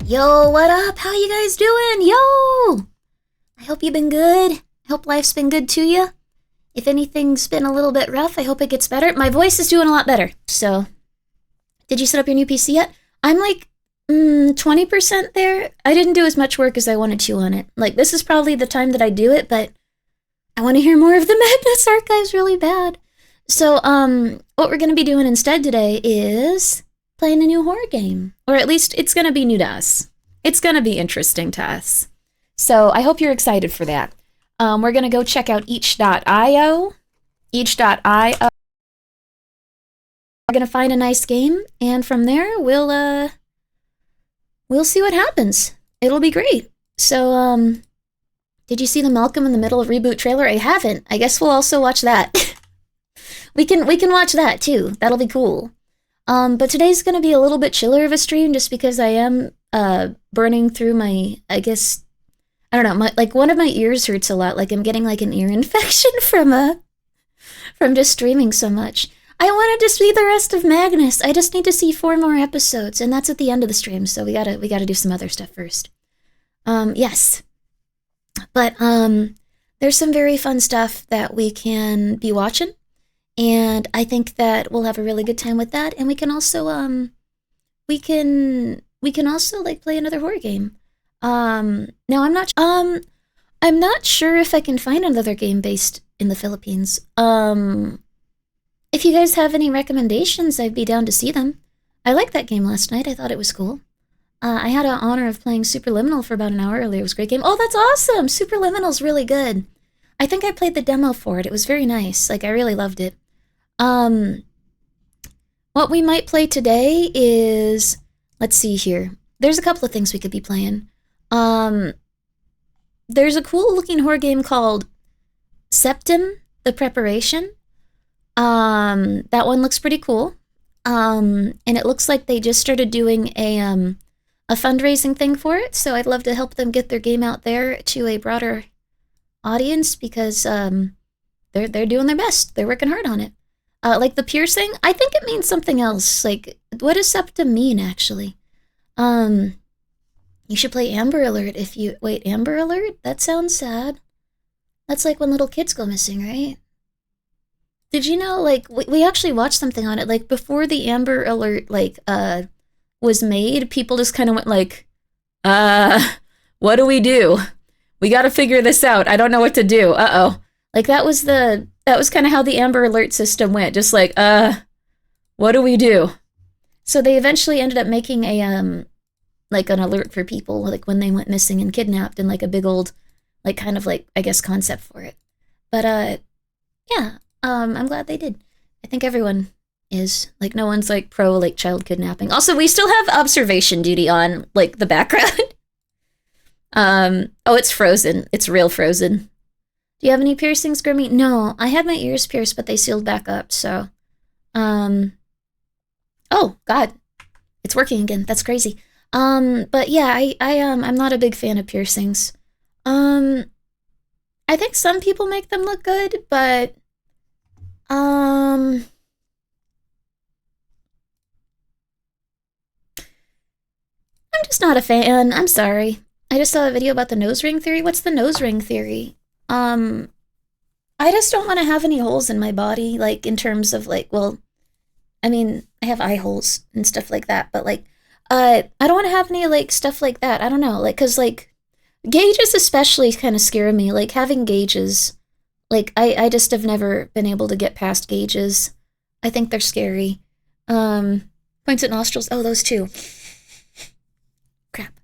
Yo, what up? How you guys doing? Yo! I hope you've been good. I hope life's been good to you. If anything's been a little bit rough, I hope it gets better. My voice is doing a lot better. So, did you set up your new PC yet? I'm like 20% there. I didn't do as much work as I wanted to on it. Like, this is probably the time that I do it, but I want to hear more of the Magnus Archives really bad. So, what we're going to be doing instead today is playing a new horror game. Or at least it's going to be new to us. It's going to be interesting to us. So I hope you're excited for that. We're going to go check out each.io. Each.io. We're going to find a nice game, and from there, we'll see what happens. It'll be great. So, did you see the Malcolm in the Middle reboot trailer? I haven't. I guess we'll also watch that. we can watch that too. That'll be cool. But today's gonna be a little bit chiller of a stream just because I am burning through my, I guess, I don't know, like one of my ears hurts a lot. Like I'm getting like an ear infection from just streaming so much. I wanted to see the rest of Magnus. I just need to see 4 more episodes, and that's at the end of the stream. So we gotta do some other stuff first. Yes, but there's some very fun stuff that we can be watching. And I think that we'll have a really good time with that, and we can also we can also like play another horror game. Now I'm not sure if I can find another game based in the Philippines. If you guys have any recommendations, I'd be down to see them. I liked that game last night. I thought it was cool. I had an honor of playing Superliminal for about an hour earlier. It was a great game. Oh, that's awesome! Superliminal's really good. I think I played the demo for it. It was very nice. Like I really loved it. What we might play today is, let's see here. There's a couple of things we could be playing. There's a cool looking horror game called Septim, The Preparation. That one looks pretty cool. And it looks like they just started doing a fundraising thing for it, so I'd love to help them get their game out there to a broader audience because, they're doing their best. They're working hard on it. Like the piercing, I think it means something else. Like, what does septum mean, actually? You should play Amber Alert if you... Wait, Amber Alert? That sounds sad. That's like when little kids go missing, right? Did you know, like, we actually watched something on it. Like, before the Amber Alert, like, was made, people just kind of went like, what do we do? We gotta figure this out. I don't know what to do. Uh-oh. Like, that was kind of how the Amber Alert system went. Just like, what do we do? So they eventually ended up making a, like an alert for people, like when they went missing and kidnapped, and like a big old, like kind of like, I guess, concept for it. But, yeah, I'm glad they did. I think everyone is. Like, no one's like pro, like, child kidnapping. Also, we still have observation duty on, like, the background. Oh, it's frozen. It's real frozen. Do you have any piercings, Grimmi? No, I had my ears pierced, but they sealed back up, so... Oh, God. It's working again. That's crazy. But yeah, I'm not a big fan of piercings. I think some people make them look good, but... I'm just not a fan. I'm sorry. I just saw a video about the nose ring theory. What's the nose ring theory? I just don't want to have any holes in my body, like, in terms of, like, well, I mean, I have eye holes and stuff like that, but, like, I don't want to have any, like, stuff like that. I don't know, like, because, like, gauges especially kind of scare me, like, having gauges, like, I just have never been able to get past gauges. I think they're scary. Points at nostrils, oh, those two. Crap.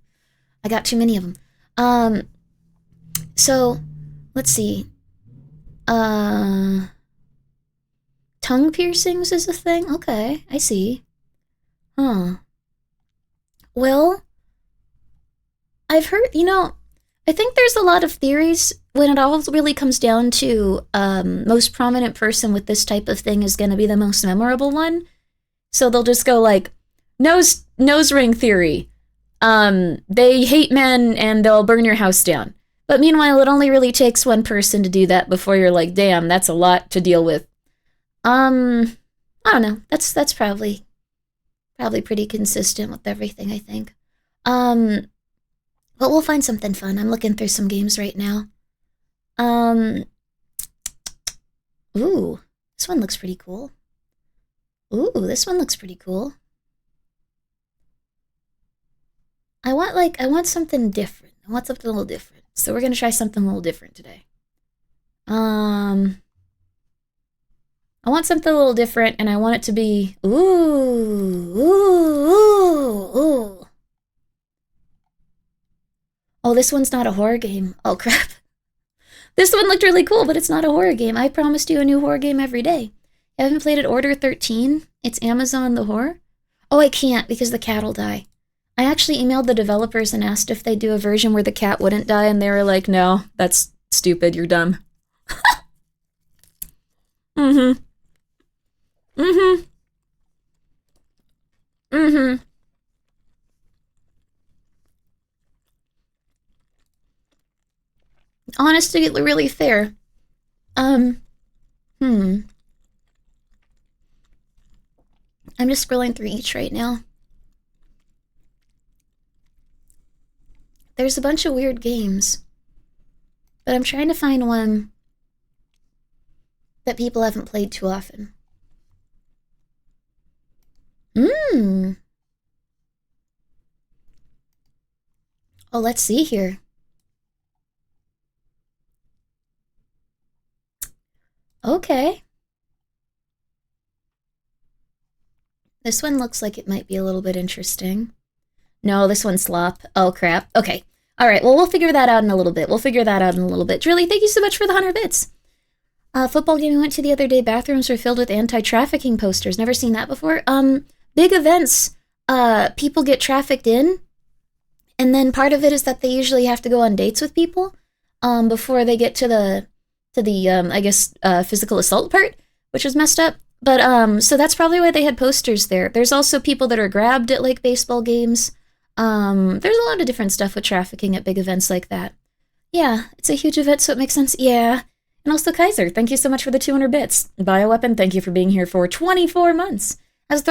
I got too many of them. So... Let's see. Tongue piercings is a thing? Okay, I see. Huh. Well, I've heard, I think there's a lot of theories when it all really comes down to most prominent person with this type of thing is going to be the most memorable one. So they'll just go like, nose ring theory. They hate men and they'll burn your house down. But meanwhile, it only really takes one person to do that before you're like, damn, that's a lot to deal with. I don't know. That's probably pretty consistent with everything, I think. Um, but we'll find something fun. I'm looking through some games right now. Ooh, this one looks pretty cool. Ooh, this one looks pretty cool. I want something different. I want something a little different. So we're gonna try something a little different today. I want something a little different, and I want it to be ooh. Oh, this one's not a horror game. Oh crap. This one looked really cool, but it's not a horror game. I promised you a new horror game every day. You haven't played it Order 13? It's Amazon the Horror? Oh, I can't because the cat will die. I actually emailed the developers and asked if they'd do a version where the cat wouldn't die, and they were like, no, that's stupid, you're dumb. Mm-hmm. Mm-hmm. Mm-hmm. Honestly, really fair. I'm just scrolling through each right now. There's a bunch of weird games, but I'm trying to find one that people haven't played too often. Oh, let's see here. Okay. This one looks like it might be a little bit interesting. No, this one's slop. Oh, crap. Okay. All right, well, we'll figure that out in a little bit. Really, thank you so much for the 100 bits. Football game we went to the other day, bathrooms were filled with anti-trafficking posters. Never seen that before. Big events, people get trafficked in, and then part of it is that they usually have to go on dates with people, before they get to the physical assault part, which was messed up. But, so that's probably why they had posters there. There's also people that are grabbed at, like, baseball games. There's a lot of different stuff with trafficking at big events like that. Yeah, it's a huge event, so it makes sense. Yeah. And also, Kaiser, thank you so much for the 200 bits. Bioweapon, thank you for being here for 24 months. I was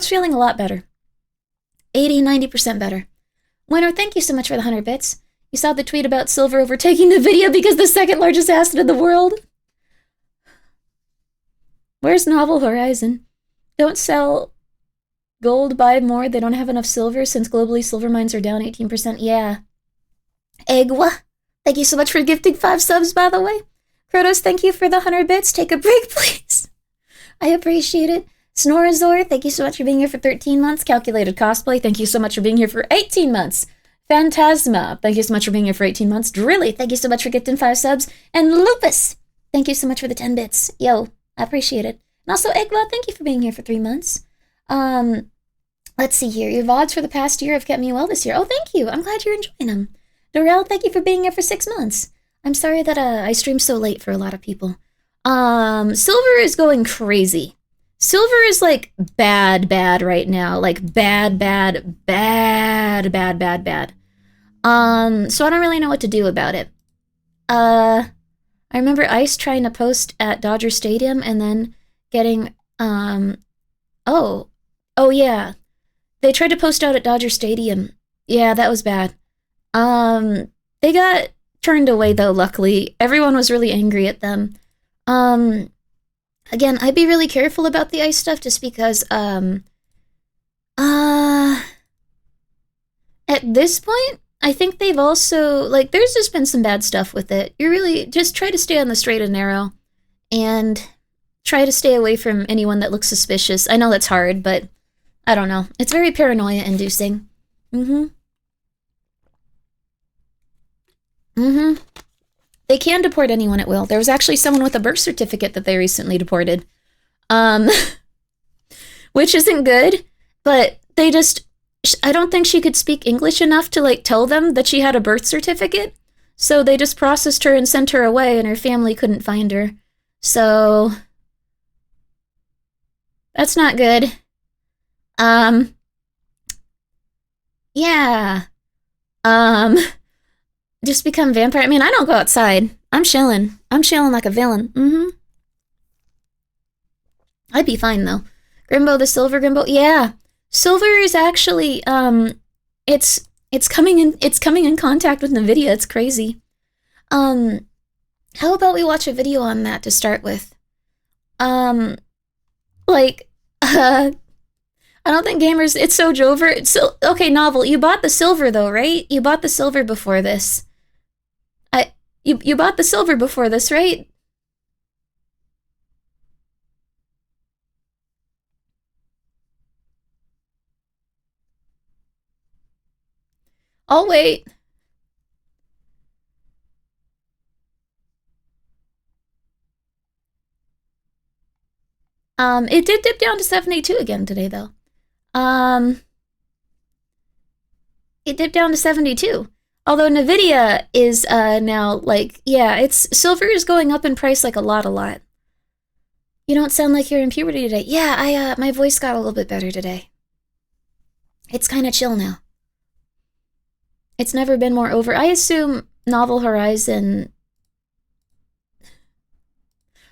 feeling a lot better. 80-90% better. Winner, thank you so much for the 100 bits. You saw the tweet about Silver overtaking the video because the second largest asset in the world? Where's Novel Horizon? Don't sell gold, buy more. They don't have enough silver since globally silver mines are down 18%. Yeah. Egwa, thank you so much for gifting 5 subs, by the way. Krotos, thank you for the 100 bits. Take a break, please. I appreciate it. Snorazor, thank you so much for being here for 13 months. Calculated Cosplay, thank you so much for being here for 18 months. Phantasma, thank you so much for being here for 18 months. Drilly, thank you so much for gifting 5 subs. And Lupus, thank you so much for the 10 bits. Yo, I appreciate it. And also, Egla, thank you for being here for 3 months. Let's see here. Your VODs for the past year have kept me well this year. Oh, thank you. I'm glad you're enjoying them. Dorel, thank you for being here for 6 months. I'm sorry that I stream so late for a lot of people. Silver is going crazy. Silver is like bad right now. Like bad. So I don't really know what to do about it. I remember Ice trying to post at Dodger Stadium and then getting, oh yeah. They tried to post out at Dodger Stadium. Yeah, that was bad. They got turned away though, luckily. Everyone was really angry at them. Again, I'd be really careful about the Ice stuff just because, at this point, I think they've also, like, there's just been some bad stuff with it. You really just try to stay on the straight and narrow and try to stay away from anyone that looks suspicious. I know that's hard, but I don't know. It's very paranoia-inducing. They can deport anyone at will. There was actually someone with a birth certificate that they recently deported. Which isn't good, but they just... I don't think she could speak English enough to, like, tell them that she had a birth certificate. So they just processed her and sent her away, and her family couldn't find her. So... that's not good. Yeah. Just become vampire. I mean, I don't go outside. I'm chilling. I'm chilling like a villain. I'd be fine, though. Grimbo, the silver Grimbo. Yeah. Silver is actually, it's coming in contact with NVIDIA. It's crazy. How about we watch a video on that to start with? Like, I don't think gamers, it's so Jover. So, okay, Novel, you bought the silver though, right? You bought the silver before this. You bought the silver before this, right? I'll wait. It did dip down to 72 again today, though. It dipped down to 72. Although NVIDIA is, now, like, yeah, silver is going up in price, like, a lot. You don't sound like you're in puberty today. Yeah, my voice got a little bit better today. It's kind of chill now. It's never been more over. I assume Novel Horizon...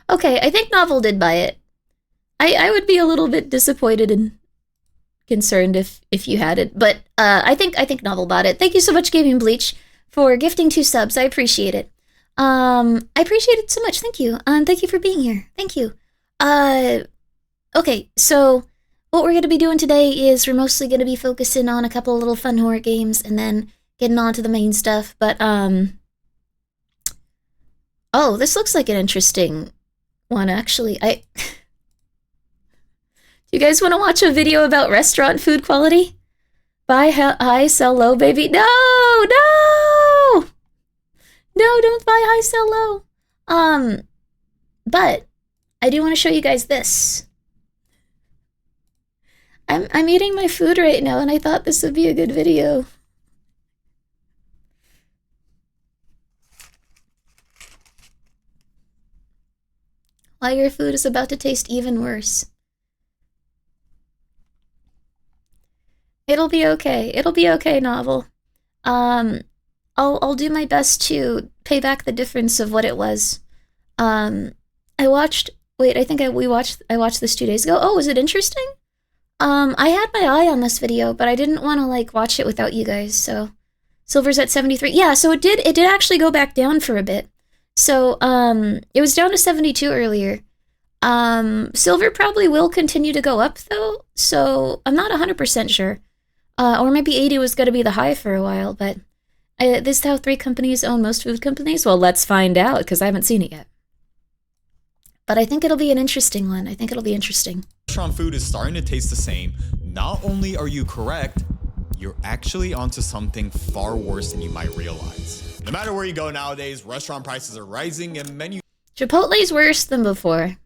Okay, I think Novel did buy it. I would be a little bit disappointed and concerned if you had it, but I think Novel bought it. Thank you so much, Gaming Bleach, for gifting 2 subs. I appreciate it. I appreciate it so much. Thank you. Thank you for being here. Thank you. Okay, so what we're gonna be doing today is we're mostly gonna be focusing on a couple of little fun horror games and then getting on to the main stuff. But oh, this looks like an interesting one, actually. Do you guys want to watch a video about restaurant food quality? Buy high, sell low, baby. No! No! No, don't buy high, sell low. But I do want to show you guys this. I'm eating my food right now, and I thought this would be a good video. Why your food is about to taste even worse. It'll be okay. It'll be okay, Novel. I'll do my best to pay back the difference of what it was. I watched. Wait, I think I watched this 2 days ago. Oh, was it interesting? I had my eye on this video, but I didn't want to like watch it without you guys. So, silver's at 73. Yeah, so it did actually go back down for a bit. So, it was down to 72 earlier. Silver probably will continue to go up though. So I'm not 100% sure. Or maybe 80 was going to be the high for a while, but this is how 3 companies own most food companies? Well, let's find out, because I haven't seen it yet. But I think it'll be an interesting one. I think it'll be interesting. Restaurant food is starting to taste the same. Not only are you correct, you're actually onto something far worse than you might realize. No matter where you go nowadays, restaurant prices are rising and menu... Chipotle's worse than before.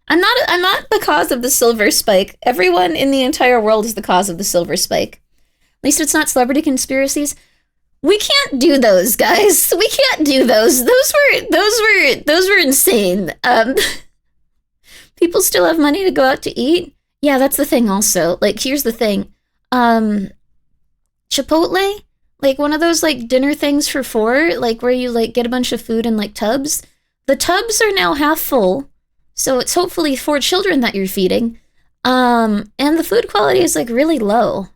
I'm not the cause of the silver spike. Everyone in the entire world is the cause of the silver spike. At least it's not celebrity conspiracies. We can't do those, guys. We can't do those. Those were insane. People still have money to go out to eat. Yeah, that's the thing also. Like, here's the thing. Chipotle, like one of those like dinner things for 4, like where you like get a bunch of food in like tubs. The tubs are now half full. So it's hopefully 4 children that you're feeding. And the food quality is like really low.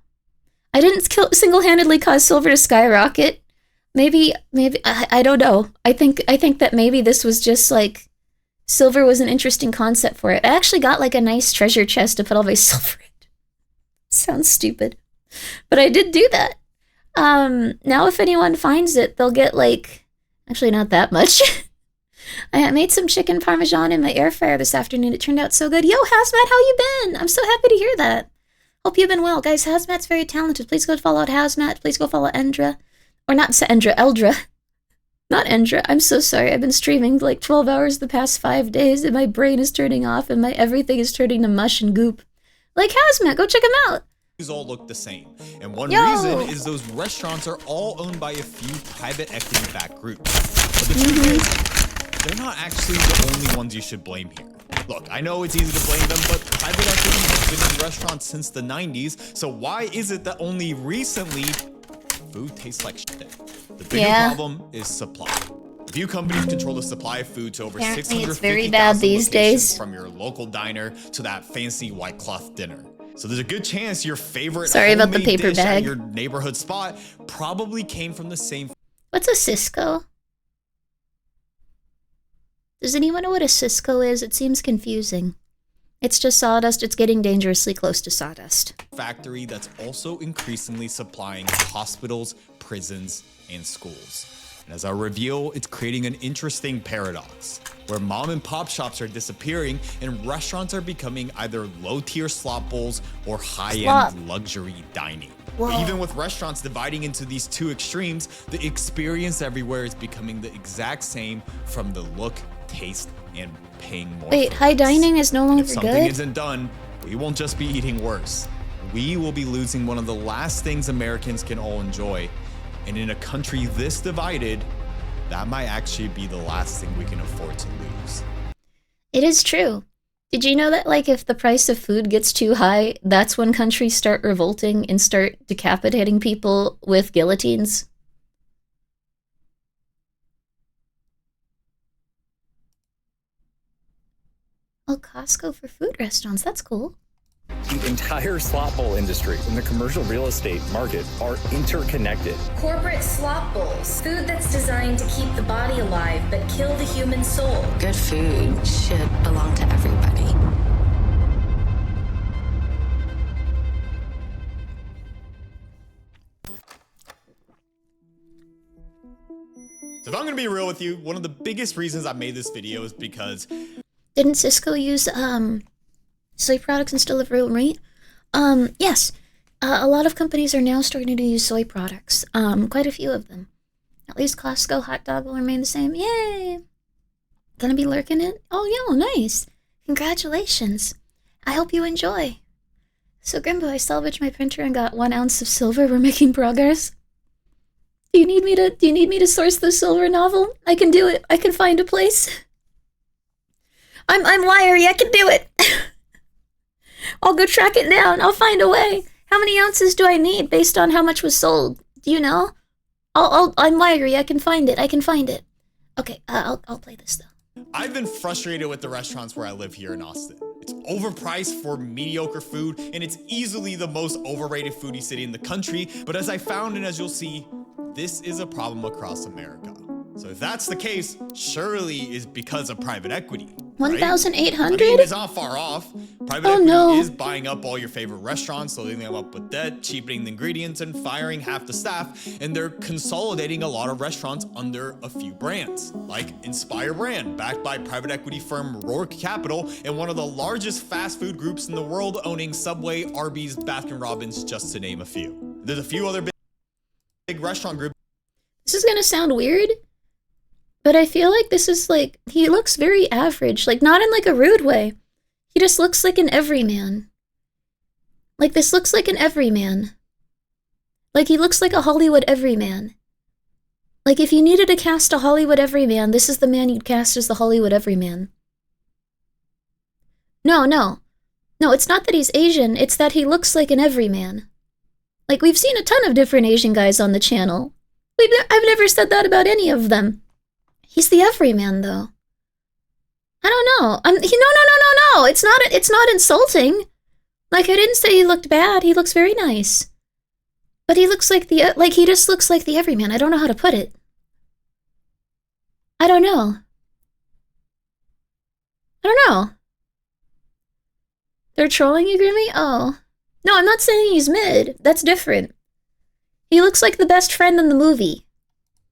I didn't single-handedly cause silver to skyrocket. Maybe I don't know. I think that maybe this was just like silver was an interesting concept for it. I actually got like a nice treasure chest to put all my silver in. Sounds stupid, but I did do that. Now if anyone finds it, they'll get like actually not that much. I made some chicken parmesan in my air fryer this afternoon. It turned out so good. Yo, Hazmat, how you been? I'm so happy to hear that. Hope you've been well. Guys, Hazmat's very talented. Please go follow out Hazmat. Please go follow Endra. Or not Endra, Eldra. Not Endra. I'm so sorry. I've been streaming like 12 hours the past 5 days, and my brain is turning off, and my everything is turning to mush and goop. Like Hazmat, go check him out. These all look the same. And one reason is those restaurants are all owned by a few private equity-backed groups. But the truth is, they're not actually the only ones you should blame here. Look, I know it's easy to blame them, but private equity has been in restaurants since the 90s, so why is it that only recently food tastes like shit? The bigger problem is supply. A few companies control the supply of food to over 650,000 it's very bad these days. From your local diner to that fancy white cloth dinner. So there's a good chance your favorite Sorry about the homemade paper dish at bag. your neighborhood spot probably came from the same. What's a Cisco? Does anyone know what a Cisco is? It seems confusing. It's just sawdust. It's getting dangerously close to sawdust. Factory that's also increasingly supplying hospitals, prisons, and schools. And as I reveal, it's creating an interesting paradox where mom and pop shops are disappearing and restaurants are becoming either low-tier slop bowls or high-end luxury dining. But even with restaurants dividing into these two extremes, the experience everywhere is becoming the exact same from the look, taste, and paying more. Wait, high dining is no longer good? If something isn't done, we won't just be eating worse. We will be losing one of the last things Americans can all enjoy. And in a country this divided, that might actually be the last thing we can afford to lose. It is true. Did you know that, like, if the price of food gets too high, that's when countries start revolting and start decapitating people with guillotines? Oh, Costco for food restaurants. That's cool. The entire slop bowl industry and the commercial real estate market are interconnected. Corporate slop bowls, food that's designed to keep the body alive but kill the human soul. Good food should belong to everybody. So if I'm gonna be real with you, one of the biggest reasons I made this video is because... Didn't Cisco use, soy products instead of real meat? Yes. A lot of companies are now starting to use soy products. Quite a few of them. At least Costco hot dog will remain the same. Yay! Gonna be lurking it? Oh, yo, nice. Congratulations. I hope you enjoy. So, Grimbo, I salvaged my printer and got 1 ounce of silver. We're making progress. Do you need me to source the silver novel? I can do it. I can find a place. I'm wiry. I can do it. I'll go track it down. I'll find a way. How many ounces do I need based on how much was sold? Do you know? I'm wiry. I can find it. I can find it. Okay, I'll play this though. I've been frustrated with the restaurants where I live here in Austin. It's overpriced for mediocre food, and it's easily the most overrated foodie city in the country. But as I found, and as you'll see, this is a problem across America. So if that's the case, surely it's because of private equity. 1,800? I mean, it's not far off. Private equity no. is buying up all your favorite restaurants, loading them up with debt, cheapening the ingredients, and firing half the staff. And they're consolidating a lot of restaurants under a few brands, like Inspire Brand, backed by private equity firm Rourke Capital, and one of the largest fast food groups in the world, owning Subway, Arby's, Baskin-Robbins, just to name a few. There's a few other big restaurant groups. This is gonna sound weird, but I feel like this is like, he looks very average, like not in like a rude way. He just looks like an everyman. Like this looks like an everyman. Like he looks like a Hollywood everyman. Like if you needed to cast a Hollywood everyman, this is the man you'd cast as the Hollywood everyman. No, it's not that he's Asian, it's that he looks like an everyman. Like we've seen a ton of different Asian guys on the channel. I've never said that about any of them. He's the everyman, though. I don't know. No. It's not insulting. Like, I didn't say he looked bad. He looks very nice. But he looks like he just looks like the everyman. I don't know how to put it. I don't know. They're trolling you, Grimmi? Oh. No, I'm not saying he's mid. That's different. He looks like the best friend in the movie.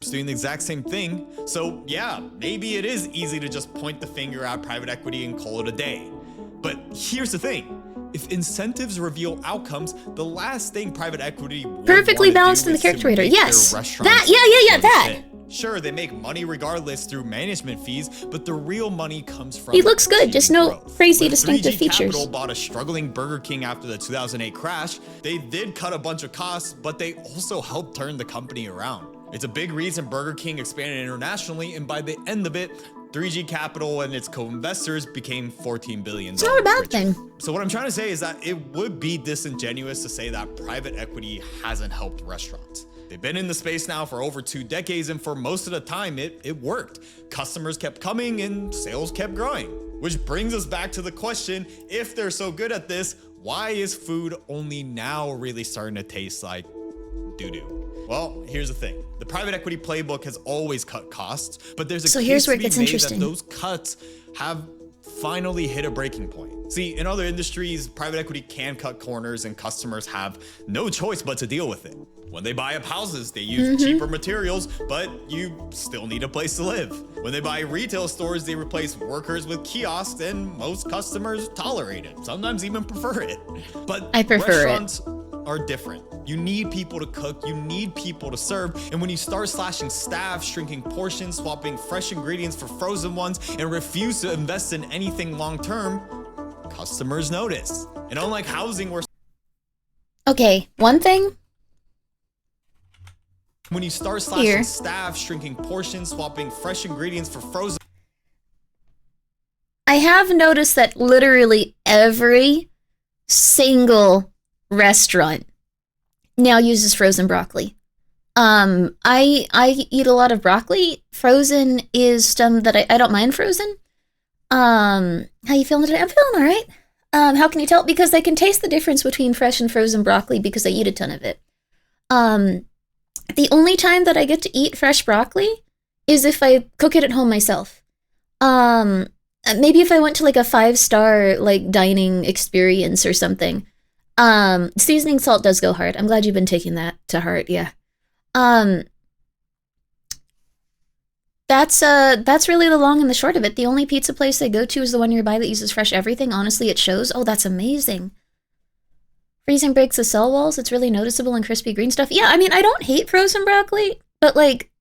Doing the exact same thing. So yeah, maybe it is easy to just point the finger at private equity and call it a day. But here's the thing. If incentives reveal outcomes, the last thing private equity would perfectly balanced in the character rater. Yes. That. Sure, they make money regardless through management fees, but the real money comes from... He looks good, just no growth. crazy When distinctive 3G features. Capital bought a struggling Burger King after the 2008 crash. They did cut a bunch of costs, but they also helped turn the company around. It's a big reason Burger King expanded internationally, and by the end of it, 3G Capital and its co-investors became $14 billion. It's not a bad thing. So what I'm trying to say is that it would be disingenuous to say that private equity hasn't helped restaurants. They've been in the space now for over 2 decades, and for most of the time, it worked. Customers kept coming and sales kept growing. Which brings us back to the question, if they're so good at this, why is food only now really starting to taste like doo-doo? Well, here's the thing. The private equity playbook has always cut costs, but there's a So case here's where to it be gets made interesting. that those cuts have finally hit a breaking point. See, in other industries, private equity can cut corners and customers have no choice but to deal with it. When they buy up houses, they use cheaper materials, but you still need a place to live. When they buy retail stores, they replace workers with kiosks, and most customers tolerate it, sometimes even prefer it. But I prefer it. restaurants are different. You need people to cook, you need people to serve, and when you start slashing staff, shrinking portions, swapping fresh ingredients for frozen ones, and refuse to invest in anything long-term, customers notice. And unlike housing where Okay, one thing. when you start slashing Here. staff, shrinking portions, swapping fresh ingredients for frozen I have noticed that literally every single restaurant now uses frozen broccoli. I eat a lot of broccoli. Frozen is some that I don't mind frozen. How you feeling today? I'm feeling all right. How can you tell? Because I can taste the difference between fresh and frozen broccoli because I eat a ton of it. The only time that I get to eat fresh broccoli is if I cook it at home myself. Maybe if I went to like a 5-star like dining experience or something. Seasoning salt does go hard. I'm glad you've been taking that to heart. Yeah. That's really the long and the short of it. The only pizza place I go to is the one nearby that uses fresh everything. Honestly, it shows. Oh, that's amazing. Freezing breaks the cell walls. It's really noticeable in crispy green stuff. Yeah, I mean, I don't hate frozen broccoli, but like,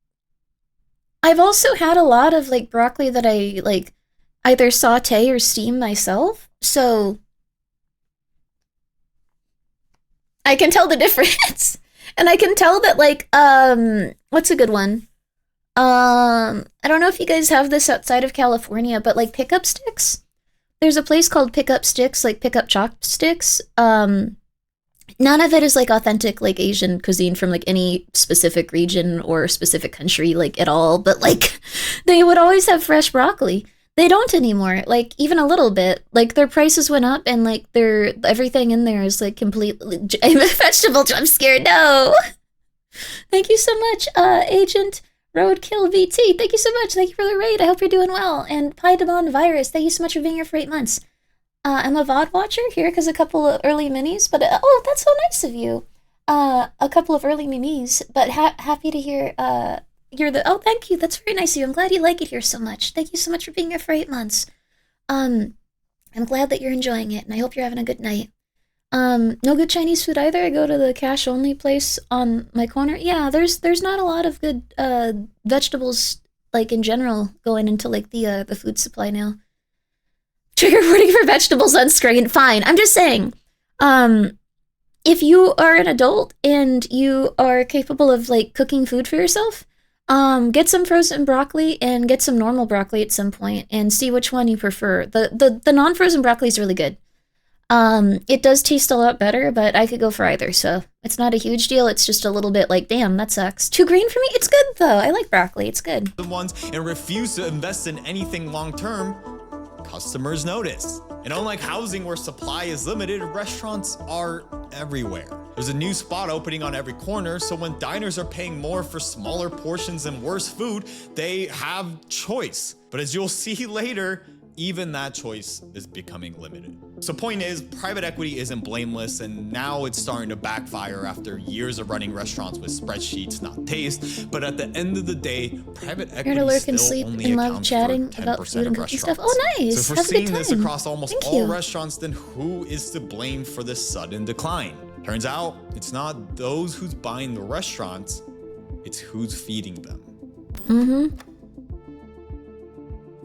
I've also had a lot of like broccoli that I like either saute or steam myself. So I can tell the difference. And I can tell that like, what's a good one? I don't know if you guys have this outside of California, but like pickup sticks. There's a place called Pickup Sticks, like pickup chopsticks. None of it is like authentic like Asian cuisine from like any specific region or specific country like at all, but like they would always have fresh broccoli. They don't anymore, like even a little bit. Like their prices went up and like their everything in there is like completely vegetable jump scare. No. Thank you so much, Agent Roadkill VT. Thank you so much. Thank you for the raid. I hope you're doing well. And Pydemon Virus, thank you so much for being here for 8 months. I'm a VOD watcher here because a couple of early minis, but oh, that's so nice of you. A couple of early minis, but happy to hear you're the. Oh, thank you. That's very nice of you. I'm glad you like it here so much. Thank you so much for being here for 8 months. I'm glad that you're enjoying it, and I hope you're having a good night. No good Chinese food either. I go to the cash only place on my corner. Yeah, there's not a lot of good vegetables like in general going into like the food supply now. Trigger warning for vegetables on screen. Fine. I'm just saying, if you are an adult and you are capable of like cooking food for yourself, get some frozen broccoli and get some normal broccoli at some point and see which one you prefer. The non-frozen broccoli is really good. It does taste a lot better, but I could go for either, so it's not a huge deal. It's just a little bit like, damn, that sucks. Too green for me? It's good though. I like broccoli. It's good. ones and refuse to invest in anything long-term, customers notice. And unlike housing where supply is limited, restaurants are everywhere. There's a new spot opening on every corner, so when diners are paying more for smaller portions and worse food, they have choice. But as you'll see later, even that choice is becoming limited. So point is, private equity isn't blameless, and now it's starting to backfire after years of running restaurants with spreadsheets, not taste. But at the end of the day, private equity to lurk still and sleep only and love accounts chatting for about 10% food and of cooking restaurants. stuff. Oh, nice. So if we're Have a good seeing this time. across almost Thank all you. restaurants, then who is to blame for this sudden decline? Turns out, it's not those who's buying the restaurants, it's who's feeding them. Mm-hmm.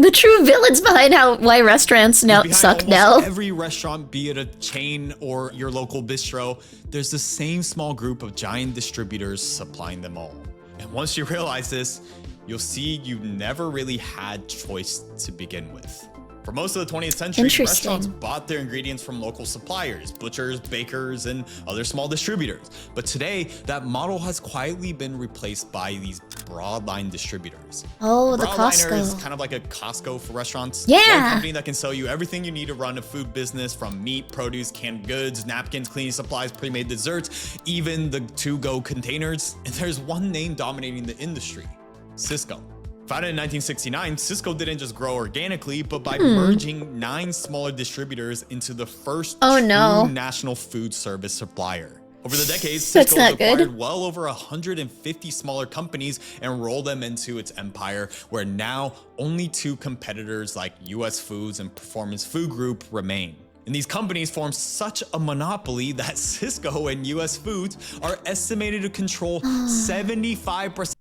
The true villains behind why restaurants now Behind suck almost now. every restaurant, be it a chain or your local bistro, there's the same small group of giant distributors supplying them all. And once you realize this, you'll see you never really had choice to begin with. For most of the 20th century, Interesting. restaurants bought their ingredients from local suppliers, butchers, bakers, and other small distributors. But today, that model has quietly been replaced by these broadline distributors. Oh, the Broadliner is Costco. kind of like a Costco for restaurants. Yeah. One company that can sell you everything you need to run a food business, from meat, produce, canned goods, napkins, cleaning supplies, pre-made desserts, even the to-go containers. And there's one name dominating the industry: Cisco. Founded in 1969, Cisco didn't just grow organically, but by merging 9 smaller distributors into the first true national food service supplier. Over the decades, That's Cisco has not good. acquired well over 150 smaller companies and rolled them into its empire, where now only 2 competitors like US Foods and Performance Food Group remain. And these companies form such a monopoly that Cisco and US Foods are estimated to control 75%.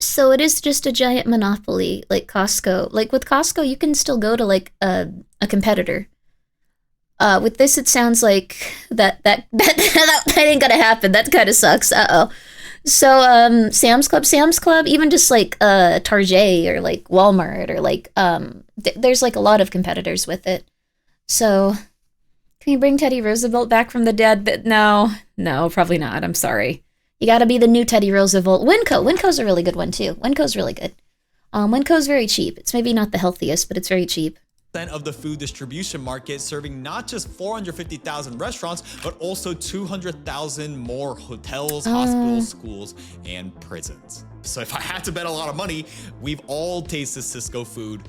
So it is just a giant monopoly, like Costco. Like with Costco, you can still go to like a competitor. With this, it sounds like that ain't gonna happen. That kind of sucks. So Sam's Club, even just like Target or like Walmart or like there's like a lot of competitors with it. So can you bring Teddy Roosevelt back from the dead? No, probably not. I'm sorry. You gotta be the new Teddy Roosevelt. Winco's a really good one too. Winco's really good. Winco's very cheap. It's maybe not the healthiest, but it's very cheap. Of the food distribution market, serving not just 450,000 restaurants, but also 200,000 more hotels, hospitals, schools, and prisons. So if I had to bet a lot of money, we've all tasted Cisco food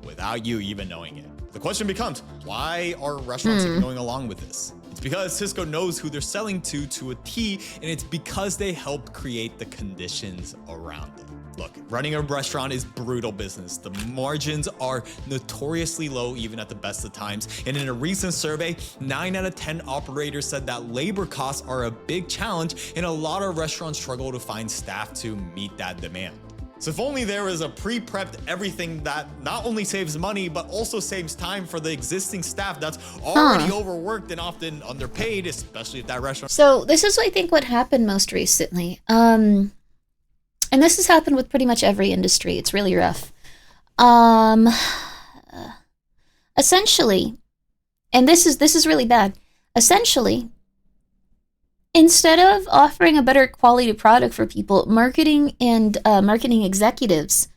without you even knowing it. The question becomes, why are restaurants even going along with this? It's because Cisco knows who they're selling to a T, and it's because they help create the conditions around it. Look, running a restaurant is brutal business. The margins are notoriously low even at the best of times. And in a recent survey, 9 out of 10 operators said that labor costs are a big challenge, and a lot of restaurants struggle to find staff to meet that demand. So if only there was a pre-prepped everything that not only saves money, but also saves time for the existing staff that's already overworked and often underpaid, especially if that restaurant. So this is, I think, what happened most recently. And this has happened with pretty much every industry. It's really rough. Essentially, and this is really bad. Essentially, instead of offering a better quality product for people, marketing and marketing executives,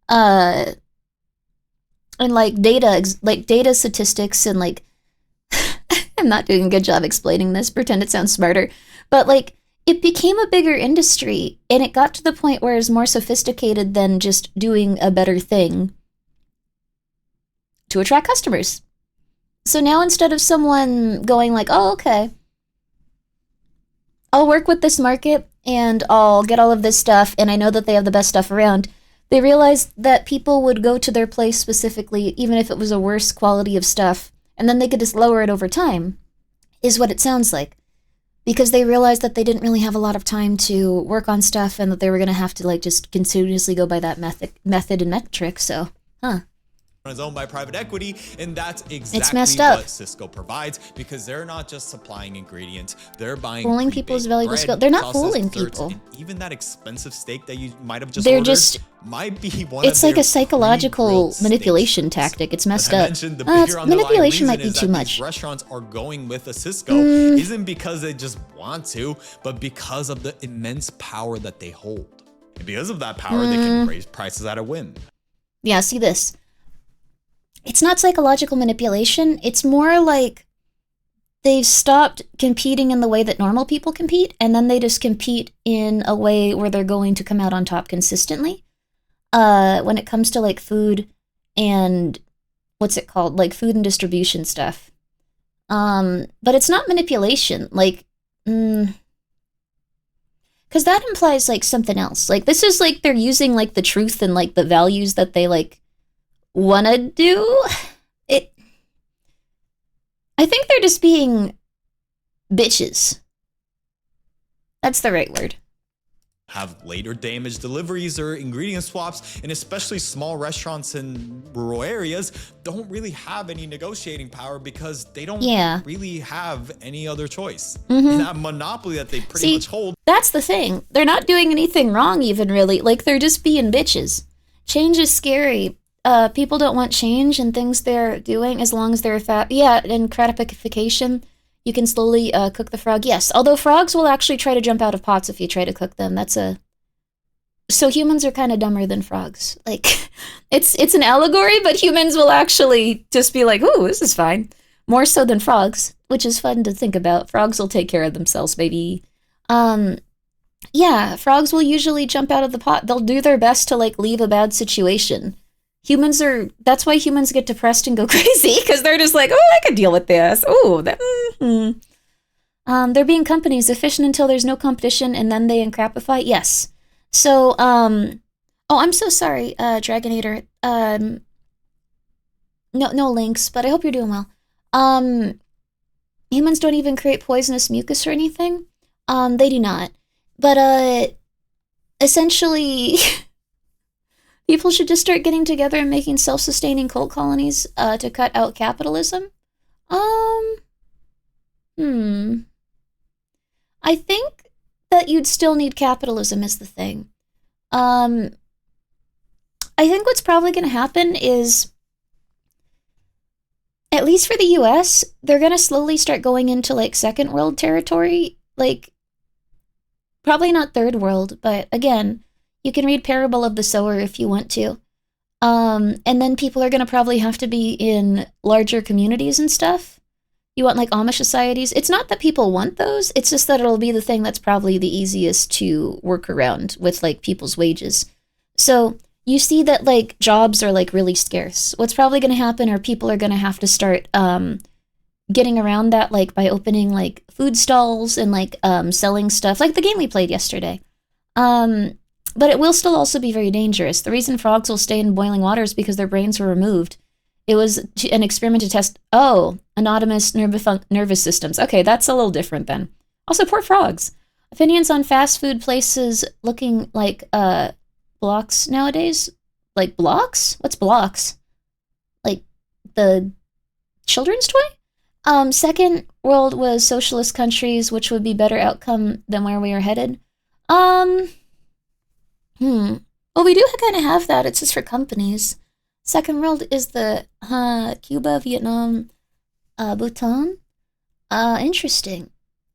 and like data statistics and like, I'm not doing a good job explaining this. Pretend it sounds smarter, but like, it became a bigger industry, and it got to the point where it's more sophisticated than just doing a better thing to attract customers. So now instead of someone going like, oh, okay, I'll work with this market and I'll get all of this stuff, and I know that they have the best stuff around, they realized that people would go to their place specifically, even if it was a worse quality of stuff, and then they could just lower it over time, is what it sounds like. Because they realized that they didn't really have a lot of time to work on stuff, and that they were going to have to like just continuously go by that method and metric. So, is owned by private equity, and that's exactly messed up. what Cisco provides, because they're not just supplying ingredients, they're buying fooling people's valuable bread, skill. They're not processed fooling desserts, people. and even that expensive steak that you might have just They're ordered just, might be one it's of like their a psychological pre-grilled manipulation steak tactic. It's strips. messed As I up. mentioned, the bigger underlying Manipulation might reason be is too that much. these restaurants are going with a Cisco isn't because they just want to, but because of the immense power that they hold. And because of that power, they can raise prices at a whim. Yeah, see this. It's not psychological manipulation. It's more like they've stopped competing in the way that normal people compete, and then they just compete in a way where they're going to come out on top consistently. When it comes to like food and what's it called? Like food and distribution stuff. But it's not manipulation. Like, because that implies like something else. Like this is like they're using like the truth and like the values that they like want to do it. I think they're just being bitches. That's the right word. have late or damaged deliveries or ingredient swaps, and especially small restaurants in rural areas don't really have any negotiating power because they don't really have any other choice. And that monopoly that they pretty much hold. That's the thing. They're not doing anything wrong even really. Like, they're just being bitches. Change is scary. People don't want change and things they're doing as long as they're and gratification. You can slowly cook the frog. Yes, although frogs will actually try to jump out of pots if you try to cook them. So humans are kind of dumber than frogs. Like, it's an allegory, but humans will actually just be like, ooh, this is fine. More so than frogs, which is fun to think about. Frogs will take care of themselves, baby. Yeah, frogs will usually jump out of the pot. They'll do their best to, like, leave a bad situation. That's why humans get depressed and go crazy, because they're just like, oh, I could deal with this. Oh, they're being companies, efficient until there's no competition, and then they encrapify. Yes. So, I'm so sorry, Dragonator. No links, but I hope you're doing well. Humans don't even create poisonous mucus or anything. They do not. But, essentially... People should just start getting together and making self-sustaining cult colonies to cut out capitalism. I think that you'd still need capitalism is the thing. I think what's probably going to happen is, at least for the US, they're going to slowly start going into, like, second world territory. Like, probably not third world, but again... You can read Parable of the Sower if you want to. And then people are going to probably have to be in larger communities and stuff. You want, like, Amish societies. It's not that people want those. It's just that it'll be the thing that's probably the easiest to work around with, like, people's wages. So you see that, like, jobs are, like, really scarce. What's probably going to happen are people are going to have to start getting around that, like, by opening, like, food stalls and, like, selling stuff. Like the game we played yesterday. But it will still also be very dangerous. The reason frogs will stay in boiling water is because their brains were removed. It was an experiment to test, anonymous nervous systems. Okay, that's a little different then. Also, poor frogs. Opinions on fast food places looking like blocks nowadays? Like blocks? What's blocks? Like the children's toy? Second world was socialist countries, which would be better outcome than where we are headed. Well, we do kind of have that. It's just for companies. Second world is the Cuba, Vietnam, Bhutan. Interesting.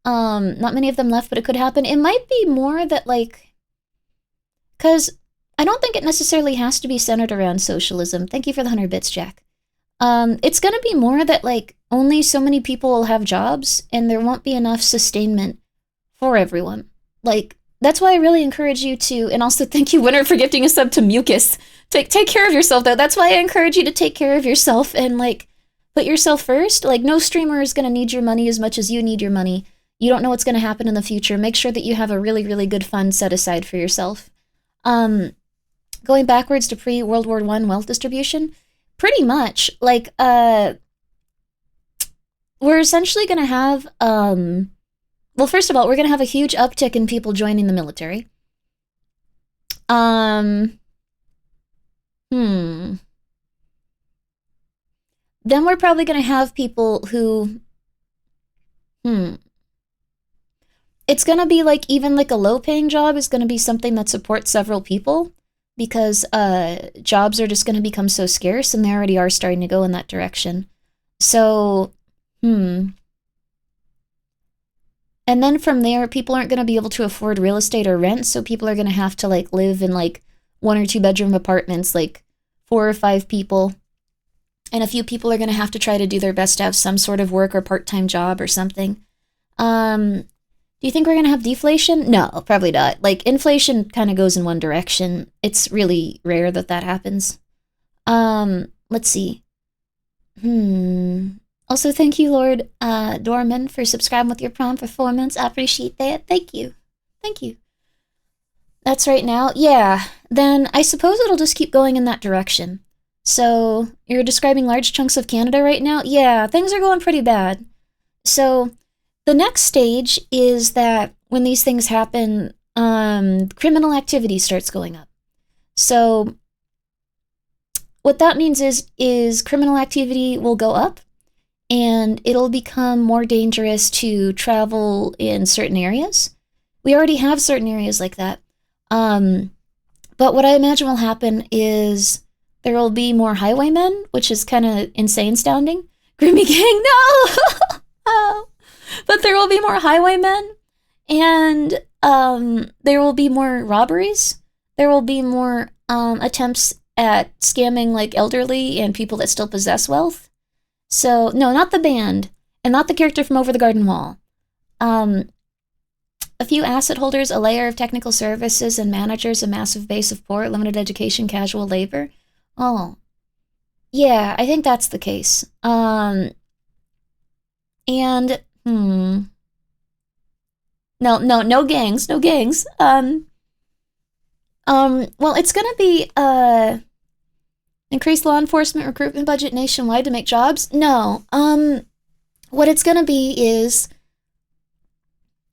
Not many of them left, but it could happen. It might be more that, like, because I don't think it necessarily has to be centered around socialism. Thank you for the 100 bits, Jack. It's gonna be more that, like, only so many people will have jobs, and there won't be enough sustainment for everyone. Like, that's why I really encourage you to, and also thank you, Winner, for gifting a sub to Mucus. Take care of yourself, though. That's why I encourage you to take care of yourself and, like, put yourself first. Like, no streamer is going to need your money as much as you need your money. You don't know what's going to happen in the future. Make sure that you have a really, really good fund set aside for yourself. Going backwards to pre-World War I wealth distribution, pretty much. Like, we're essentially going to have, well, first of all, we're going to have a huge uptick in people joining the military. Then we're probably going to have people who, it's going to be like, even like a low-paying job is going to be something that supports several people because jobs are just going to become so scarce, and they already are starting to go in that direction. So, And then from there, people aren't going to be able to afford real estate or rent, so people are going to have to, like, live in, like, 1 or 2 bedroom apartments, like 4 or 5 people. And a few people are going to have to try to do their best to have some sort of work or part-time job or something. Do you think we're going to have deflation? No, probably not. Like, inflation kind of goes in one direction. It's really rare that that happens. Let's see. Also, thank you, Lord Dorman, for subscribing with your Prime for 4 months. I appreciate that. Thank you. Thank you. That's right now. Yeah, then I suppose it'll just keep going in that direction. So, you're describing large chunks of Canada right now? Yeah, things are going pretty bad. So, the next stage is that when these things happen, criminal activity starts going up. So what that means is criminal activity will go up, and it'll become more dangerous to travel in certain areas. We already have certain areas like that. But what I imagine will happen is there will be more highwaymen, which is kind of insane sounding. Grimmi gang, no! Oh. But there will be more highwaymen, and there will be more robberies. There will be more attempts at scamming like elderly and people that still possess wealth. So, no, not the band, and not the character from Over the Garden Wall. A few asset holders, a layer of technical services, and managers, a massive base of poor, limited education, casual labor. Oh, yeah, I think that's the case. No, no gangs. Well, it's gonna be, increased law enforcement recruitment budget nationwide to make jobs? No, what it's gonna be is,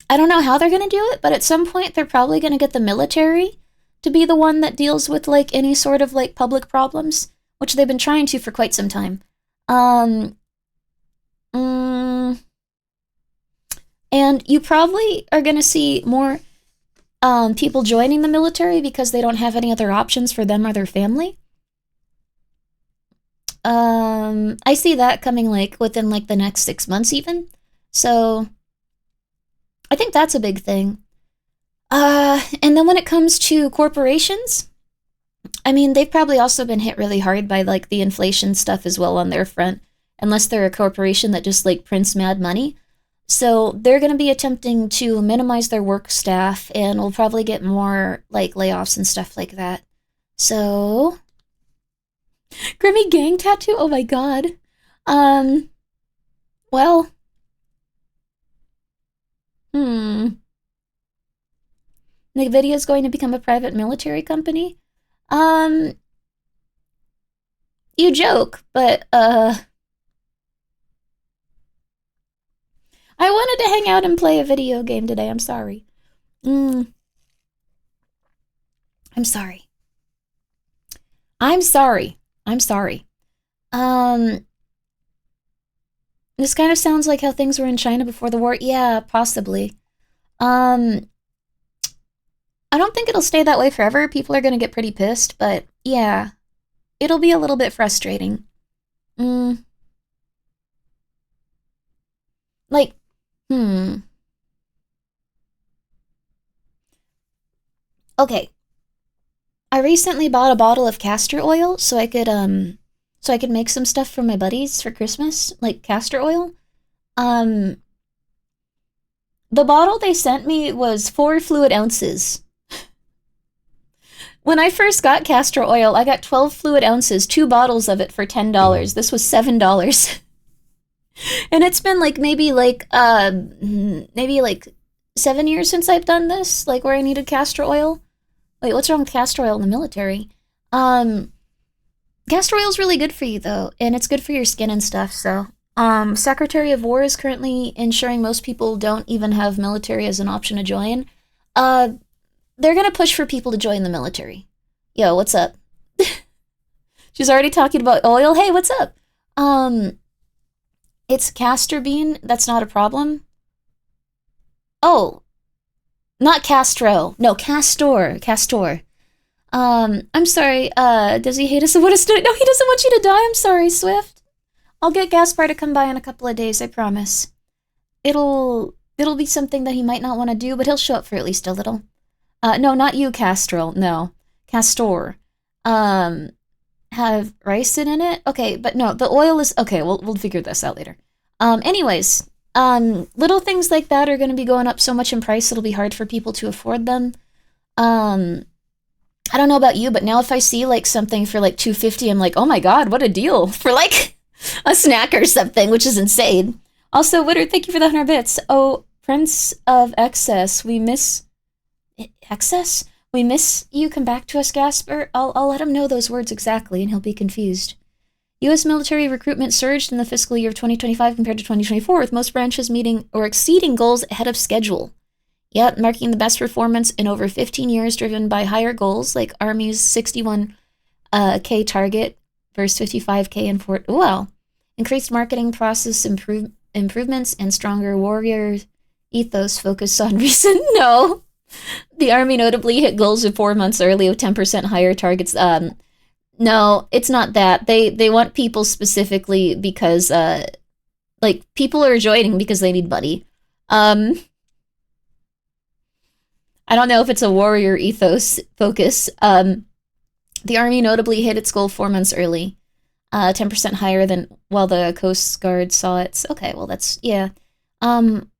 I don't know how they're gonna do it, but at some point they're probably gonna get the military to be the one that deals with, like, any sort of, like, public problems, which they've been trying to for quite some time. And you probably are gonna see more people joining the military because they don't have any other options for them or their family. I see that coming like within like the next 6 months even. So I think that's a big thing. And then when it comes to corporations, I mean, they've probably also been hit really hard by like the inflation stuff as well on their front, unless they're a corporation that just like prints mad money. So they're going to be attempting to minimize their work staff, and we'll probably get more like layoffs and stuff like that. So, Grimmi gang tattoo? Oh my god. Well, NVIDIA is going to become a private military company? You joke, but, I wanted to hang out and play a video game today. I'm sorry. I'm sorry. I'm sorry. I'm sorry. This kind of sounds like how things were in China before the war. Yeah, possibly. I don't think it'll stay that way forever. People are going to get pretty pissed, but yeah, it'll be a little bit frustrating. Like, Okay. I recently bought a bottle of castor oil so I could make some stuff for my buddies for Christmas, like castor oil. The bottle they sent me was 4 fluid ounces. When I first got castor oil, I got 12 fluid ounces, 2 bottles of it for $10. This was $7. And it's been like maybe like 7 years since I've done this, like where I needed castor oil. Wait, what's wrong with castor oil in the military? Castor oil is really good for you though, and it's good for your skin and stuff, so. Secretary of War is currently ensuring most people don't even have military as an option to join. They're gonna push for people to join the military. Yo, what's up? She's already talking about oil. Hey, what's up? It's castor bean. That's not a problem. Oh, not Castro. No, Castor. Castor. I'm sorry. Does he hate us? What is it? No, he doesn't want you to die. I'm sorry, Swift. I'll get Gaspar to come by in a couple of days, I promise. It'll be something that he might not want to do, but he'll show up for at least a little. No, not you, Castrol. No. Castor. Have ricin in it? Okay, but no, the oil is... Okay, we'll figure this out later. Anyways, little things like that are going to be going up so much in price, it'll be hard for people to afford them. I don't know about you, but now if I see, like, something for, like, $2.50, I'm like, oh my god, what a deal for, like, a snack or something, which is insane. Also, Witter, thank you for the 100 bits. Oh, Prince of Excess, we miss... Excess? We miss you, come back to us, Gasper. I'll let him know those words exactly, and he'll be confused. U.S. military recruitment surged in the fiscal year of 2025 compared to 2024, with most branches meeting or exceeding goals ahead of schedule. Yep, marking the best performance in over 15 years, driven by higher goals like Army's 61K target versus 55K in Fort. Wow. Increased marketing process improvements and stronger warrior ethos focus on recent. No. The Army notably hit goals of 4 months early with 10% higher targets. No, it's not that. They want people specifically because, like, people are joining because they need money. I don't know if it's a warrior ethos focus. The Army notably hit its goal 4 months early. 10% higher than while the Coast Guard saw it. Okay, well that's, yeah.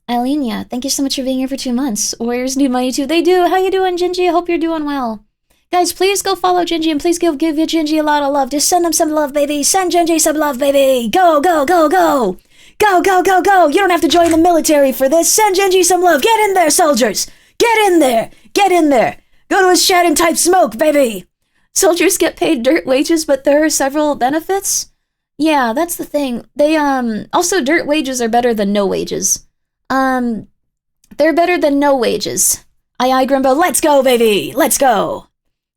Eilenia, thank you so much for being here for 2 months. Warriors need money too. They do. How you doing, Gingy? I hope you're doing well. Guys, please go follow Gingy and please give Gingy a lot of love. Just send him some love, baby. Send Gingy some love, baby. Go, go, go, go. Go, go, go, go. You don't have to join the military for this. Send Gingy some love. Get in there, soldiers. Get in there. Get in there. Go to his shed and type smoke, baby. Soldiers get paid dirt wages, but there are several benefits. Yeah, that's the thing. They, also dirt wages are better than no wages. They're better than no wages. Aye, Grimbo, let's go, baby. Let's go.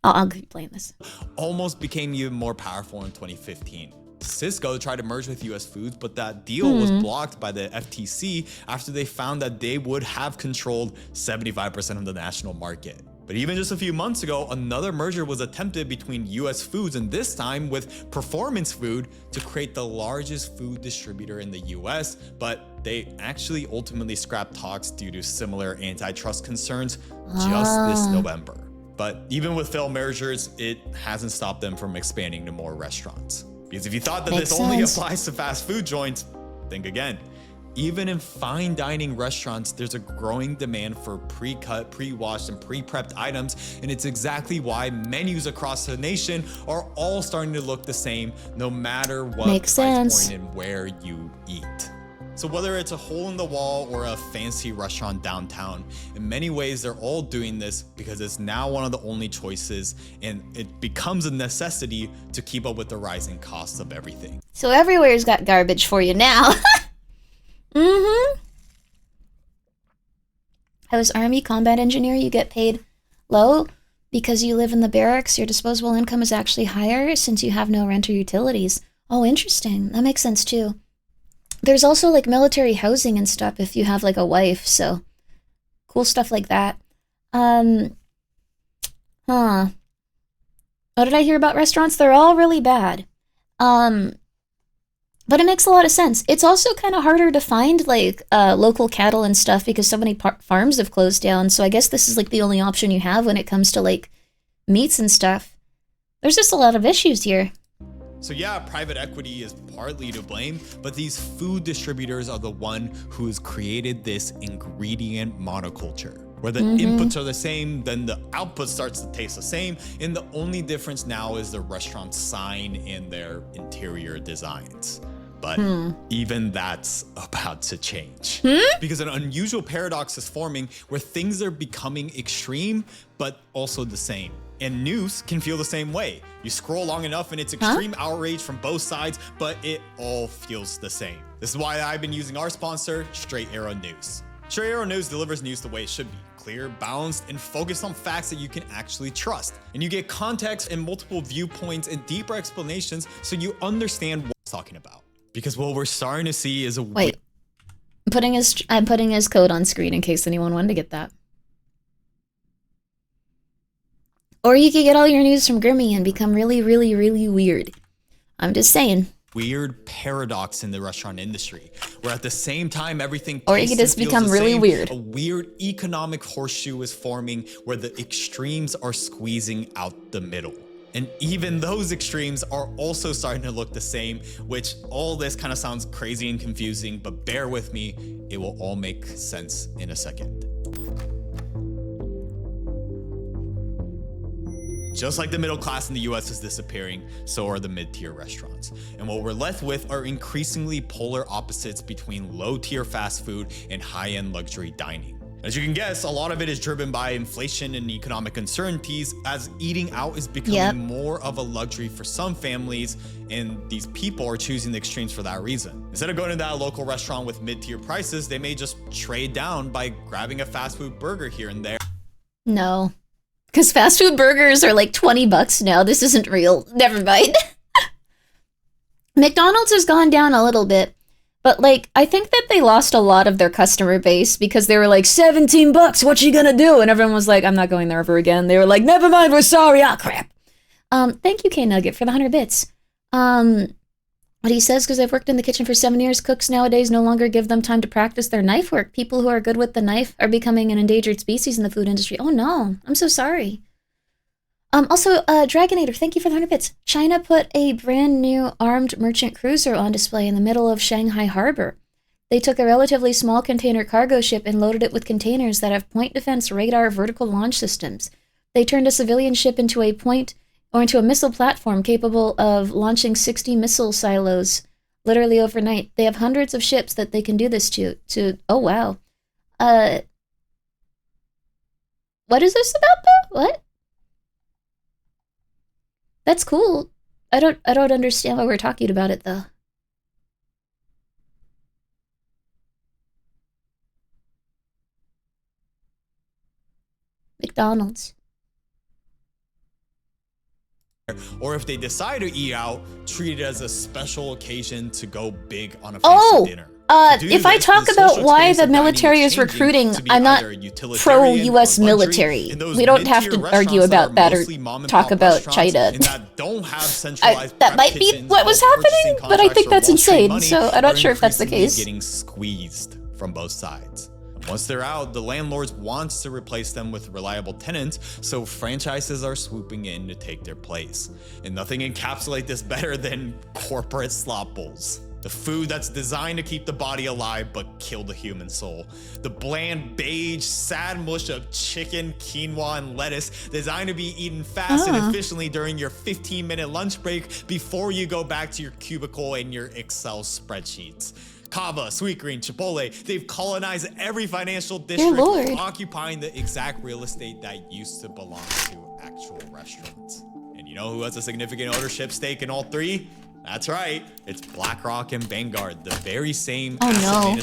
I'll keep playing this. Almost became even more powerful in 2015. Cisco tried to merge with US Foods, but that deal was blocked by the FTC after they found that they would have controlled 75% of the national market. But even just a few months ago, another merger was attempted between US Foods and this time with Performance Food to create the largest food distributor in the US, but they actually ultimately scrapped talks due to similar antitrust concerns just this November. But even with failed mergers, it hasn't stopped them from expanding to more restaurants. Because if you thought that Makes this only sense. applies to fast food joints, think again. Even in fine dining restaurants, there's a growing demand for pre-cut, pre-washed, and pre-prepped items, and it's exactly why menus across the nation are all starting to look the same, no matter what Makes price sense. point and where you eat. So whether it's a hole in the wall or a fancy restaurant downtown, in many ways they're all doing this because it's now one of the only choices, and it becomes a necessity to keep up with the rising costs of everything. So everywhere's got garbage for you now. I was Army combat engineer. You get paid low because you live in the barracks. Your disposable income is actually higher since you have no rent or utilities. Oh, interesting. That makes sense too. There's also like military housing and stuff if you have like a wife, so cool stuff like that. What did I hear about restaurants? They're all really bad. But it makes a lot of sense. It's also kind of harder to find like local cattle and stuff because so many farms have closed down. So I guess this is like the only option you have when it comes to like meats and stuff. There's just a lot of issues here. So yeah, private equity is partly to blame, but these food distributors are the one who has created this ingredient monoculture, where the inputs are the same, then the output starts to taste the same, and the only difference now is the restaurant sign and their interior designs. But even that's about to change. Because an unusual paradox is forming where things are becoming extreme, but also the same. And news can feel the same way. You scroll long enough and it's extreme outrage from both sides, but it all feels the same. This is why I've been using our sponsor, Straight Arrow News. Straight Arrow News delivers news the way it should be. Clear, balanced, and focused on facts that you can actually trust. And you get context and multiple viewpoints and deeper explanations so you understand what it's talking about. Because what we're starting to see is a Wait, I'm putting his code on screen in case anyone wanted to get that. Or you could get all your news from Grimmi and become really, really, really weird. I'm just saying. weird paradox in the restaurant industry, where at the same time everything or you could just become really weird. A weird economic horseshoe is forming where the extremes are squeezing out the middle. And even those extremes are also starting to look the same, which all this kind of sounds crazy and confusing, but bear with me, it will all make sense in a second. Just like the middle class in the US is disappearing, so are the mid-tier restaurants. And what we're left with are increasingly polar opposites between low-tier fast food and high-end luxury dining. As you can guess, a lot of it is driven by inflation and economic uncertainties, as eating out is becoming more of a luxury for some families, and these people are choosing the extremes for that reason. Instead of going to that local restaurant with mid-tier prices, they may just trade down by grabbing a fast food burger here and there. No. Because fast food burgers are like $20 now. This isn't real. Never mind. McDonald's has gone down a little bit. But, like, I think that they lost a lot of their customer base because they were like, $17, what you gonna do? And everyone was like, I'm not going there ever again. They were like, never mind, we're sorry, crap. Thank you, K-Nugget, for the 100 bits. What he says, because I've worked in the kitchen for 7 years, cooks nowadays no longer give them time to practice their knife work. People who are good with the knife are becoming an endangered species in the food industry. Oh, no, I'm so sorry. Also, Dragonator, thank you for the 100 bits. China put a brand new armed merchant cruiser on display in the middle of Shanghai Harbor. They took a relatively small container cargo ship and loaded it with containers that have point defense radar vertical launch systems. They turned a civilian ship into into a missile platform capable of launching 60 missile silos literally overnight. They have hundreds of ships that they can do this to oh wow. What is this about though? What? That's cool. I don't understand why we're talking about it though. McDonald's. Or if they decide to eat out, treat it as a special occasion to go big on a fancy dinner. If I talk about why the military is recruiting, I'm not pro-U.S. military. We don't have to argue about that or talk about China. That might be what was happening, but I think that's insane, so I'm not sure if that's the case. Getting squeezed from both sides. Once they're out, the landlords want to replace them with reliable tenants, so franchises are swooping in to take their place. And nothing encapsulates this better than corporate slop bowls. The food that's designed to keep the body alive but kill the human soul. The bland, beige, sad mush of chicken, quinoa, and lettuce designed to be eaten fast and efficiently during your 15-minute lunch break before you go back to your cubicle and your Excel spreadsheets. Kava, Sweetgreen, Chipotle, they've colonized every financial district, occupying the exact real estate that used to belong to actual restaurants. And you know who has a significant ownership stake in all three? That's right, it's BlackRock and Vanguard, the very same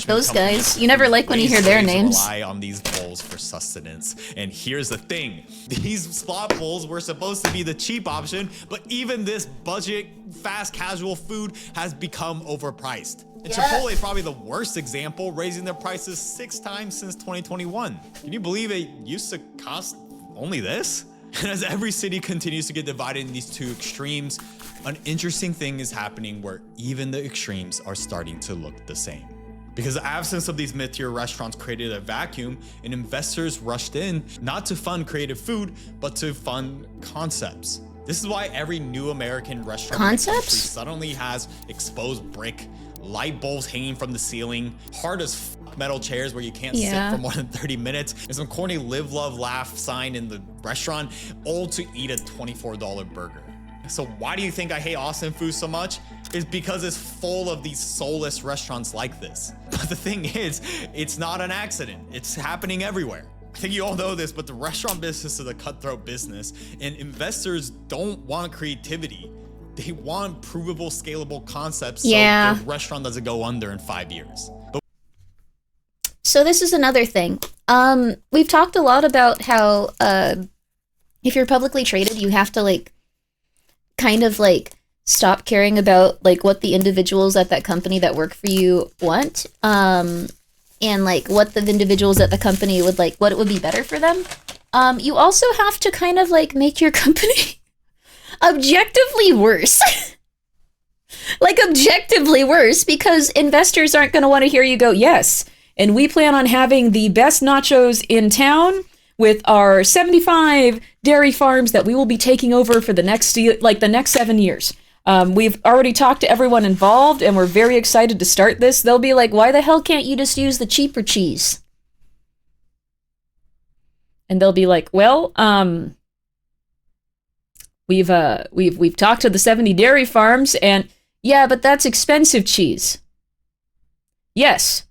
those guys. You never like when you hear their names. Rely on these bowls for sustenance. And here's the thing, these slot bowls were supposed to be the cheap option, but even this budget, fast casual food has become overpriced. And Chipotle is probably the worst example, raising their prices 6 times since 2021. Can you believe it used to cost only this? And as every city continues to get divided in these two extremes, an interesting thing is happening where even the extremes are starting to look the same. Because the absence of these mid-tier restaurants created a vacuum, and investors rushed in not to fund creative food, but to fund concepts. This is why every new American restaurant in the country suddenly has exposed brick, light bulbs hanging from the ceiling, hard as metal chairs where you can't sit for more than 30 minutes, and some corny live, love, laugh sign in the restaurant, all to eat a $24 burger. So why do you think I hate Austin food so much? It's because it's full of these soulless restaurants like this. But the thing is, it's not an accident. It's happening everywhere. I think you all know this, but the restaurant business is a cutthroat business, and investors don't want creativity. They want provable, scalable concepts so their restaurant doesn't go under in 5 years. So this is another thing. We've talked a lot about how if you're publicly traded, you have to kind of stop caring about what the individuals at that company that work for you want, and what the individuals at the company would what it would be better for them. You also have to kind of make your company objectively worse. Objectively worse, because investors aren't going to want to hear you go, yes, and we plan on having the best nachos in town with our 75 dairy farms that we will be taking over for the next 7 years. We've already talked to everyone involved, and we're very excited to start this. They'll be like, why the hell can't you just use the cheaper cheese? And they'll be like, well, we've talked to the 70 dairy farms, and yeah, but that's expensive cheese. Yes,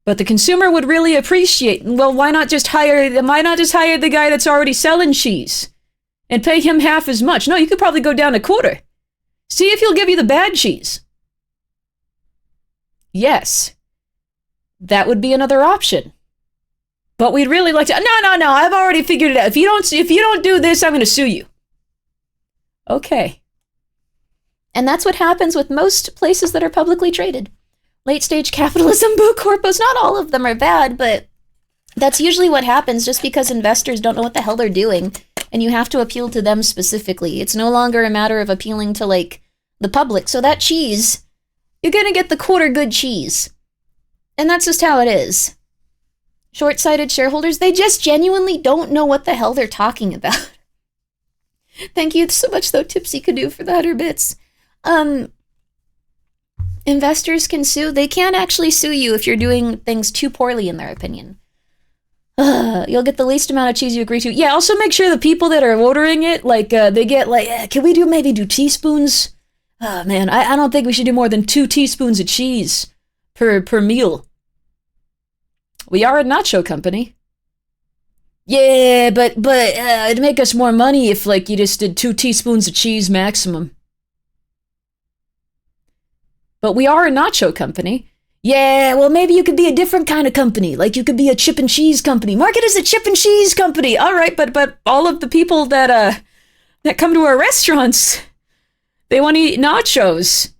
But the consumer would really appreciate, well, why not just hire the guy that's already selling cheese and pay him half as much? No, you could probably go down a quarter. See if he'll give you the bad cheese. Yes, that would be another option. But we'd really like to, no, I've already figured it out. If you don't do this, I'm going to sue you. Okay. And that's what happens with most places that are publicly traded. Late stage capitalism, boo corpos, not all of them are bad, but that's usually what happens just because investors don't know what the hell they're doing, and you have to appeal to them specifically. It's no longer a matter of appealing to, like, the public. So that cheese, you're gonna get the quarter good cheese. And that's just how it is. Short-sighted shareholders, they just genuinely don't know what the hell they're talking about. Thank you so much, though, Tipsy Canoe, for the 100 bits. Investors can sue. They can't actually sue you if you're doing things too poorly, in their opinion. You'll get the least amount of cheese you agree to. Yeah, also make sure the people that are ordering it, like, they get, like, can we maybe do teaspoons? Oh, man, I don't think we should do more than 2 teaspoons of cheese per meal. We are a nacho company. Yeah, but it'd make us more money if, like, you just did 2 teaspoons of cheese maximum. But we are a nacho company. Yeah, well, maybe you could be a different kind of company. Like, you could be a chip and cheese company. Market as a chip and cheese company. All right, but all of the people that come to our restaurants, they want to eat nachos.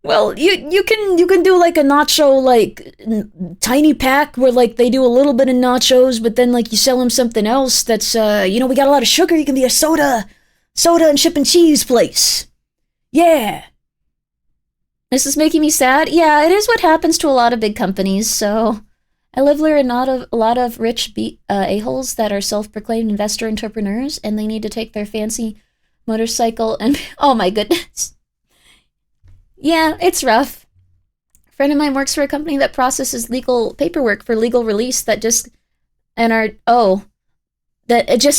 Well, you can do, like, a nacho, like, tiny pack where, like, they do a little bit of nachos, but then, like, you sell them something else that's, we got a lot of sugar. You can be a soda and chip and cheese place. Yeah. This is making me sad. Yeah, it is what happens to a lot of big companies, so I live where a lot of rich a-holes that are self-proclaimed investor entrepreneurs, and they need to take their fancy motorcycle and... Oh my goodness. Yeah, it's rough. A friend of mine works for a company that processes legal paperwork for legal release that just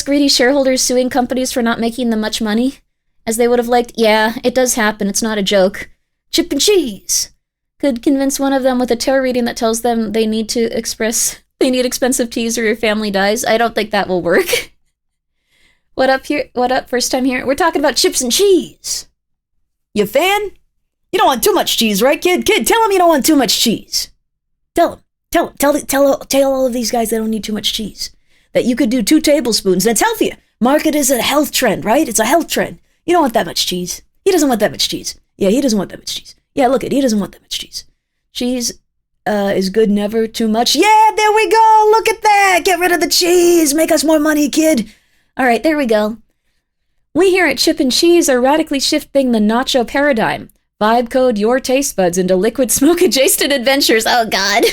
greedy shareholders suing companies for not making them much money as they would have liked. Yeah, it does happen. It's not a joke. Chip and cheese could convince one of them with a tarot reading that tells them they need expensive teas or your family dies. I don't think that will work. What up here? What up? First time here. We're talking about chips and cheese. You fan? You don't want too much cheese, right, kid? Kid, tell him you don't want too much cheese. Tell all of these guys they don't need too much cheese. That you could do 2 tablespoons. That's healthier. Market is a health trend, right? It's a health trend. You don't want that much cheese. He doesn't want that much cheese. Yeah, he doesn't want that much cheese. Yeah, look he doesn't want that much cheese. Cheese is good, never too much. Yeah, there we go. Look at that. Get rid of the cheese. Make us more money, kid. All right, there we go. We here at Chip and Cheese are radically shifting the nacho paradigm. Vibe code your taste buds into liquid smoke adjacent adventures. Oh, God.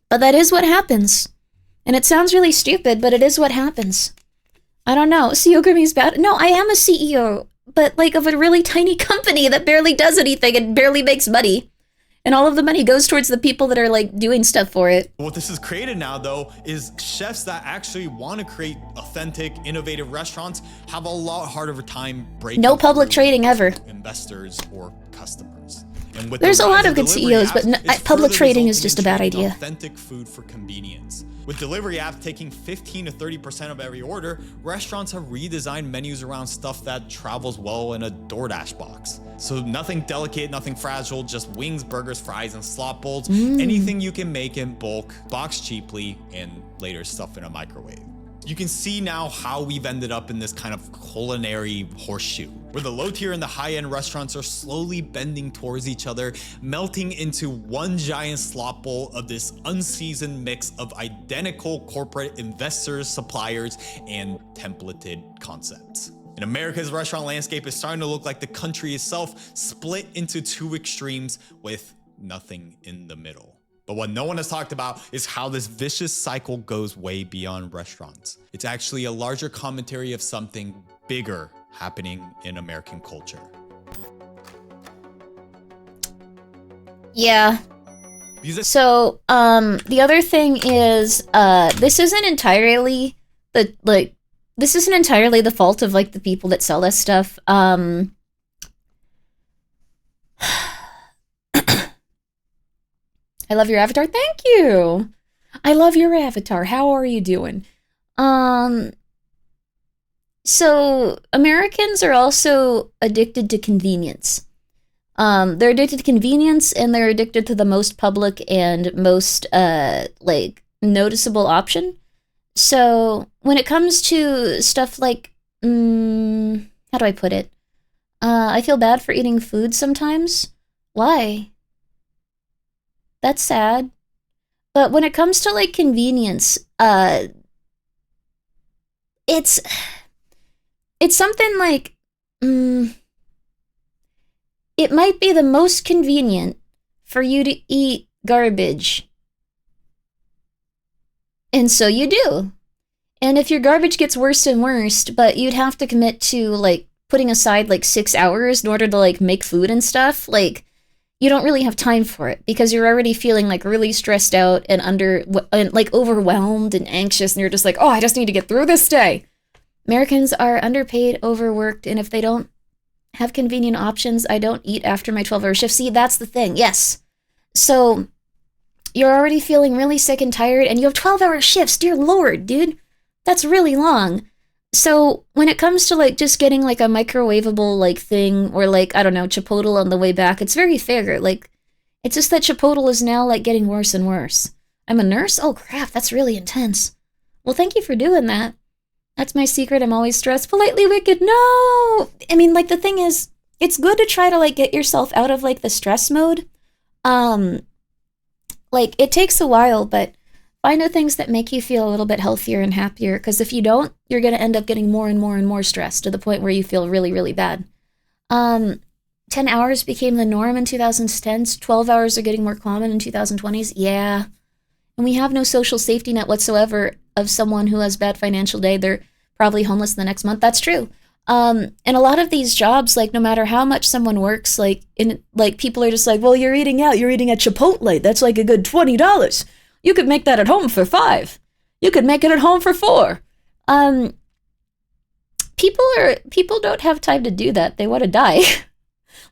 But that is what happens. And it sounds really stupid, but it is what happens. I don't know. CEO Grimmi's bad. No, I am a CEO. But, like, of a really tiny company that barely does anything and barely makes money. And all of the money goes towards the people that are, like, doing stuff for it. What this has created now, though, is chefs that actually want to create authentic, innovative restaurants have a lot harder of a time breaking no public trading ever. Investors or customers. And with there's the a lot rise of good CEOs, apps, but public trading is just a bad idea. Authentic food for convenience. With delivery apps taking 15 to 30% of every order, restaurants have redesigned menus around stuff that travels well in a DoorDash box. So nothing delicate, nothing fragile, just wings, burgers, fries, and slot bowls. Anything you can make in bulk, box cheaply, and later stuff in a microwave. You can see now how we've ended up in this kind of culinary horseshoe, where the low tier and the high end restaurants are slowly bending towards each other, melting into one giant slop bowl of this unseasoned mix of identical corporate investors, suppliers, and templated concepts. And America's restaurant landscape is starting to look like the country itself, split into 2 extremes with nothing in the middle. But what no one has talked about is how this vicious cycle goes way beyond restaurants. It's actually a larger commentary of something bigger happening in American culture. Yeah. So, the other thing is, this isn't entirely the fault of, like, the people that sell this stuff. I love your avatar. Thank you. I love your avatar. How are you doing? So Americans are also addicted to convenience. They're addicted to convenience, and they're addicted to the most public and most, like, noticeable option. So when it comes to stuff like, how do I put it? I feel bad for eating food sometimes. Why? That's sad. But when it comes to, like, convenience, it's something like, it might be the most convenient for you to eat garbage. And so you do. And if your garbage gets worse and worse, but you'd have to commit to, like, putting aside, like, 6 hours in order to, like, make food and stuff, like, you don't really have time for it because you're already feeling, like, really stressed out and like, overwhelmed and anxious, and you're just like, oh, I just need to get through this day. Americans are underpaid, overworked, and if they don't have convenient options, I don't eat after my 12-hour shift. See, that's the thing, yes. So, you're already feeling really sick and tired, and you have 12-hour shifts, dear lord, dude. That's really long. So, when it comes to, like, just getting, like, a microwavable, like, thing, or, like, I don't know, Chipotle on the way back, it's very fair. Like, it's just that Chipotle is now, like, getting worse and worse. I'm a nurse? Oh, crap, that's really intense. Well, thank you for doing that. That's my secret. I'm always stressed. Politely wicked. No! I mean, like, the thing is, it's good to try to, like, get yourself out of, like, the stress mode. Like, it takes a while, but find the things that make you feel a little bit healthier and happier, because if you don't, you're going to end up getting more and more and more stressed to the point where you feel really, really bad. 10 hours became the norm in 2010s. 12 hours are getting more common in 2020s. Yeah. And we have no social safety net whatsoever of someone who has bad financial day. They're probably homeless the next month. That's true. And a lot of these jobs, like, no matter how much someone works, like, people are just like, well, you're eating out. You're eating at Chipotle. That's like a good $20. You could make that at home for $5. You could make it at home for $4. People don't have time to do that. They want to die.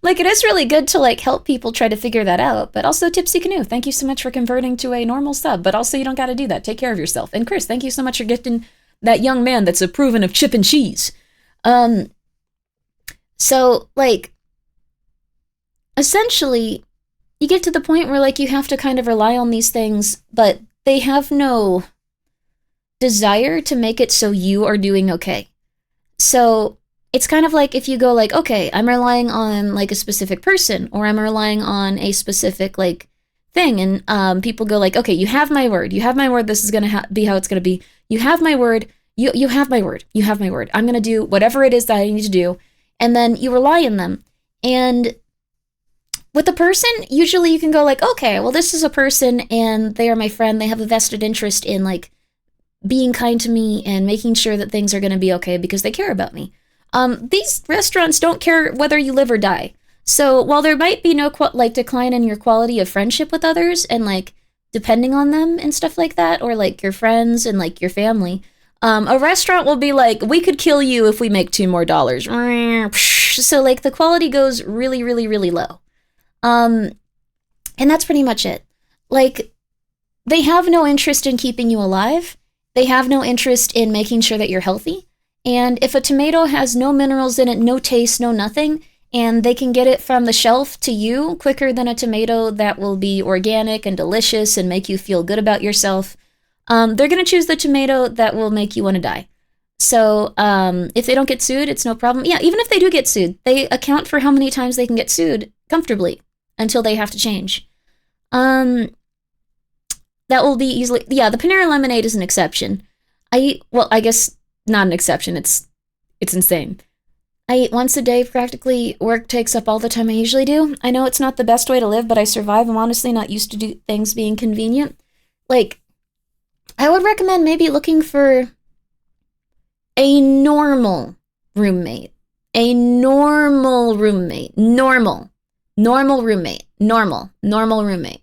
Like, it is really good to, like, help people try to figure that out. But also, Tipsy Canoe, thank you so much for converting to a normal sub. But also, you don't got to do that. Take care of yourself. And Chris, thank you so much for gifting that young man that's approving of chip and cheese. So, like, essentially, you get to the point where, like, you have to kind of rely on these things, but they have no desire to make it so you are doing okay. So, it's kind of like if you go, like, okay, I'm relying on, like, a specific person, or I'm relying on a specific, like, thing, and people go, like, okay, you have my word, this is gonna be how it's gonna be, you have my word, you have my word, I'm gonna do whatever it is that I need to do, and then you rely on them. And with a person, usually you can go, like, okay, well, this is a person, and they are my friend, they have a vested interest in, like, being kind to me and making sure that things are gonna be okay because they care about me. These restaurants don't care whether you live or die. So while there might be no decline in your quality of friendship with others and, like, depending on them and stuff like that, or, like, your friends and, like, your family, a restaurant will be like, we could kill you if we make $2 more. So, like, the quality goes really, really, really low. And that's pretty much it. Like, they have no interest in keeping you alive. They have no interest in making sure that you're healthy. And if a tomato has no minerals in it, no taste, no nothing, and they can get it from the shelf to you quicker than a tomato that will be organic and delicious and make you feel good about yourself, they're going to choose the tomato that will make you want to die. So if they don't get sued, it's no problem. Yeah, even if they do get sued, they account for how many times they can get sued comfortably until they have to change. That will be easily... Yeah, the Panera Lemonade is an exception. I guess... not an exception, it's insane. I eat once a day practically. Work takes up all the time I usually do. I know it's not the best way to live, but I survive. I'm honestly not used to do things being convenient. Like, I would recommend maybe looking for a normal roommate. A normal roommate. Normal roommate. Normal roommate.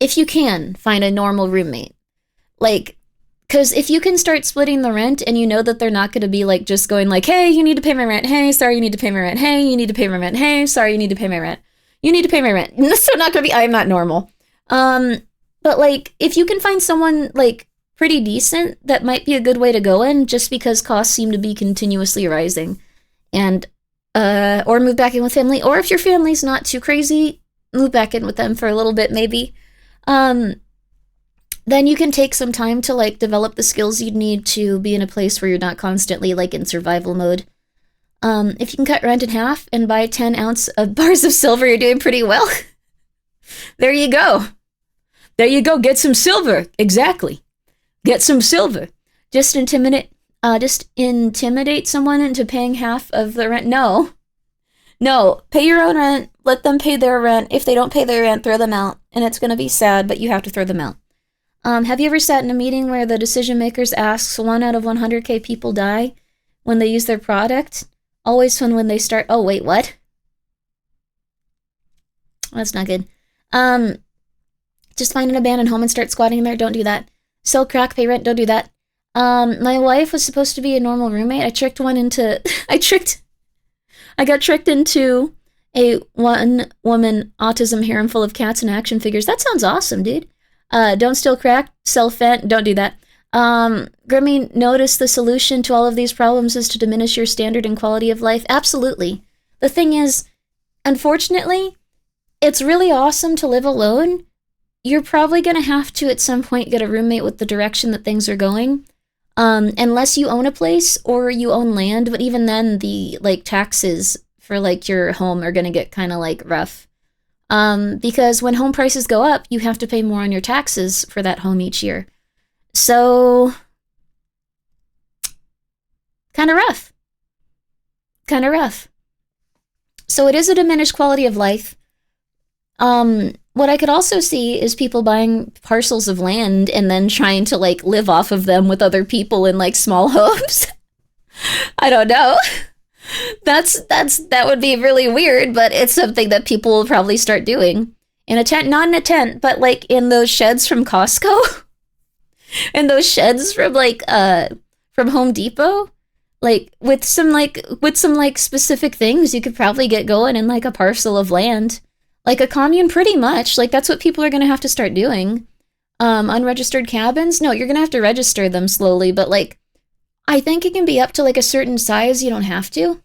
If you can find a normal roommate. Like, because if you can start splitting the rent and you know that they're not going to be, like, just going, like, hey, you need to pay my rent. Hey, sorry, you need to pay my rent. Hey, you need to pay my rent. Hey, sorry, you need to pay my rent. You need to pay my rent. So not gonna be, I'm not normal. But like, if you can find someone like pretty decent, that might be a good way to go in, just because costs seem to be continuously rising. And, or move back in with family, or if your family's not too crazy, move back in with them for a little bit, maybe. Then you can take some time to like develop the skills you'd need to be in a place where you're not constantly like in survival mode. If you can cut rent in half and buy 10 ounce of bars of silver, you're doing pretty well. There you go. There you go. Get some silver. Exactly. Get some silver. Just intimidate someone into paying half of the rent. No. Pay your own rent. Let them pay their rent. If they don't pay their rent, throw them out. And it's going to be sad, but you have to throw them out. Have you ever sat in a meeting where the decision makers asks 1 out of 100K people die when they use their product? Always fun when they start. Oh, wait, what? That's not good. Just find an abandoned home and start squatting in there. Don't do that. Sell crack, pay rent. Don't do that. My wife was supposed to be a normal roommate. I got tricked into a one-woman autism harem full of cats and action figures. That sounds awesome, dude. Don't steal crack, sell fent, don't do that. Grimmi, notice the solution to all of these problems is to diminish your standard and quality of life. Absolutely. The thing is, unfortunately, it's really awesome to live alone. You're probably going to have to, at some point, get a roommate with the direction that things are going. Unless you own a place or you own land, but even then, the, like, taxes for, like, your home are going to get kind of, like, rough. Because when home prices go up, you have to pay more on your taxes for that home each year. So, kind of rough. So it is a diminished quality of life. What I could also see is people buying parcels of land and then trying to, like, live off of them with other people in, like, small homes. I don't know. That would be really weird, but it's something that people will probably start doing. In a tent, not in a tent, but like in those sheds from Costco. And those sheds from like from Home Depot. Like with some specific things you could probably get going in like a parcel of land. Like a commune pretty much. Like that's what people are gonna have to start doing. Unregistered cabins? No, you're gonna have to register them slowly, but like I think it can be up to like a certain size. You don't have to.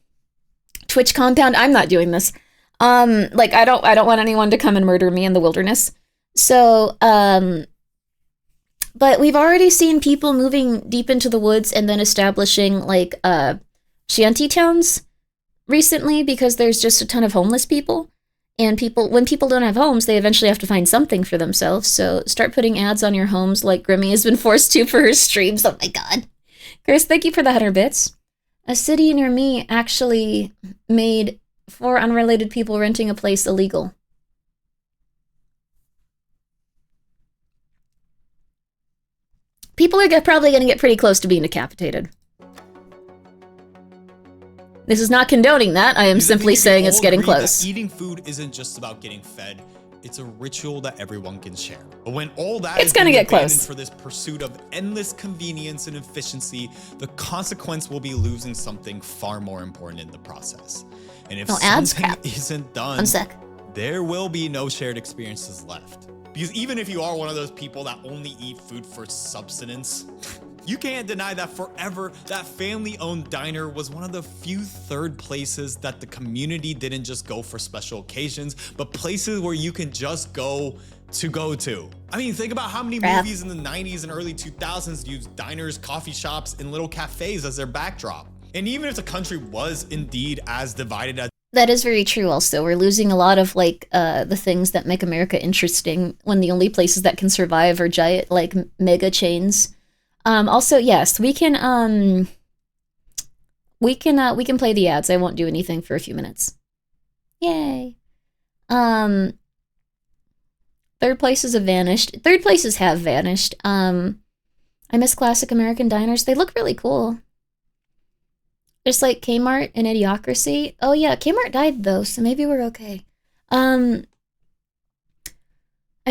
Twitch compound. I'm not doing this. Like I don't want anyone to come and murder me in the wilderness. So, but we've already seen people moving deep into the woods and then establishing like shanty towns recently because there's just a ton of homeless people. And when people don't have homes, they eventually have to find something for themselves. So start putting ads on your homes like Grimmi has been forced to for her streams. Oh my god. Chris, thank you for the 100 bits. A city near me actually made 4 unrelated people renting a place illegal. People are probably going to get pretty close to being decapitated. This is not condoning that. I am simply saying it's getting close. Eating food isn't just about getting fed. It's a ritual that everyone can share. But when all that it's gonna get close for this pursuit of endless convenience and efficiency, the consequence will be losing something far more important in the process. And if something isn't done, there will be no shared experiences left. Because even if you are one of those people that only eat food for subsistence, you can't deny that forever, that family-owned diner was one of the few third places that the community didn't just go for special occasions, but places where you can just go to. I mean, think about how many movies in the 90s and early 2000s used diners, coffee shops, and little cafes as their backdrop. And even if the country was indeed as divided as— That is very true also. We're losing a lot of like the things that make America interesting when the only places that can survive are giant like mega chains. Also, yes, we can play the ads. I won't do anything for a few minutes. Yay. Third places have vanished. Third places have vanished. I miss classic American diners. They look really cool. Just like Kmart and Idiocracy. Oh yeah, Kmart died though, so maybe we're okay. I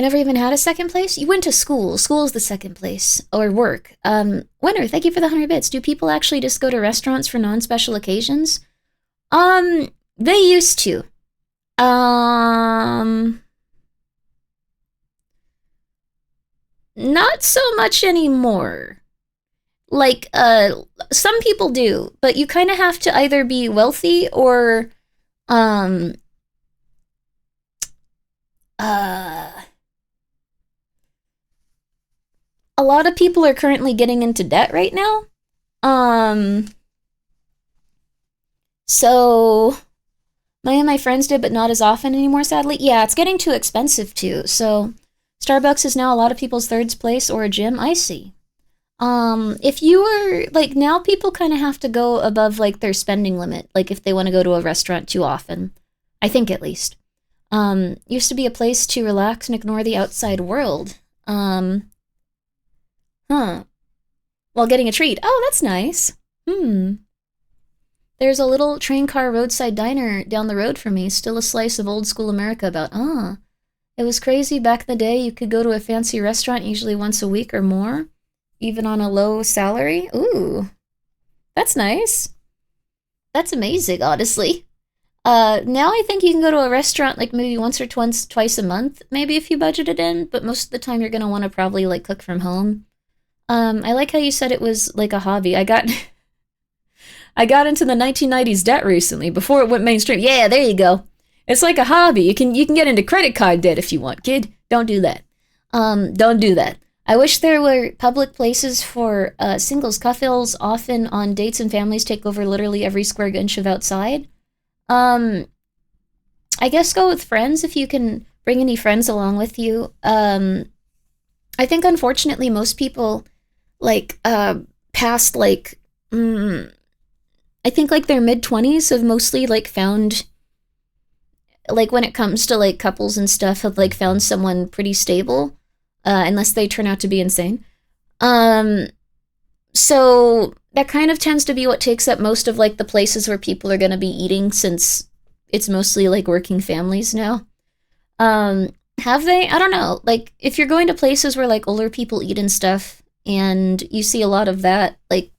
never even had a second place. You went to school. School's the second place. Or work. Winner, thank you for the 100 bits. Do people actually just go to restaurants for non-special occasions? They used to. Not so much anymore. Like, some people do, but you kind of have to either be wealthy or, a lot of people are currently getting into debt right now. So many of my friends did, but not as often anymore, sadly. Yeah, it's getting too expensive too. So Starbucks is now a lot of people's third place or a gym. I see. If you were, like, now people kind of have to go above, like, their spending limit, like, if they want to go to a restaurant too often. I think, at least. Used to be a place to relax and ignore the outside world. While getting a treat. Oh, that's nice. There's a little train car roadside diner down the road from me, still a slice of old school America about, it was crazy back in the day. You could go to a fancy restaurant usually once a week or more, even on a low salary. Ooh, that's nice. That's amazing, honestly. Now I think you can go to a restaurant like maybe once or twice a month, maybe if you budget it in, but most of the time you're gonna want to probably like cook from home. I like how you said it was like a hobby. I got into the 1990s debt recently before it went mainstream. Yeah, there you go. It's like a hobby. You can get into credit card debt if you want, kid. Don't do that. Don't do that. I wish there were public places for singles. Couples often on dates and families take over literally every square inch of outside. I guess go with friends if you can bring any friends along with you. I think unfortunately most people like past like I think like their mid-20s have mostly like found, like when it comes to like couples and stuff, have like found someone pretty stable, unless they turn out to be insane. So that kind of tends to be what takes up most of like the places where people are going to be eating, since it's mostly like working families now. Have they? I don't know. Like if you're going to places where like older people eat and stuff, and you see a lot of that, like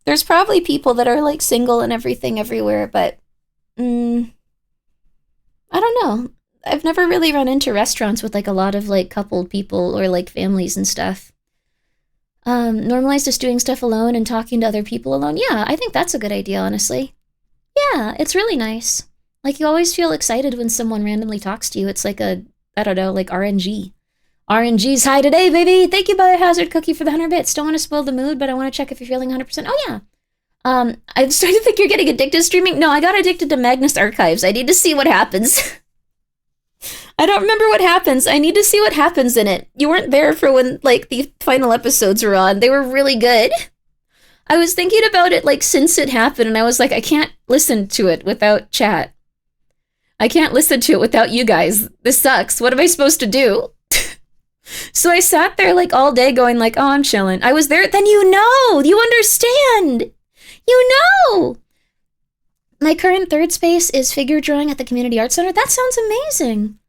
there's probably people that are like single and everything everywhere, but I don't know. I've never really run into restaurants with like a lot of like coupled people or like families and stuff. Normalize just doing stuff alone and talking to other people alone. Yeah, I think that's a good idea, honestly. Yeah, it's really nice. Like you always feel excited when someone randomly talks to you. It's like a, I don't know, like RNG. RNG's high today, baby! Thank you, Biohazard Cookie, for the 100 bits. Don't want to spoil the mood, but I want to check if you're feeling 100%. Oh, yeah. I'm starting to think you're getting addicted to streaming. No, I got addicted to Magnus Archives. I need to see what happens. I don't remember what happens. I need to see what happens in it. You weren't there for when, like, the final episodes were on. They were really good. I was thinking about it, like, since it happened, and I was like, I can't listen to it without chat. I can't listen to it without you guys. This sucks. What am I supposed to do? So I sat there, like, all day going, like, oh, I'm chilling. I was there. Then you know. You understand. You know. My current third space is figure drawing at the Community Arts Center. That sounds amazing.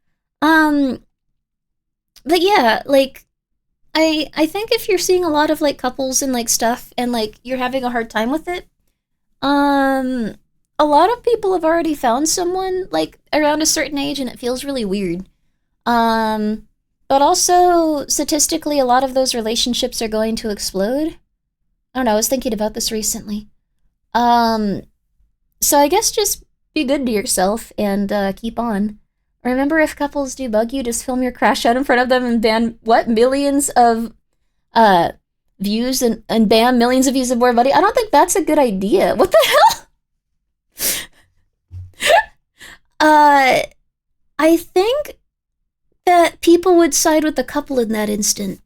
But yeah, like, I think if you're seeing a lot of, like, couples and, like, stuff, and, like, you're having a hard time with it, a lot of people have already found someone, like, around a certain age, and it feels really weird. But also, statistically, a lot of those relationships are going to explode. I don't know, I was thinking about this recently. So I guess just be good to yourself and keep on. Remember, if couples do bug you, just film your crash out in front of them and ban, millions of views and ban millions of views of more money? I don't think that's a good idea. What the hell? I think that people would side with the couple in that instant.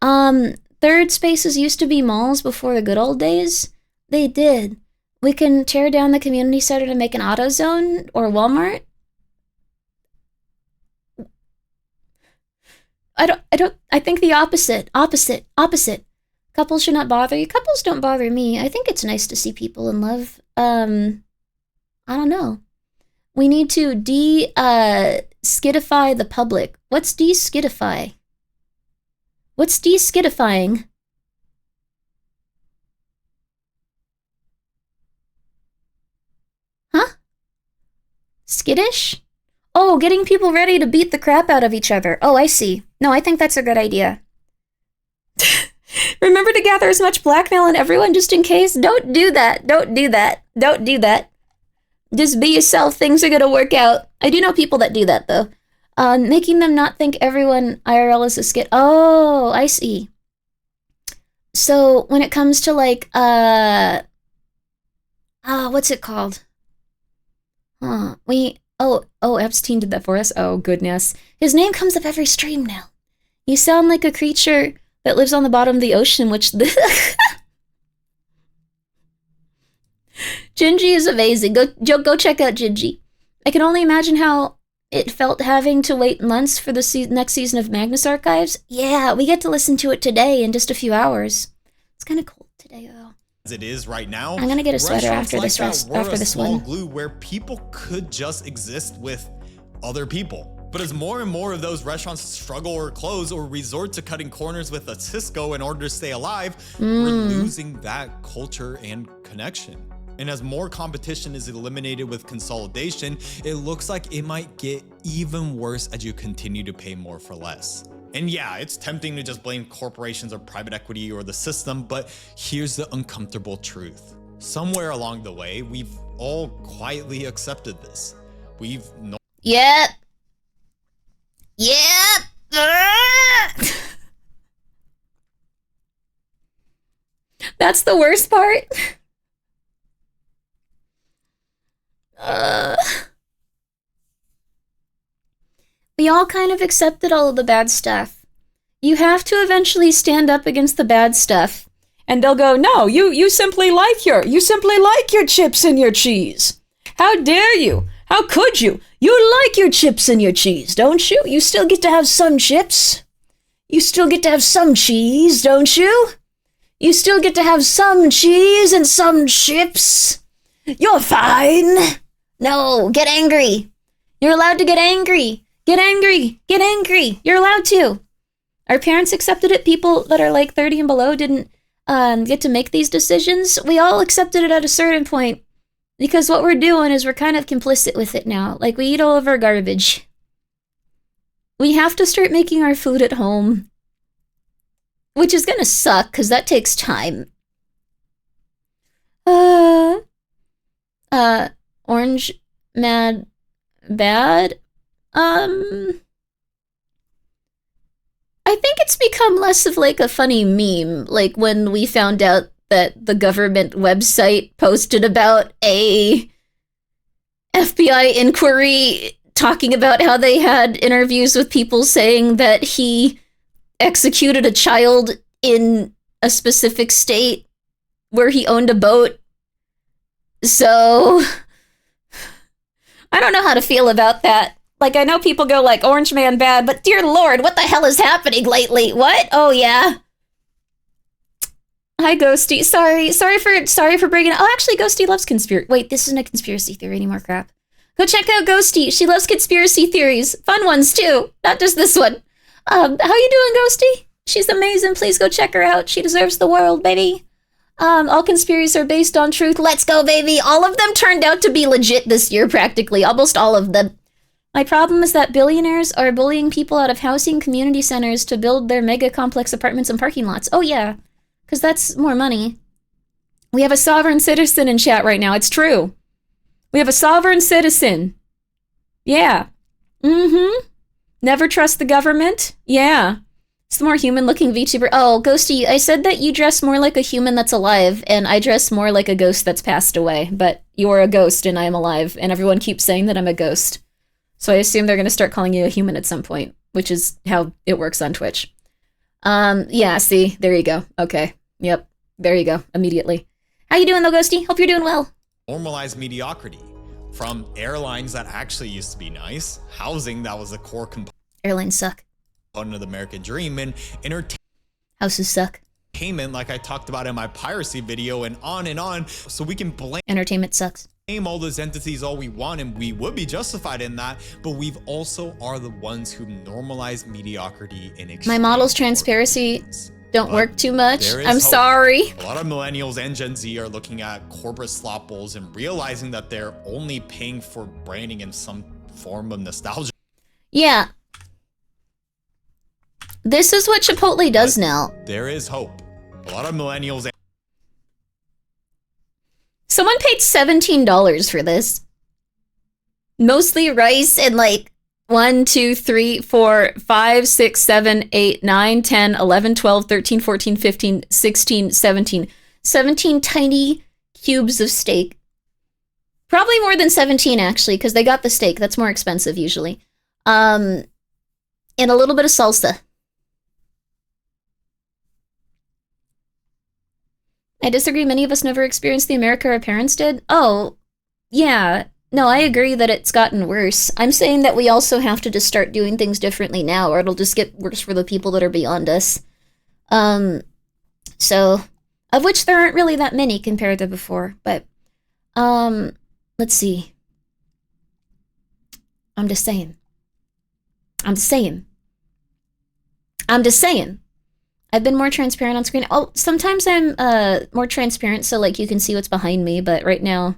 Third spaces used to be malls before the good old days. They did. We can tear down the community center to make an AutoZone or Walmart. I think the opposite. Couples should not bother you. Couples don't bother me. I think it's nice to see people in love. I don't know. We need to skidify the public. What's de-skidify? What's de-skidifying? Huh? Skittish? Oh, getting people ready to beat the crap out of each other. Oh, I see. No, I think that's a good idea. Remember to gather as much blackmail on everyone just in case? Don't do that. Don't do that. Don't do that. Just be yourself. Things are gonna work out. I do know people that do that, though. Making them not think everyone IRL is a skit. Oh, I see. So, when it comes to, like, what's it called? Epstein did that for us? Oh, goodness. His name comes up every stream now. You sound like a creature that lives on the bottom of the ocean, which... Gingy is amazing. Go check out Gingy. I can only imagine how it felt having to wait months for the next season of Magnus Archives. Yeah, we get to listen to it today in just a few hours. It's kind of cold today, though. As it is right now, I'm gonna get a sweater after like this one. Glue where people could just exist with other people. But as more and more of those restaurants struggle or close or resort to cutting corners with a Cisco in order to stay alive, we're losing that culture and connection. And as more competition is eliminated with consolidation, it looks like it might get even worse as you continue to pay more for less. And yeah, it's tempting to just blame corporations or private equity or the system, but here's the uncomfortable truth. Somewhere along the way, we've all quietly accepted this. Yep. That's the worst part. We all kind of accepted all of the bad stuff. You have to eventually stand up against the bad stuff. And they'll go, no, you simply like your chips and your cheese. How dare you? How could you? You like your chips and your cheese, don't you? You still get to have some chips. You still get to have some cheese, don't you? You still get to have some cheese and some chips. You're fine. No, get angry. You're allowed to get angry. Get angry. Get angry. You're allowed to. Our parents accepted it. People that are like 30 and below didn't get to make these decisions. We all accepted it at a certain point. Because what we're doing is we're kind of complicit with it now. Like, we eat all of our garbage. We have to start making our food at home. Which is gonna suck, because that takes time. Orange Mad Bad? I think it's become less of like a funny meme, like when we found out that the government website posted about a FBI inquiry talking about how they had interviews with people saying that he executed a child in a specific state where he owned a boat. So, I don't know how to feel about that. Like, I know people go like, Orange Man bad, but dear Lord, what the hell is happening lately? What? Oh, yeah. Hi, Ghosty. Sorry for bringing it. Oh, actually, Ghosty loves conspiracy. Wait, this isn't a conspiracy theory anymore, crap. Go check out Ghosty. She loves conspiracy theories. Fun ones, too. Not just this one. How you doing, Ghosty? She's amazing. Please go check her out. She deserves the world, baby. All conspiracies are based on truth. Let's go, baby. All of them turned out to be legit this year, practically. Almost all of them. My problem is that billionaires are bullying people out of housing community centers to build their mega complex apartments and parking lots. Oh, yeah. Because that's more money. We have a sovereign citizen in chat right now. It's true. We have a sovereign citizen. Yeah. Never trust the government. Yeah. It's the more human-looking VTuber. Oh, Ghosty, I said that you dress more like a human that's alive, and I dress more like a ghost that's passed away. But you're a ghost, and I am alive, and everyone keeps saying that I'm a ghost. So I assume they're going to start calling you a human at some point, which is how it works on Twitch. Yeah, see, there you go. Okay. Yep. There you go. Immediately. How you doing, though, Ghosty? Hope you're doing well. Normalize mediocrity. From airlines that actually used to be nice, housing that was a core component. Airlines suck. Of the American dream, and entertainment. Houses suck. Like I talked about in my piracy video, and on, so we can blame. Entertainment sucks. Blame all those entities all we want, and we would be justified in that, but we've also are the ones who normalize mediocrity in exchange. My model's transparency don't work too much. There is I'm hope. sorry. A lot of millennials and Gen Z are looking at corporate slop bowls and realizing that they're only paying for branding and some form of nostalgia. Yeah. This is what Chipotle does now. There is hope. A lot of millennials. Someone paid $17 for this. Mostly rice and like 1, 2, 3, 4, 5, 6, 7, 8, 9, 10, 11, 12, 13, 14, 15, 16, 17. 17 tiny cubes of steak. Probably more than 17 actually, because they got the steak. That's more expensive usually. And a little bit of salsa. I disagree. Many of us never experienced the America our parents did. Oh, yeah. No, I agree that it's gotten worse. I'm saying that we also have to just start doing things differently now, or it'll just get worse for the people that are beyond us. So, of which there aren't really that many compared to before, but, let's see. I'm just saying. I've been more transparent on screen. Oh, sometimes I'm more transparent so like you can see what's behind me, but right now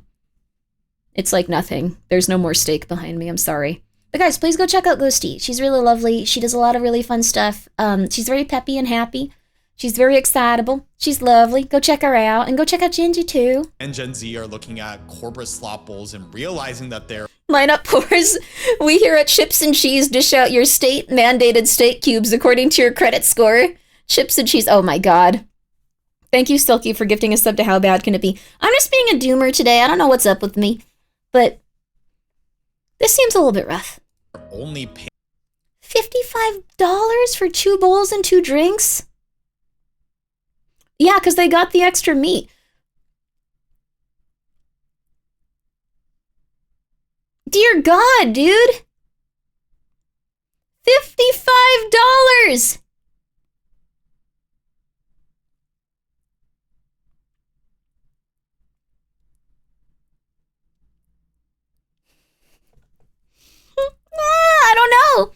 it's like nothing. There's no more steak behind me. I'm sorry. But guys, please go check out Ghosty. She's really lovely. She does a lot of really fun stuff. She's very peppy and happy. She's very excitable. She's lovely. Go check her out and go check out Gingy too. And Gen Z are looking at corporate slop bowls and realizing that they're Lineup pours. We here at Chips and Cheese dish out your state-mandated steak cubes according to your credit score. Chips and cheese. Oh my god. Thank you, Silky, for gifting a sub to How Bad Can It Be. I'm just being a doomer today. I don't know what's up with me. But this seems a little bit rough. only paying $55 for 2 bowls and 2 drinks? Yeah, because they got the extra meat. Dear God, dude. $55! I don't know.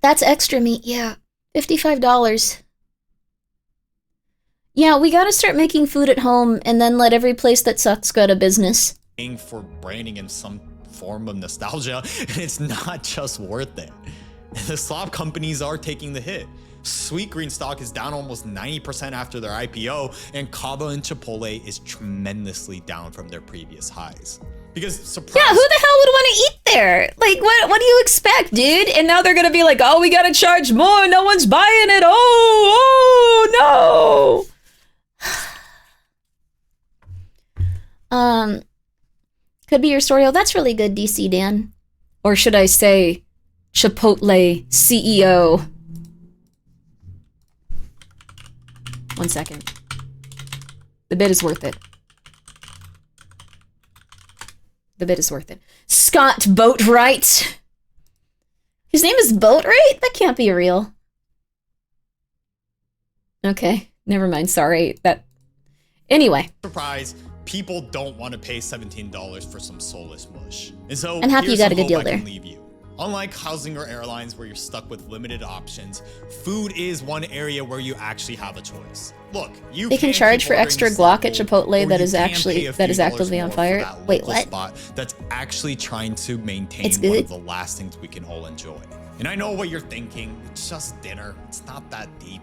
That's extra meat, yeah. $55. Yeah, we gotta start making food at home and then let every place that sucks go out of business. for branding and some form of nostalgia, and it's not just worth it. The slop companies are taking the hit. Sweet Green stock is down almost 90% after their IPO, and Cava and Chipotle is tremendously down from their previous highs. Because surprise, yeah, who the hell would want to eat there? Like, what do you expect, dude? And now they're gonna be like, oh, we gotta charge more. No one's buying it. Oh, no. Could be your story. Oh, that's really good, DC Dan. Or should I say, Chipotle CEO. 1 second. The bid is worth it. The bid is worth it. Scott Boatwright. His name is Boatwright? That can't be real. Okay, never mind. Sorry. Anyway. surprise, people don't want to pay $17 for some soulless mush. And so I'm happy you here's got a some good deal hope I there. can leave you. Unlike housing or airlines where you're stuck with limited options, food is one area where you actually have a choice. Look, They can charge for extra guac at Chipotle that is actively on fire. Wait, what? Spot that's actually trying to maintain It's one good? of the last things we can all enjoy. And I know what you're thinking. It's just dinner. It's not that deep.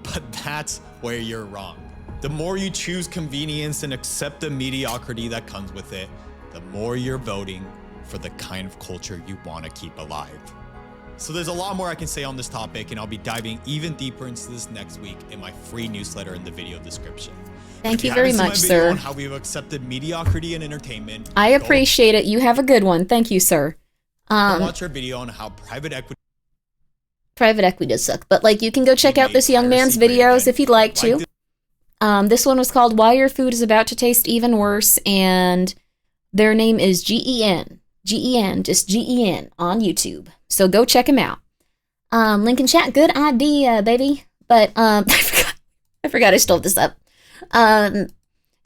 But that's where you're wrong. The more you choose convenience and accept the mediocrity that comes with it, the more you're voting for the kind of culture you want to keep alive. So there's a lot more I can say on this topic, and I'll be diving even deeper into this next week in my free newsletter in the video description. Thank If you haven't very seen my much, video sir. on how we've accepted mediocrity in entertainment, I go appreciate it. You have a good one. Thank you, sir. watch our video on how private equity does suck, but like you can go check out this young man's videos if you'd like to. This one was called Why Your Food is About to Taste Even Worse, and their name is GEN. GEN, just GEN on YouTube. So go check him out. Link in chat, good idea, baby. But I forgot I stole this up.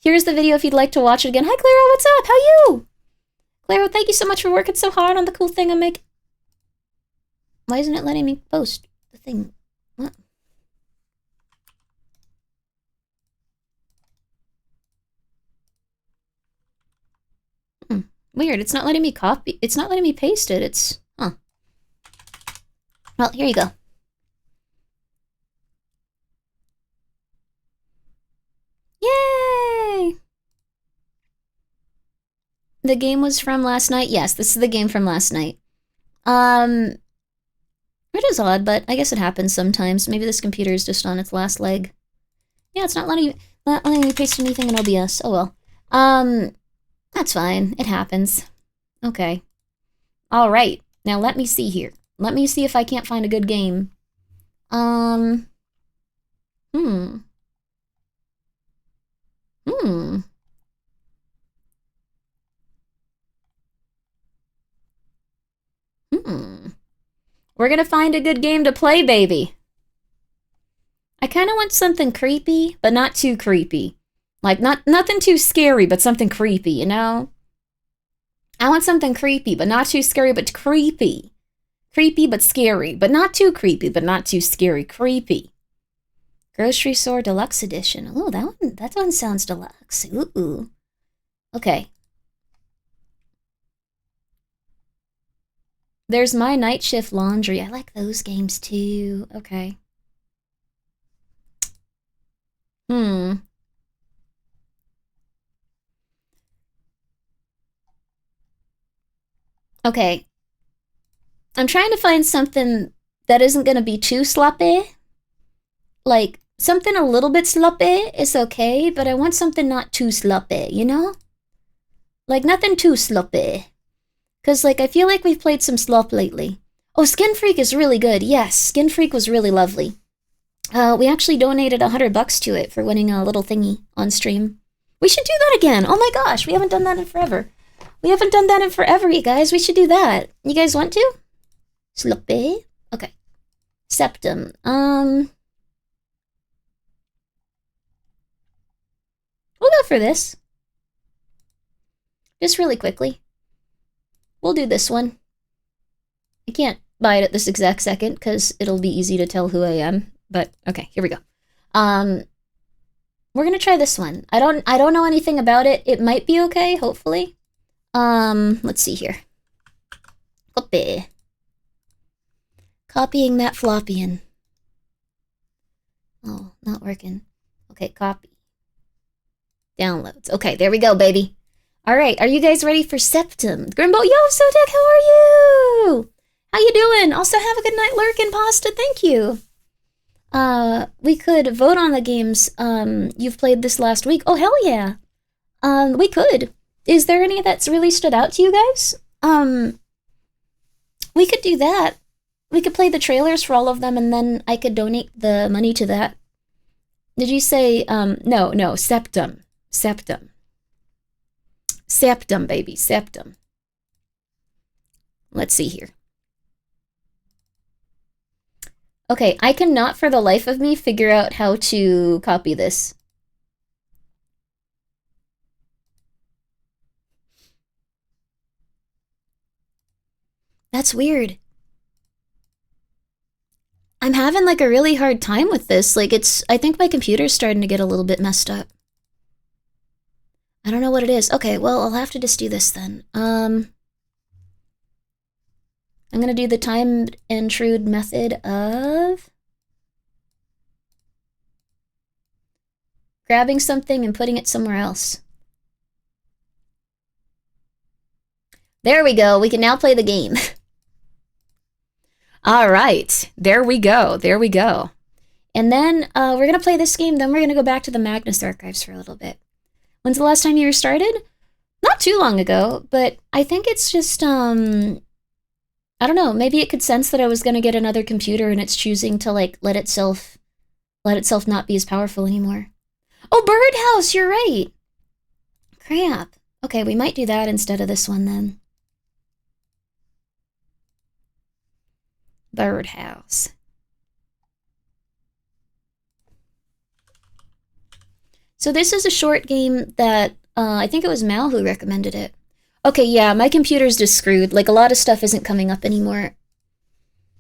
Here's the video if you'd like to watch it again. Hi Clara, what's up? How you? Clara, thank you so much for working so hard on the cool thing I'm making. Why isn't it letting me post the thing? What? Weird, it's not letting me copy. It's not letting me paste it. It's... Huh. Well, here you go. Yay! The game was from last night? Yes, this is the game from last night. It is odd, but I guess it happens sometimes. Maybe this computer is just on its last leg. Yeah, it's not letting me paste anything in OBS. Oh well. That's fine. It happens. Okay. Alright. Now let me see here. Let me see if I can't find a good game. Hmm. We're gonna find a good game to play, baby. I kind of want something creepy, but not too creepy. Like, nothing too scary, but something creepy, you know? I want something creepy, but not too scary, but creepy. Creepy, but scary. But not too creepy, but not too scary. Creepy. Grocery Store Deluxe Edition. Oh, that one sounds deluxe. Ooh. Okay. There's My Night Shift Laundry. I like those games, too. Okay. Okay. I'm trying to find something that isn't going to be too sloppy. Like, something a little bit sloppy is okay, but I want something not too sloppy, you know? Like, nothing too sloppy. Because, like, I feel like we've played some slop lately. Oh, Skin Freak is really good. Yes, Skin Freak was really lovely. We actually donated $100 to it for winning a little thingy on stream. We should do that again. Oh my gosh, we haven't done that in forever. We haven't done that in forever, you guys. We should do that. You guys want to? Sloppy? Okay. Septum. We'll go for this. Just really quickly. We'll do this one. I can't buy it at this exact second because it'll be easy to tell who I am. But okay, here we go. We're gonna try this one. I don't know anything about it. It might be okay, hopefully. Let's see here. Copy. Copying that floppy in. Oh, not working. Okay, copy. Downloads. Okay, there we go, baby. All right, are you guys ready for Septum? Grimbo, yo, Sodek, how are you? How you doing? Also, have a good night, Lurkin Pasta. Thank you. We could vote on the games you've played this last week. Oh, hell yeah. We could. Is there any that's really stood out to you guys? We could do that. We could play the trailers for all of them, and then I could donate the money to that. Did you say, no, Septum. Septum. Septum, baby, Septum. Let's see here. Okay, I cannot for the life of me figure out how to copy this. That's weird. I'm having like a really hard time with this. Like I think my computer's starting to get a little bit messed up. I don't know what it is. Okay, well, I'll have to just do this then. I'm gonna do the timed intrude method of grabbing something and putting it somewhere else. There we go. We can now play the game. All right. There we go. There we go. And then we're going to play this game. Then we're going to go back to the Magnus Archives for a little bit. When's the last time you restarted? Not too long ago, but I think it's just, I don't know. Maybe it could sense that I was going to get another computer and it's choosing to, like, let itself not be as powerful anymore. Oh, Birdhouse, you're right. Crap. Okay, we might do that instead of this one then. Birdhouse. So this is a short game that I think it was Mal who recommended it. Okay, yeah, my computer's just screwed. Like, a lot of stuff isn't coming up anymore.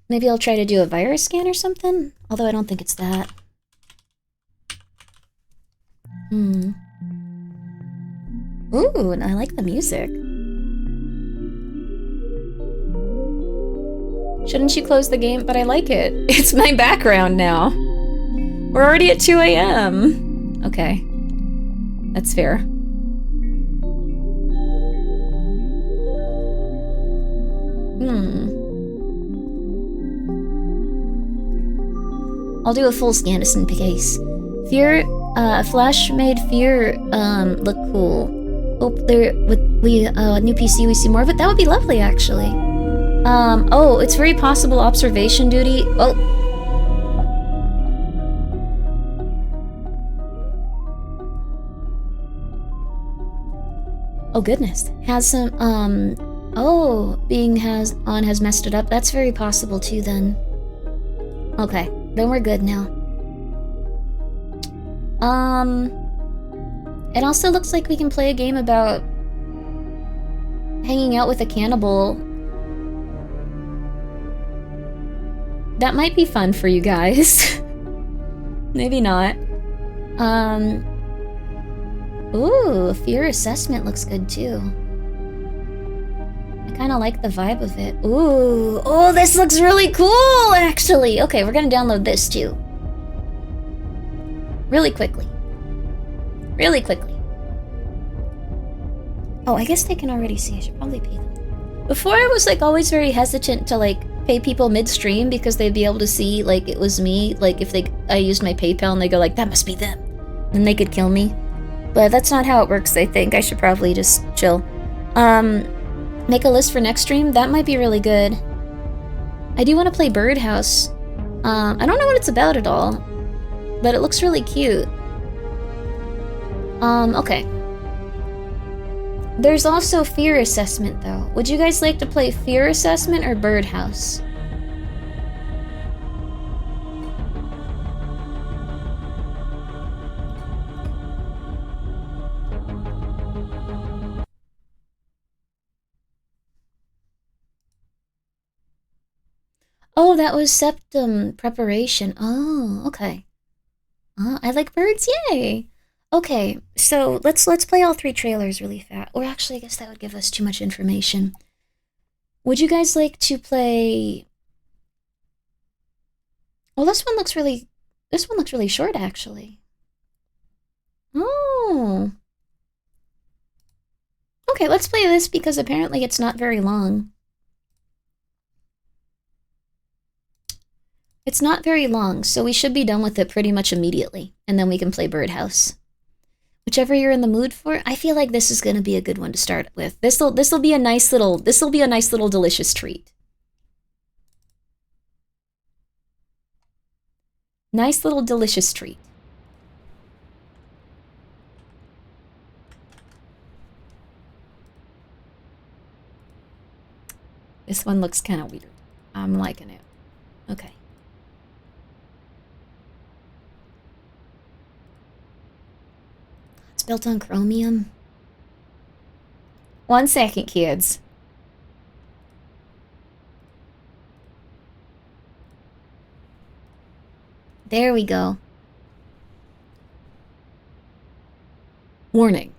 Maybe I'll try to do a virus scan or something? Although I don't think it's that. Ooh, and I like the music. Shouldn't you close the game? But I like it. It's my background now. We're already at 2 a.m. Okay. That's fair. I'll do a full scan just in case. Fear, Flash made Fear, look cool. Hope there, with new PC we see more of it. That would be lovely, actually. Oh, it's very possible observation duty. Oh. Oh, goodness. Has some, oh, being has messed it up. That's very possible, too, then. Okay, then we're good now. It also looks like we can play a game about hanging out with a cannibal. That might be fun for you guys. Maybe not. Ooh, fear assessment looks good too. I kind of like the vibe of it. Ooh, oh, this looks really cool, actually. Okay, we're gonna download this too. Really quickly. Really quickly. Oh, I guess they can already see. I should probably pay them. Before I was like always very hesitant to like pay people midstream because they'd be able to see like it was me. Like if I used my PayPal and they go like, that must be them. And they could kill me. But that's not how it works, I think. I should probably just chill. Make a list for next stream? That might be really good. I do want to play Birdhouse. I don't know what it's about at all. But it looks really cute. Okay. There's also Fear Assessment, though. Would you guys like to play Fear Assessment or Birdhouse? Oh, that was septum preparation. Oh, okay. I like birds, yay! Okay, so let's play all three trailers really fast. Or actually, I guess that would give us too much information. Would you guys like to play... Well, this one looks really short, actually. Oh. Okay, let's play this because apparently it's not very long. It's not very long, so we should be done with it pretty much immediately, and then we can play Birdhouse. Whichever you're in the mood for, I feel like this is going to be a good one to start with. This'll be a nice little delicious treat. Nice little delicious treat. This one looks kind of weird. I'm liking it. Okay. It's built on chromium. 1 second, kids. There we go. Warning.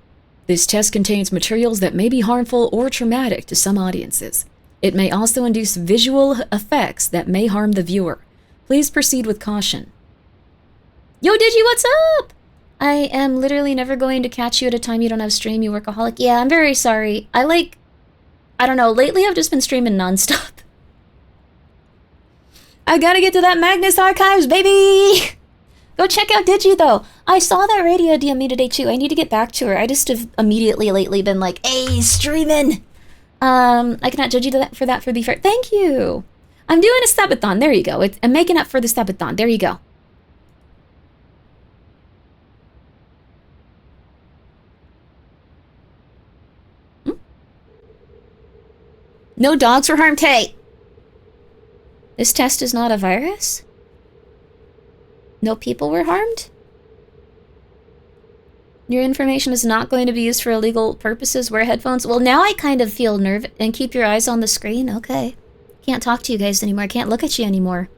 This test contains materials that may be harmful or traumatic to some audiences. It may also induce visual effects that may harm the viewer. Please proceed with caution. Yo, Digi, what's up? I am literally never going to catch you at a time you don't have stream, you workaholic. Yeah, I'm very sorry. I don't know, lately I've just been streaming nonstop. I gotta get to that Magnus Archives, baby! Go check out Digi, though. I saw that radio DM me today, too. I need to get back to her. I just have immediately lately been like, hey, streaming! I cannot judge you for that, for the fair. Thank you! I'm doing a Stabathon. There you go. I'm making up for the Stabathon. There you go. No dogs were harmed. Hey! This test is not a virus? No people were harmed? Your information is not going to be used for illegal purposes. Wear headphones. Well, now I kind of feel nervous. And keep your eyes on the screen? Okay. Can't talk to you guys anymore. Can't look at you anymore.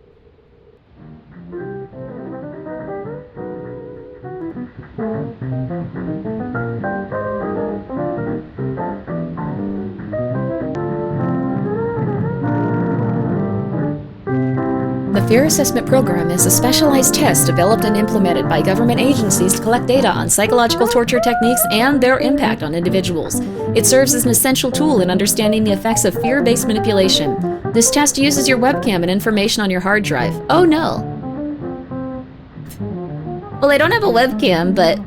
Fear Assessment Program is a specialized test developed and implemented by government agencies to collect data on psychological torture techniques and their impact on individuals. It serves as an essential tool in understanding the effects of fear-based manipulation. This test uses your webcam and information on your hard drive. Oh no. Well, I don't have a webcam, but...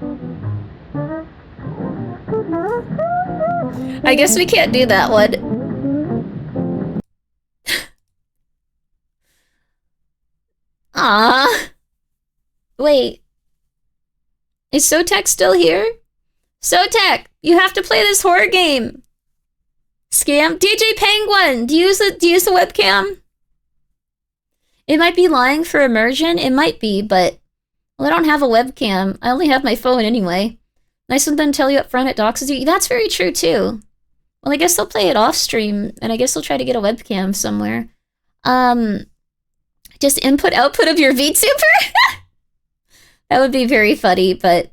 I guess we can't do that one. Ah. Wait. Is Sotek still here? Sotek, you have to play this horror game. Scam? DJ Penguin, do you use the webcam? It might be lying for immersion. It might be, but well, I don't have a webcam. I only have my phone anyway. Nice of them to tell you up front it doxes you. That's very true too. Well, I guess I'll play it off stream, and I guess I'll try to get a webcam somewhere. Just input-output of your VTuber? That would be very funny, but...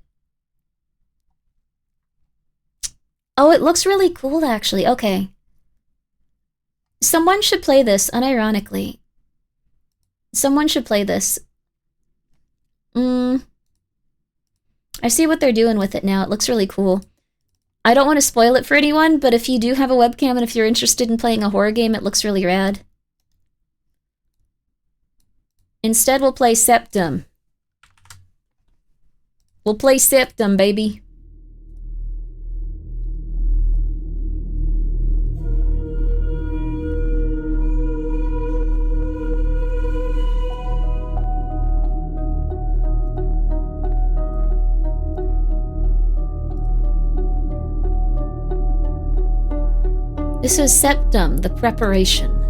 Oh, it looks really cool, actually. Okay. Someone should play this, unironically. Someone should play this. I see what they're doing with it now. It looks really cool. I don't want to spoil it for anyone, but if you do have a webcam and if you're interested in playing a horror game, it looks really rad. Instead, we'll play Septum. We'll play Septum, baby. This is Septum, the preparation.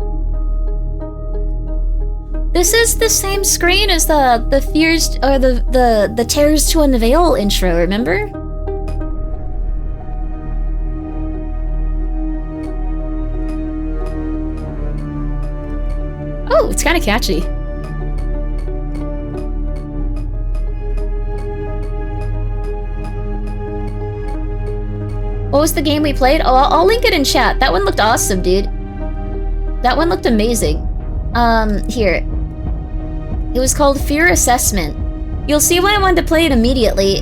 This is the same screen as the fears or the terrors to unveil intro, remember? Oh, it's kind of catchy. What was the game we played? Oh, I'll link it in chat. That one looked awesome, dude. That one looked amazing. Here. It was called Fear Assessment. You'll see why I wanted to play it immediately.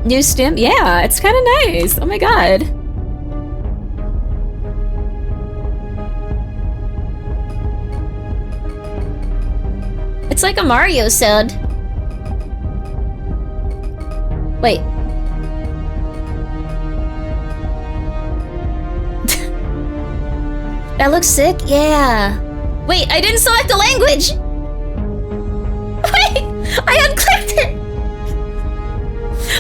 New stim? Yeah, it's kind of nice. Oh my god. It's like a Mario sound. Wait. That looks sick? Yeah. Wait, I didn't select the language! Wait! I unclicked it!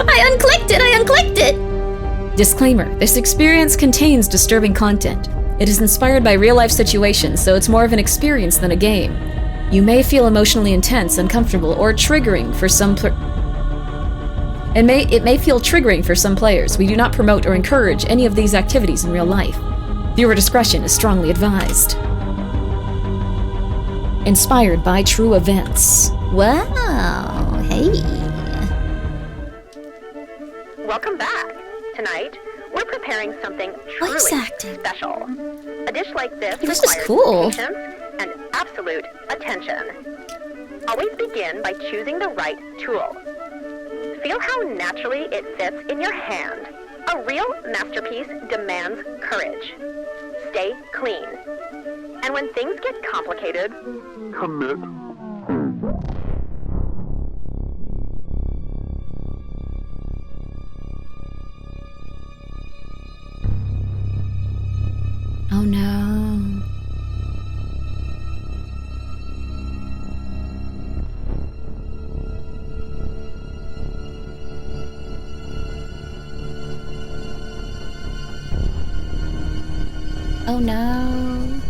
I unclicked it! Disclaimer, this experience contains disturbing content. It is inspired by real-life situations, so it's more of an experience than a game. You may feel emotionally intense, uncomfortable, or triggering for some it may feel triggering for some players. We do not promote or encourage any of these activities in real life. Viewer discretion is strongly advised. Inspired by true events. Wow, hey. Welcome back. Tonight, we're preparing something truly Voice acting. special. A dish like this This is requires cool. patience and absolute attention. Always begin by choosing the right tool. Feel how naturally it fits in your hand. A real masterpiece demands courage. Stay clean. And when things get complicated, commit. Oh no. Oh no.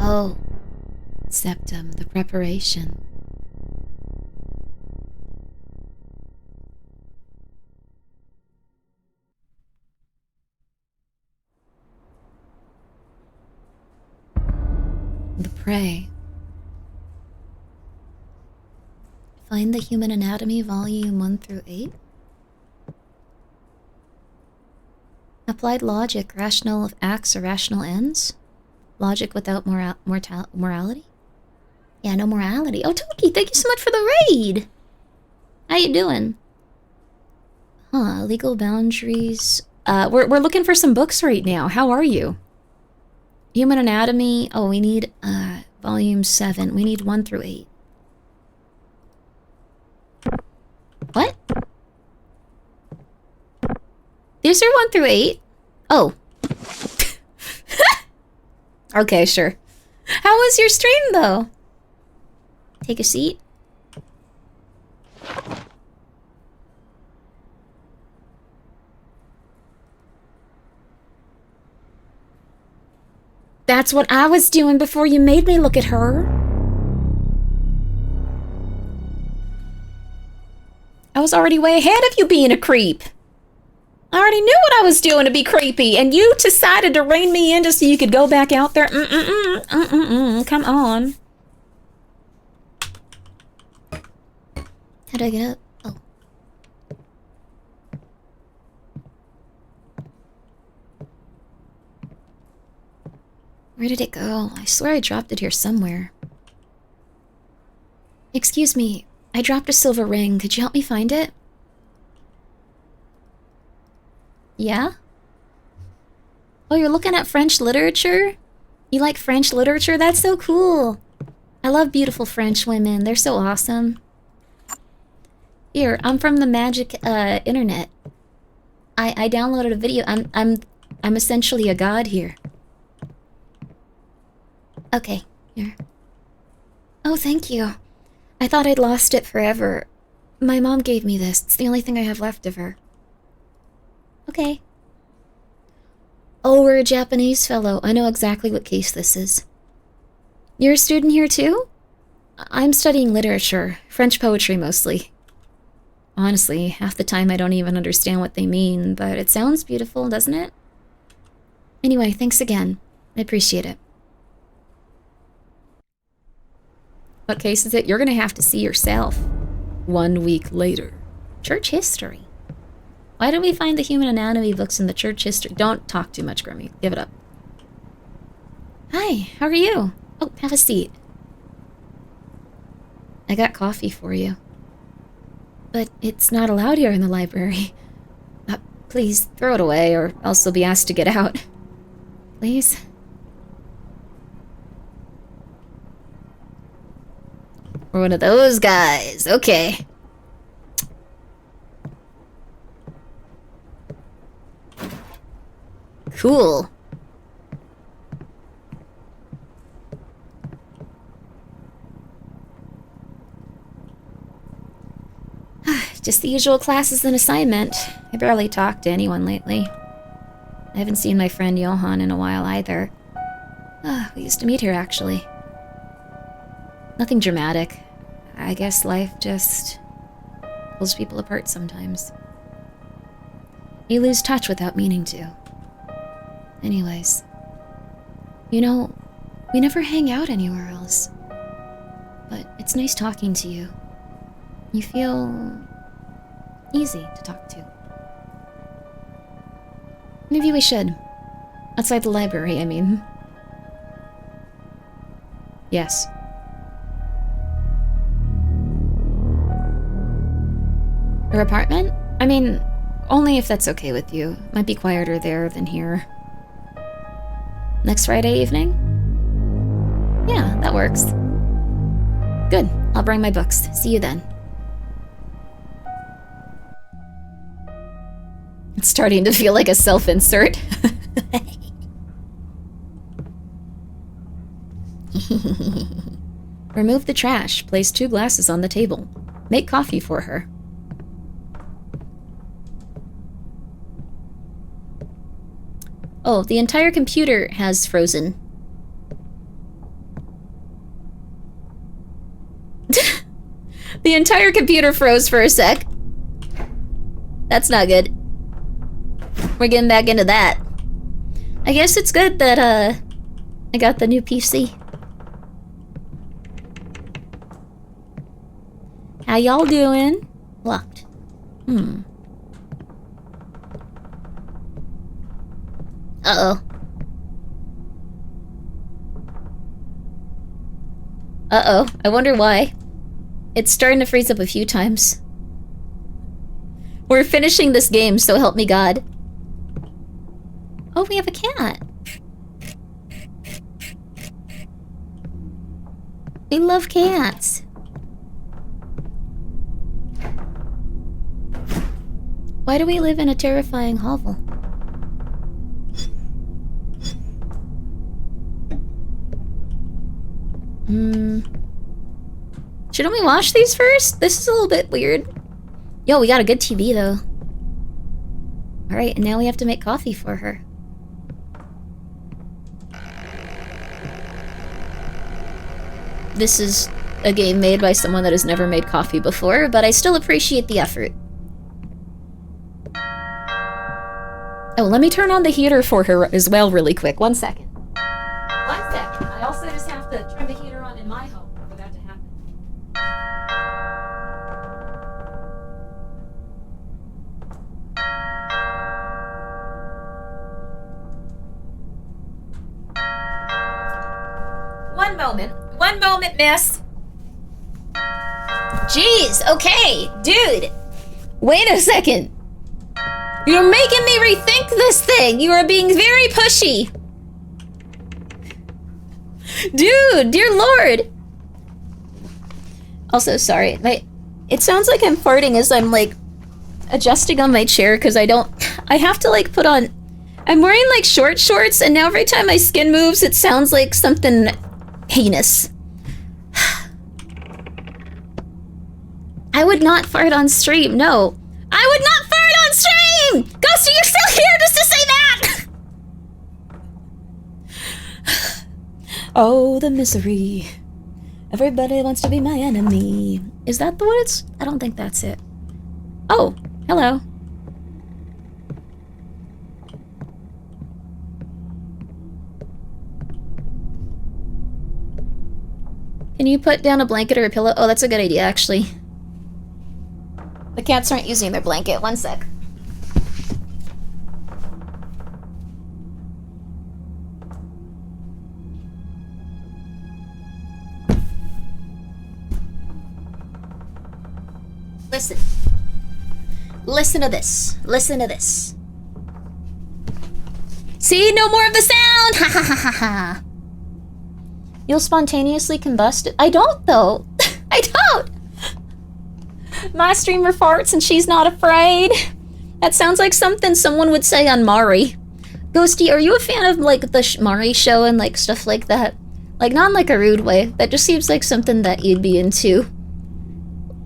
Oh, Septum, the preparation. The Prey. Find the Human Anatomy, Volume 1 through 8. Applied logic, rational acts or rational ends. Logic without morality. Yeah, no morality. Oh, Toki, thank you so much for the raid. How you doing? Huh, legal boundaries. We're looking for some books right now. How are you? Human Anatomy. Oh, we need volume 7. We need 1 through 8. What? These are 1 through 8? Oh. Okay, sure. How was your stream, though? Take a seat. That's what I was doing before you made me look at her. I was already way ahead of you being a creep. I already knew what I was doing to be creepy, and you decided to rein me in just so you could go back out there. Come on. How do I get up? Oh. Where did it go? I swear I dropped it here somewhere. Excuse me, I dropped a silver ring. Could you help me find it? Yeah? Oh, you're looking at French literature? You like French literature? That's so cool. I love beautiful French women. They're so awesome. Here, I'm from the magic internet. I downloaded a video. I'm essentially a god here. Okay, here. Oh, thank you. I thought I'd lost it forever. My mom gave me this. It's the only thing I have left of her. Okay. Oh, we're a Japanese fellow. I know exactly what case this is. You're a student here too? I'm studying literature. French poetry mostly. Honestly, half the time I don't even understand what they mean, but it sounds beautiful, doesn't it? Anyway, thanks again. I appreciate it. What case is it? You're gonna have to see yourself. 1 week later. Church history. Why did we find the Human Anatomy books in the church history? Don't talk too much, Grimmi. Give it up. Hi, how are you? Oh, have a seat. I got coffee for you. But it's not allowed here in the library. Please, throw it away, or else you'll be asked to get out. Please? We're one of those guys. Okay. Cool. Just the usual classes and assignment. I barely talked to anyone lately. I haven't seen my friend Johan in a while either. We used to meet here, actually. Nothing dramatic. I guess life just pulls people apart sometimes. You lose touch without meaning to. Anyways. You know, we never hang out anywhere else. But it's nice talking to you. You feel easy to talk to. Maybe we should. Outside the library, I mean. Yes. Her apartment? I mean, only if that's okay with you. Might be quieter there than here. Next Friday evening? Yeah, that works. Good. I'll bring my books. See you then. It's starting to feel like a self-insert. Remove the trash. Place 2 glasses on the table. Make coffee for her. Oh, the entire computer has frozen. The entire computer froze for a sec. That's not good. We're getting back into that. I guess it's good that, I got the new PC. How y'all doing? Locked. Uh-oh. Uh-oh. I wonder why. It's starting to freeze up a few times. We're finishing this game, so help me God. Oh, we have a cat. We love cats. Why do we live in a terrifying hovel? Shouldn't we watch these first? This is a little bit weird. Yo, we got a good TV though. Alright, and now we have to make coffee for her. This is a game made by someone that has never made coffee before, but I still appreciate the effort. Oh, let me turn on the heater for her as well really quick. 1 second. 1 second. I also just have to turn the heater on in my home for that to happen. One moment, miss. Jeez, okay, dude. Wait a second. You're making me rethink this thing. You are being very pushy. Dude, dear lord. Also, sorry. It sounds like I'm farting as I'm, like, adjusting on my chair because I have to, like, put on... I'm wearing, like, short shorts, and now every time my skin moves, it sounds like something heinous. I would not fart on stream, no. I would not fart on stream! Ghosty, you're still here just to say that! Oh, the misery. Everybody wants to be my enemy. Is that the words? I don't think that's it. Oh, hello. Can you put down a blanket or a pillow? Oh, that's a good idea, actually. The cats aren't using their blanket. 1 sec. Listen. Listen to this. Listen to this. See? No more of the sound! Ha ha ha ha ha. You'll spontaneously combust? I don't, though. I don't! My streamer farts and she's not afraid. That sounds like something someone would say on Mari. Ghosty, are you a fan of, like, the Mari show and, like, stuff like that? Like, not in, like, a rude way. That just seems like something that you'd be into.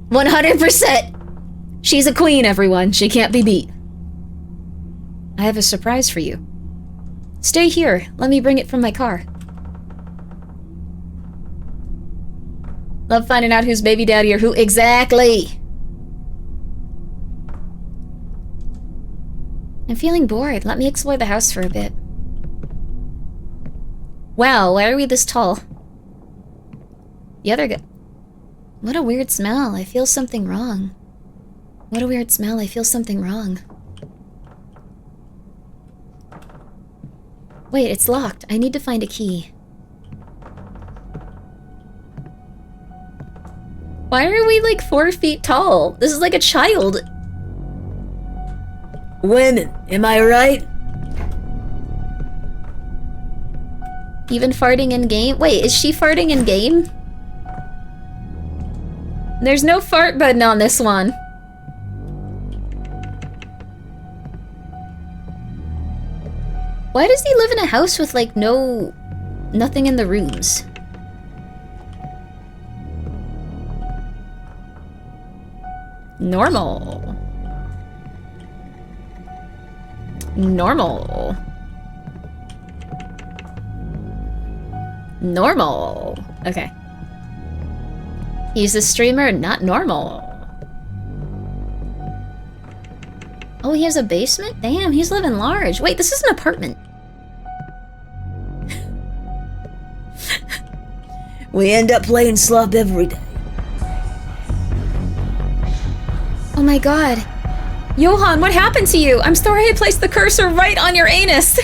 100%! She's a queen, everyone. She can't be beat. I have a surprise for you. Stay here. Let me bring it from my car. Love finding out who's baby daddy or who exactly. I'm feeling bored. Let me explore the house for a bit. Wow, why are we this tall? The other guy... What a weird smell. I feel something wrong. What a weird smell. I feel something wrong. Wait, it's locked. I need to find a key. Why are we like 4 feet tall? This is like a child. Women, am I right? Even farting in game? Wait, is she farting in game? There's no fart button on this one. Why does he live in a house with like nothing in the rooms? Normal. Normal. Normal. Okay. He's a streamer, not normal. Oh, he has a basement? Damn, he's living large. Wait, this is an apartment. We end up playing slop every day. Oh my god. Johan, what happened to you? I'm sorry I placed the cursor right on your anus.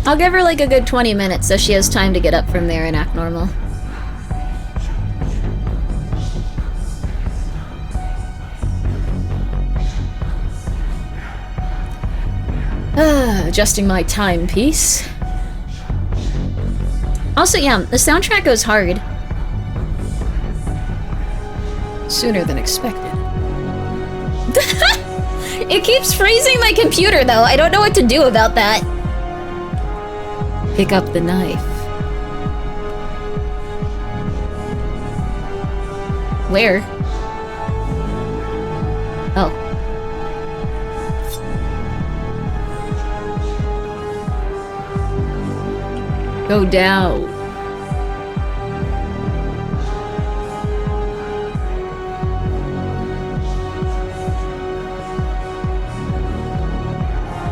I'll give her like a good 20 minutes so she has time to get up from there and act normal. Adjusting my timepiece. Also, yeah, the soundtrack goes hard. Sooner than expected. It keeps freezing my computer, though. I don't know what to do about that. Pick up the knife. Where? Oh. Go down.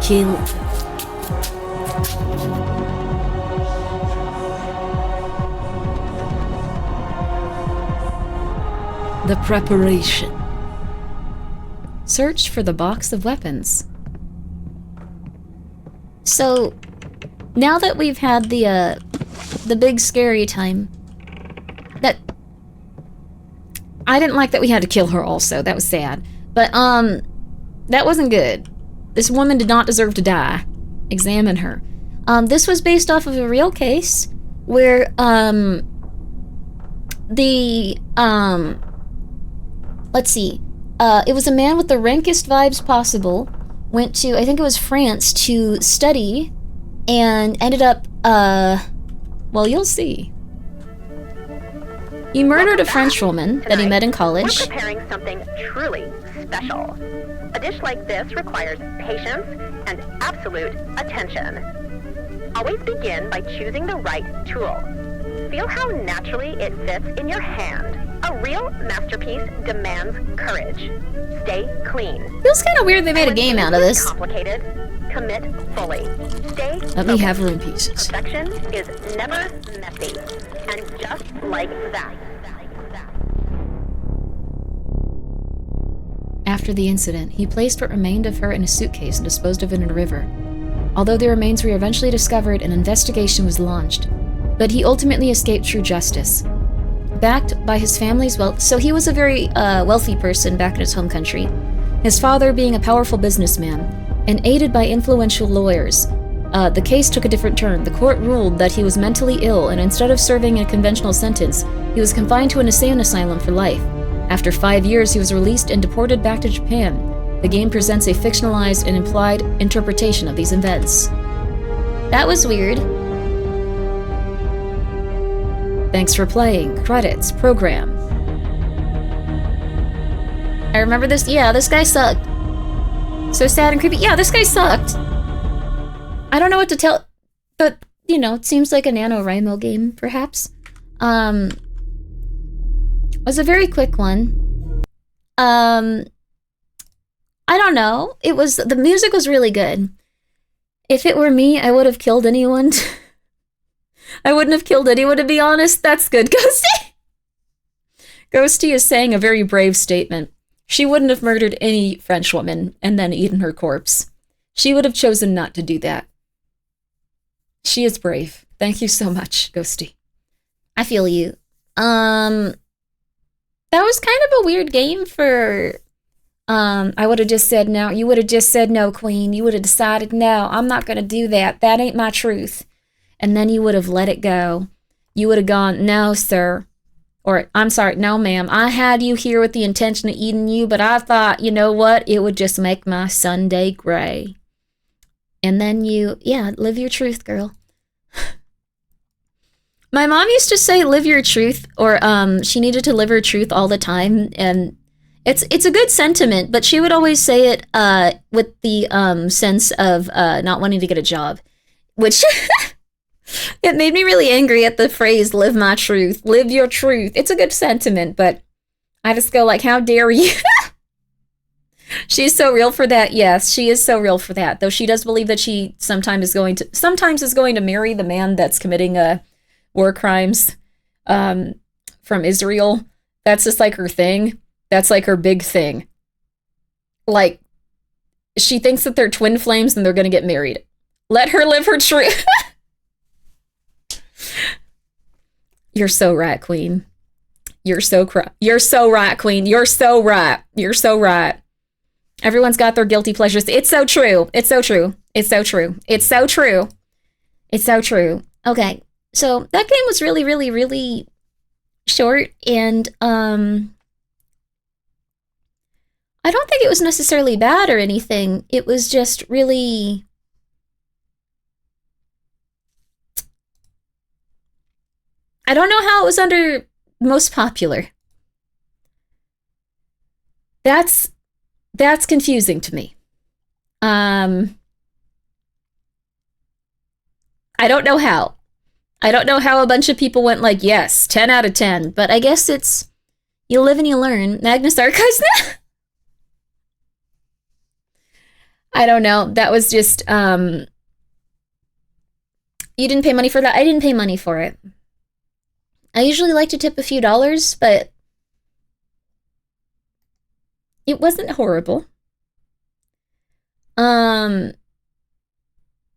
Kill. The preparation. Search for the box of weapons. So, now that we've had the big scary time, that I didn't like that we had to kill her also. That was sad. But that wasn't good. This woman did not deserve to die. Examine her. This was based off of a real case where let's see. It was a man with the rankest vibes possible. Went to, I think it was France, to study and ended up, well, you'll see. He murdered a French woman that he met in college. We're preparing something truly special. A dish like this requires patience and absolute attention. Always begin by choosing the right tool. Feel how naturally it fits in your hand. A real masterpiece demands courage. Stay clean. Feels kind of weird they made a game out of this. Complicated. Commit fully. Stay Let me have her in pieces. Perfection is never messy. And just like that. After the incident, he placed what remained of her in a suitcase and disposed of it in a river. Although the remains were eventually discovered, an investigation was launched. But he ultimately escaped through justice. Backed by his family's wealth, so he was a very wealthy person back in his home country. His father being a powerful businessman, and aided by influential lawyers. The case took a different turn. The court ruled that he was mentally ill, and instead of serving a conventional sentence, he was confined to an insane asylum for life. After 5 years, he was released and deported back to Japan. The game presents a fictionalized and implied interpretation of these events. That was weird. Thanks for playing. Credits. Program. I remember this. Yeah, this guy sucked. So sad and creepy. Yeah, this guy sucked. I don't know what to tell, but, you know, it seems like a NaNoWriMo game, perhaps. Was a very quick one. I don't know. The music was really good. If it were me, I would have killed anyone. I wouldn't have killed anyone, to be honest. That's good, Ghosty. Ghosty is saying a very brave statement. She wouldn't have murdered any French woman and then eaten her corpse. She would have chosen not to do that. She is brave. Thank you so much, Ghosty. I feel you. That was kind of a weird game for... I would have just said no. You would have just said no, Queen. You would have decided, no, I'm not going to do that. That ain't my truth. And then you would have let it go. You would have gone, no, sir. Or, I'm sorry, no, ma'am. I had you here with the intention of eating you, but I thought, you know what? It would just make my Sunday gray. And then live your truth, girl. My mom used to say, live your truth, or she needed to live her truth all the time, and it's a good sentiment, but she would always say it with the sense of not wanting to get a job, which it made me really angry at the phrase, live my truth, live your truth. It's a good sentiment, but I just go like, how dare you? She's so real for that. Yes, she is so real for that. Though she does believe that she sometimes is going to marry the man that's committing war crimes from Israel. That's just like her thing. That's like her big thing. Like, she thinks that they're twin flames and they're going to get married. Let her live her truth. You're so right, Queen. You're so right, Queen. You're so right. You're so right. Everyone's got their guilty pleasures. It's so true. It's so true. It's so true. It's so true. It's so true. Okay, so that game was really, really, really short, and I don't think it was necessarily bad or anything. It was just really... I don't know how it was under most popular. That's confusing to me. I don't know how. I don't know how a bunch of people went like, yes, 10 out of 10. But I guess it's, you live and you learn. Magnus Archives. I don't know. That was just, you didn't pay money for that? I didn't pay money for it. I usually like to tip a few dollars, but it wasn't horrible. It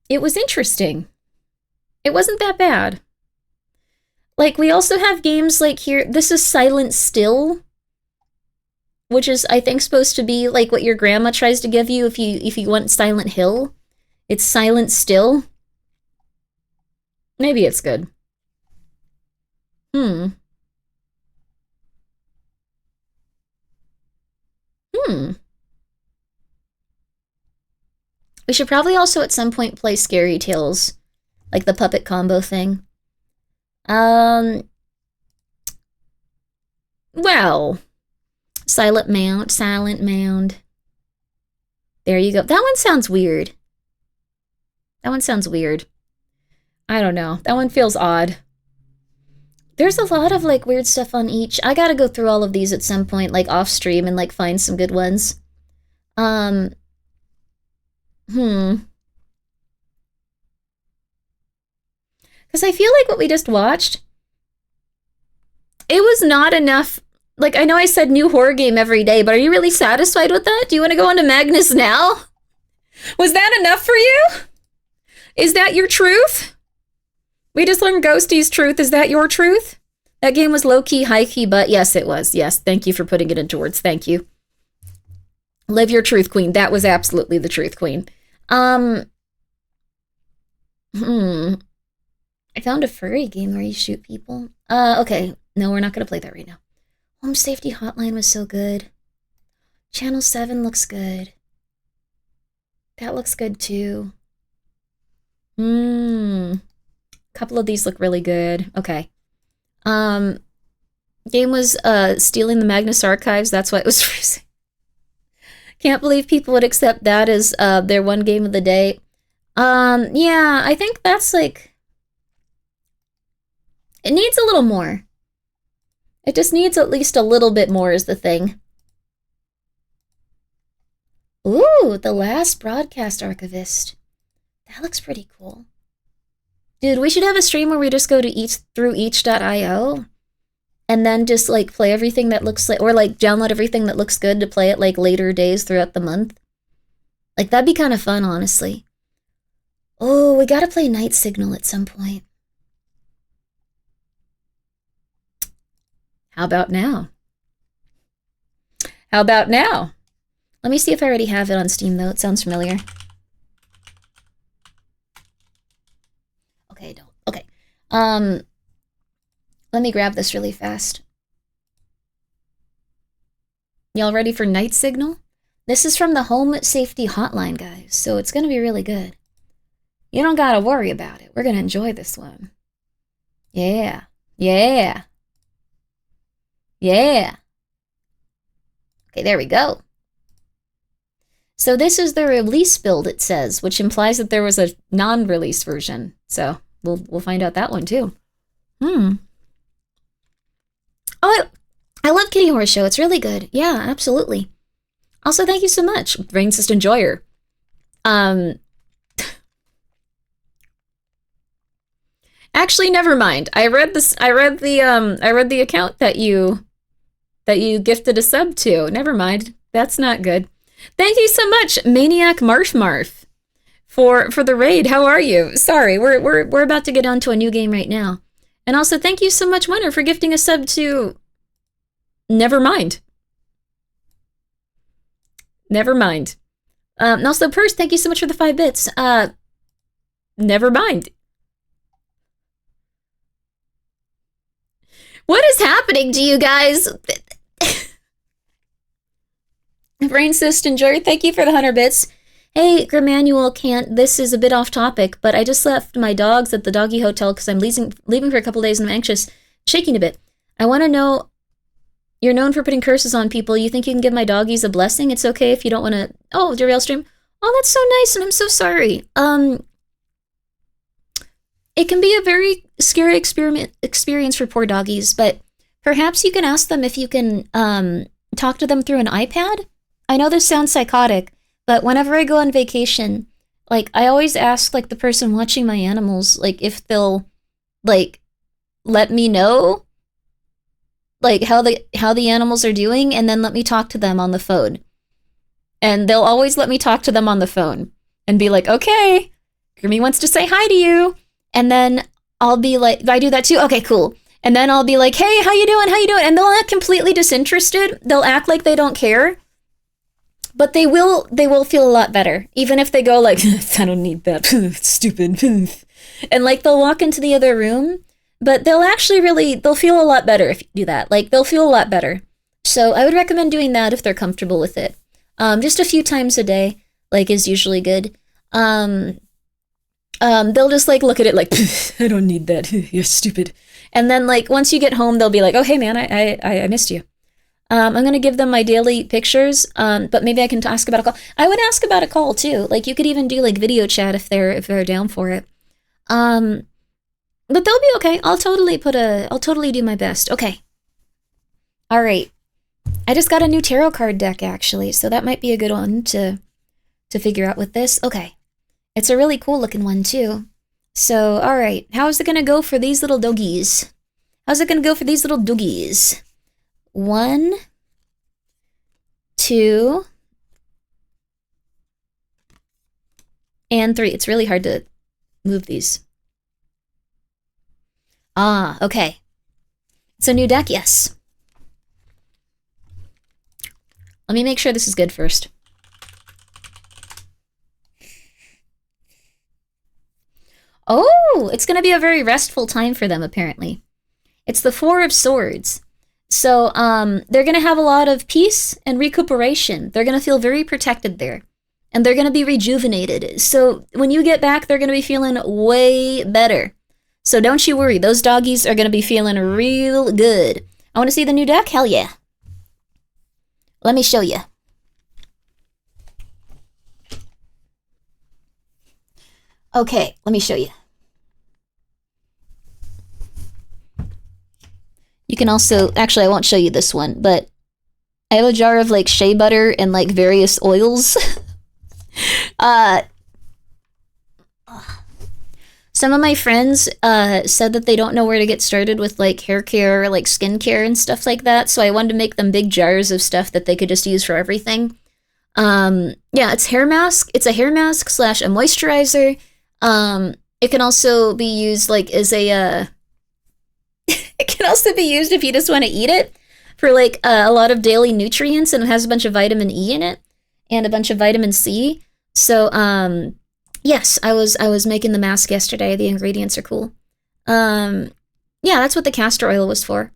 was interesting. It wasn't that bad. Like, we also have games like here. This is Silent Still, which is, I think, supposed to be like what your grandma tries to give you if you want Silent Hill. It's Silent Still. Maybe it's good. We should probably also at some point play Scary Tales, like the puppet combo thing. Well, Silent Mound. There you go. That one sounds weird. I don't know. That one feels odd. There's a lot of, like, weird stuff on each. I gotta go through all of these at some point, like, off stream and, like, find some good ones. Because I feel like what we just watched, it was not enough. Like, I know I said new horror game every day, but are you really satisfied with that? Do you want to go on to Magnus now? Was that enough for you? Is that your truth? We just learned Ghosty's truth. Is that your truth? That game was low-key, high-key, but yes, it was. Yes, thank you for putting it into words. Thank you. Live your truth, Queen. That was absolutely the truth, Queen. I found a furry game where you shoot people. Okay. No, we're not going to play that right now. Home Safety Hotline was so good. Channel 7 looks good. That looks good, too. A couple of these look really good. Okay. Game was, stealing the Magnus Archives. That's why it was freezing. Can't believe people would accept that as, their one game of the day. Yeah, I think that's, like... It needs a little more. It just needs at least a little bit more is the thing. Ooh, The Last Broadcast Archivist. That looks pretty cool. Dude, we should have a stream where we just go to through each.io and then just, like, play everything that looks like, or, like, download everything that looks good to play it, like, later days throughout the month. Like, that'd be kind of fun, honestly. Oh, we gotta play Night Signal at some point. How about now? How about now? Let me see if I already have it on Steam, though. It sounds familiar. Okay, I don't. Okay. Let me grab this really fast. Y'all ready for Night Signal? This is from the Home Safety Hotline, guys, so it's gonna be really good. You don't gotta worry about it. We're gonna enjoy this one. Yeah. Yeah. Yeah. Okay, there we go. So this is the release build, it says, which implies that there was a non-release version. So we'll find out that one too. Oh, I love Kitty Horror Show. It's really good. Yeah, absolutely. Also, thank you so much, Rainsist Enjoyer. Actually, never mind. I read the account that you gifted a sub to. Never mind. That's not good. Thank you so much, Maniac Marf Marf, for the raid. How are you? Sorry, we're about to get on to a new game right now. And also, thank you so much, Winner, for gifting a sub to Never Mind. Never mind. And also, Purse, thank you so much for the 5 bits. Never mind. What is happening to you guys? Rainsist Enjoyer, thank you for the 100 bits. Hey, Grimmanuel can't. This is a bit off topic, but I just left my dogs at the doggy hotel because I'm leaving for a couple days and I'm anxious, shaking a bit. I want to know, you're known for putting curses on people. You think you can give my doggies a blessing? It's okay if you don't want to. Oh, derail stream. Oh, that's so nice, and I'm so sorry. It can be a very scary experience for poor doggies, but perhaps you can ask them if you can talk to them through an iPad. I know this sounds psychotic, but whenever I go on vacation, like, I always ask, like, the person watching my animals, like, if they'll, like, let me know, like, how the animals are doing, and then let me talk to them on the phone. And they'll always let me talk to them on the phone and be like, okay, Grimmy wants to say hi to you. And then I'll be like, I do that too? Okay, cool. And then I'll be like, hey, how you doing? How you doing? And they'll act completely disinterested. They'll act like they don't care. But they will feel a lot better. Even if they go like, I don't need that, stupid. And like, they'll walk into the other room, but they'll feel a lot better if you do that. Like, they'll feel a lot better. So I would recommend doing that if they're comfortable with it. Just a few times a day, like, is usually good. They'll just like look at it like, I don't need that, you're stupid. And then like, once you get home, they'll be like, oh, hey man, I missed you. I'm going to give them my daily pictures, but maybe I can ask about a call. I would ask about a call too. Like, you could even do like video chat if they're down for it. But they'll be okay. I'll totally do my best. Okay. All right. I just got a new tarot card deck actually, so that might be a good one to figure out with this. Okay. It's a really cool looking one too. So, all right. How's it going to go for these little doggies? 1, 2, and 3. It's really hard to move these. Ah, okay. It's a new deck, yes. Let me make sure this is good first. Oh, it's going to be a very restful time for them, apparently. It's the 4 of Swords. So, they're going to have a lot of peace and recuperation. They're going to feel very protected there. And they're going to be rejuvenated. So, when you get back, they're going to be feeling way better. So, don't you worry. Those doggies are going to be feeling real good. I want to see the new deck? Hell yeah. Let me show you. Okay, let me show you. You can also, actually I won't show you this one, but I have a jar of like shea butter and like various oils. Some of my friends said that they don't know where to get started with like hair care or like skincare and stuff like that, so I wanted to make them big jars of stuff that they could just use for everything. Yeah, it's hair mask. It's a hair mask / a moisturizer. It can also be used like as a it can also be used if you just want to eat it for like a lot of daily nutrients, and it has a bunch of vitamin E in it and a bunch of vitamin C. So yes, I was making the mask yesterday. The ingredients are cool. Yeah, that's what the castor oil was for.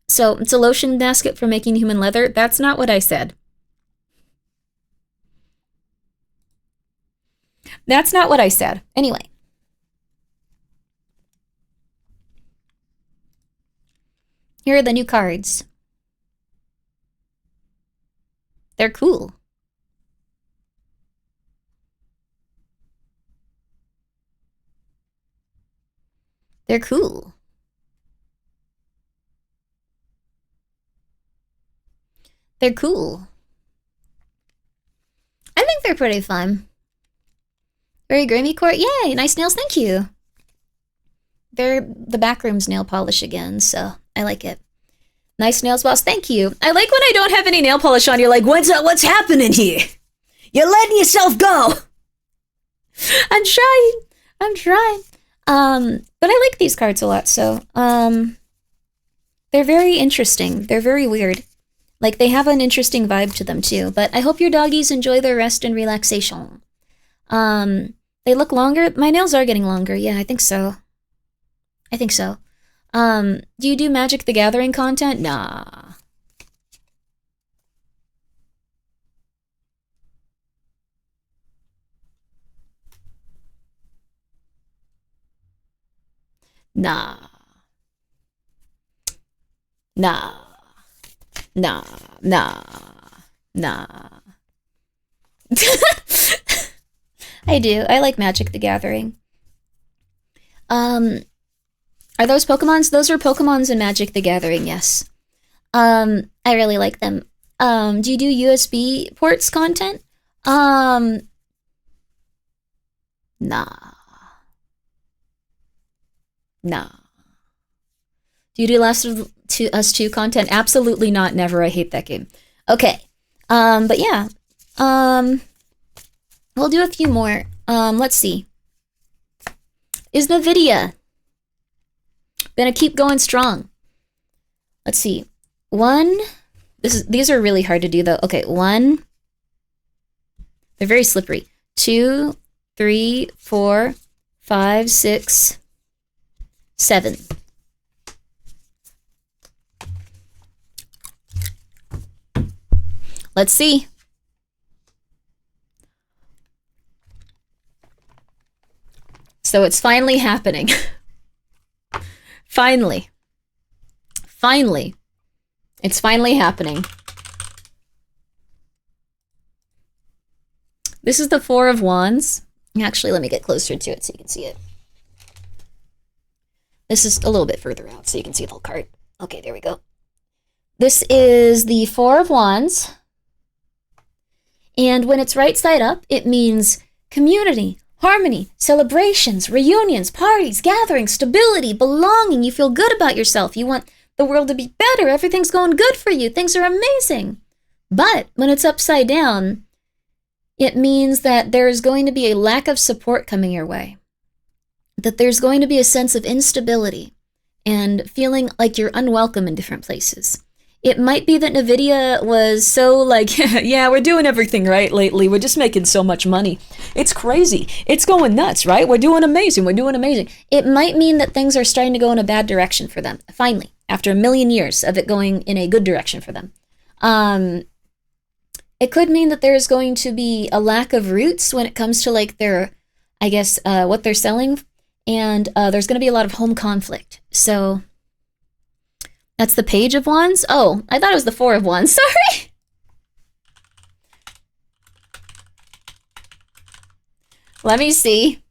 So it's a lotion basket for making human leather. That's not what I said. That's not what I said. Anyway. Here are the new cards. They're cool. They're cool. They're cool. they're pretty fun. Very Grimmi Court. Yay, nice nails, thank you. They're the backroom's nail polish again, so I like it. Nice nails, boss, thank you. I like when I don't have any nail polish on, you're like, what's happening here? You're letting yourself go. I'm trying. But I like these cards a lot, so, they're very interesting. They're very weird. Like, they have an interesting vibe to them, too. But I hope your doggies enjoy their rest and relaxation. They look longer. My nails are getting longer. Yeah, I think so. Do you do Magic the Gathering content? Nah. Nah. I do. I like Magic the Gathering. Are those Pokemons? Those are Pokemons in Magic the Gathering, yes. I really like them. Do you do USB ports content? Nah. Do you do Last of Us 2 content? Absolutely not, never. I hate that game. Okay. But yeah. We'll do a few more. Let's see. Is NVIDIA gonna keep going strong? Let's see. These are really hard to do though. Okay, 1. They're very slippery. 2, 3, 4, 5, 6, 7. Let's see. So it's finally happening. Finally. It's finally happening. This is the 4 of Wands. Actually, let me get closer to it so you can see it. This is a little bit further out so you can see the whole card. Okay, there we go. This is the 4 of Wands. And when it's right side up, it means community, harmony, celebrations, reunions, parties, gatherings, stability, belonging. You feel good about yourself. You want the world to be better. Everything's going good for you. Things are amazing. But when it's upside down, it means that there is going to be a lack of support coming your way. That there's going to be a sense of instability and feeling like you're unwelcome in different places. It might be that NVIDIA was so like, yeah, we're doing everything right lately. We're just making so much money. It's crazy. It's going nuts, right? We're doing amazing. It might mean that things are starting to go in a bad direction for them. Finally, after a million years of it going in a good direction for them. It could mean that there's going to be a lack of roots when it comes to like their, I guess, what they're selling. And there's going to be a lot of home conflict. So that's the Page of Wands? Oh, I thought it was the 4 of Wands. Sorry. Let me see.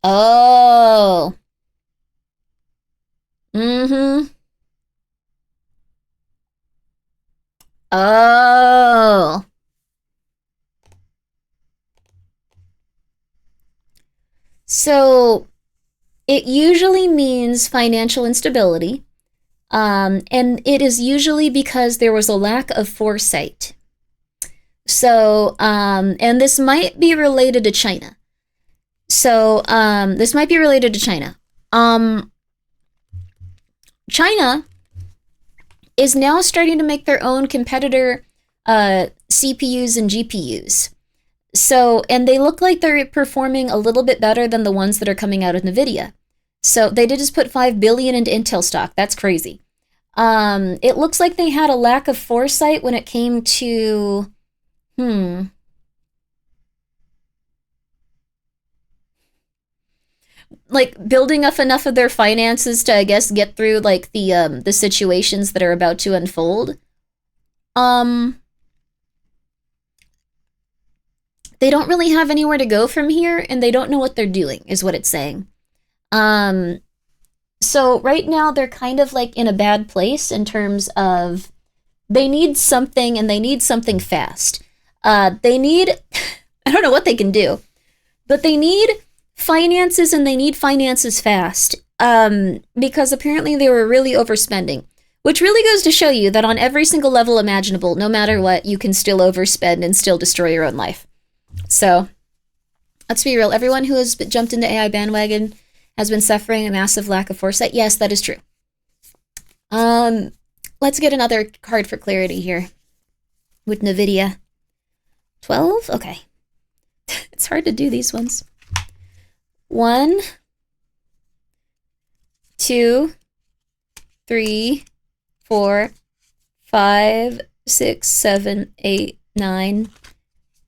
Oh. Oh. So it usually means financial instability. And it is usually because there was a lack of foresight. So, and this might be related to China. So, China is now starting to make their own competitor CPUs and GPUs. So, and they look like they're performing a little bit better than the ones that are coming out of NVIDIA. So they did just put $5 billion into Intel stock. That's crazy. It looks like they had a lack of foresight when it came to, like building up enough of their finances to, I guess, get through like the situations that are about to unfold. they don't really have anywhere to go from here, and they don't know what they're doing, is what it's saying. So right now they're kind of like in a bad place in terms of they need something, and they need something fast. They need, I don't know what they can do, but they need finances, and they need finances fast. Because apparently they were really overspending, which really goes to show you that on every single level imaginable, no matter what, you can still overspend and still destroy your own life. So let's be real. Everyone who has jumped into AI bandwagon has been suffering a massive lack of foresight. Yes, that is true. Let's get another card for clarity here with NVIDIA. 12? Okay. It's hard to do these ones. 1, 2, 3, 4, 5, 6, 7, 8, 9,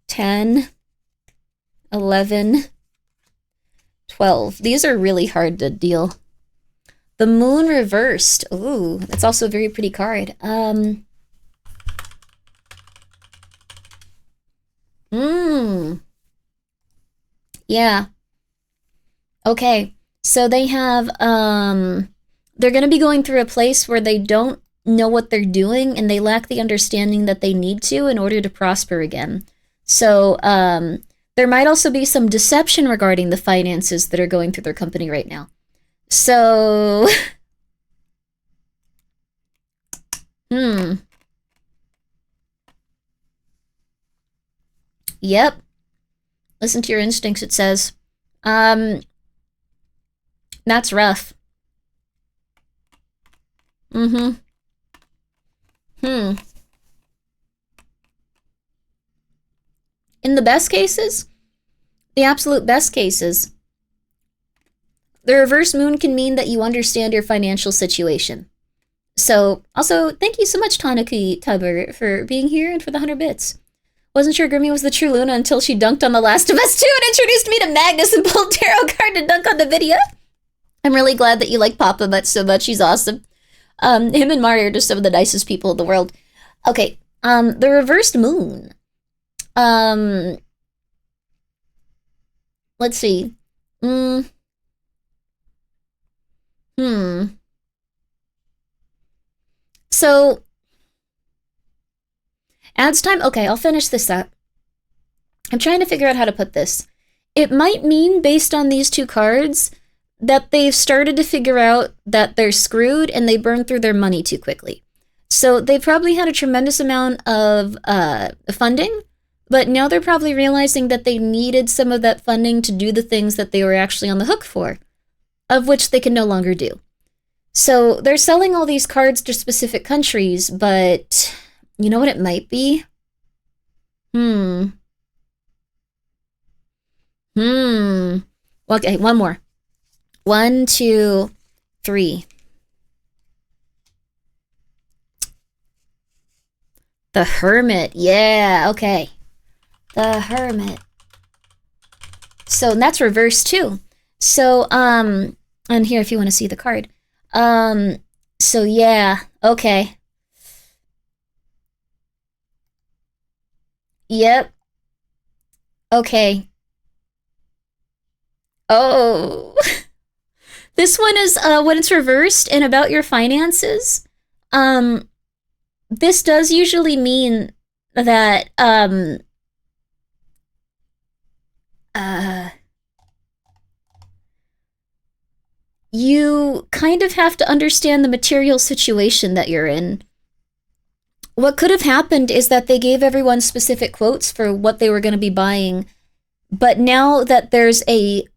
10, 11, 12. These are really hard to deal. The moon reversed. Ooh, that's also a very pretty card. Yeah. Okay. So they have, they're going to be going through a place where they don't know what they're doing, and they lack the understanding that they need to in order to prosper again. So, there might also be some deception regarding the finances that are going through their company right now. So, Yep. Listen to your instincts, it says. That's rough. In the best cases, the absolute best cases, the reverse moon can mean that you understand your financial situation. So, also, thank you so much, Tanuki Tubber, for being here and for the 100 bits. Wasn't sure Grimmi was the true Luna until she dunked on The Last of Us 2 and introduced me to Magnus and pulled tarot card to dunk on the video. I'm really glad that you like Papa Mutt so much. He's awesome. Him and Mario are just some of the nicest people in the world. Okay, the reversed moon. Let's see. So, ads time? Okay, I'll finish this up. I'm trying to figure out how to put this. It might mean, based on these two cards, that they've started to figure out that they're screwed and they burned through their money too quickly. So they probably had a tremendous amount of funding, but now they're probably realizing that they needed some of that funding to do the things that they were actually on the hook for, of which they can no longer do. So they're selling all these cards to specific countries, but you know what it might be? Okay, one more. 1, 2, 3. The Hermit. Yeah, okay. The Hermit. So that's reversed too. So, and here if you want to see the card. So yeah, okay. Yep. Okay. Oh. This one is when it's reversed and about your finances. This does usually mean that you kind of have to understand the material situation that you're in. What could have happened is that they gave everyone specific quotes for what they were going to be buying, but now that there's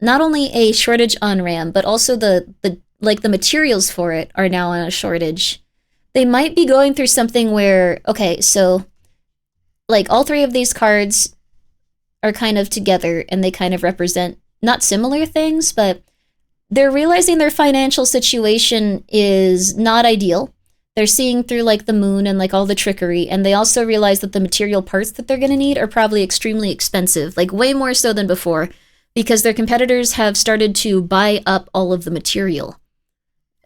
not only a shortage on RAM, but also the materials for it are now on a shortage. They might be going through something where, okay, so like all three of these cards are kind of together and they kind of represent not similar things, but they're realizing their financial situation is not ideal. They're seeing through like the moon and like all the trickery, and they also realize that the material parts that they're going to need are probably extremely expensive, like way more so than before, because their competitors have started to buy up all of the material.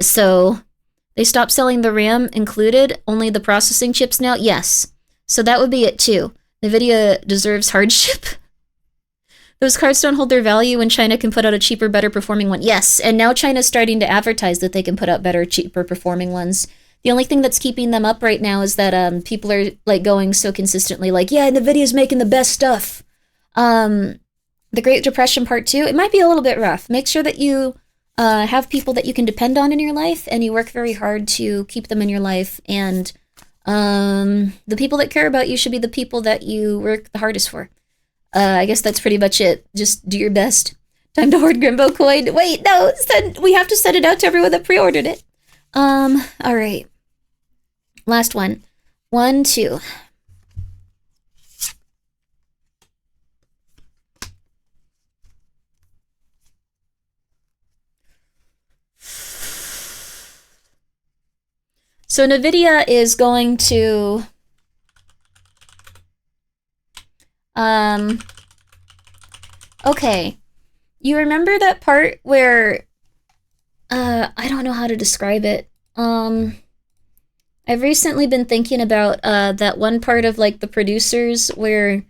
So they stopped selling the RAM included, only the processing chips now? Yes. So that would be it too. NVIDIA deserves hardship. Those cards don't hold their value when China can put out a cheaper, better performing one. Yes, and now China's starting to advertise that they can put out better, cheaper performing ones. The only thing that's keeping them up right now is that people are like going so consistently like, yeah, NVIDIA's making the best stuff. The Great Depression Part 2, it might be a little bit rough. Make sure that you have people that you can depend on in your life, and you work very hard to keep them in your life. And the people that care about you should be the people that you work the hardest for. I guess that's pretty much it. Just do your best. Time to hoard Grimbo coin. Wait, no, we have to send it out to everyone that pre-ordered it. All right. Last one. 1, 2. So NVIDIA is going to okay. You remember that part where I don't know how to describe it. I've recently been thinking about that one part of like the producers where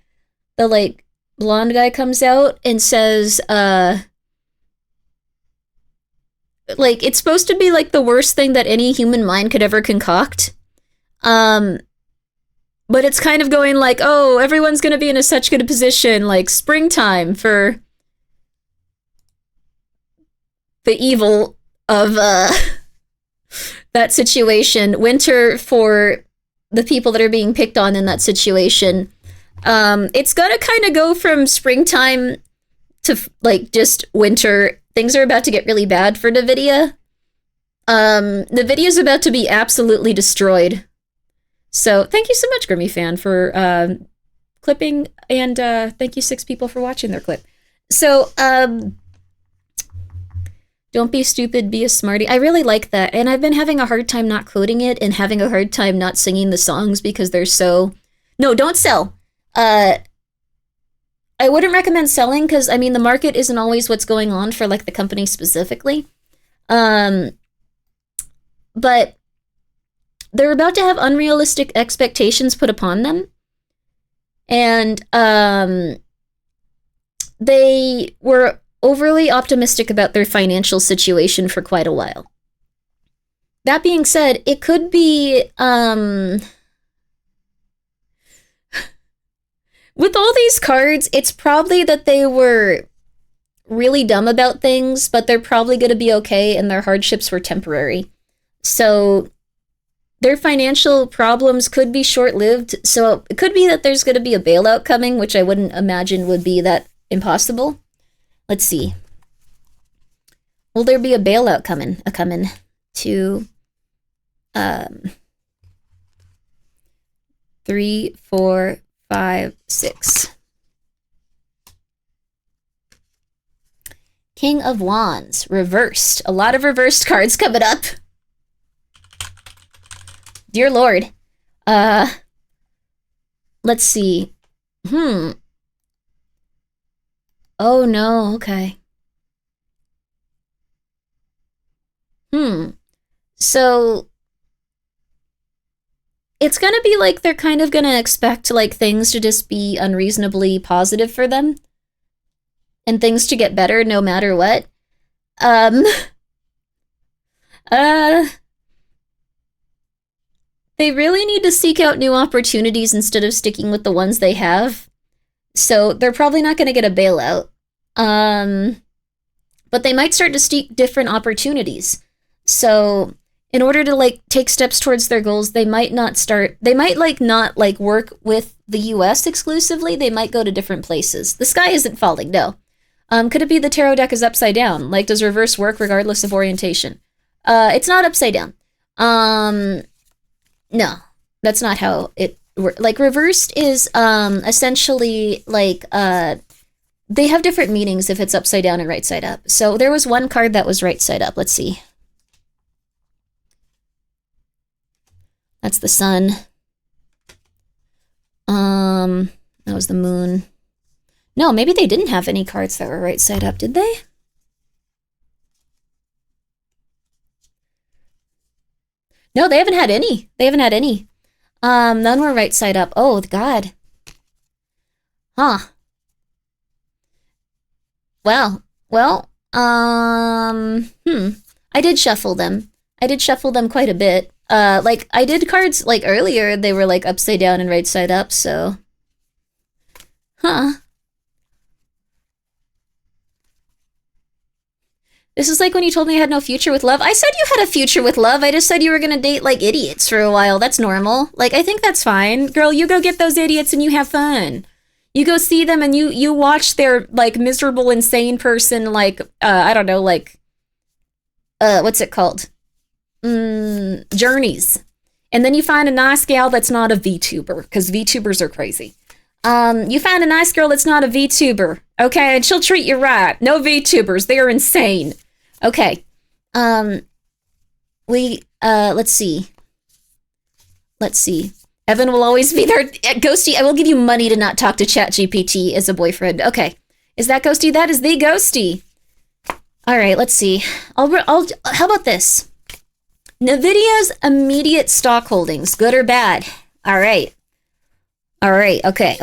the like blonde guy comes out and says like it's supposed to be like the worst thing that any human mind could ever concoct. But it's kind of going like, oh, everyone's going to be in a such good position, like springtime for the evil of that situation, winter for the people that are being picked on in that situation. It's going to kind of go from springtime to like just winter. Things are about to get really bad for NVIDIA. NVIDIA's about to be absolutely destroyed. So thank you so much, Grimmi fan, for clipping, and thank you 6 people for watching their clip. So, don't be stupid, be a smarty. I really like that, and I've been having a hard time not quoting it and having a hard time not singing the songs because they're so... No, don't sell. I wouldn't recommend selling because, I mean, the market isn't always what's going on for, like, the company specifically. But they're about to have unrealistic expectations put upon them. And they were overly optimistic about their financial situation for quite a while. That being said, it could be... with all these cards, it's probably that they were really dumb about things, but they're probably going to be okay and their hardships were temporary. So their financial problems could be short-lived. So it could be that there's going to be a bailout coming, which I wouldn't imagine would be that impossible. Let's see. Will there be a bailout coming? To 3, 4, 5, 6. King of Wands, reversed. A lot of reversed cards coming up. Dear Lord. Let's see. Oh no, okay. So it's gonna be like they're kind of gonna expect like things to just be unreasonably positive for them. And things to get better no matter what. They really need to seek out new opportunities instead of sticking with the ones they have. So they're probably not going to get a bailout. But they might start to seek different opportunities. So in order to like take steps towards their goals, they might not work with the US exclusively. They might go to different places. The sky isn't falling, no. Could it be the tarot deck is upside down? Like, does reverse work regardless of orientation? It's not upside down. No, that's not how it works. Like, reversed is, essentially, like, they have different meanings if it's upside down and right side up. So there was one card that was right side up. Let's see. That's the sun. That was the moon. No, maybe they didn't have any cards that were right side up, did they? No, they haven't had any. None were right side up. Oh, God. Huh. Well, I did shuffle them. I did shuffle them quite a bit. Like, I did cards, like, earlier, they were, like, upside down and right side up, so... Huh. This is like when you told me I had no future with love. I said you had a future with love. I just said you were gonna date, like, idiots for a while. That's normal. Like, I think that's fine. Girl, you go get those idiots and you have fun. You go see them and you watch their, like, miserable, insane person, like, I don't know, like... what's it called? Journeys. And then you find a nice gal that's not a VTuber, because VTubers are crazy. You find a nice girl that's not a VTuber, okay? And she'll treat you right. No VTubers, they are insane. Okay. Let's see. Evan will always be there. Ghosty, I will give you money to not talk to ChatGPT as a boyfriend. Okay. Is that Ghosty? That is the Ghosty. All right, let's see. How about this? NVIDIA's immediate stock holdings, good or bad? All right, okay.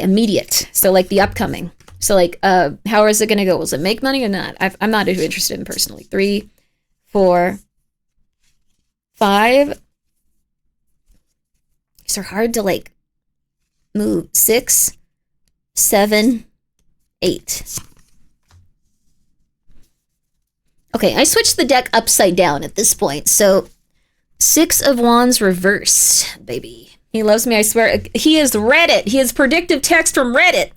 Immediate. So, like, the upcoming. So, like, how is it going to go? Will it make money or not? I'm not interested in personally. 3, 4, 5. These are hard to, like, move. 6, 7, 8. Okay, I switched the deck upside down at this point. So, 6 of Wands reversed, baby. He loves me, I swear. He is Reddit. He is predictive text from Reddit.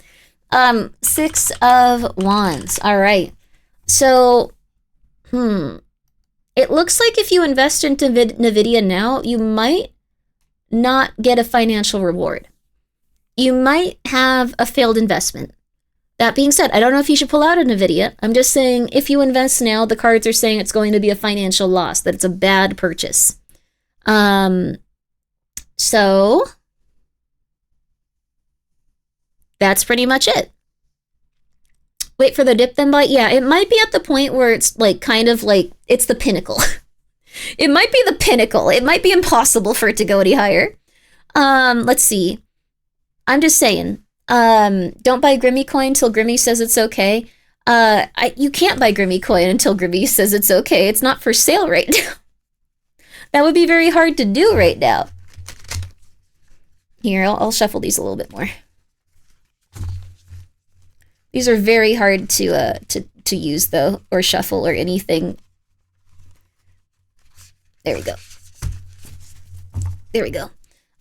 6 of Wands. All right. So, it looks like if you invest into NVIDIA now, you might not get a financial reward. You might have a failed investment. That being said, I don't know if you should pull out of NVIDIA. I'm just saying if you invest now, the cards are saying it's going to be a financial loss, that it's a bad purchase. So that's pretty much it. Wait for the dip then buy? Yeah, it might be at the point where it's like kind of like it's the pinnacle. It might be the pinnacle. It might be impossible for it to go any higher. Let's see. I'm just saying. Don't buy Grimmi coin till Grimmi says it's okay. You can't buy Grimmi coin until Grimmi says it's okay. It's not for sale right now. That would be very hard to do right now. Here, I'll shuffle these a little bit more. These are very hard to use though, or shuffle or anything. There we go. There we go.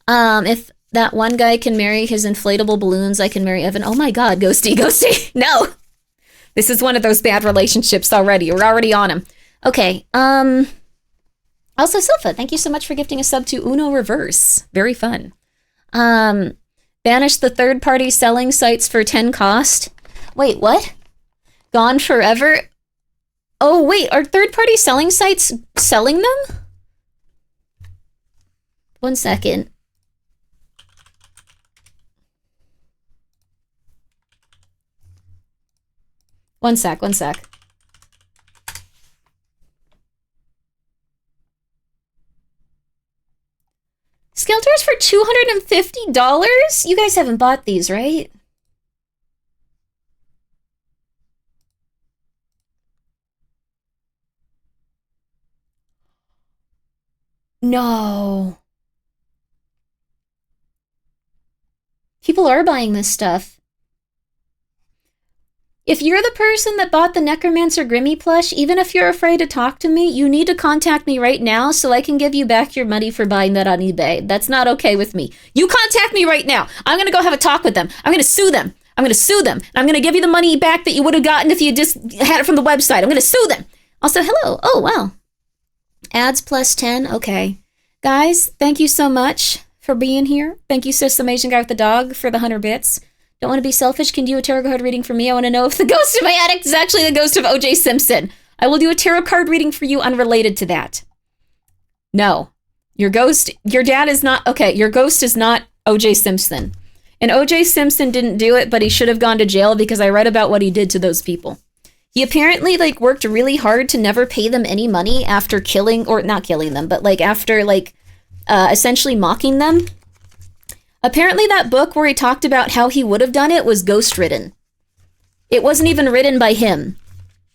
If that one guy can marry his inflatable balloons, I can marry Evan. Oh my god, Ghosty. No! This is one of those bad relationships already. We're already on him. Okay, also, Silpha, thank you so much for gifting a sub to Uno Reverse. Very fun. Banish the third-party selling sites for 10 cost. Wait, what? Gone forever? Oh, wait, are third-party selling sites selling them? 1 second. One sec. Skelters for $250? You guys haven't bought these, right? No. People are buying this stuff. If you're the person that bought the Necromancer Grimmi plush, even if you're afraid to talk to me, you need to contact me right now so I can give you back your money for buying that on eBay. That's not okay with me. You contact me right now. I'm going to go have a talk with them. I'm going to sue them. And I'm going to give you the money back that you would have gotten if you just had it from the website. I'm going to sue them. Also, hello. Oh, wow. Ads plus 10. Okay. Guys, thank you so much for being here. Thank you, Sis Amazing Guy with the Dog, for the 100 bits. Don't want to be selfish. Can you do a tarot card reading for me? I want to know if the ghost of my addict is actually the ghost of O.J. Simpson. I will do a tarot card reading for you unrelated to that. No. Your dad is not, okay, your ghost is not O.J. Simpson. And O.J. Simpson didn't do it, but he should have gone to jail because I read about what he did to those people. He apparently, like, worked really hard to never pay them any money after killing, or not killing them, but, like, after, like, essentially mocking them. Apparently that book where he talked about how he would have done it was ghost-ridden. It wasn't even written by him.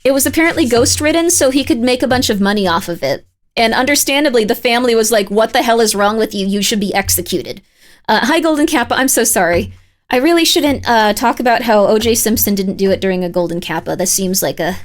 It was apparently ghost written so he could make a bunch of money off of it. And understandably, the family was like, what the hell is wrong with you? You should be executed. Hi, Golden Kappa. I'm so sorry. I really shouldn't talk about how O.J. Simpson didn't do it during a Golden Kappa. That seems like a...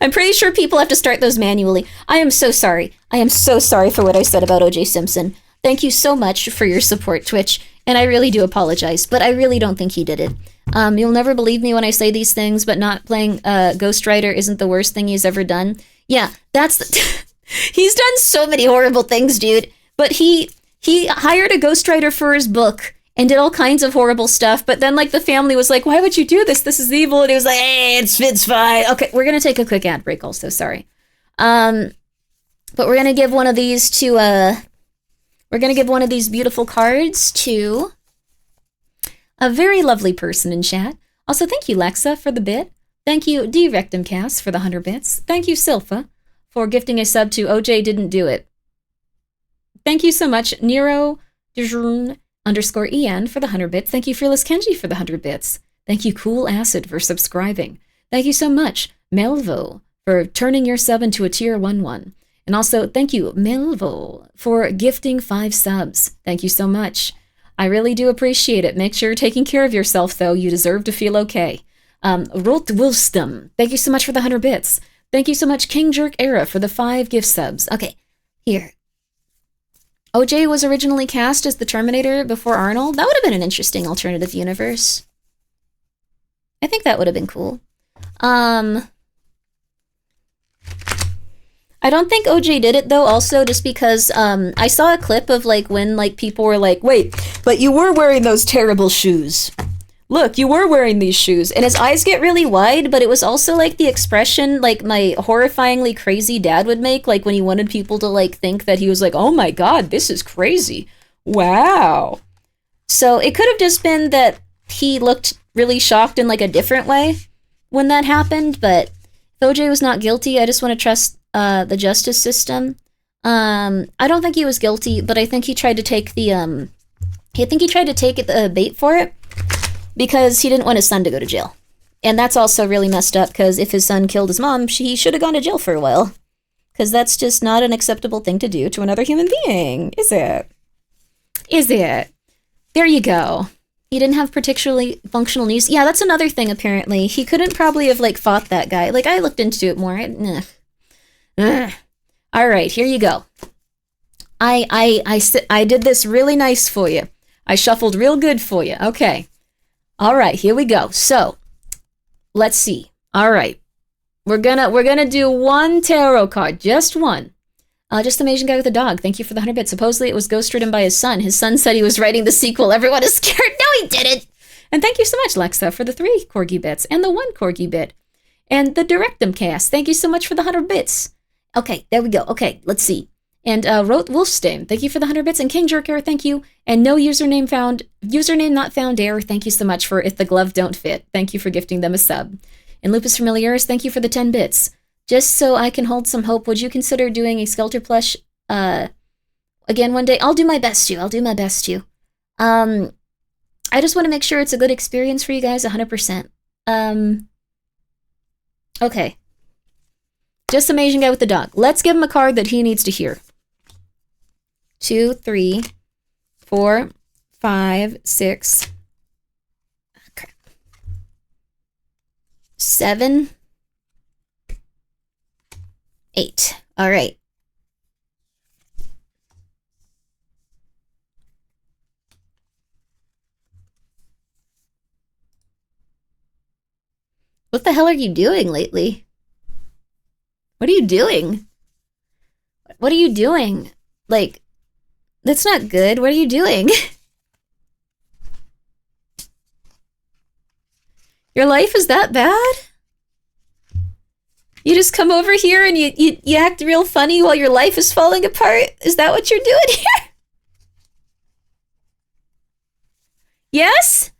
I'm pretty sure people have to start those manually. I am so sorry. I am so sorry for what I said about O.J. Simpson. Thank you so much for your support, Twitch. And I really do apologize, but I really don't think he did it. You'll never believe me when I say these things, but not playing Ghost Rider isn't the worst thing he's ever done. Yeah, that's the... He's done so many horrible things, dude. But he hired a ghostwriter for his book and did all kinds of horrible stuff. But then, like, the family was like, why would you do this? This is evil. And he was like, hey, it's fine. Okay, we're going to take a quick ad break also, sorry. But we're going to give one of these to, we're going to give one of these beautiful cards to a very lovely person in chat. Also, thank you, Lexa, for the bit. Thank you, D-Rectumcast, for the 100 bits. Thank you, Silpha, for gifting a sub to OJ Didn't Do It. Thank you so much, Nero _EN for the 100 bits. Thank you, Fearless Kenji, for the 100 bits. Thank you, Cool Acid, for subscribing. Thank you so much, Melvo, for turning your sub into a tier 1-1. And also, thank you, Melvo, for gifting 5 subs. Thank you so much. I really do appreciate it. Make sure you're taking care of yourself, though. You deserve to feel okay. Rolt Wilstum, thank you so much for the 100 bits. Thank you so much, King Jerk Era, for the 5 gift subs. Okay, here. OJ was originally cast as the Terminator before Arnold. That would have been an interesting alternative universe. I think that would have been cool. I don't think OJ did it, though, also, just because I saw a clip of, like, when, like, people were like, wait, but you were wearing those terrible shoes. Look, you were wearing these shoes. And his eyes get really wide, but it was also, like, the expression, like, my horrifyingly crazy dad would make, like, when he wanted people to, like, think that he was like, oh my god, this is crazy. Wow. So it could have just been that he looked really shocked in, like, a different way when that happened, but if OJ was not guilty, I just want to trust the justice system. I don't think he was guilty, but I think he tried to take the bait for it because he didn't want his son to go to jail. And that's also really messed up because if his son killed his mom, he should have gone to jail for a while. Because that's just not an acceptable thing to do to another human being, is it? Is it? There you go. He didn't have particularly functional needs. Yeah, that's another thing, apparently. He couldn't probably have, like, fought that guy. Like, I looked into it more. All right, here you go. I did this really nice for you. I shuffled real good for you. Okay. All right, here we go. So, let's see. All right. We're gonna do one tarot card, just one. Just Amazing Guy with a Dog. Thank you for the 100 bits. Supposedly it was ghost written by his son. His son said he was writing the sequel. Everyone is scared. No, he didn't. And thank you so much, Lexa, for the 3 corgi bits and the 1 corgi bit. And the Directum cast. Thank you so much for the 100 bits. Okay, there we go. Okay, let's see. And Roth Wolfstein, thank you for the 100 bits. And King Jerker, thank you. And no username found, username not found error. Thank you so much for If the Glove Don't Fit. Thank you for gifting them a sub. And Lupus Familiaris, thank you for the 10 bits. Just so I can hold some hope, would you consider doing a Skelter plush again one day? I'll do my best to. I'll do my best to. I just want to make sure it's a good experience for you guys, 100%. Okay. Just Amazing Guy with the Dog. Let's give him a card that he needs to hear. 2, 3, 4, 5, 6. Okay. 7, 8. All right. What the hell are you doing lately? What are you doing? What are you doing? Like, that's not good. What are you doing? Your life is that bad? You just come over here and you act real funny while your life is falling apart? Is that what you're doing here? Yes?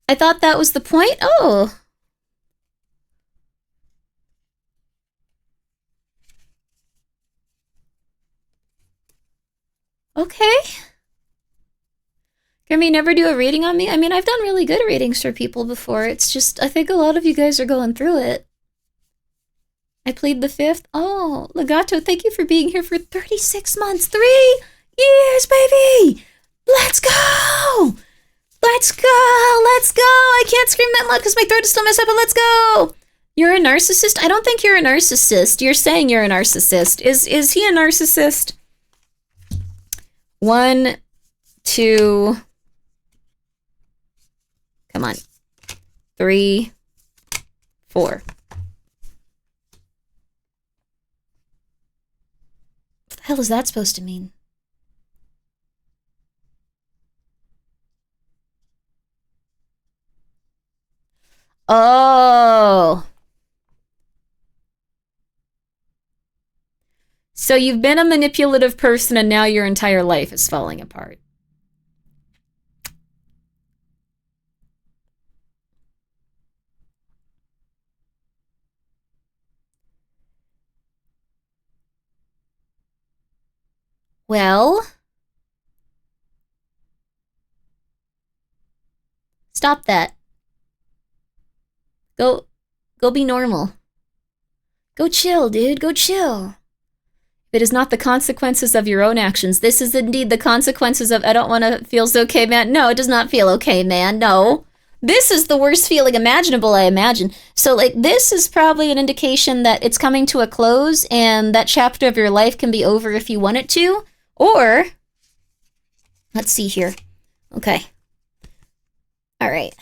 I thought that was the point. Oh. Grimmi, never do a reading on me? I mean, I've done really good readings for people before. It's just, I think a lot of you guys are going through it. I plead the 5th. Oh, Legato, thank you for being here for 36 months. 3 years, baby! Let's go! Let's go! Let's go! I can't scream that loud because my throat is still messed up, but let's go! You're a narcissist? I don't think you're a narcissist. You're saying you're a narcissist. Is he a narcissist? 1, 2... Come on. 3, 4. What the hell is that supposed to mean? Oh. So you've been a manipulative person and now your entire life is falling apart. Well, stop that. Go be normal. Go chill, dude. Go chill. It is not the consequences of your own actions. This is indeed the consequences of, I don't want to feel so okay, man. No, it does not feel okay, man. No. This is the worst feeling imaginable, I imagine. So, like, this is probably an indication that it's coming to a close and that chapter of your life can be over if you want it to. Or, let's see here. Okay. All right.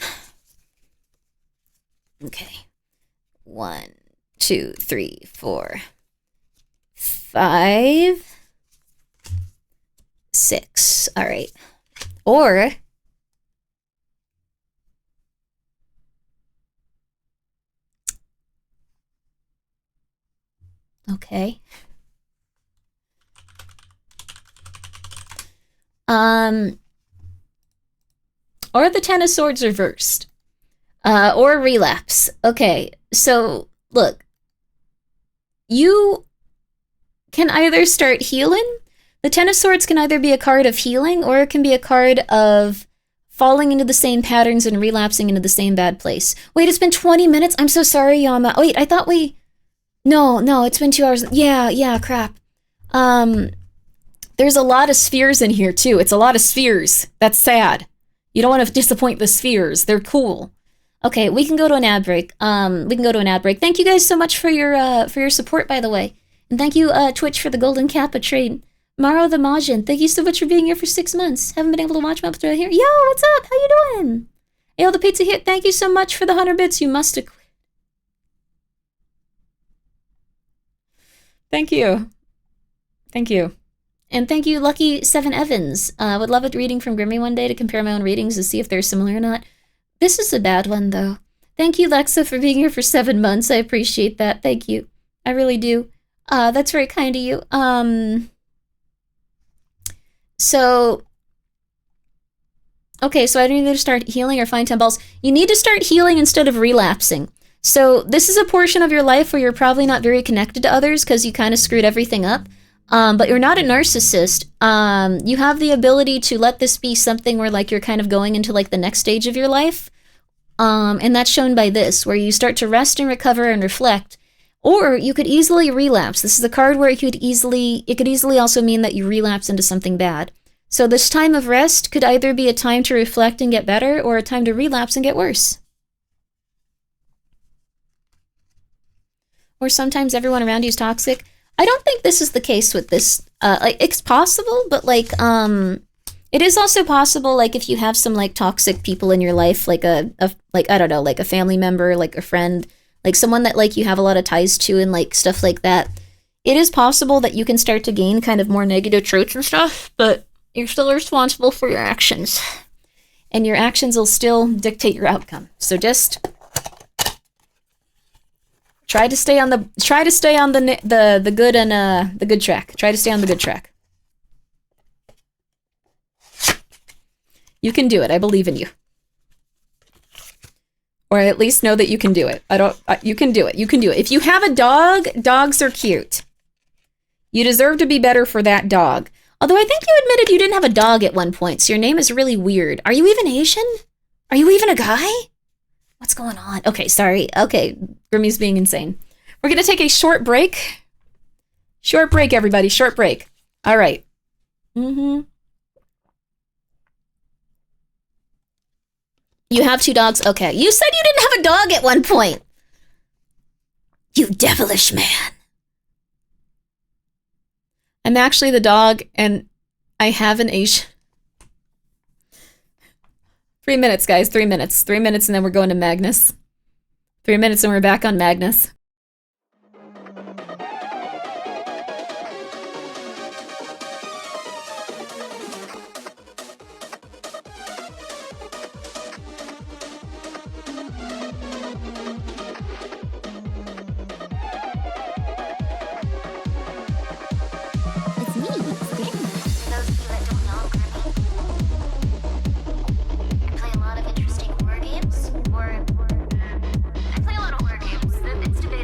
Okay. 1, 2, 3, 4, 5, 6. All right. Or, okay. Or the Ten of Swords reversed. Or relapse. Okay, so look. You can either start healing. The Ten of Swords can either be a card of healing or it can be a card of falling into the same patterns and relapsing into the same bad place. Wait, it's been 20 minutes? I'm so sorry, Yama. Wait, I thought we... No, it's been 2 hours. Yeah, crap. There's a lot of spheres in here, too. It's a lot of spheres. That's sad. You don't want to disappoint the spheres. They're cool. Okay, we can go to an ad break. Thank you guys so much for your support, by the way. And thank you, Twitch, for the Golden Kappa trade. Maro the Majin, thank you so much for being here for 6 months. Haven't been able to watch my episode here. Yo, what's up? How you doing? Ayo, the Pizza Hit, thank you so much for the 100 bits. You must have quit. Thank you. And thank you, Lucky 7 Evans. Would love a reading from Grimmi one day to compare my own readings to see if they're similar or not. This is a bad one, though. Thank you, Lexa, for being here for 7 months. I appreciate that. Thank you. I really do. That's very kind of you. Okay, so I don't need to start healing or find 10 balls. You need to start healing instead of relapsing. So this is a portion of your life where you're probably not very connected to others because you kind of screwed everything up. But you're not a narcissist. You have the ability to let this be something where like you're kind of going into like the next stage of your life. And that's shown by this, where you start to rest and recover and reflect. Or you could easily relapse. This is a card where it could easily also mean that you relapse into something bad. So this time of rest could either be a time to reflect and get better, or a time to relapse and get worse. Or sometimes everyone around you is toxic. I don't think this is the case with this. Like, it's possible, but like, it is also possible, like, if you have some like toxic people in your life, like I don't know, like a family member, like a friend, like someone that like you have a lot of ties to and like stuff like that. It is possible that you can start to gain kind of more negative traits and stuff, but you're still responsible for your actions. And your actions will still dictate your outcome. So just try to stay on the good and the good track. Try to stay on the good track. You can do it. I believe in you. Or at least know that you can do it. You can do it. You can do it. If you have a dog, dogs are cute. You deserve to be better for that dog. Although I think you admitted you didn't have a dog at one point, so your name is really weird. Are you even Asian? Are you even a guy? What's going on? Okay, sorry. Okay, Grimmi's being insane. We're gonna take a short break. Short break, everybody. Short break. All right. You have 2 dogs? Okay. You said you didn't have a dog at one point. You devilish man. I'm actually the dog, and I have an Asian. 3 minutes, guys. 3 minutes. 3 minutes, and then we're going to Magnus. 3 minutes, and we're back on Magnus. It's me, Grimmi. Those of you that don't know Grimmi, I play a lot of interesting horror games. I play a lot of horror games. It's debatable.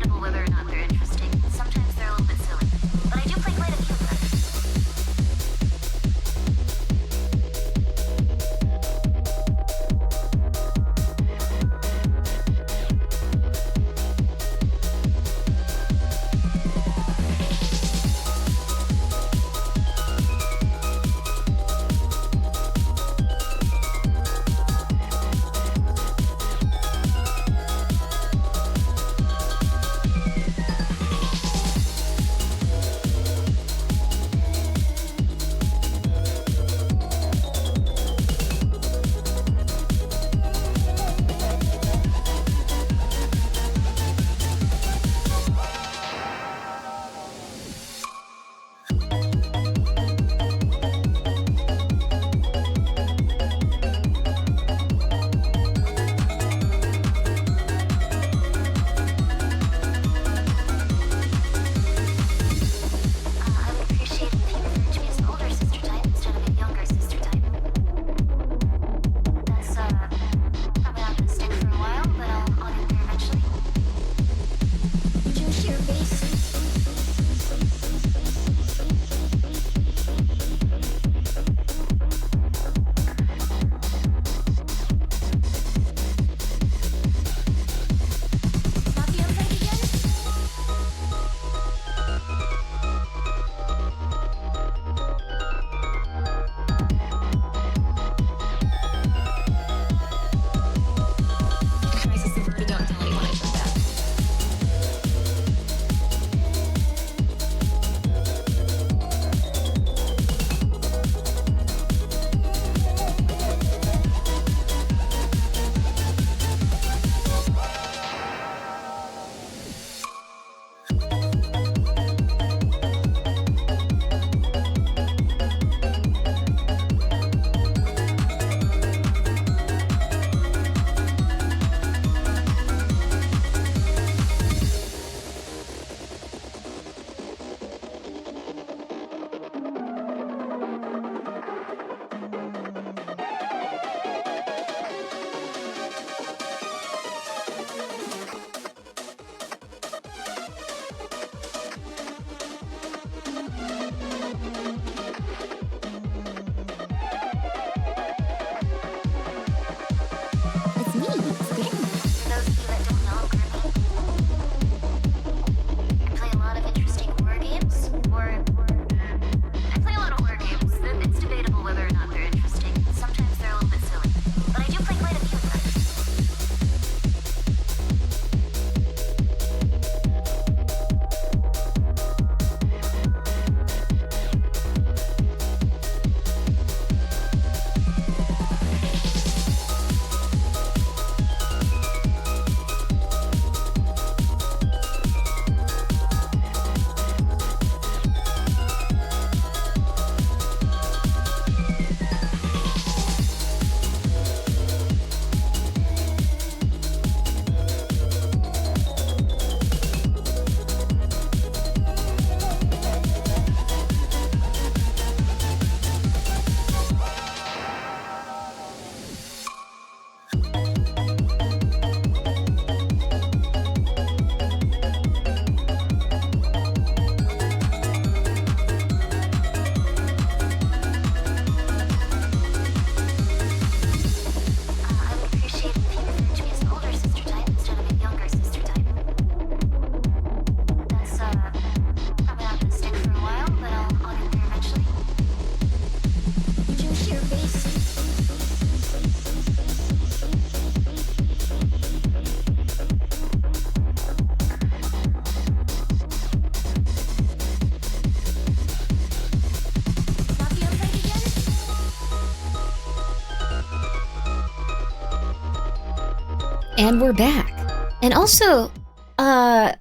And we're back. And also, a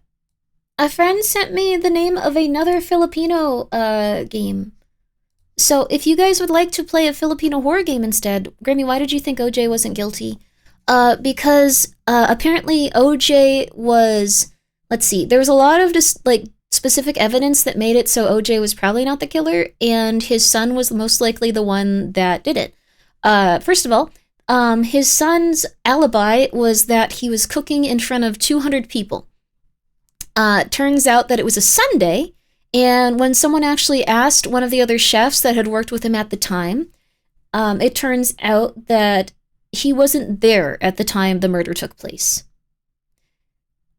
friend sent me the name of another Filipino game. So if you guys would like to play a Filipino horror game instead, Grimmi, why did you think OJ wasn't guilty? Because apparently OJ was, let's see, there was a lot of just like specific evidence that made it so OJ was probably not the killer, and his son was most likely the one that did it. First of all, his son's alibi was that he was cooking in front of 200 people. Turns out that it was a Sunday, and when someone actually asked one of the other chefs that had worked with him at the time, it turns out that he wasn't there at the time the murder took place.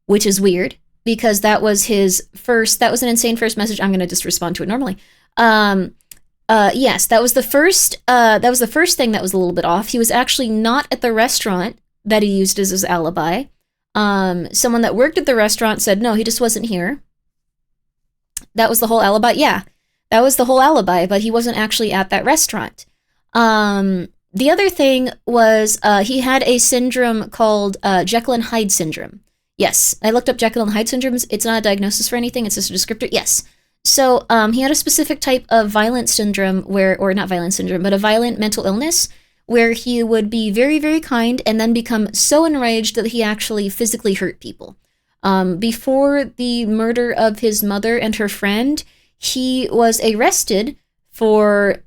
Which is weird, because that was an insane first message. I'm going to just respond to it normally. Yes, that was the first thing that was a little bit off. He was actually not at the restaurant that he used as his alibi. Someone that worked at the restaurant said, no, he just wasn't here. That was the whole alibi. Yeah, that was the whole alibi, but he wasn't actually at that restaurant. The other thing was he had a syndrome called Jekyll and Hyde syndrome. Yes, I looked up Jekyll and Hyde syndromes. It's not a diagnosis for anything. It's just a descriptor. Yes. So he had a specific type of violent syndrome or not violent syndrome, but a violent mental illness where he would be very, very kind and then become so enraged that he actually physically hurt people. Before the murder of his mother and her friend, he was arrested for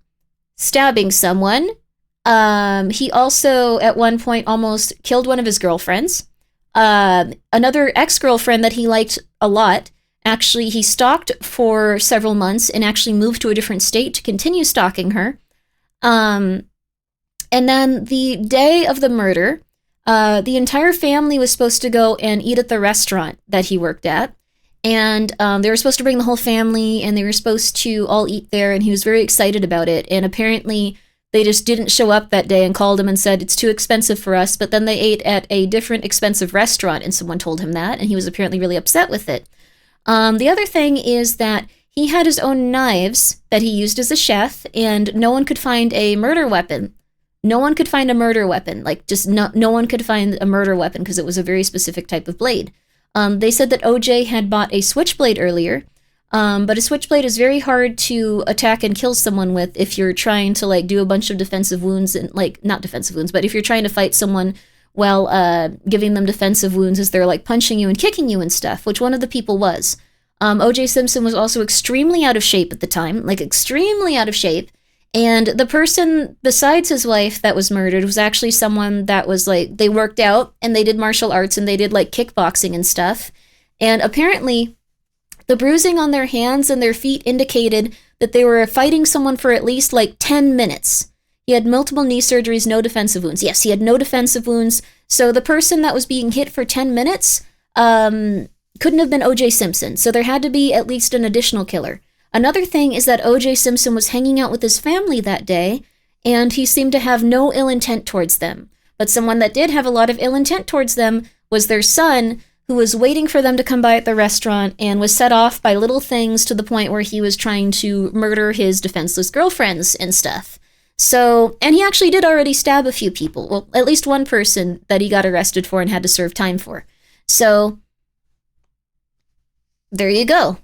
stabbing someone. He also, at one point, almost killed one of his girlfriends. Another ex-girlfriend that he liked a lot, actually, he stalked for several months and actually moved to a different state to continue stalking her. And then the day of the murder, the entire family was supposed to go and eat at the restaurant that he worked at. And they were supposed to bring the whole family, and they were supposed to all eat there, and he was very excited about it. And apparently they just didn't show up that day and called him and said, it's too expensive for us. But then they ate at a different expensive restaurant, and someone told him that, and he was apparently really upset with it. The other thing is that he had his own knives that he used as a chef, and no one could find a murder weapon. No one could find a murder weapon. Like, just no one could find a murder weapon because it was a very specific type of blade. They said that OJ had bought a switchblade earlier, but a switchblade is very hard to attack and kill someone with if you're trying to, like, do a bunch of defensive wounds and, like, not defensive wounds, but if you're trying to fight someone while giving them defensive wounds as they're, like, punching you and kicking you and stuff, which one of the people was. O.J. Simpson was also extremely out of shape at the time, like, extremely out of shape. And the person besides his wife that was murdered was actually someone that was like, they worked out and they did martial arts and they did like kickboxing and stuff. And apparently the bruising on their hands and their feet indicated that they were fighting someone for at least like 10 minutes. He had multiple knee surgeries, no defensive wounds. Yes, he had no defensive wounds. So the person that was being hit for 10 minutes couldn't have been O.J. Simpson. So there had to be at least an additional killer. Another thing is that O.J. Simpson was hanging out with his family that day, and he seemed to have no ill intent towards them. But someone that did have a lot of ill intent towards them was their son, who was waiting for them to come by at the restaurant and was set off by little things to the point where he was trying to murder his defenseless girlfriends and stuff. So, and he actually did already stab a few people. Well, at least one person that he got arrested for and had to serve time for. So, there you go.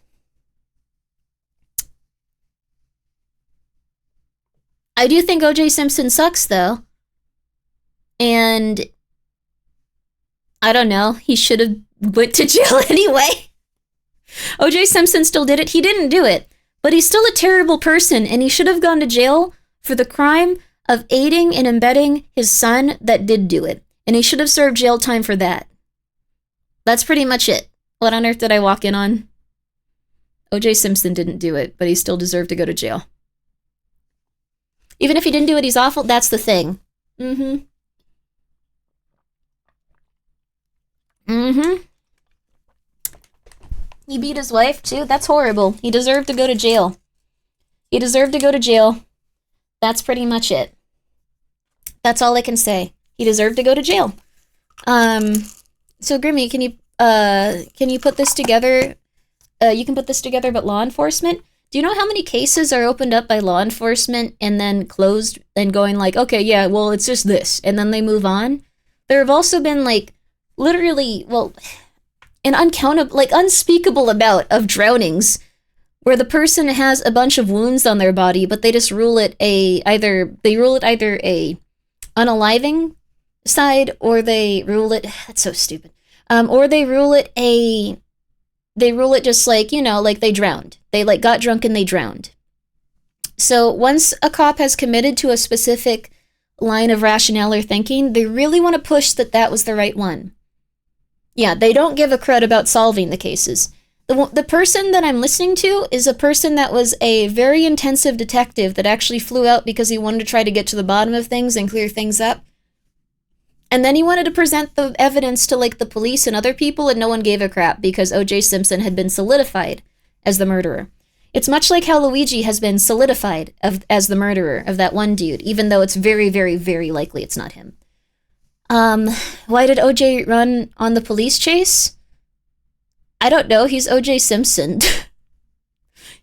I do think O.J. Simpson sucks, though. And I don't know. He should have went to jail anyway. O.J. Simpson still did it. He didn't do it. But he's still a terrible person, and he should have gone to jail for the crime of aiding and abetting his son that did do it. And he should have served jail time for that. That's pretty much it. What on earth did I walk in on? O.J. Simpson didn't do it, but he still deserved to go to jail. Even if he didn't do it, he's awful. That's the thing. Mm-hmm. He beat his wife, too? That's horrible. He deserved to go to jail. He deserved to go to jail. That's pretty much it. That's all I can say. He deserved to go to jail. So Grimmi, can you put this together? You can put this together, but law enforcement? Do you know how many cases are opened up by law enforcement and then closed and going like, okay, yeah, well, it's just this, and then they move on? There have also been, like, literally, well, an uncountable, like unspeakable amount of drownings where the person has a bunch of wounds on their body, but they just rule it either a unaliving side, or they rule it, that's so stupid, or they rule it just like, like they drowned. They like got drunk and they drowned. So once a cop has committed to a specific line of rationale or thinking, they really want to push that was the right one. Yeah, they don't give a crud about solving the cases. The person that I'm listening to is a person that was a very intensive detective that actually flew out because he wanted to try to get to the bottom of things and clear things up. And then he wanted to present the evidence to like the police and other people, and no one gave a crap because O.J. Simpson had been solidified as the murderer. It's much like how Luigi has been solidified as the murderer of that one dude, even though it's very, very, very likely it's not him. Why did O.J. run on the police chase? I don't know, he's O.J. Simpson.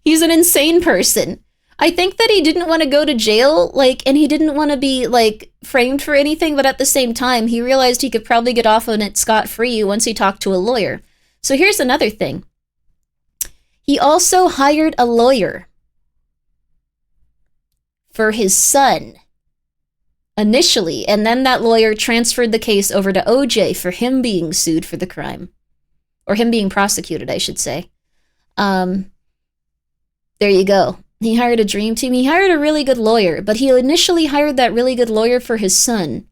He's an insane person. I think that he didn't want to go to jail, and he didn't want to be, framed for anything, but at the same time, he realized he could probably get off on it scot-free once he talked to a lawyer. So here's another thing. He also hired a lawyer for his son initially, and then that lawyer transferred the case over to OJ for him being sued for the crime. Or him being prosecuted, I should say. There you go. He hired a dream team. He hired a really good lawyer, but he initially hired that really good lawyer for his son.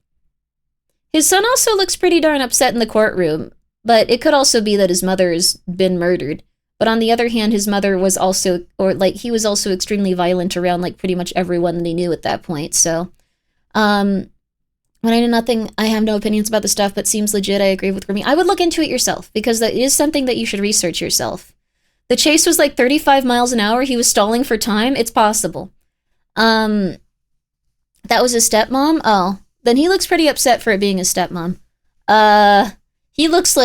His son also looks pretty darn upset in the courtroom, but it could also be that his mother has been murdered. But on the other hand, his mother was also, he was also extremely violent around, pretty much everyone that he knew at that point. So, when I know nothing, I have no opinions about the stuff, but seems legit. I agree with Grimmi. I would look into it yourself, because that is something that you should research yourself. The chase was 35 miles an hour. He was stalling for time. It's possible. That was his stepmom? Oh, then he looks pretty upset for it being his stepmom. He looks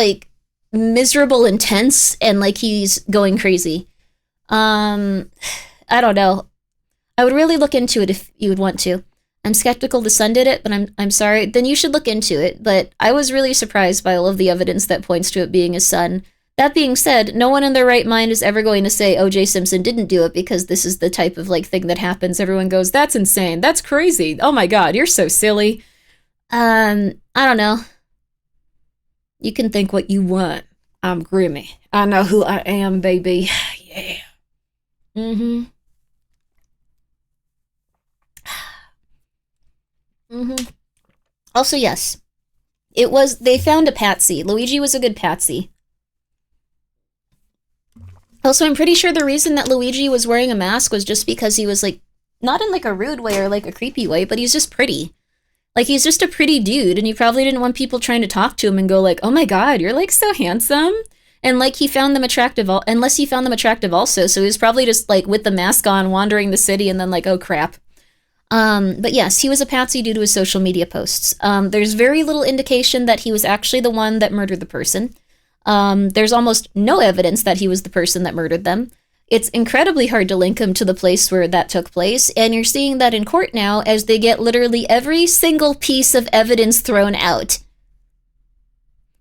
miserable and tense and he's going crazy. I don't know. I would really look into it if you would want to. I'm skeptical the son did it, but I'm sorry. Then you should look into it. But I was really surprised by all of the evidence that points to it being his son. That being said, no one in their right mind is ever going to say O.J. Simpson didn't do it, because this is the type of thing that happens. Everyone goes, "That's insane. That's crazy. Oh my God, you're so silly." I don't know. You can think what you want. I'm Grimmi. I know who I am, baby. Yeah. Mm-hmm. Mm-hmm. Also, yes. They found a patsy. Luigi was a good patsy. Also, I'm pretty sure the reason that Luigi was wearing a mask was just because he was, not in, a rude way or, a creepy way, but he's just pretty. He's just a pretty dude, and he probably didn't want people trying to talk to him and go, "Oh my God, you're, so handsome." And, he found them attractive, unless he found them attractive also, so he was probably just, with the mask on, wandering the city, and then, oh crap. But yes, he was a patsy due to his social media posts. There's very little indication that he was actually the one that murdered the person. There's almost no evidence that he was the person that murdered them. It's incredibly hard to link him to the place where that took place, and you're seeing that in court now as they get literally every single piece of evidence thrown out.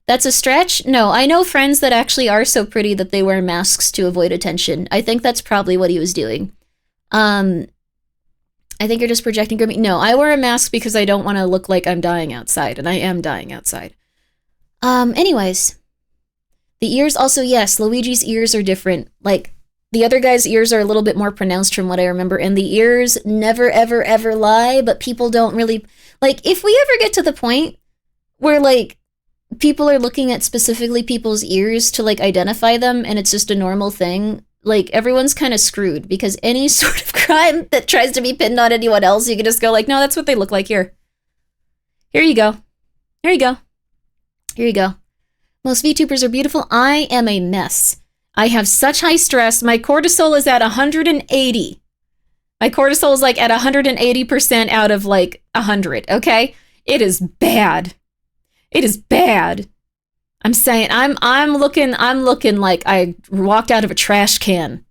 That's a stretch? No, I know friends that actually are so pretty that they wear masks to avoid attention. I think that's probably what he was doing. I think you're just projecting Grimmi. No, I wear a mask because I don't want to look like I'm dying outside, and I am dying outside. Anyways. The ears also, yes, Luigi's ears are different. The other guy's ears are a little bit more pronounced from what I remember, and the ears never, ever, ever lie, but people don't really... if we ever get to the point where, people are looking at specifically people's ears to, identify them, and it's just a normal thing, everyone's kind of screwed, because any sort of crime that tries to be pinned on anyone else, you can just go no, that's what they look like here. Here you go. Here you go. Here you go. Most VTubers are beautiful. I am a mess. I have such high stress. My cortisol is at 180. My cortisol is at 180% out of 100, okay? It is bad. It is bad. I'm saying I'm looking like I walked out of a trash can.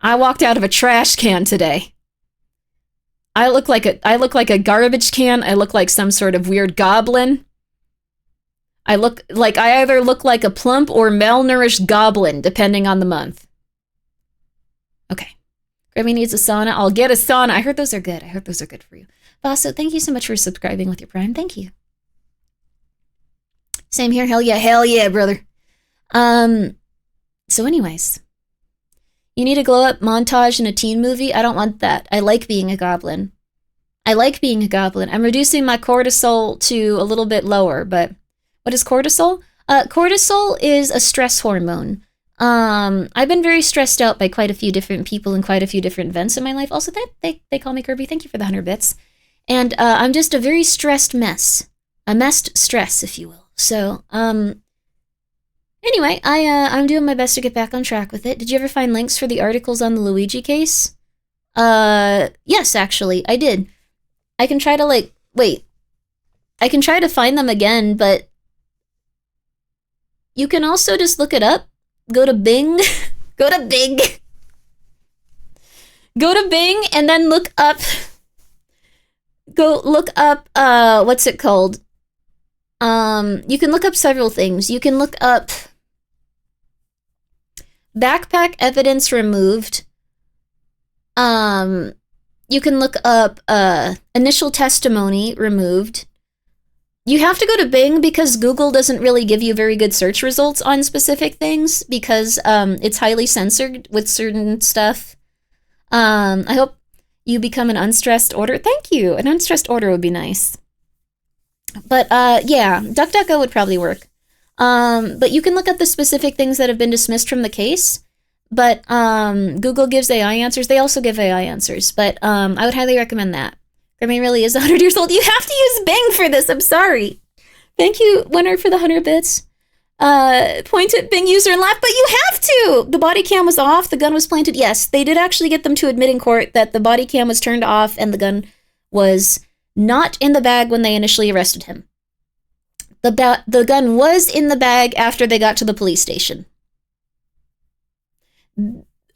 I walked out of a trash can today. I look like a garbage can. I look like some sort of weird goblin. I either look like a plump or malnourished goblin, depending on the month. Okay. Grimmi needs a sauna. I'll get a sauna. I heard those are good. I heard those are good for you. Basso, thank you so much for subscribing with your Prime. Thank you. Same here. Hell yeah, brother. So anyways. You need a glow-up montage in a teen movie? I don't want that. I like being a goblin. I'm reducing my cortisol to a little bit lower, but what is cortisol? Cortisol is a stress hormone. I've been very stressed out by quite a few different people and quite a few different events in my life. Also, they call me Kirby. Thank you for the 100 bits. And I'm just a very stressed mess. A messed stress, if you will. So, anyway, I'm doing my best to get back on track with it. Did you ever find links for the articles on the Luigi case? Yes, actually, I did. I can try to, I can try to find them again, but you can also just look it up. Go to Bing. Go to Bing, and then look up... what's it called? You can look up several things. You can look up backpack evidence removed. You can look up initial testimony removed. You have to go to Bing because Google doesn't really give you very good search results on specific things because it's highly censored with certain stuff. I hope you become an unstressed order. Thank you. An unstressed order would be nice. But yeah, DuckDuckGo would probably work. But you can look up the specific things that have been dismissed from the case. But Google gives AI answers. They also give AI answers. But I would highly recommend that. Grimmi really is 100 years old. You have to use Bing for this. I'm sorry. Thank you, winner, for the 100 bits. Point at Bing user and laugh, but you have to! The body cam was off, the gun was planted. Yes, they did actually get them to admit in court that the body cam was turned off and the gun was not in the bag when they initially arrested him. The gun was in the bag after they got to the police station.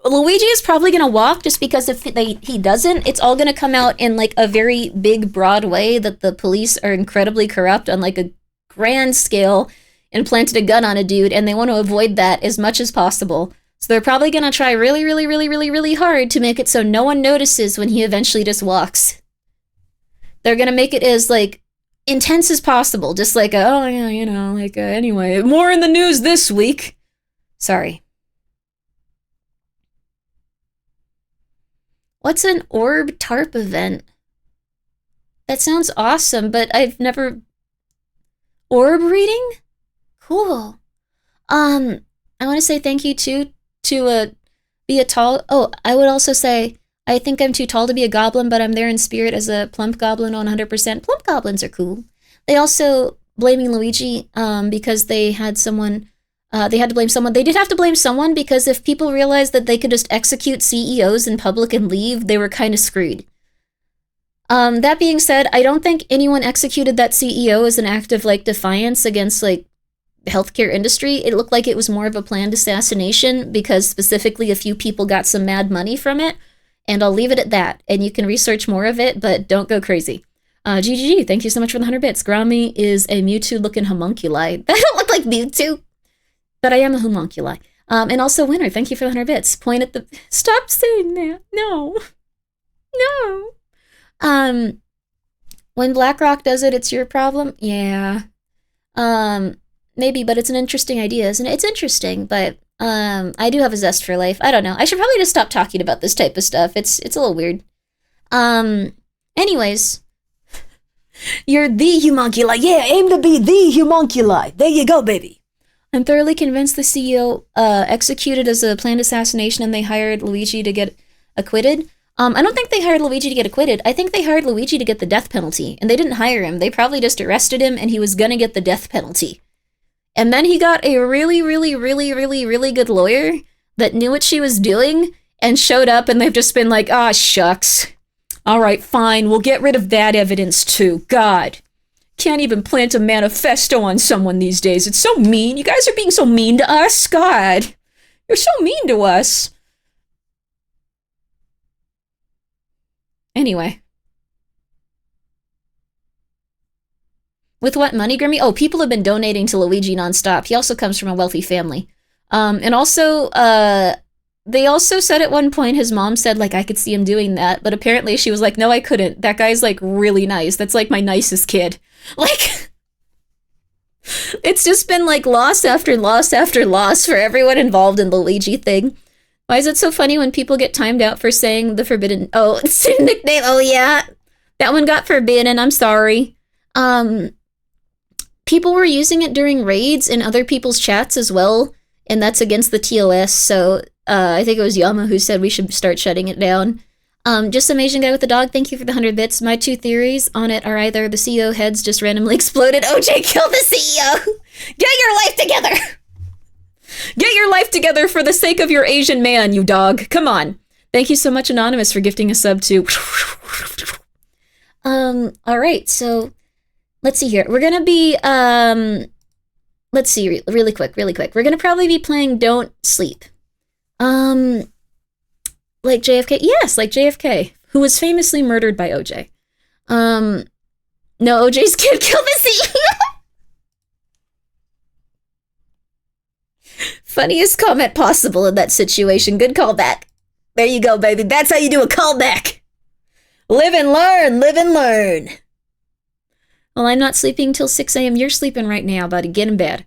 Luigi is probably going to walk just because if he doesn't, it's all going to come out in like a very big, broad way that the police are incredibly corrupt on like a grand scale and planted a gun on a dude, and they want to avoid that as much as possible. So they're probably going to try really, really, really, really, really hard to make it so no one notices when he eventually just walks. They're going to make it as like intense as possible, just like, oh yeah, you know, like anyway, more in the news this week. Sorry. What's an orb tarp event? That sounds awesome, but I've never... Orb reading? Cool. I want to say thank you to be a tall... Oh, I would also say, I think I'm too tall to be a goblin, but I'm there in spirit as a plump goblin 100%. Plump goblins are cool. They also blaming Luigi because they had someone... they had to blame someone. They did have to blame someone because if people realized that they could just execute CEOs in public and leave, they were kind of screwed. That being said, I don't think anyone executed that CEO as an act of, like, defiance against, like, the healthcare industry. It looked like it was more of a planned assassination because specifically a few people got some mad money from it, and I'll leave it at that. And you can research more of it, but don't go crazy. GGG, thank you so much for the 100 bits. Grimmi is a Mewtwo-looking homunculi. That don't look like Mewtwo! But I am a homunculi. And also, winner, thank you for the 100 bits. Point at the... Stop saying that. No. No. When BlackRock does it, it's your problem? Yeah. Maybe, but it's an interesting idea, isn't it? It's interesting, but I do have a zest for life. I don't know. I should probably just stop talking about this type of stuff. It's a little weird. Anyways. You're the homunculi. Yeah, aim to be the homunculi. There you go, baby. I'm thoroughly convinced the CEO executed as a planned assassination and they hired Luigi to get acquitted. I don't think they hired Luigi to get acquitted. I think they hired Luigi to get the death penalty. And they didn't hire him. They probably just arrested him and he was gonna get the death penalty. And then he got a really, really, really, really, really good lawyer that knew what she was doing and showed up and they've just been like, ah, shucks. All right, fine. We'll get rid of that evidence too. God. Can't even plant a manifesto on someone these days. It's so mean. You guys are being so mean to us. God. You're so mean to us. Anyway. With what money, Grimmy? Oh, people have been donating to Luigi nonstop. He also comes from a wealthy family. And also, they also said at one point his mom said, like, I could see him doing that. But apparently she was like, no, I couldn't. That guy's, like, really nice. That's, like, my nicest kid. Like, it's just been, like, loss after loss after loss for everyone involved in the Luigi thing. Why is it so funny when people get timed out for saying the forbidden... Oh, it's a nickname. Oh, yeah. That one got forbidden. I'm sorry. People were using it during raids in other people's chats as well, and that's against the TOS, so I think it was Yama who said we should start shutting it down. Just some Asian guy with a dog, thank you for the 100 bits. My 2 theories on it are either the CEO heads just randomly exploded, OJ killed the CEO! Get your life together! Get your life together for the sake of your Asian man, you dog. Come on. Thank you so much, Anonymous, for gifting a sub to... Alright, so... Let's see here. We're gonna be, let's see, really quick. We're gonna probably be playing Don't Sleep. Like JFK? Yes, like JFK, who was famously murdered by OJ. No, OJ's kid killed the CEO! Funniest comment possible in that situation. Good callback. There you go, baby. That's how you do a callback. Live and learn, live and learn. Well, I'm not sleeping till 6 a.m. You're sleeping right now, buddy. Get in bed.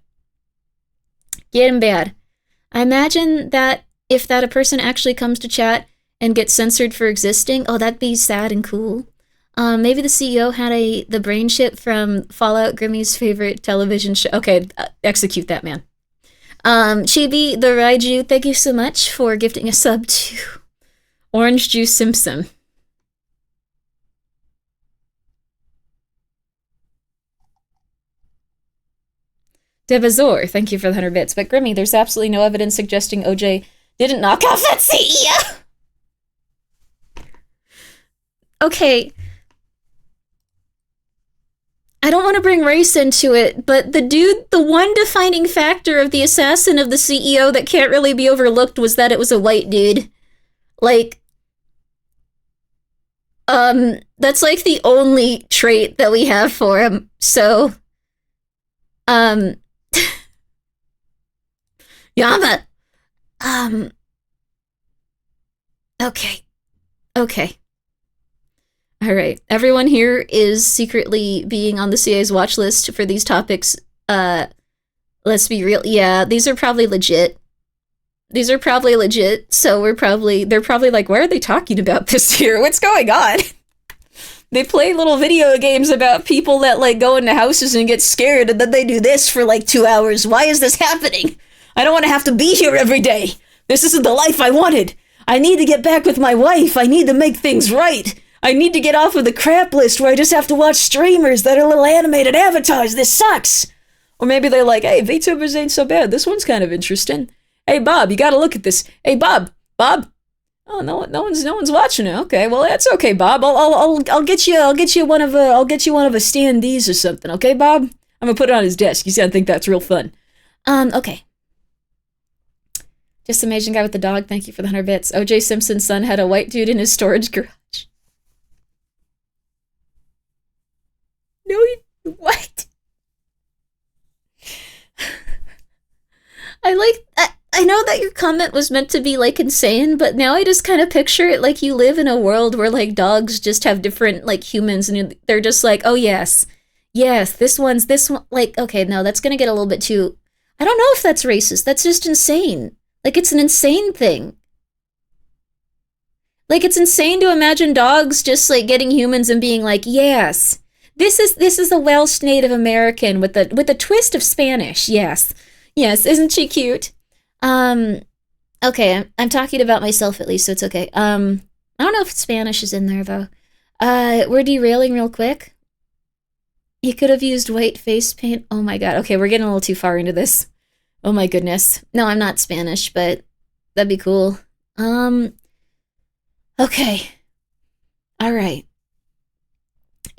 Get in bed. I imagine that if that a person actually comes to chat and gets censored for existing, oh, that'd be sad and cool. Maybe the CEO had the brain chip from Fallout, Grimmi's favorite television show. Okay, execute that, man. Chibi, the Raiju, thank you so much for gifting a sub to Orange Juice Simpson. Devazor, thank you for the 100 bits. But Grimmy, there's absolutely no evidence suggesting OJ didn't knock off that CEO! Okay. I don't want to bring race into it, but the one defining factor of the assassin of the CEO that can't really be overlooked was that it was a white dude. Like, that's like the only trait that we have for him, so, Yama! Okay. Alright, everyone here is secretly being on the CIA's watch list for these topics. Let's be real. Yeah, these are probably legit. So they're probably like, why are they talking about this here? What's going on? They play little video games about people that, like, go into houses and get scared, and then they do this for, like, 2 hours. Why is this happening? I don't want to have to be here every day. This isn't the life I wanted. I need to get back with my wife. I need to make things right. I need to get off of the crap list where I just have to watch streamers that are little animated avatars. This sucks. Or maybe they're like, hey, VTubers ain't so bad. This one's kind of interesting. Hey, Bob, you gotta look at this. Hey, Bob. Oh, no one's watching it. Okay, well, that's okay, Bob. I'll get you one of a standees or something. Okay, Bob? I'm gonna put it on his desk. You see, I think that's real fun. Okay. Just some Asian guy with the dog. Thank you for the 100 bits. O.J. Simpson's son had a white dude in his storage garage. No, what? I know that your comment was meant to be, like, insane, but now I just kind of picture it like you live in a world where, like, dogs just have different, like, humans, and they're just like, oh, yes, this one, like, okay, no, that's gonna get a little bit too, I don't know if that's racist, that's just insane. Like, it's an insane thing. Like, it's insane to imagine dogs just, like, getting humans and being like, yes, this is a Welsh Native American with a twist of Spanish, yes, isn't she cute? Okay, I'm talking about myself at least, so it's okay. I don't know if Spanish is in there, though. We're derailing real quick. You could have used white face paint. Oh my god, okay, we're getting a little too far into this. Oh my goodness. No, I'm not Spanish, but that'd be cool. Okay. Alright.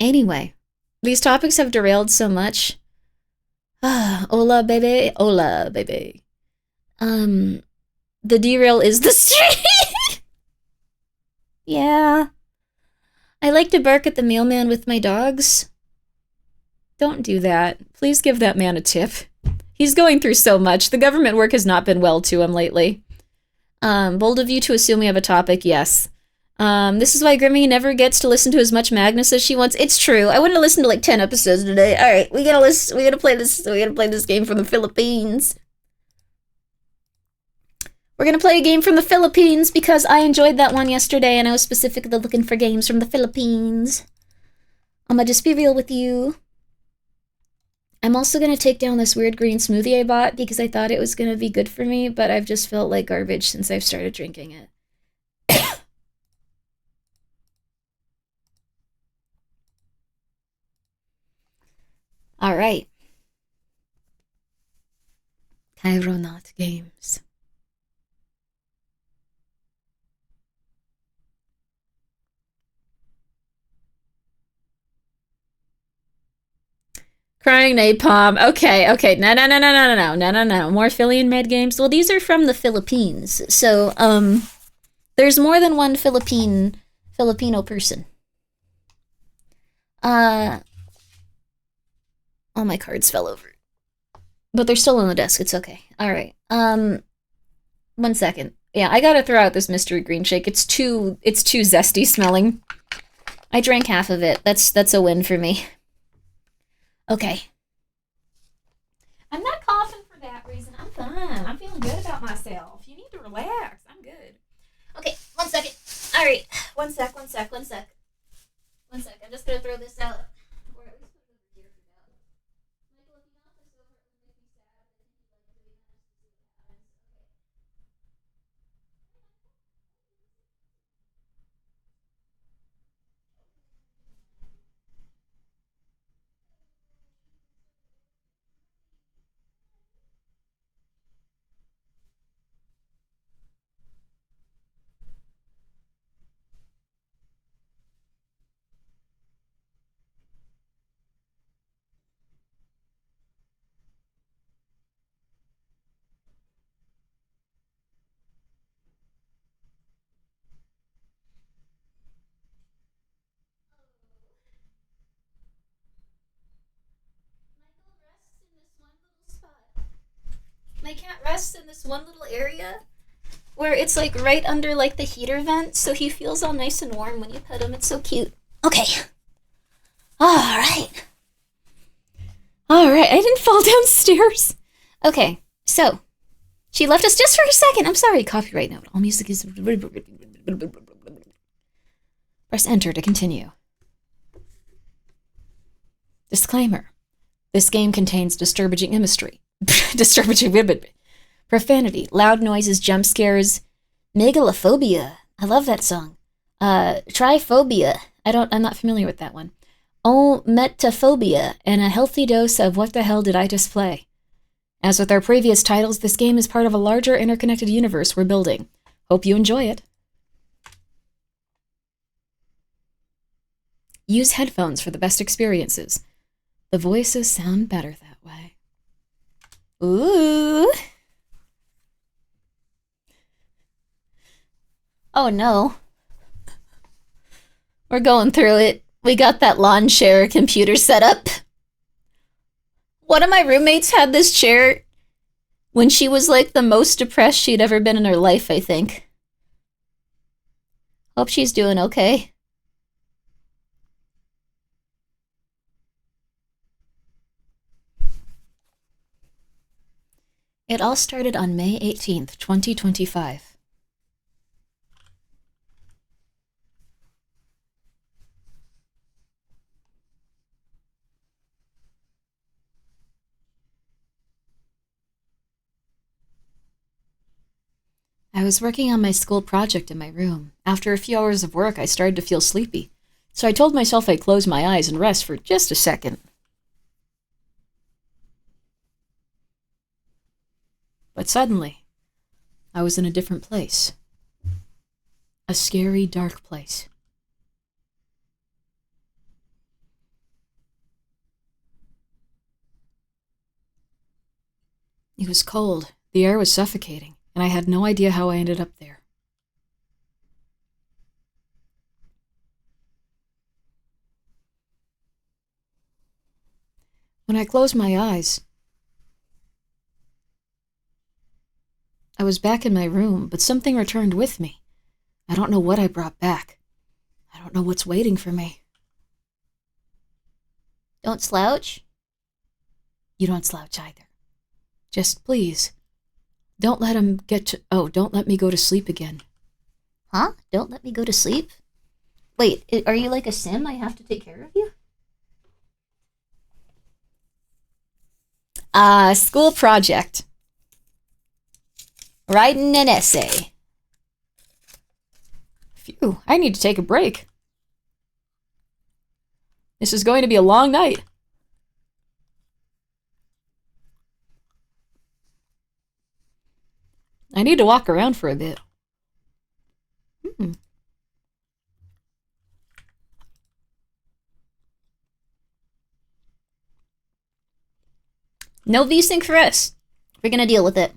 Anyway, these topics have derailed so much. Hola, baby. Hola, baby. The derail is the street. Yeah. I like to bark at the mailman with my dogs. Don't do that. Please give that man a tip. He's going through so much. The government work has not been well to him lately. Bold of you to assume we have a topic. Yes. This is why Grimmi never gets to listen to as much Magnus as she wants. It's true. I wouldn't have listened to like 10 episodes today. All right, we gotta play this game from the Philippines. We're gonna play a game from the Philippines because I enjoyed that one yesterday and I was specifically looking for games from the Philippines. I'm gonna just be real with you. I'm also gonna take down this weird green smoothie I bought because I thought it was gonna be good for me, but I've just felt like garbage since I've started drinking it. All right. Chironaut games. Crying napalm. Okay. No. More Philian-made games. Well, these are from the Philippines. So, there's more than one Filipino person. All my cards fell over. But they're still on the desk. It's okay. All right. 1 second. Yeah, I gotta throw out this mystery green shake. It's too zesty smelling. I drank half of it. That's a win for me. Okay. I'm not coughing for that reason. I'm fine. I'm feeling good about myself. You need to relax. I'm good. Okay, 1 second. All right. One sec. I'm just gonna throw this out. Or at least put it over here for now. Michael, if you knock this over, it would make me sad. I think you'd like doing that just to see what happens. Okay. My cat rests in this one little area where it's like right under like the heater vent, so he feels all nice and warm when you pet him. It's so cute. Okay. All right. I didn't fall downstairs. Okay, so she left us just for a second. I'm sorry, copyright note. All music is... Press enter to continue. Disclaimer. This game contains disturbing imagery. Profanity, loud noises, jump scares, megalophobia. I love that song. Triphobia. I'm not familiar with that one. Metaphobia, and a healthy dose of what the hell did I just play? As with our previous titles, this game is part of a larger interconnected universe we're building. Hope you enjoy it. Use headphones for the best experiences. The voices sound better that way. Ooh. Oh no. We're going through it. We got that lawn chair computer set up. One of my roommates had this chair when she was like the most depressed she'd ever been in her life, I think. Hope she's doing okay. It all started on May 18th, 2025. I was working on my school project in my room. After a few hours of work, I started to feel sleepy, so I told myself I'd close my eyes and rest for just a second. But suddenly, I was in a different place. A scary, dark place. It was cold, the air was suffocating, and I had no idea how I ended up there. When I closed my eyes, I was back in my room, but something returned with me. I don't know what I brought back. I don't know what's waiting for me. Don't slouch. You don't slouch either. Just please, don't let him get to... Oh, don't let me go to sleep again. Huh? Don't let me go to sleep? Wait, are you like a sim? I have to take care of you? School project. Writing an essay. Phew, I need to take a break. This is going to be a long night. I need to walk around for a bit. No VSync for us. We're gonna deal with it.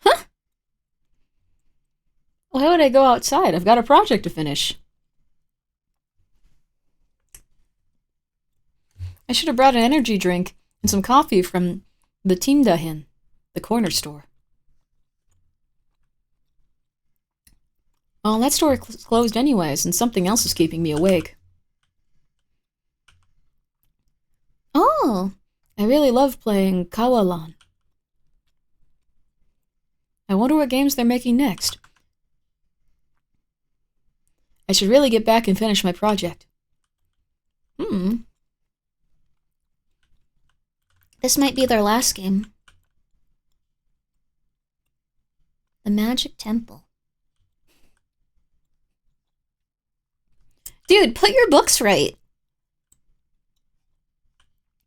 Huh? Why would I go outside? I've got a project to finish. I should have brought an energy drink and some coffee from the Tindahin, the corner store. Oh, that store closed anyways, and something else is keeping me awake. Oh, I really love playing Kawalan. I wonder what games they're making next. I should really get back and finish my project. this might be their last game. The Magic Temple. Dude, put your books right.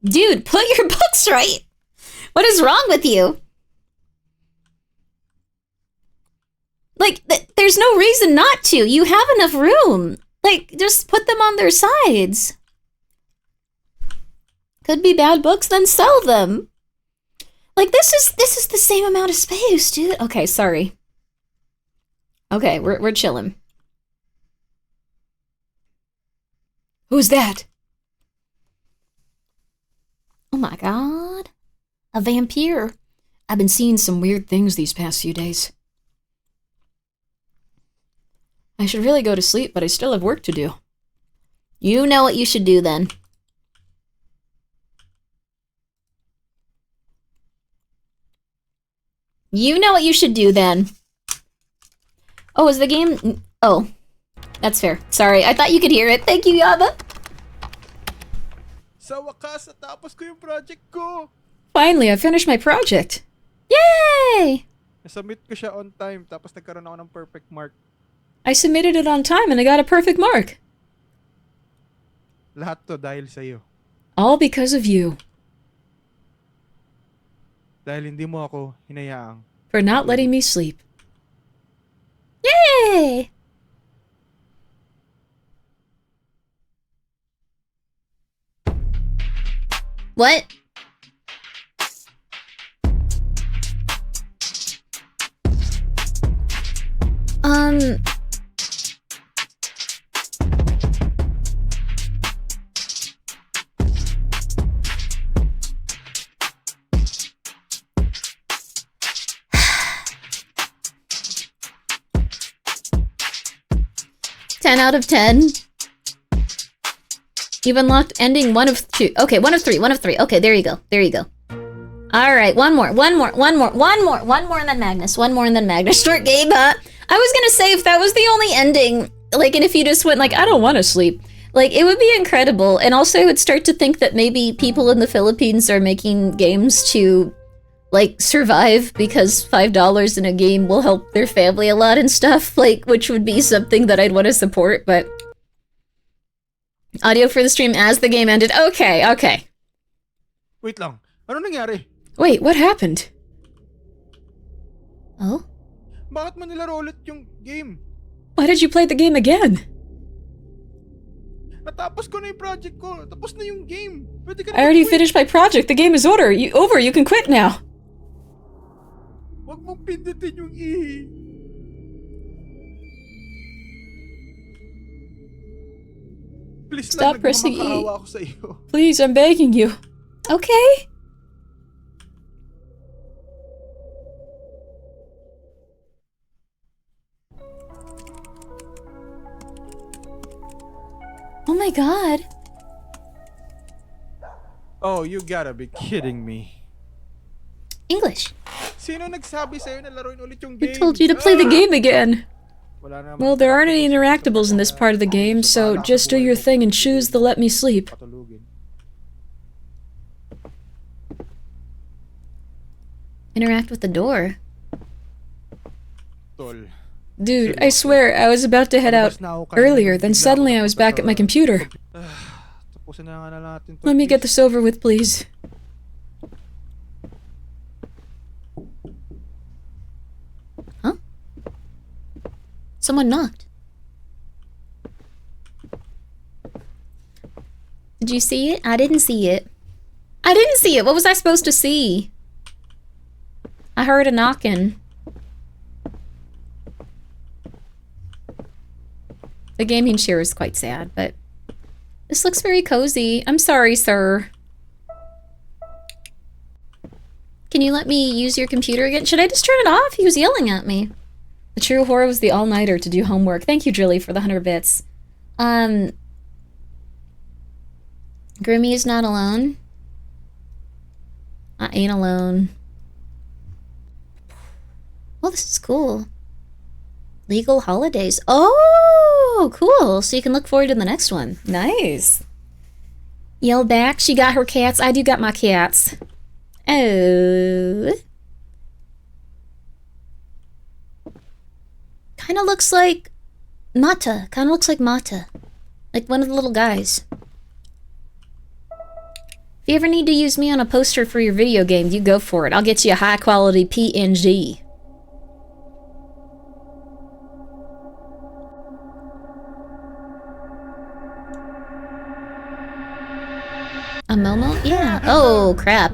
Dude, put your books right. What is wrong with you? Like, there's no reason not to. You have enough room. Like, just put them on their sides. Could be bad books, then sell them. Like, this is the same amount of space, dude. Okay, sorry. Okay, we're chilling. Who's that? Oh my god. A vampire. I've been seeing some weird things these past few days. I should really go to sleep, but I still have work to do. You know what you should do then. You know what you should do then. Oh, is the game... Oh, that's fair. Sorry, I thought you could hear it. Thank you, Yaba. Sa wakas, natapos ko yung project ko. Finally, I finished my project. Yay! Nasubmit ko siya on time, tapos nagkaroon ako ng perfect mark. I submitted it on time and I got a perfect mark. Lahat to dahil sa'yo. All because of you. Dahil hindi mo ako hinayaang. For not letting me sleep. Yay! What? Ten out of 10. You've unlocked ending 1 of 2. Okay, 1 of 3. 1 of 3. Okay, there you go. There you go. Alright, one more and then Magnus. One more and then Magnus. Short game, huh? I was gonna say, if that was the only ending, like, and if you just went like, I don't want to sleep, like, it would be incredible. And also, I would start to think that maybe people in the Philippines are making games to, like, survive, because $5 in a game will help their family a lot and stuff, like, which would be something that I'd want to support, but... Audio for the stream as the game ended. Okay, okay. Wait lang. Ano nangyari? Wait, what happened? Oh? Bakit mo nilaro ulit yung game? Why did you play the game again? Natapos ko na yung project ko. Tapos na yung game. Pwede ka I already finished my project. The game is over. You can quit now. Wag mong pindutin yung ihi. Please Stop lang, pressing E. nagmamakaawa ako sa iyo. Please, I'm begging you. Okay. Oh my god. Oh, you gotta be kidding me. English. Sino nagsabi sa'yo na laruin ulit yung I game? told you to play the game again. Wala naman Well, there aren't any interactables in this part of the game, so just do your thing and choose the let me sleep. Patulugin. Interact with the door. Tol. Dude, I swear, I was about to head out earlier, then suddenly I was back at my computer. Tapusin na nga na natin to, Let me get please. this over with, please. Someone knocked. Did you see it? I didn't see it. I didn't see it. What was I supposed to see? I heard a knocking. The gaming chair is quite sad, but this looks very cozy. I'm sorry, sir. Can you let me use your computer again? Should I just turn it off? He was yelling at me. The true horror was the all-nighter to do homework. Thank you, Drilly, for the 100 bits. Grimmi is not alone. I ain't alone. Well, this is cool. Legal holidays. Oh, cool. So you can look forward to the next one. Nice. Yell back. She got her cats. I do got my cats. Oh. Kind of looks like Mata. Kind of looks like Mata. Like one of the little guys. If you ever need to use me on a poster for your video game, you go for it. I'll get you a high quality PNG. A Momo? Yeah. Oh, crap.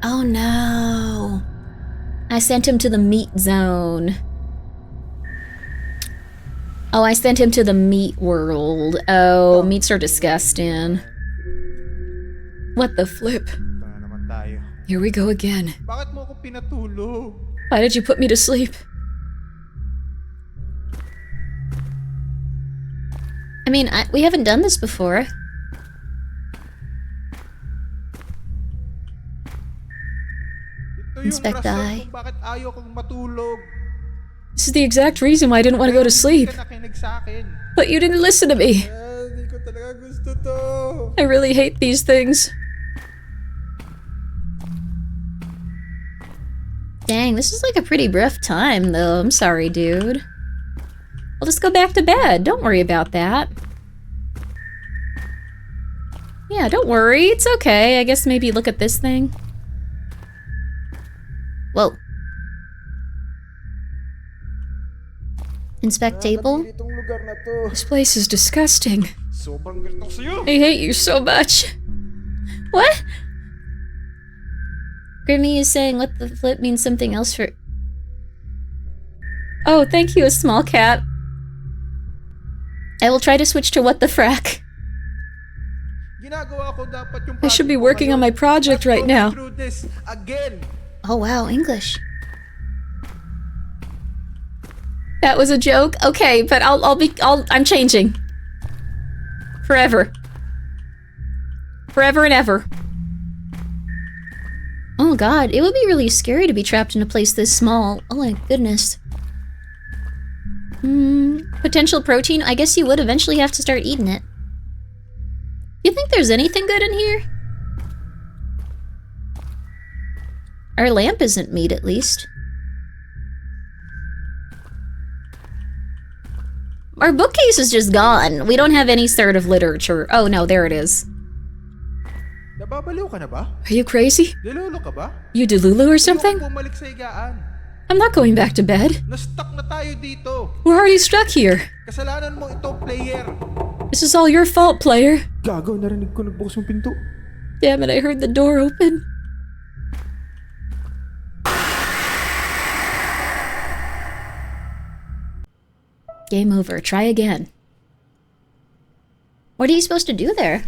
Oh no. I sent him to the meat zone. Oh, I sent him to the meat world. Oh, meats are disgusting. What the flip? Ito na naman tayo. Here we go again. Bakit mo ako pinatulog? Why did you put me to sleep? I mean, we haven't done this before. Ito yung Inspect rason eye. kung bakit ayaw kong matulog. This is the exact reason why I didn't want to go to sleep. Hindi ka nakinig sa akin. But you didn't listen to me. Hindi ko talaga gusto to. I really hate these things. Dang, this is like a pretty rough time, though. I'm sorry, dude. Well, just go back to bed. Don't worry about that. Yeah, don't worry. It's okay. I guess maybe look at this thing. Whoa. Inspect table. Itong lugar na to. This place is disgusting. Sobrang galit ako sa'yo. I hate you so much. What? Grimmi is saying what the flip means something else for... Oh, thank you, a small cat. I will try to switch to what the frack. Ginagawa ko dapat yung I should be project ko working on my ngayon. project Not right going now. through this again. Oh wow, English. That was a joke? Okay, but I'm changing. Forever. Forever and ever. Oh god, it would be really scary to be trapped in a place this small. Oh my goodness. Potential protein? I guess you would eventually have to start eating it. You think there's anything good in here? Our lamp isn't meat, at least. Our bookcase is just gone. We don't have any sort of literature. Oh no, there it is. Nababaliw ka na ba? Are you crazy? Delulu ka ba? You Delulu or something? Ayoko bumalik sa higaan. I'm not going back to bed. Na-stuck na tayo dito. We're already stuck here. Kasalanan mo ito, player. This is all your fault, player. Gago, narinig ko nagbukas yung pinto. Damn it, I heard the door open. Game over. Try again. What are you supposed to do there?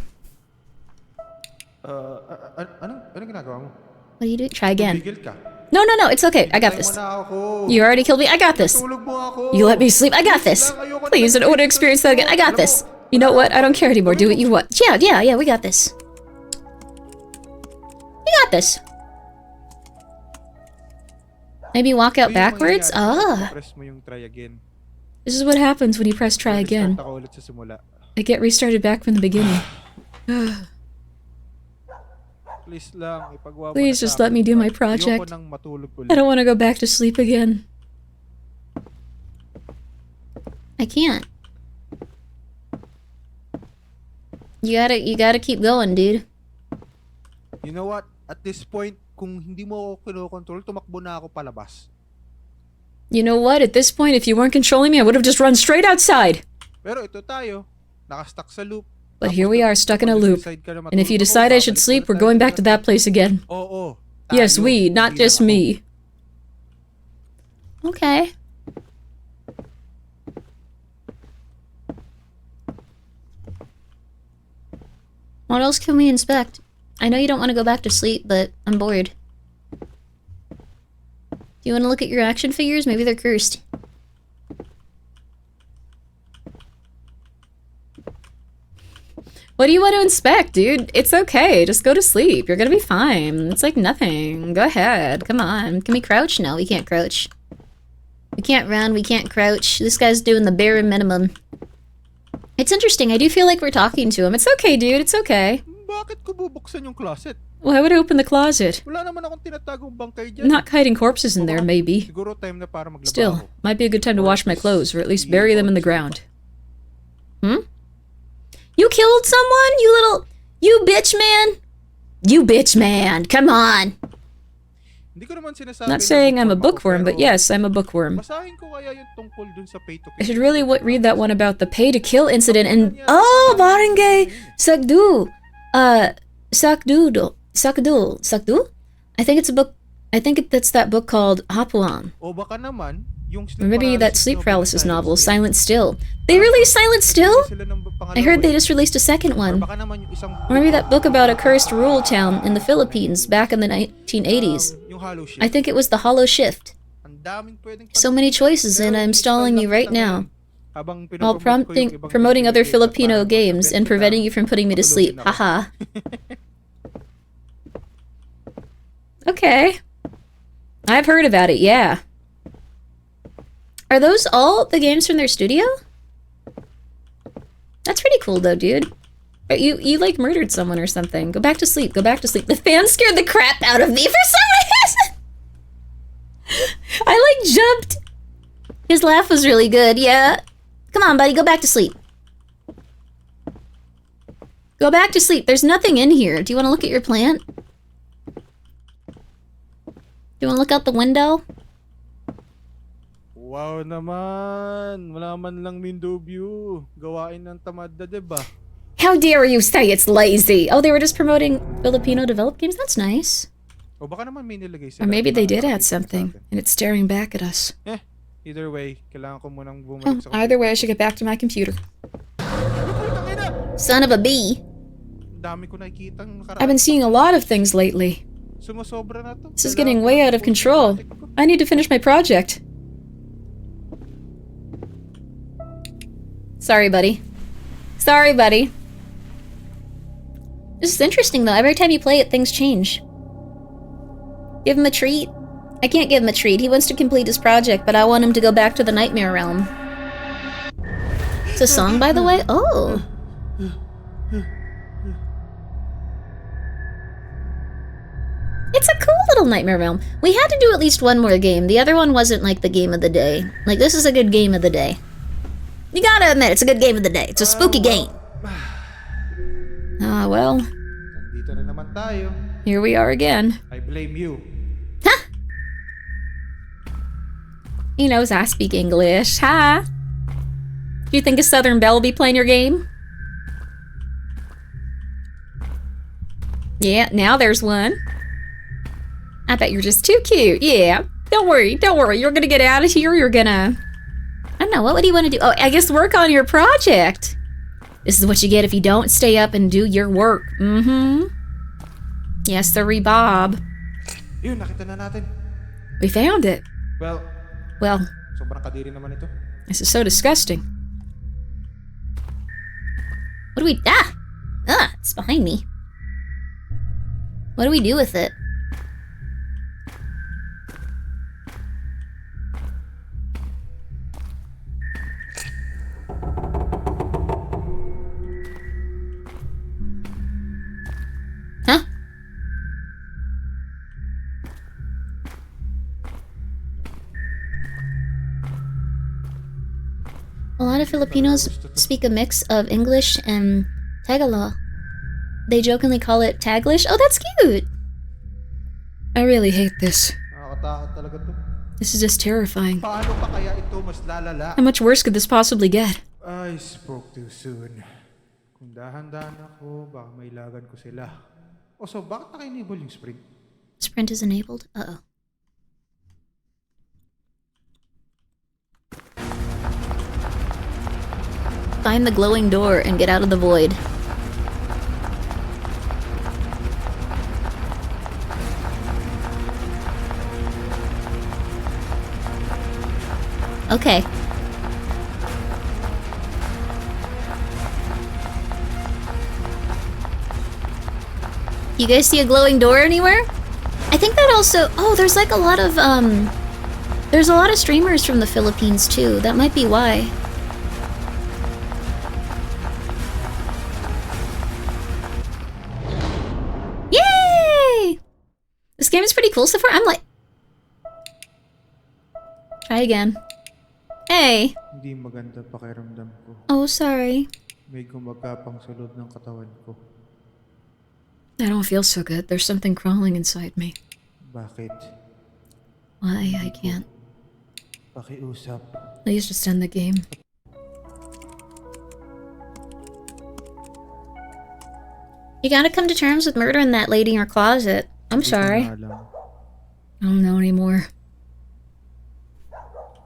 Anong ginagawa mo? What do you do? Try again. Tumigil ka. No, no, no. It's okay. I got Patay this. mo na ako. You already killed me. I got this. Tulog mo ako. You let me sleep. I got this. Please, I don't want to experience that again. I got this. You know what? I don't care anymore. Do what you want. Yeah, we got this. We got this. Maybe walk out backwards? Ah. Press mo yung try again. This is what happens when you press try again. Start ako ulit sa simula. I get restarted back from the beginning. Please lang, ipagawa mo Please na just sa let me akin. do my Ayoko project. nang matulog ulit. I don't want to go back to sleep again. I can't. You gotta keep going, dude. You know what? At this point, kung hindi mo ako kinokontrol, tumakbo na ako palabas. You know what? At this point, if you weren't controlling me, I would have just run straight outside. Pero ito tayo, nakastuck sa loop. But here we are, stuck in a loop. And if you decide I should sleep, we're going back to that place again. Oo. Yes, we, not just me. Okay. What else can we inspect? I know you don't want to go back to sleep, but I'm bored. Do you want to look at your action figures? Maybe they're cursed. What do you want to inspect, dude? It's okay. Just go to sleep. You're gonna be fine. It's like nothing. Go ahead. Come on. Can we crouch? No, we can't crouch. We can't run, we can't crouch. This guy's doing the bare minimum. It's interesting. I do feel like we're talking to him. It's okay, dude. It's okay. Bakit ko bubuksan yung closet? Why would I open the closet? Wala naman akong tinatagong bangkay dyan. I'm not hiding corpses in there, maybe. Siguro time na para maglaba Still, ako. might be a good time to wash my clothes, or at least bury them in the ground. Hmm? You killed someone? You bitch man? You bitch man. Come on. Hindi ko naman sinasabi Not saying I'm a bookworm, but pero yes, I'm a bookworm. basahin ko kaya yung tungkol dun sa pay to kill. I should really read that one about the pay to kill incident and oh, barangay Sagdu. Sakdu? I think it's a book. I think that's that book called Hapuan. O baka naman yung Or maybe that sleep paralysis novel, Silent Still. They released Silent Still? I heard they just released a second one. Baka naman yung isang Or maybe that book about a cursed rural town in the Philippines back in the 1980s. yung hollow shift. I think it was The Hollow Shift. Ang daming pwedeng So many choices, and I'm stalling you right now. habang While pinopromote ko yung ibang promoting other games Filipino para games and makabenta preventing na, you from putting me to sleep. matulogin ako. Haha. Okay. I've heard about it, yeah. Are those all the games from their studio? That's pretty cool though, dude. But you like murdered someone or something. Go back to sleep. Go back to sleep. The fan scared the crap out of me for some reason. I like jumped. His laugh was really good, yeah. Come on, buddy, go back to sleep. Go back to sleep. There's nothing in here. Do you want to look at your plant? Do you want to look out the window? Wow naman. Wala man lang window view. Gawain ng tamad na, diba? How dare you say it's lazy? Oh, they were just promoting Filipino developed games? That's nice. O baka naman may nilagay sila. Or maybe they did na add something, and it's staring back at us. Either way, kailangan ko munang Oh, bumalik sa either way, I should get back to my computer. Son of a bee. Dami ko nakikitang nakaraan. I've been seeing a lot of things lately. Sumusobra na to. This is getting way out of control. I need to finish my project. Sorry, buddy. Sorry, buddy. This is interesting, though. Every time you play it, things change. Give him a treat. I can't give him a treat. He wants to complete his project, but I want him to go back to the Nightmare Realm. It's a song, by the way? Oh. It's a cool little Nightmare Realm. We had to do at least one more game. The other one wasn't like the game of the day. Like, this is a good game of the day. You gotta admit, it's a good game of the day. It's a spooky game. Ah, well, Nandito na naman tayo. here we are again. I blame you. Huh? He knows I speak English. Hi. Do you think a Southern Belle will be playing your game? Yeah, now there's one. I bet you're just too cute. Yeah. Don't worry. You're gonna get out of here. I'm don't know. What would he want to do? Oh, I guess work on your project. This is what you get if you don't stay up and do your work. Mm-hmm. Yes, the Bob. Yun, nakita na natin. We found it. Well, sobrang kadiri naman ito. This is so disgusting. What do we... it's behind me. What do we do with it? Huh? A lot of Filipinos speak a mix of English and Tagalog. They jokingly call it Taglish. Oh, that's cute! I really hate this. Nakakatakot talaga to. This is just terrifying. Paano pa kaya ito mas lalala? How much worse could this possibly get? I spoke too soon. Kung dahan-dahan ako, baka mailagan ko sila. So, bakit naka-enable yung sprint? Sprint is enabled? Uh-oh. Find the glowing door and get out of the void. Okay. You guys see a glowing door anywhere? I think that also... Oh, there's like a lot of, there's a lot of streamers from the Philippines too. That might be why. Yay! This game is pretty cool so far. I'm like... Try again. Hey! Hindi maganda pakiramdam ko. Oh, sorry. May gumagapang sa loob ng katawan ko. I don't feel so good. There's something crawling inside me. Bakit? Why? I can't. Pakiusap. Please just end the game. You gotta come to terms with murdering that lady in your closet. I'm sorry. I don't know anymore.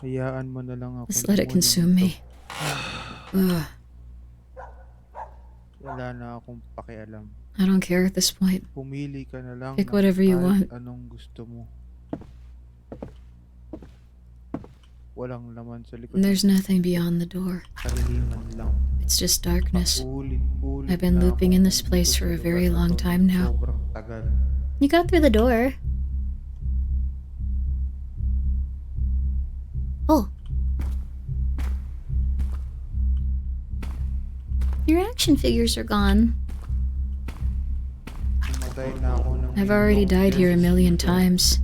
Hayaan mo na lang ako. Just let it consume me. Ugh. Wala na akong pakialam. I don't care at this point. Pumili ka na lang. Pick whatever you want. Anong gusto mo. Walang laman sa likod. There's nothing beyond the door. Kariliman lang. It's just darkness. Ulit-ulit I've been na looping in this akong place for a very long time now. Sobrang tagal. You got through the door. Oh. Your action figures are gone. Namatay na ako ng I've already died here a million times.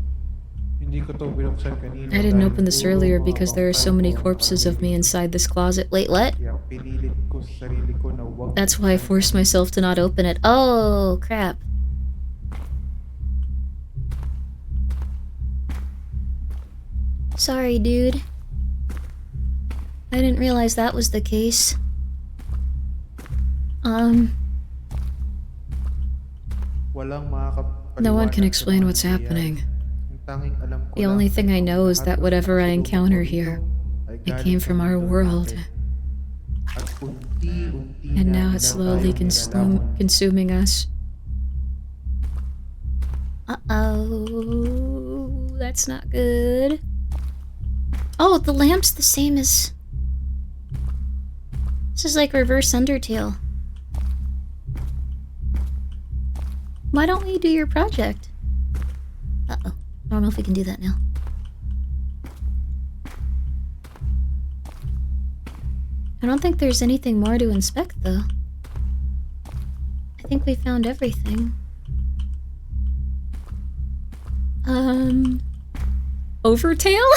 Hindi ko to binuksan kanina. I didn't dahil open this puro earlier mga because there are so many corpses of me inside this closet. Wait, what? Kaya pinilit ko sa sarili ko na wag. That's why I forced myself to not open it. Oh, crap. Sorry, dude. I didn't realize that was the case. Walang No one can explain what's happening. The only thing I know is that whatever I encounter here, it came from our world. And now it's slowly consuming us. Uh-oh. That's not good. Oh, the lamp's the same as... This is like reverse Undertale. Why don't we do your project? Uh-oh. I don't know if we can do that now. I don't think there's anything more to inspect, though. I think we found everything. Overtale?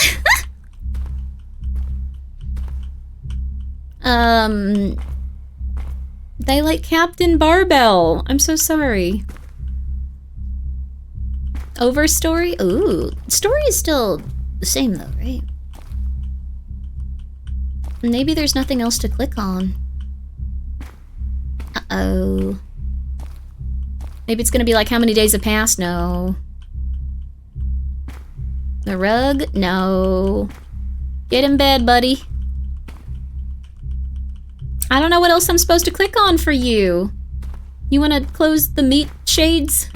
They like Captain Barbell. I'm so sorry. Overstory? Ooh. Story is still the same though, right? Maybe there's nothing else to click on. Uh-oh. Maybe it's gonna be like how many days have passed? No. The rug? No. Get in bed, buddy. I don't know what else I'm supposed to click on for you. You want to close the meat shades?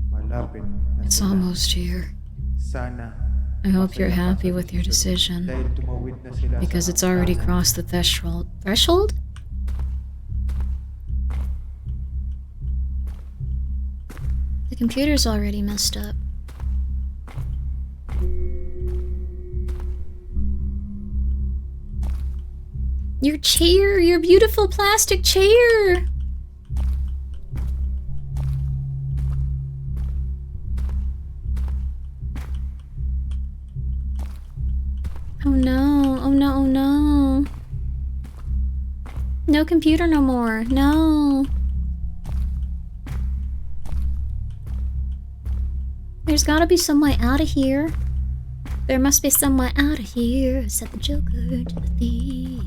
Malapit na It's sila. almost here. Sana. I hope you're masaya ka happy sa with your susunod decision. dahil tumawid na sila Because sa it's already hangganan. crossed the threshold. Threshold? The computer's already messed up. Your chair! Your beautiful plastic chair! Oh no, oh no, oh no. No computer no more, no. There's gotta be some way out of here. There must be some way out of here, said the Joker to the thief.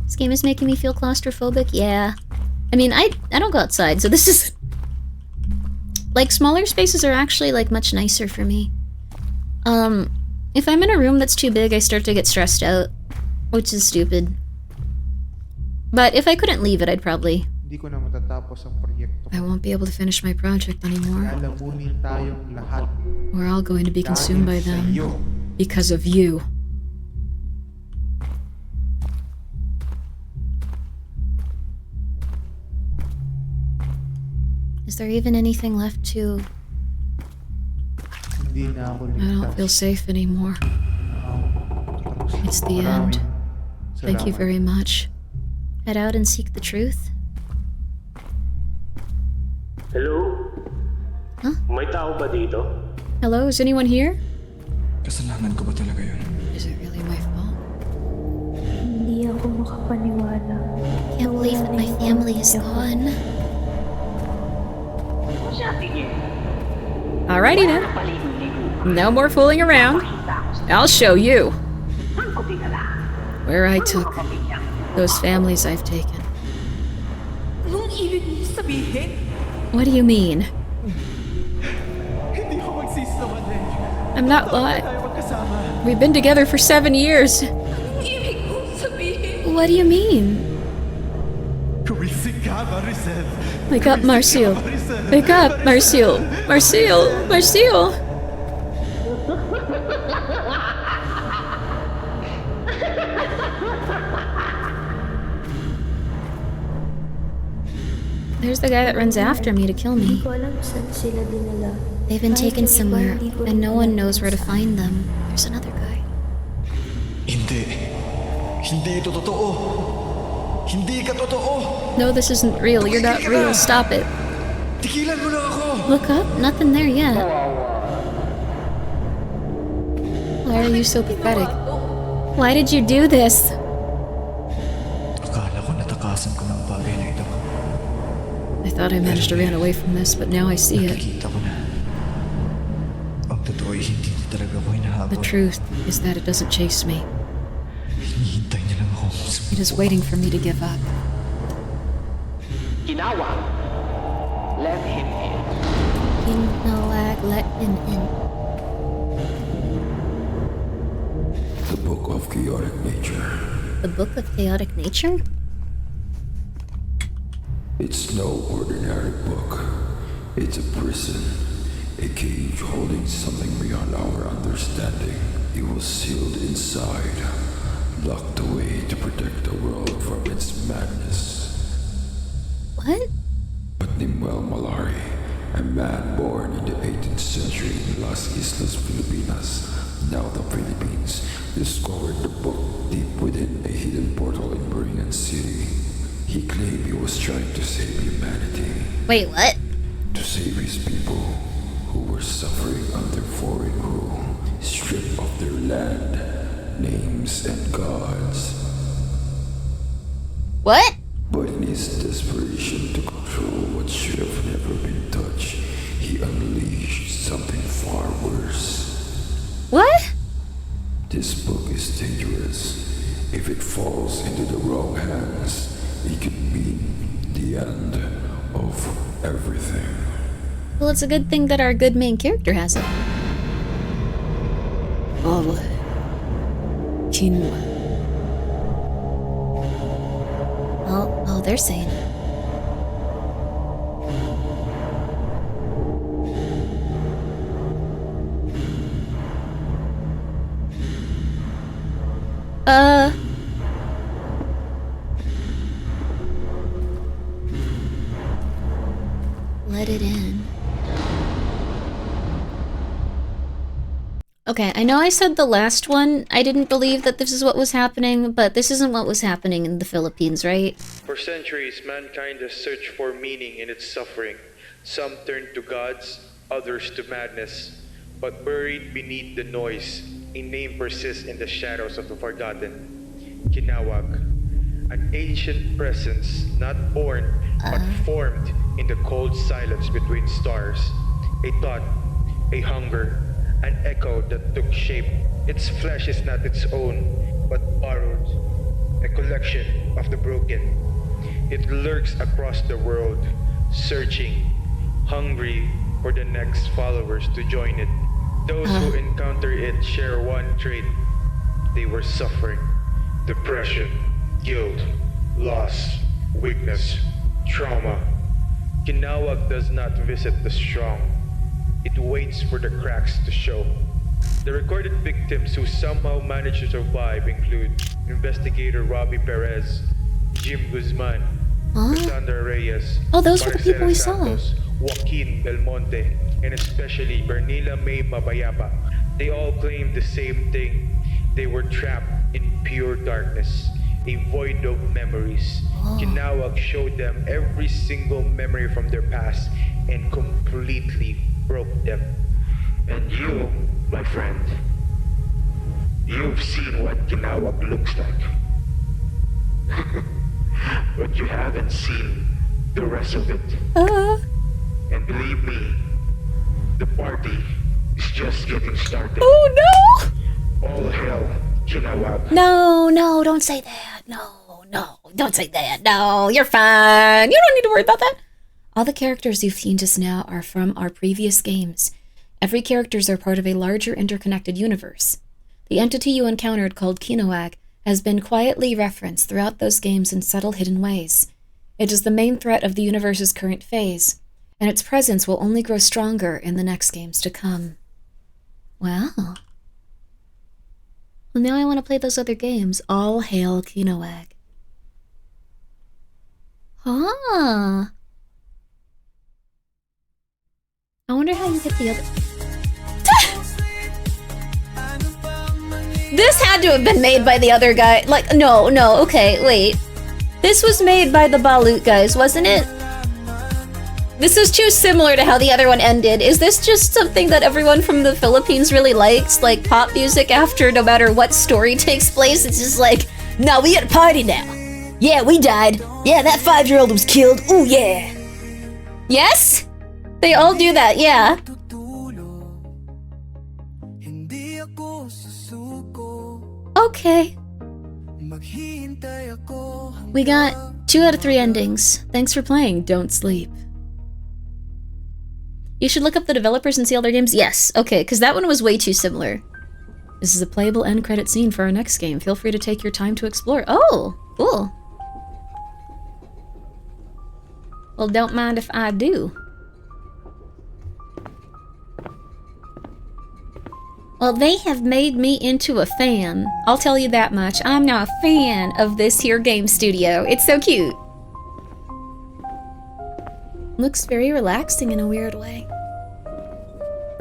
This game is making me feel claustrophobic, yeah. I mean, I don't go outside, so this is... Like, smaller spaces are actually, like, much nicer for me. If I'm in a room that's too big, I start to get stressed out, which is stupid. But if I couldn't leave it, I'd probably... Hindi ko na matatapos ang proyekto I ko. won't be able to finish my project anymore. Lalamunin tayong lahat. We're all going to be consumed by Dahil sa them. iyo. Because of you. Is there even anything left to... Hindi na ako I don't feel ligtas. safe anymore. It's the end. Thank you very much. head out and seek the truth? Hello? Huh? May tao ba dito? Hello, is anyone here? Kasalanan ko ba talaga yun? Is it really my fault? Hindi ako makapaniwala. Can't believe that my family is gone. Alrighty then. No more fooling around. I'll show you where I took those families I've taken. What do you mean? I'm not lying. We've been together for 7 years. What do you mean? Wake up, Marcial. Wake up, Marcial. Marcial. Marcial. There's the guy that runs after me to kill me. Hindi ko alam saan sila dinala. They've been Kahit taken yung iba, somewhere, hindi ko and rin no one alam knows where to kung find them. There's another guy. Hindi. Hindi ito totoo. Hindi ka totoo. No, this isn't real. You're not real. Stop it. Tigilan mo lang ako. Look up? Nothing there yet. Why are you so pathetic? Why did you do this? Akala ko natakasan ko ng bagay na ito. I thought I managed to run away from this, but now I see it. Nakikita ko na. Ang totoo ay hindi niya talaga ako hinahabol. The truth is that it doesn't chase me. Hinihintay niya lang ako. It is waiting for me to give up. Kinawag. Let him in. Kinawag, let him in. The Book of Chaotic Nature. The Book of Chaotic Nature? It's no ordinary book. It's a prison. A cage holding something beyond our understanding. It was sealed inside, locked away to protect the world from its madness. What? But Nimuel Malari, a man born in the 18th century in Las Islas Filipinas, now the Philippines, discovered the book deep within a hidden portal in Beringan City. He claimed he was trying to save humanity. Wait, what? To save his people who were suffering under foreign rule, stripped of their land, names, and gods. What? But in his desperation to control what should have never been touched, he unleashed something far worse. What? This book is dangerous. If it falls into the wrong hands, it could mean the end of everything. Well, it's a good thing that our good main character has it. All Kinwa. what they're saying. Let it in. Okay, I know I said the last one, I didn't believe that this is what was happening, but this isn't what was happening in the Philippines, right? For centuries, mankind has searched for meaning in its suffering. Some turned to gods, others to madness. But buried beneath the noise, a name persists in the shadows of the forgotten. Kinawag. An ancient presence, not born, but formed in the cold silence between stars. A thought, a hunger, an echo that took shape. Its flesh is not its own, but borrowed. A collection of the broken. It lurks across the world, searching, hungry for the next followers to join it. Those who encounter it share one trait. They were suffering. Depression, guilt, loss, weakness, trauma. Kinawag does not visit the strong. It waits for the cracks to show. The recorded victims who somehow managed to survive include investigator Robbie Perez, Jim Guzman, Cassandra Reyes, those were the people we saw. Santos, Joaquin Belmonte, and especially Bernila May Mabayapa. They all claimed the same thing. They were trapped in pure darkness, a void of memories. Kinawag showed them every single memory from their past and completely broke them. And you, my friend, you've seen what Kinawag looks like. But you haven't seen the rest of it. And believe me, the party is just getting started. Oh no! All hell, Kinawag. No, don't say that. No, don't say that. No, you're fine. You don't need to worry about that. All the characters you've seen just now are from our previous games. Every characters are part of a larger interconnected universe. The entity you encountered called Kinawag has been quietly referenced throughout those games in subtle hidden ways. It is the main threat of the universe's current phase, and its presence will only grow stronger in the next games to come. Wow. Well, now I want to play those other games. All hail Kinawag. I wonder how you get the other... This had to have been made by the other guy. Like, no, okay, wait. This was made by the Balut guys, wasn't it? This is too similar to how the other one ended. Is this just something that everyone from the Philippines really likes? Like pop music after no matter what story takes place? It's just like, no, we got a party now. Yeah, we died. Yeah, that 5-year-old was killed. Ooh, yeah. Yes? They all do that, yeah. Okay. We got 2 out of 3 endings. Thanks for playing. Don't sleep. You should look up the developers and see all their games. Yes, okay, because that one was way too similar. This is a playable end credit scene for our next game. Feel free to take your time to explore. Oh, cool. Well, don't mind if I do. Well, they have made me into a fan. I'll tell you that much. I'm now a fan of this here game studio. It's so cute. Looks very relaxing in a weird way.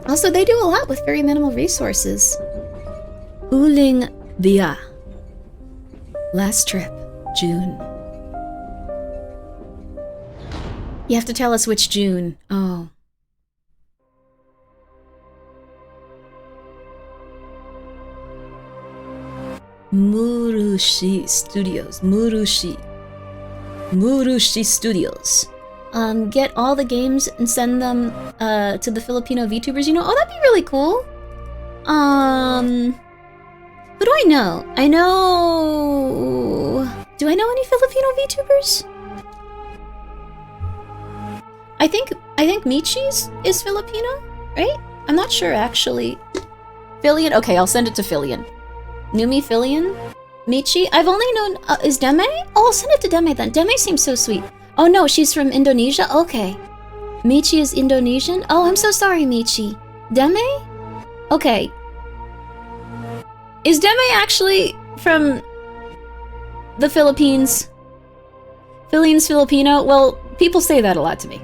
Also, they do a lot with very minimal resources. Huling Dia. Last trip, June. You have to tell us which June. Oh. Murushi Studios. Murushi Studios. Get all the games and send them to the Filipino VTubers you know. Oh, that'd be really cool. Who do I know? Do I know any Filipino VTubers? I think Michi's is Filipino, right? I'm not sure actually. Filian? Okay, I'll send it to Filian. Numi Filian? Michi? I've only known, is Deme? Oh, I'll send it to Deme then. Deme seems so sweet. Oh no, she's from Indonesia? Okay. Michi is Indonesian? Oh, I'm so sorry, Michi. Deme? Okay. Is Deme actually from the Philippines? Philippines Filipino? Well, people say that a lot to me.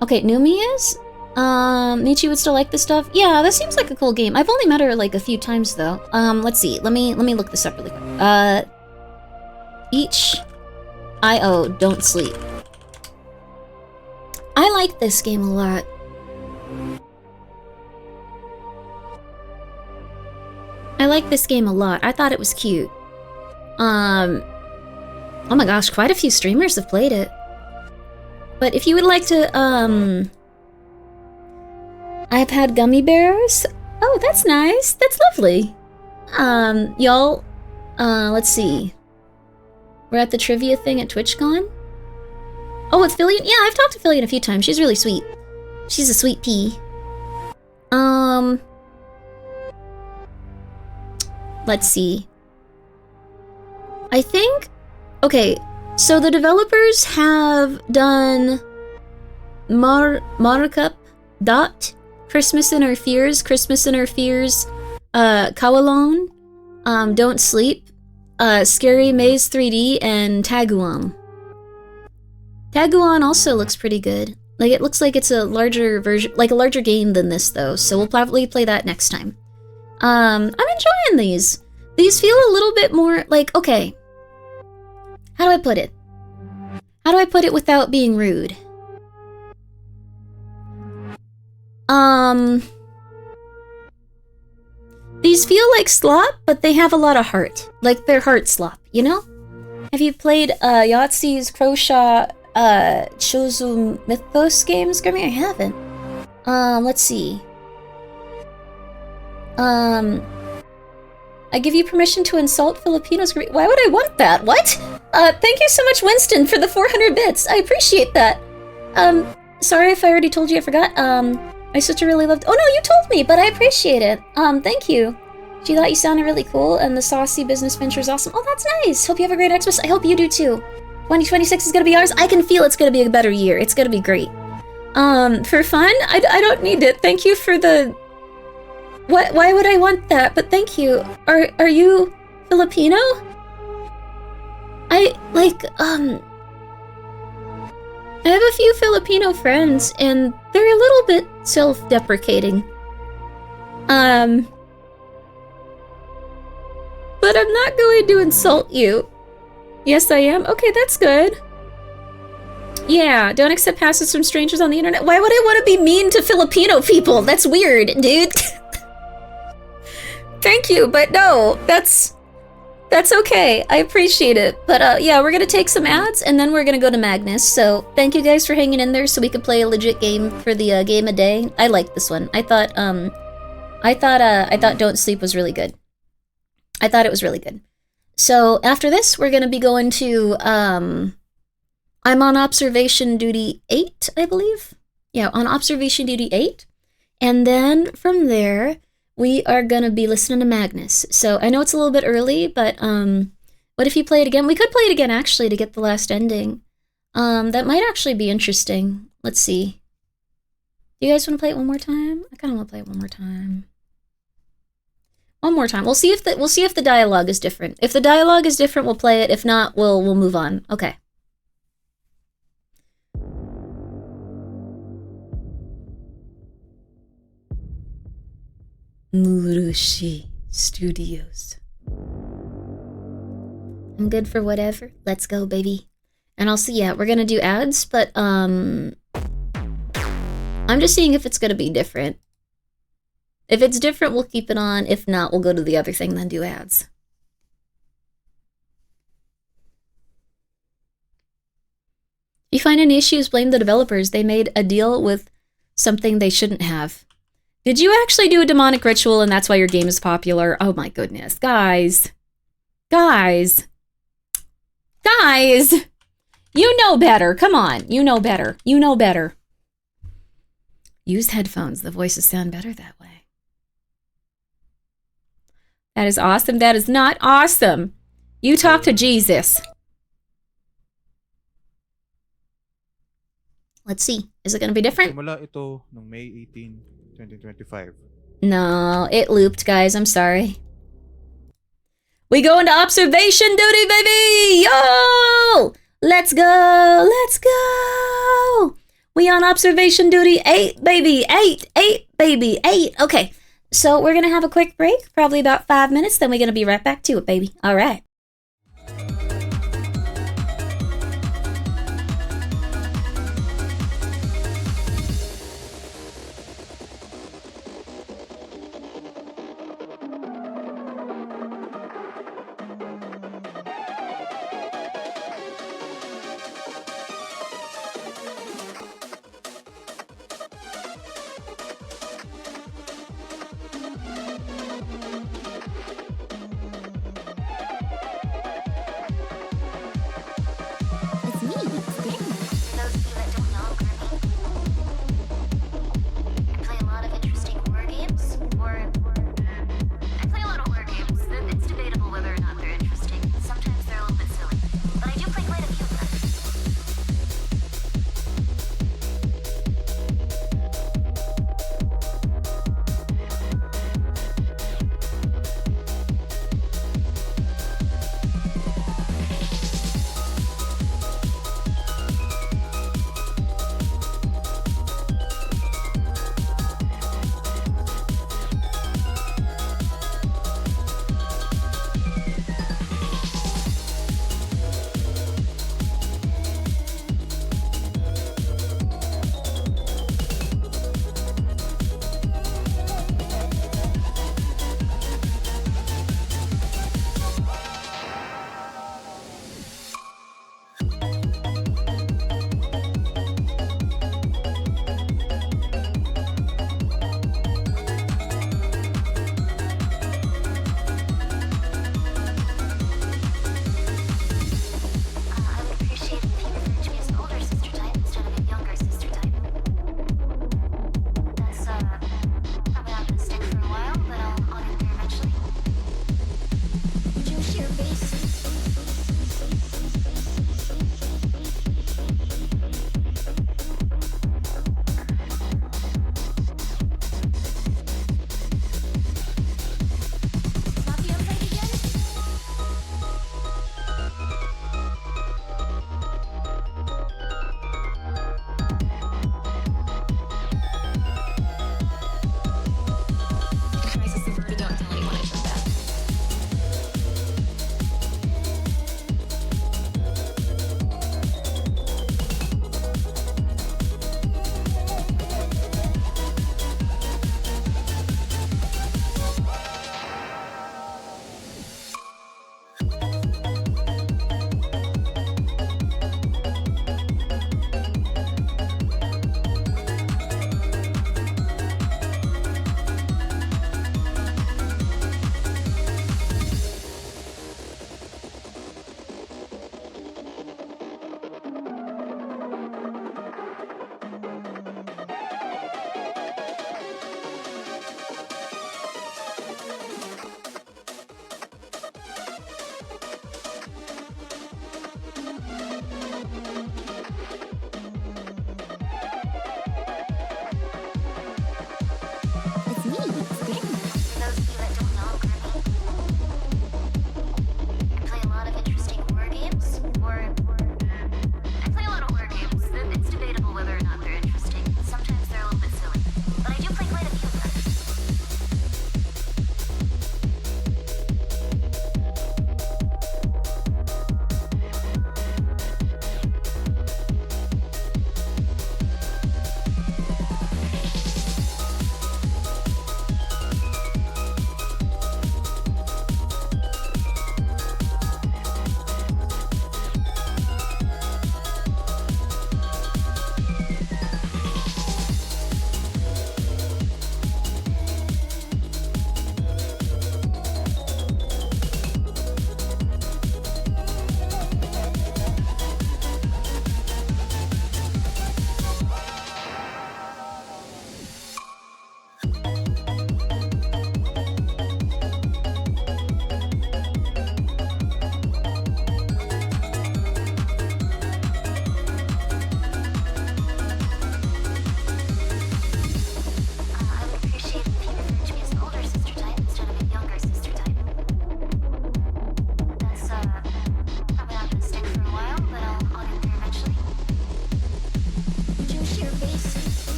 Okay, Numi is? Michi would still like this stuff? Yeah, that seems like a cool game. I've only met her like a few times though. Let's see. Let me look this up really quick. Each IO, don't sleep. I like this game a lot. I like this game a lot. I thought it was cute. Oh my gosh, quite a few streamers have played it. But if you would like to, I've had gummy bears. Oh, that's nice. That's lovely. Y'all, let's see. We're at the trivia thing at TwitchCon. Oh, with Fillion? Yeah, I've talked to Fillion a few times. She's really sweet. She's a sweet pea. Let's see. I think... Okay, so the developers have done Markup, Dot, Christmas in Our Fears, Kawalon, Don't Sleep, Scary Maze 3D, and Taguan. Taguan also looks pretty good. Like, it looks like it's a larger version, like a larger game than this, though, so we'll probably play that next time. I'm enjoying these. These feel a little bit more, like, okay. How do I put it? How do I put it without being rude? These feel like slop, but they have a lot of heart. Like, they're heart slop, you know? Have you played, Yahtzee's Croshaw, Chozo Mythos games, Grimmi? I haven't. Let's see. I give you permission to insult Filipinos. Why would I want that? What? Thank you so much, Winston, for the 400 bits. I appreciate that. Sorry if I already told you, I forgot. My sister really loved... Oh, no, you told me, but I appreciate it. Thank you. She thought you sounded really cool, and the saucy business venture is awesome. Oh, that's nice. Hope you have a great Xmas. I hope you do, too. 2026 is gonna be ours. I can feel it's gonna be a better year. It's gonna be great. For fun? I don't need it. Thank you for the... What? Why would I want that? But thank you. Are you Filipino? I have a few Filipino friends, and they're a little bit self-deprecating. But I'm not going to insult you. Yes, I am? Okay, that's good. Yeah, don't accept passes from strangers on the internet. Why would I want to be mean to Filipino people? That's weird, dude. Thank you, but no, that's okay. I appreciate it. But yeah, we're gonna take some ads and then we're gonna go to Magnus. So thank you guys for hanging in there so we could play a legit game for the game a day. I like this one. I thought Don't Sleep was really good. I thought it was really good. So after this, we're gonna be going to I'm on observation duty 8, I believe. Yeah, on observation duty 8. And then from there, we are gonna be listening to Magnus. So I know it's a little bit early, but what if you play it again? We could play it again actually to get the last ending. That might actually be interesting. Let's see. Do you guys want to play it one more time? I kind of want to play it one more time. One more time. We'll see if the dialogue is different. If the dialogue is different, we'll play it. If not, we'll move on. Okay. Murushi Studios. I'm good for whatever. Let's go, baby. And also, yeah, we're gonna do ads, but I'm just seeing if it's gonna be different. If it's different, we'll keep it on. If not, we'll go to the other thing, then do ads. If you find any issues, blame the developers. They made a deal with something they shouldn't have. Did you actually do a demonic ritual and that's why your game is popular? Oh my goodness. Guys. Guys. Guys. You know better. Come on. You know better. You know better. Use headphones. The voices sound better that way. That is awesome. That is not awesome. You talk to Jesus. Let's see. Is it going to be different? Simula ito noong May 18, 2025. No, it looped, guys. I'm sorry. We go into observation duty, baby! Yo! Let's go! Let's go! We on observation duty 8, baby! 8, baby! 8! Okay, so we're gonna have a quick break, probably about 5 minutes, then we're gonna be right back to it, baby. Alright.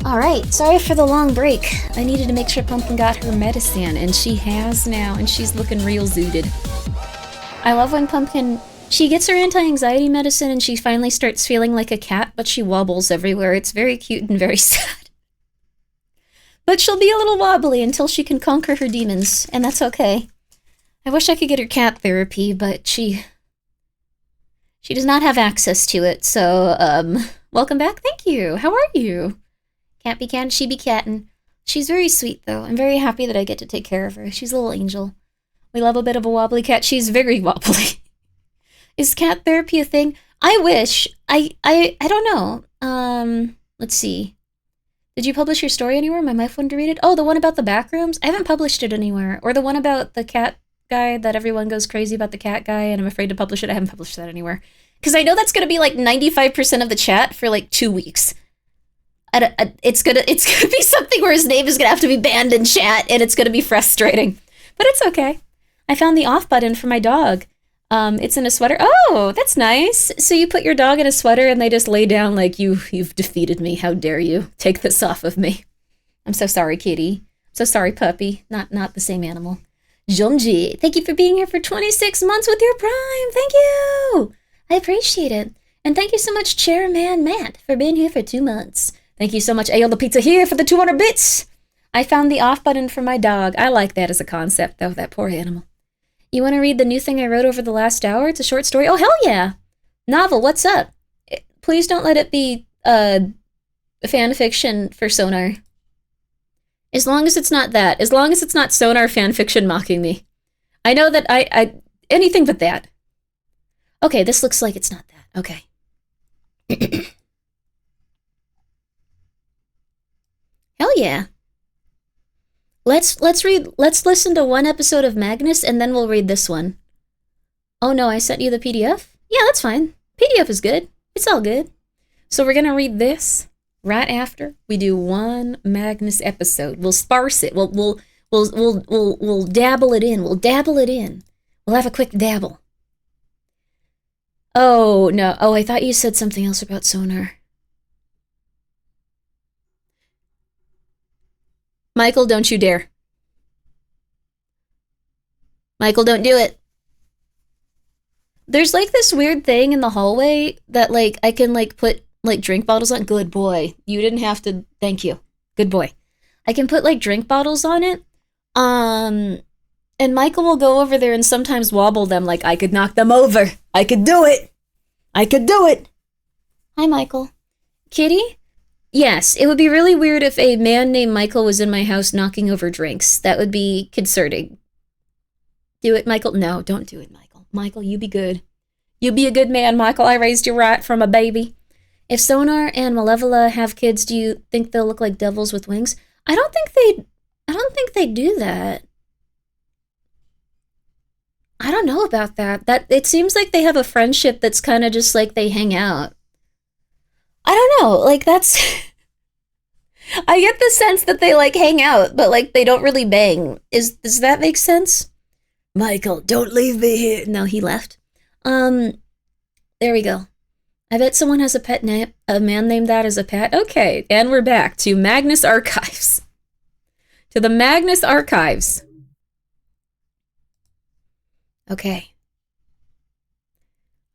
Alright, sorry for the long break. I needed to make sure Pumpkin got her medicine, and she has now, and she's looking real zooted. I love when Pumpkin... She gets her anti-anxiety medicine and she finally starts feeling like a cat, but she wobbles everywhere. It's very cute and very sad. But she'll be a little wobbly until she can conquer her demons, and that's okay. I wish I could get her cat therapy, but she does not have access to it, so, welcome back, thank you. How are you? Cat be cat, she be cattin'. She's very sweet, though. I'm very happy that I get to take care of her. She's a little angel. We love a bit of a wobbly cat. She's very wobbly. Is cat therapy a thing? I wish. I don't know. Let's see. Did you publish your story anywhere? My wife wanted to read it. Oh, the one about the back rooms? I haven't published it anywhere. Or the one about the cat guy that everyone goes crazy about the cat guy and I'm afraid to publish it. I haven't published that anywhere. Because I know that's going to be like 95% of the chat for like 2 weeks. It's gonna be something where his name is going to have to be banned in chat and it's going to be frustrating. But it's okay. I found the off button for my dog. It's in a sweater. Oh, that's nice. So you put your dog in a sweater and they just lay down like you've defeated me. How dare you take this off of me? I'm so sorry, kitty. So sorry, puppy. Not the same animal. Jomji, thank you for being here for 26 months with your Prime. Thank you. I appreciate it. And thank you so much, Chairman Matt, for being here for 2 months. Thank you so much, Ayo the Pizza here for the 200 bits. I found the off button for my dog. I like that as a concept, though, that poor animal. You want to read the new thing I wrote over the last hour? It's a short story. Oh, hell yeah! Novel, what's up? Please don't let it be, fan fiction for Sonar. As long as it's not that. As long as it's not Sonar fan fiction mocking me. I know that I anything but that. Okay, this looks like it's not that. Okay. Hell yeah. Let's listen to one episode of Magnus and then we'll read this one. Oh no, I sent you the PDF? Yeah, that's fine. PDF is good. It's all good. So we're gonna read this right after we do one Magnus episode. We'll sparse it. We'll dabble it in. We'll dabble it in. We'll have a quick dabble. Oh no. Oh, I thought you said something else about Sonar. Michael, don't you dare. Michael, don't do it. There's like this weird thing in the hallway that like I can like put like drink bottles on. Good boy. You didn't have to. Thank you. Good boy. I can put like drink bottles on it. And Michael will go over there and sometimes wobble them like I could knock them over. I could do it. I could do it. Hi, Michael. Kitty? Yes, it would be really weird if a man named Michael was in my house knocking over drinks. That would be concerning. Do it, Michael? No, don't do it, Michael. Michael, you be good. You be a good man, Michael. I raised you right from a baby. If Sonar and Malevola have kids, do you think they'll look like devils with wings? I don't think they do that. I don't know about that. It seems like they have a friendship that's kind of just like they hang out. I don't know, like that's... I get the sense that they like hang out, but like they don't really bang. Does that make sense? Michael, don't leave me here. No, he left. There we go. I bet someone has a man named that as a pet. Okay, and we're back to Magnus Archives. To the Magnus Archives. Okay.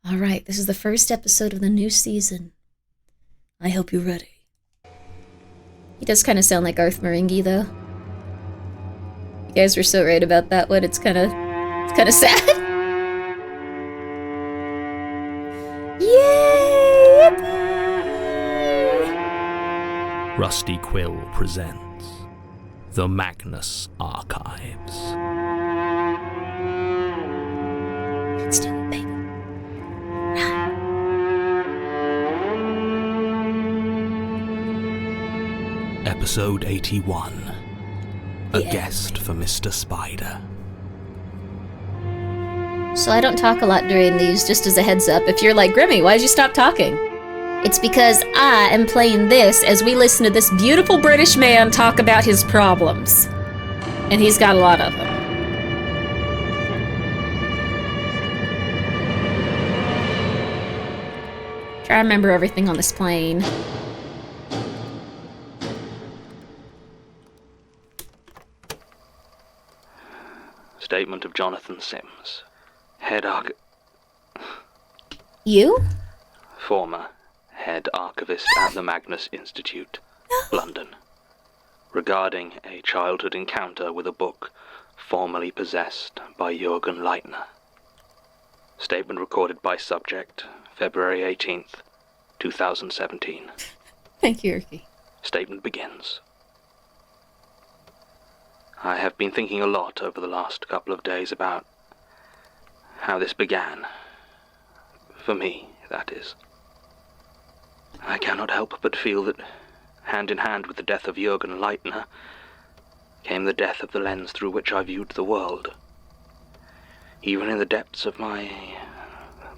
All right, this is the first episode of the new season. I hope you're ready. He does kind of sound like Arth Moringi, though. You guys were so right about that one. It's kind of sad. Yay! Rusty Quill presents The Magnus Archives. Let's do it, baby. Episode 81. A guest for Mr. Spider. So I don't talk a lot during these, just as a heads up. If you're like, Grimmi, why'd you stop talking? It's because I am playing this as we listen to this beautiful British man talk about his problems. And he's got a lot of them. Try to remember everything on this plane. Statement of Jonathan Sims, You? Former head archivist at the Magnus Institute, London, regarding a childhood encounter with a book formerly possessed by Jürgen Leitner. Statement recorded by subject, February 18th, 2017. Thank you, Erky. Statement begins. I have been thinking a lot over the last couple of days about how this began. For me, that is. I cannot help but feel that, hand in hand with the death of Jürgen Leitner, came the death of the lens through which I viewed the world. Even in the depths of my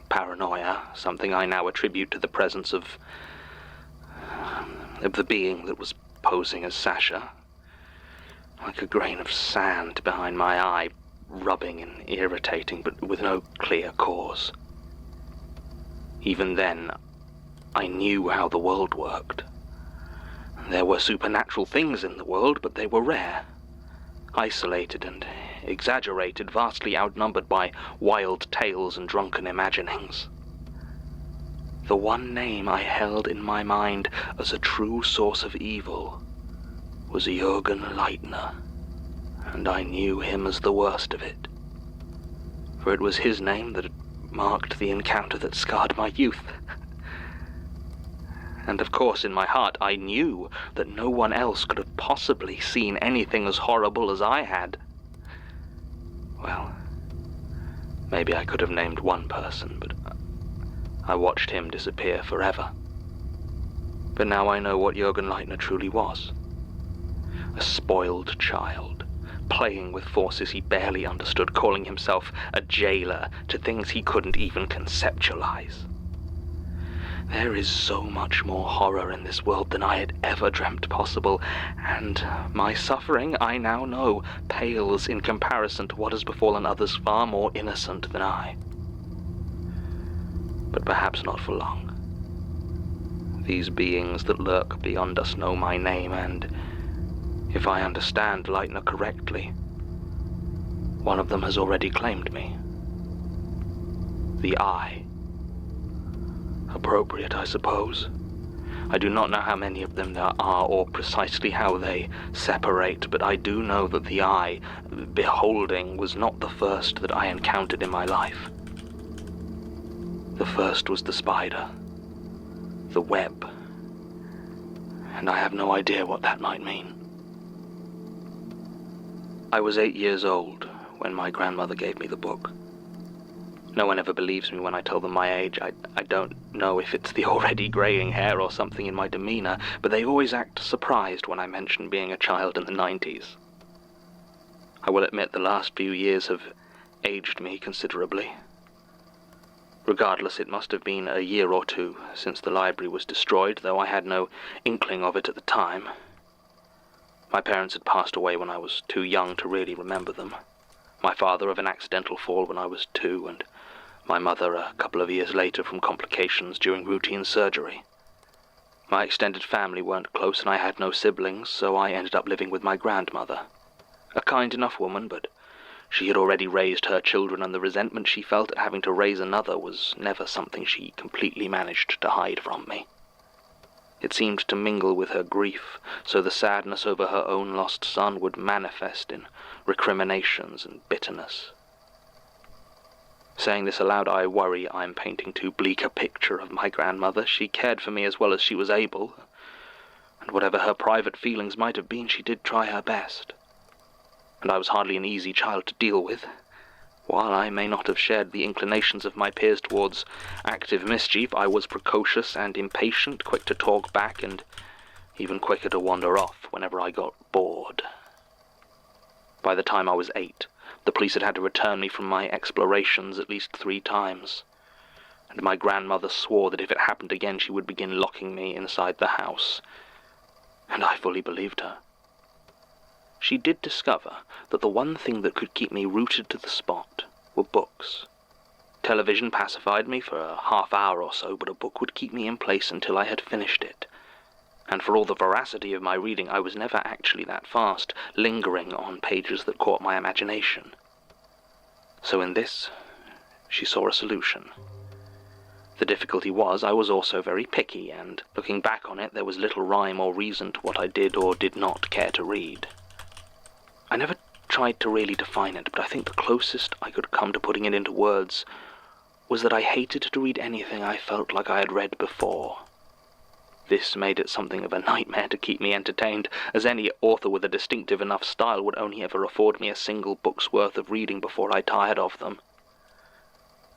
paranoia, something I now attribute to the presence of the being that was posing as Sasha, like a grain of sand behind my eye, rubbing and irritating, but with no clear cause. Even then, I knew how the world worked. There were supernatural things in the world, but they were rare, isolated and exaggerated, vastly outnumbered by wild tales and drunken imaginings. The one name I held in my mind as a true source of evil was Jürgen Leitner, and I knew him as the worst of it, for it was his name that had marked the encounter that scarred my youth. And of course, in my heart, I knew that no one else could have possibly seen anything as horrible as I had. Well, maybe I could have named one person, but I watched him disappear forever. But now I know what Jürgen Leitner truly was. A spoiled child, playing with forces he barely understood, calling himself a jailer to things he couldn't even conceptualize. There is so much more horror in this world than I had ever dreamt possible, and my suffering, I now know, pales in comparison to what has befallen others far more innocent than I. But perhaps not for long. These beings that lurk beyond us know my name, and if I understand Leitner correctly, one of them has already claimed me. The Eye. Appropriate, I suppose. I do not know how many of them there are or precisely how they separate, but I do know that the Eye, beholding, was not the first that I encountered in my life. The first was the spider, the web, and I have no idea what that might mean. I was 8 years old when my grandmother gave me the book. No one ever believes me when I tell them my age. I don't know if it's the already graying hair or something in my demeanor, but they always act surprised when I mention being a child in the 90s. I will admit the last few years have aged me considerably. Regardless, it must have been a year or two since the library was destroyed, though I had no inkling of it at the time. My parents had passed away when I was too young to really remember them. My father of an accidental fall when I was 2, and my mother a couple of years later from complications during routine surgery. My extended family weren't close and I had no siblings, so I ended up living with my grandmother. A kind enough woman, but she had already raised her children, and the resentment she felt at having to raise another was never something she completely managed to hide from me. It seemed to mingle with her grief, so the sadness over her own lost son would manifest in recriminations and bitterness. Saying this aloud, I worry I'm painting too bleak a picture of my grandmother. She cared for me as well as she was able, and whatever her private feelings might have been, she did try her best. And I was hardly an easy child to deal with. While I may not have shared the inclinations of my peers towards active mischief, I was precocious and impatient, quick to talk back, and even quicker to wander off whenever I got bored. By the time I was 8, the police had to return me from my explorations at least 3 times, and my grandmother swore that if it happened again she would begin locking me inside the house, and I fully believed her. She did discover that the one thing that could keep me rooted to the spot were books. Television pacified me for a half hour or so, but a book would keep me in place until I had finished it. And for all the veracity of my reading, I was never actually that fast, lingering on pages that caught my imagination. So in this, she saw a solution. The difficulty was I was also very picky, and looking back on it, there was little rhyme or reason to what I did or did not care to read. I never tried to really define it, but I think the closest I could come to putting it into words was that I hated to read anything I felt like I had read before. This made it something of a nightmare to keep me entertained, as any author with a distinctive enough style would only ever afford me a single book's worth of reading before I tired of them.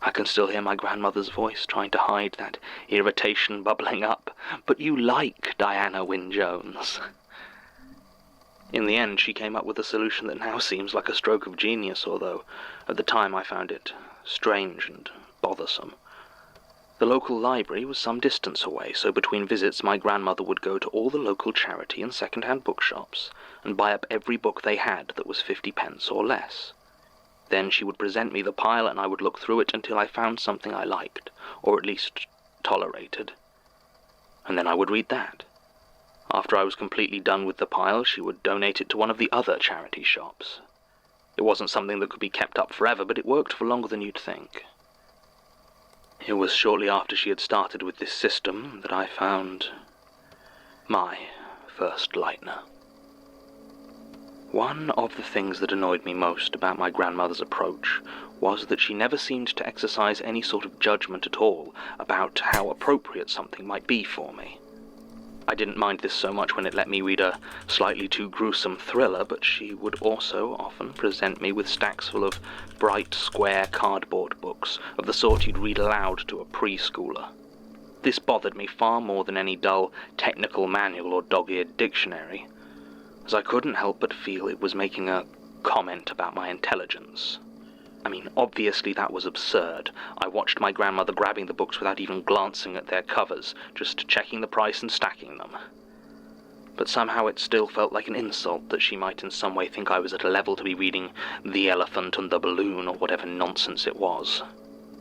I can still hear my grandmother's voice trying to hide that irritation bubbling up. "But you like Diana Wynne Jones." In the end, she came up with a solution that now seems like a stroke of genius, although at the time I found it strange and bothersome. The local library was some distance away, so between visits my grandmother would go to all the local charity and second-hand bookshops and buy up every book they had that was 50 pence or less. Then she would present me the pile and I would look through it until I found something I liked, or at least tolerated. And then I would read that. After I was completely done with the pile, she would donate it to one of the other charity shops. It wasn't something that could be kept up forever, but it worked for longer than you'd think. It was shortly after she had started with this system that I found my first Lightner. One of the things that annoyed me most about my grandmother's approach was that she never seemed to exercise any sort of judgment at all about how appropriate something might be for me. I didn't mind this so much when it let me read a slightly too gruesome thriller, but she would also often present me with stacks full of bright, square cardboard books of the sort you'd read aloud to a preschooler. This bothered me far more than any dull technical manual or dog-eared dictionary, as I couldn't help but feel it was making a comment about my intelligence. I mean, obviously that was absurd. I watched my grandmother grabbing the books without even glancing at their covers, just checking the price and stacking them. But somehow it still felt like an insult that she might in some way think I was at a level to be reading The Elephant and the Balloon or whatever nonsense it was.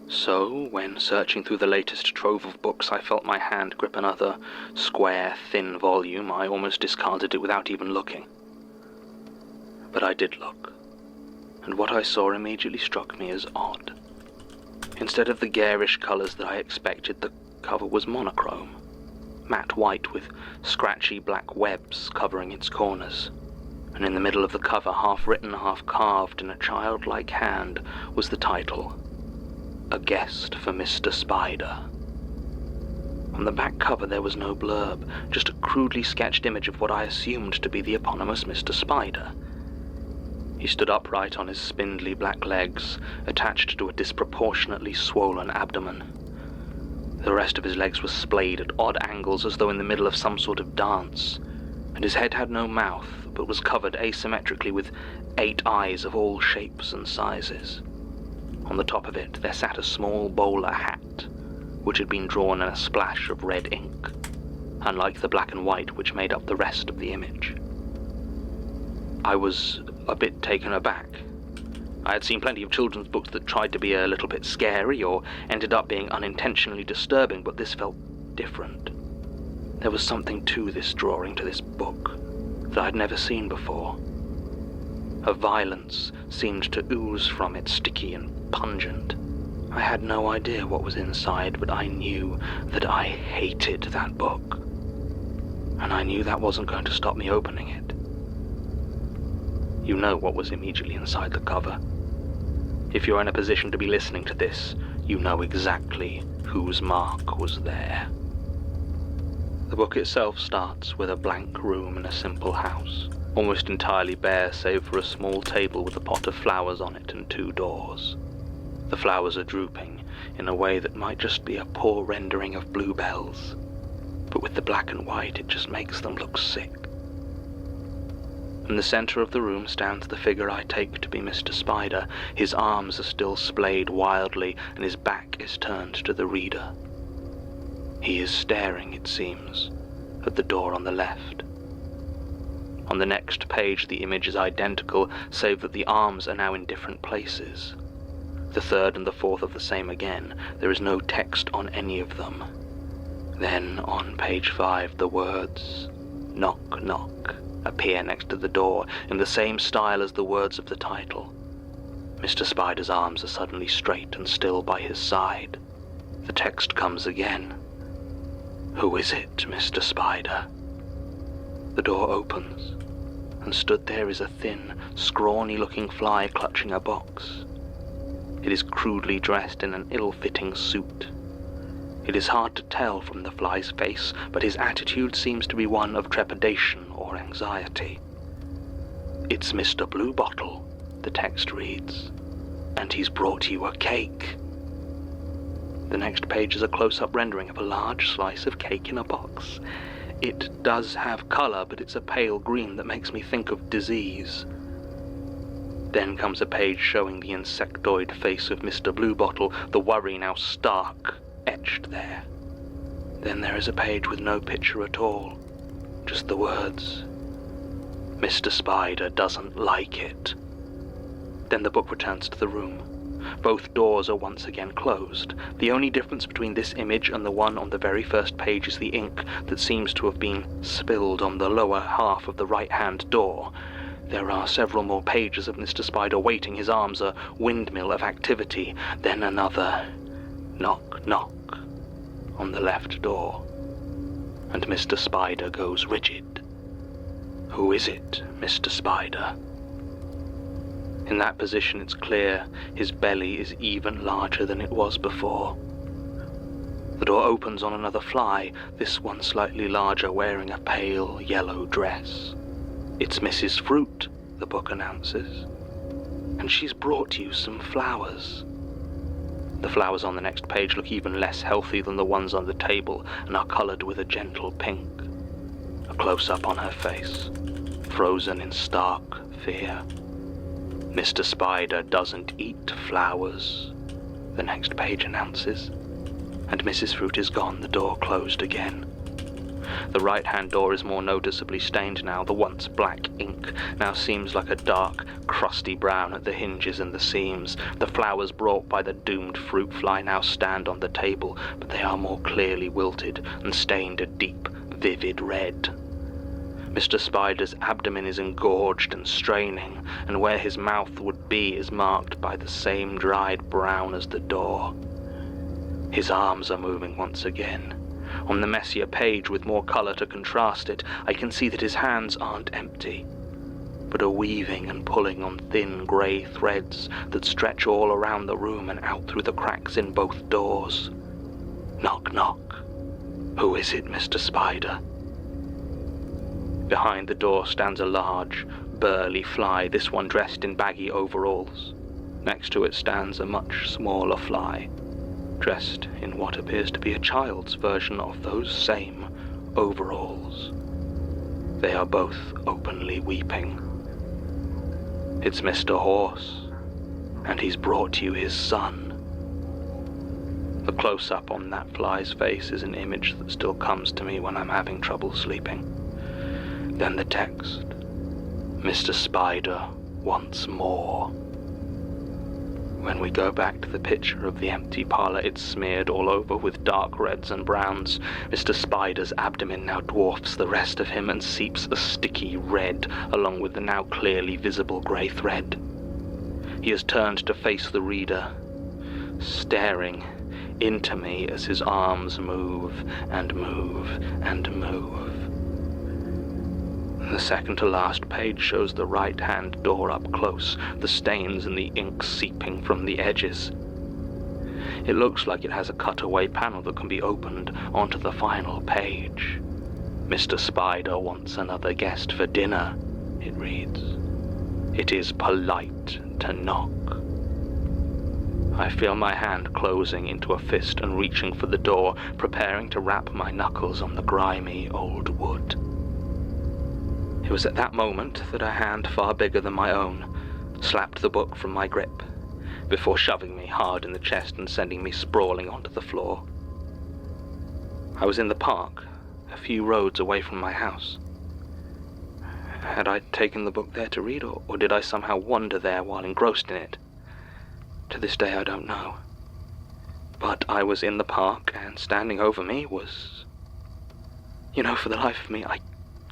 So, when searching through the latest trove of books I felt my hand grip another square, thin volume, I almost discarded it without even looking. But I did look, and what I saw immediately struck me as odd. Instead of the garish colours that I expected, the cover was monochrome, matte white with scratchy black webs covering its corners, and in the middle of the cover, half written, half carved in a childlike hand, was the title, "A Guest for Mr. Spider." On the back cover there was no blurb, just a crudely sketched image of what I assumed to be the eponymous Mr. Spider. He stood upright on his spindly black legs, attached to a disproportionately swollen abdomen. The rest of his legs were splayed at odd angles as though in the middle of some sort of dance, and his head had no mouth, but was covered asymmetrically with 8 eyes of all shapes and sizes. On the top of it there sat a small bowler hat, which had been drawn in a splash of red ink, unlike the black and white which made up the rest of the image. I was a bit taken aback. I had seen plenty of children's books that tried to be a little bit scary or ended up being unintentionally disturbing, but this felt different. There was something to this drawing, to this book, that I'd never seen before. A violence seemed to ooze from it, sticky and pungent. I had no idea what was inside, but I knew that I hated that book. And I knew that wasn't going to stop me opening it. You know what was immediately inside the cover. If you're in a position to be listening to this, you know exactly whose mark was there. The book itself starts with a blank room in a simple house, almost entirely bare save for a small table with a pot of flowers on it and 2 doors. The flowers are drooping in a way that might just be a poor rendering of bluebells, but with the black and white it just makes them look sick. In the center of the room stands the figure I take to be Mr. Spider. His arms are still splayed wildly, and his back is turned to the reader. He is staring, it seems, at the door on the left. On the next page the image is identical, save that the arms are now in different places. The third and the fourth are the same again. There is no text on any of them. Then, on page 5, the words, "Knock, knock," appear next to the door in the same style as the words of the title. Mr. Spider's arms are suddenly straight and still by his side. The text comes again. Who is it, Mr. Spider? The door opens, and stood there is a thin, scrawny-looking fly clutching a box. It is crudely dressed in an ill-fitting suit. It is hard to tell from the fly's face, but his attitude seems to be one of trepidation or anxiety. It's Mr. Bluebottle, the text reads, and he's brought you a cake. The next page is a close-up rendering of a large slice of cake in a box. It does have colour, but it's a pale green that makes me think of disease. Then comes a page showing the insectoid face of Mr. Bluebottle, the worry now stark, etched there. Then there is a page with no picture at all, just the words, Mr. Spider doesn't like it. Then the book returns to the room. Both doors are once again closed. The only difference between this image and the one on the very first page is the ink that seems to have been spilled on the lower half of the right-hand door. There are several more pages of Mr. Spider waiting, his arms a windmill of activity. Then another knock, knock on the left door, and Mr. Spider goes rigid. Who is it, Mr. Spider? In that position it's clear his belly is even larger than it was before. The door opens on another fly, this one slightly larger, wearing a pale yellow dress. It's Mrs. Fruit, the book announces, and she's brought you some flowers. The flowers on the next page look even less healthy than the ones on the table and are coloured with a gentle pink. A close-up on her face, frozen in stark fear. Mr. Spider doesn't eat flowers, the next page announces, and Mrs. Fruit is gone, the door closed again. The right-hand door is more noticeably stained now. The once black ink now seems like a dark, crusty brown at the hinges and the seams. The flowers brought by the doomed fruit fly now stand on the table, but they are more clearly wilted and stained a deep, vivid red. Mr. Spider's abdomen is engorged and straining, and where his mouth would be is marked by the same dried brown as the door. His arms are moving once again. On the messier page, with more colour to contrast it, I can see that his hands aren't empty, but are weaving and pulling on thin grey threads that stretch all around the room and out through the cracks in both doors. Knock, knock. Who is it, Mr. Spider? Behind the door stands a large, burly fly, this one dressed in baggy overalls. Next to it stands a much smaller fly, dressed in what appears to be a child's version of those same overalls. They are both openly weeping. It's Mr. Horse, and he's brought you his son. The close-up on that fly's face is an image that still comes to me when I'm having trouble sleeping. Then the text, Mr. Spider wants more. When we go back to the picture of the empty parlour, it's smeared all over with dark reds and browns. Mr. Spider's abdomen now dwarfs the rest of him and seeps a sticky red along with the now clearly visible grey thread. He has turned to face the reader, staring into me as his arms move and move and move. The second to last page shows the right-hand door up close, the stains and the ink seeping from the edges. It looks like it has a cutaway panel that can be opened onto the final page. Mr. Spider wants another guest for dinner, it reads. It is polite to knock. I feel my hand closing into a fist and reaching for the door, preparing to rap my knuckles on the grimy old wood. It was at that moment that a hand far bigger than my own slapped the book from my grip, before shoving me hard in the chest and sending me sprawling onto the floor. I was in the park, a few roads away from my house. Had I taken the book there to read, or did I somehow wander there while engrossed in it? To this day I don't know. But I was in the park, and standing over me was... for the life of me, I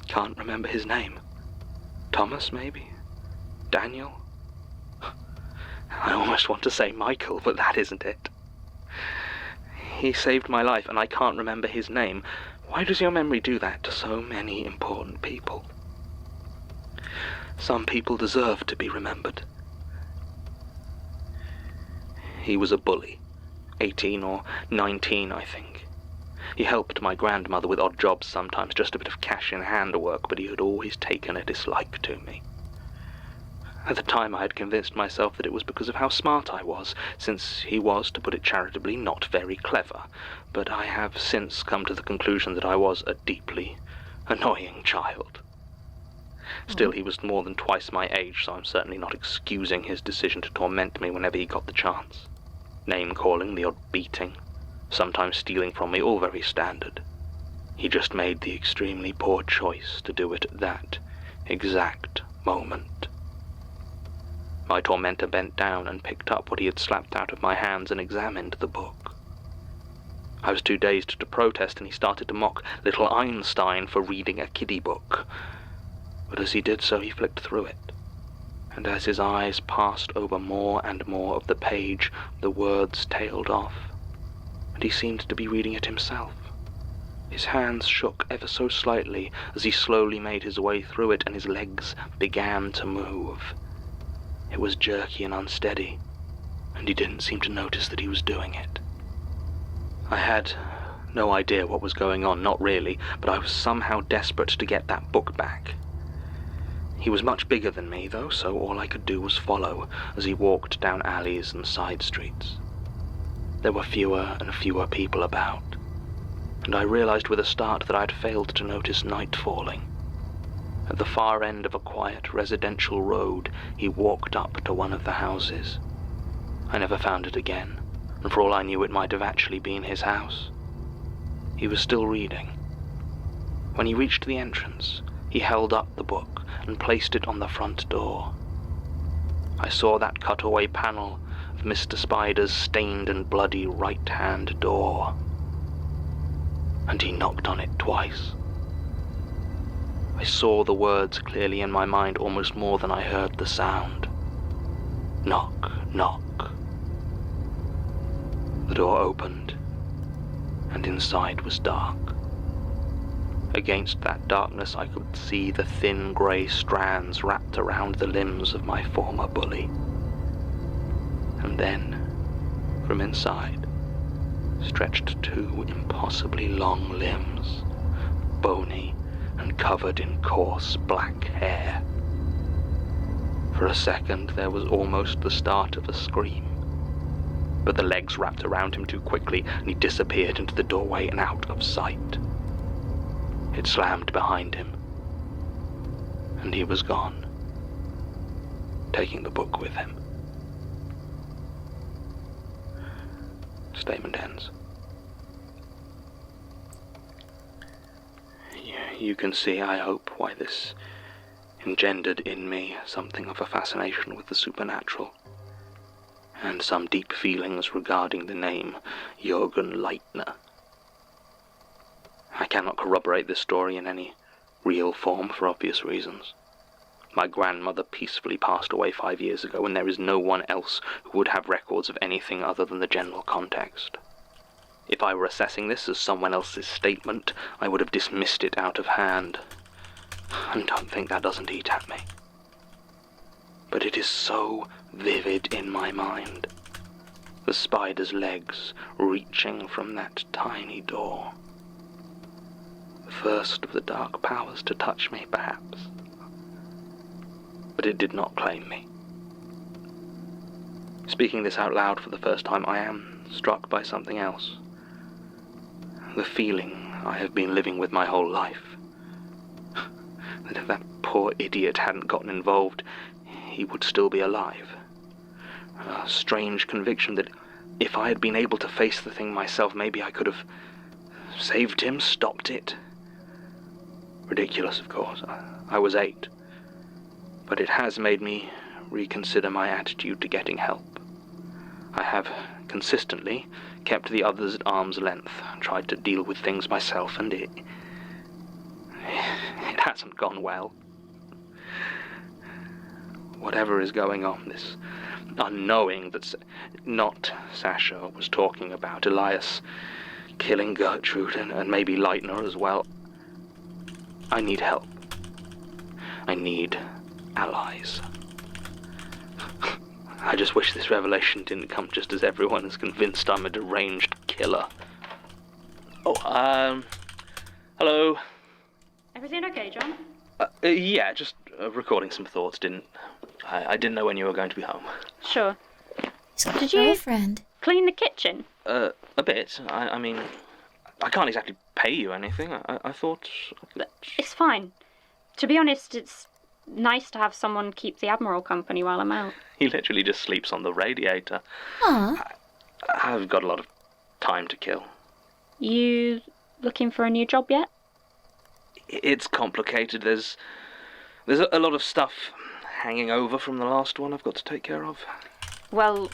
can't remember his name. Thomas, maybe? Daniel? I almost want to say Michael, but that isn't it. He saved my life, and I can't remember his name. Why does your memory do that to so many important people? Some people deserve to be remembered. He was a bully. 18 or 19, I think. He helped my grandmother with odd jobs sometimes, just a bit of cash-in-hand work, but he had always taken a dislike to me. At the time I had convinced myself that it was because of how smart I was, since he was, to put it charitably, not very clever, but I have since come to the conclusion that I was a deeply annoying child. Still, he was more than twice my age, so I'm certainly not excusing his decision to torment me whenever he got the chance. Name-calling, the odd beating, sometimes stealing from me, all very standard. He just made the extremely poor choice to do it at that exact moment. My tormentor bent down and picked up what he had slapped out of my hands and examined the book. I was too dazed to protest, and he started to mock little Einstein for reading a kiddie book. But as he did so, he flicked through it, and as his eyes passed over more and more of the page, the words tailed off, and he seemed to be reading it himself. His hands shook ever so slightly as he slowly made his way through it, and his legs began to move. It was jerky and unsteady, and he didn't seem to notice that he was doing it. I had no idea what was going on, not really, but I was somehow desperate to get that book back. He was much bigger than me, though, so all I could do was follow as he walked down alleys and side streets. There were fewer and fewer people about, and I realized with a start that I had failed to notice night falling. At the far end of a quiet residential road, he walked up to one of the houses. I never found it again, and for all I knew it might have actually been his house. He was still reading. When he reached the entrance, he held up the book and placed it on the front door. I saw that cutaway panel of Mr. Spider's stained and bloody right-hand door, and he knocked on it twice. I saw the words clearly in my mind almost more than I heard the sound. Knock, knock. The door opened, and inside was dark. Against that darkness I could see the thin grey strands wrapped around the limbs of my former bully. And then, from inside, stretched two impossibly long limbs, bony and covered in coarse black hair. For a second there was almost the start of a scream, but the legs wrapped around him too quickly and he disappeared into the doorway and out of sight. It slammed behind him, and he was gone, taking the book with him. Statement ends. You can see, I hope, why this engendered in me something of a fascination with the supernatural, and some deep feelings regarding the name Jürgen Leitner. I cannot corroborate this story in any real form for obvious reasons. My grandmother peacefully passed away 5 years ago, and there is no one else who would have records of anything other than the general context. If I were assessing this as someone else's statement, I would have dismissed it out of hand. And don't think that doesn't eat at me. But it is so vivid in my mind. The spider's legs reaching from that tiny door. The first of the dark powers to touch me, perhaps. But it did not claim me. Speaking this out loud for the first time, I am struck by something else. The feeling I have been living with my whole life. That if that poor idiot hadn't gotten involved, he would still be alive. A strange conviction that if I had been able to face the thing myself, maybe I could have saved him, stopped it. Ridiculous, of course. I was 8. But it has made me reconsider my attitude to getting help. I have consistently kept the others at arm's length, tried to deal with things myself, and it hasn't gone well. Whatever is going on, this unknowing that not Sasha was talking about Elias killing Gertrude and maybe Leitner as well. I need help. I need allies. I just wish this revelation didn't come just as everyone is convinced I'm a deranged killer. Oh, hello? Everything okay, John? Yeah, just recording some thoughts. I didn't know when you were going to be home. Sure. Did you girlfriend clean the kitchen? A bit. I mean, I can't exactly pay you anything. I thought... It's fine. To be honest, it's nice to have someone keep the Admiral company while I'm out. He literally just sleeps on the radiator. Aw. I've got a lot of time to kill. You looking for a new job yet? It's complicated. There's a lot of stuff hanging over from the last one I've got to take care of. Well,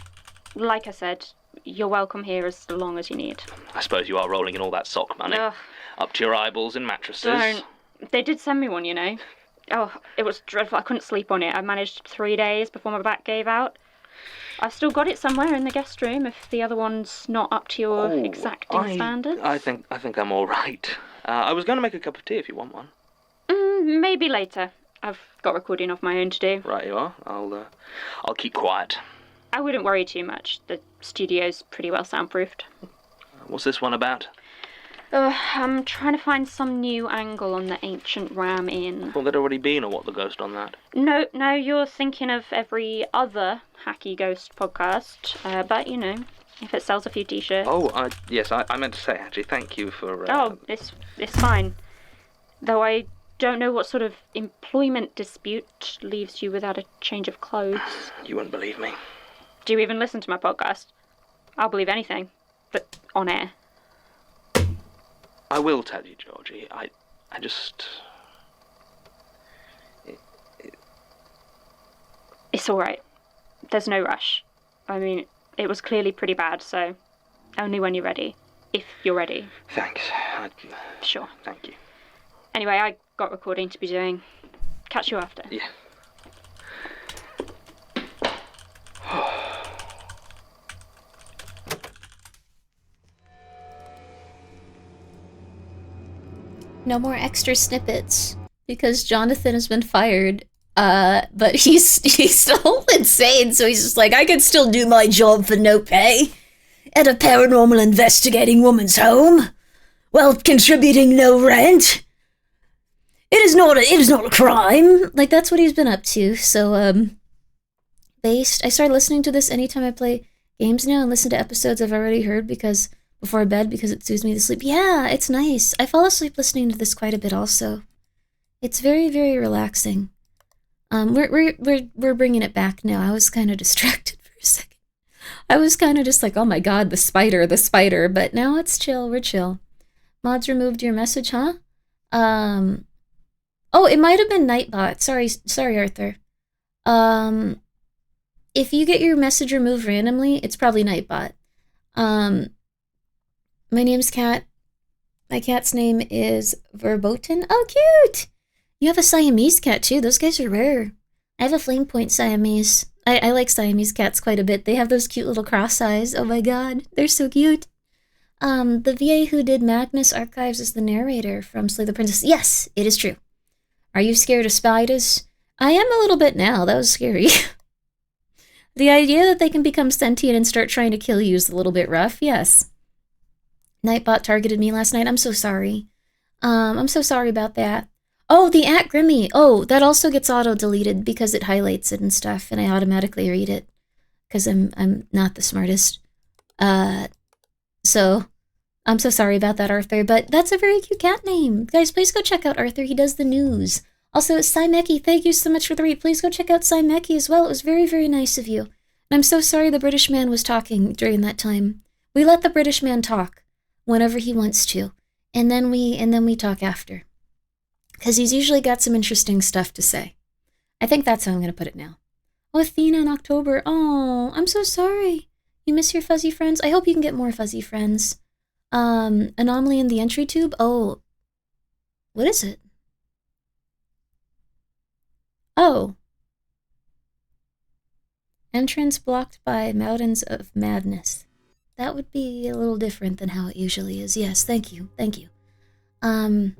like I said, you're welcome here as long as you need. I suppose you are rolling in all that sock money. Ugh. Up to your eyeballs in mattresses. Don't. They did send me one, you know. Oh, it was dreadful. I couldn't sleep on it. I managed 3 days before my back gave out. I've still got it somewhere in the guest room if the other one's not up to your exacting standards. I think I'm all right. I was going to make a cup of tea if you want one. Maybe later. I've got recording of my own to do. Right, you are. I'll keep quiet. I wouldn't worry too much. The studio's pretty well soundproofed. What's this one about? I'm trying to find some new angle on the ancient Ram Inn. Well, there'd already been a What the Ghost on that. No, you're thinking of every other Hacky Ghost podcast. But, you know, if it sells a few t-shirts. Oh, yes, I meant to say, actually, thank you for... Oh, it's fine. Though I don't know what sort of employment dispute leaves you without a change of clothes. You wouldn't believe me. Do you even listen to my podcast? I'll believe anything, but on air. I will tell you, Georgie. I just... It's all right. There's no rush. I mean, it was clearly pretty bad, so only when you're ready. If you're ready. Thanks. Sure. Thank you. Anyway, I got recording to be doing. Catch you after. Yeah. No more extra snippets because Jonathan has been fired. But he's still insane, so he's just like, I can still do my job for no pay at a paranormal investigating woman's home while contributing no rent. It is not a crime. Like, that's what he's been up to. So based, I started listening to this anytime I play games now and listen to episodes I've already heard before bed because it soothes me to sleep. Yeah, it's nice. I fall asleep listening to this quite a bit also. It's very, very relaxing. We're bringing it back now. I was kind of distracted for a second. I was kind of just like, oh my god, the spider, but now it's chill, we're chill. Mods removed your message, huh? Oh, it might have been Nightbot. Sorry, Arthur. If you get your message removed randomly, it's probably Nightbot. My name's Kat. My cat's name is Verboten. Oh, cute! You have a Siamese cat, too. Those guys are rare. I have a flame point Siamese. I like Siamese cats quite a bit. They have those cute little cross eyes. Oh my god, they're so cute. The VA who did Magnus Archives is the narrator from Slay the Princess. Yes, it is true. Are you scared of spiders? I am a little bit now. That was scary. The idea that they can become sentient and start trying to kill you is a little bit rough, yes. Nightbot targeted me last night. I'm so sorry. I'm so sorry about that. Oh, the @Grimmi. Oh, that also gets auto-deleted because it highlights it and stuff, and I automatically read it. Because I'm not the smartest. So, I'm so sorry about that, Arthur, but that's a very cute cat name. Guys, please go check out Arthur. He does the news. Also, Simeki, thank you so much for the read. Please go check out Simeki as well. It was very, very nice of you. And I'm so sorry the British man was talking during that time. We let the British man talk whenever he wants to, and then we talk after. Because he's usually got some interesting stuff to say. I think that's how I'm going to put it now. Oh, Athena in October. Oh, I'm so sorry. You miss your fuzzy friends? I hope you can get more fuzzy friends. Anomaly in the entry tube? Oh. What is it? Oh. Entrance blocked by Mountains of Madness. That would be a little different than how it usually is. Yes, thank you. Thank you. Having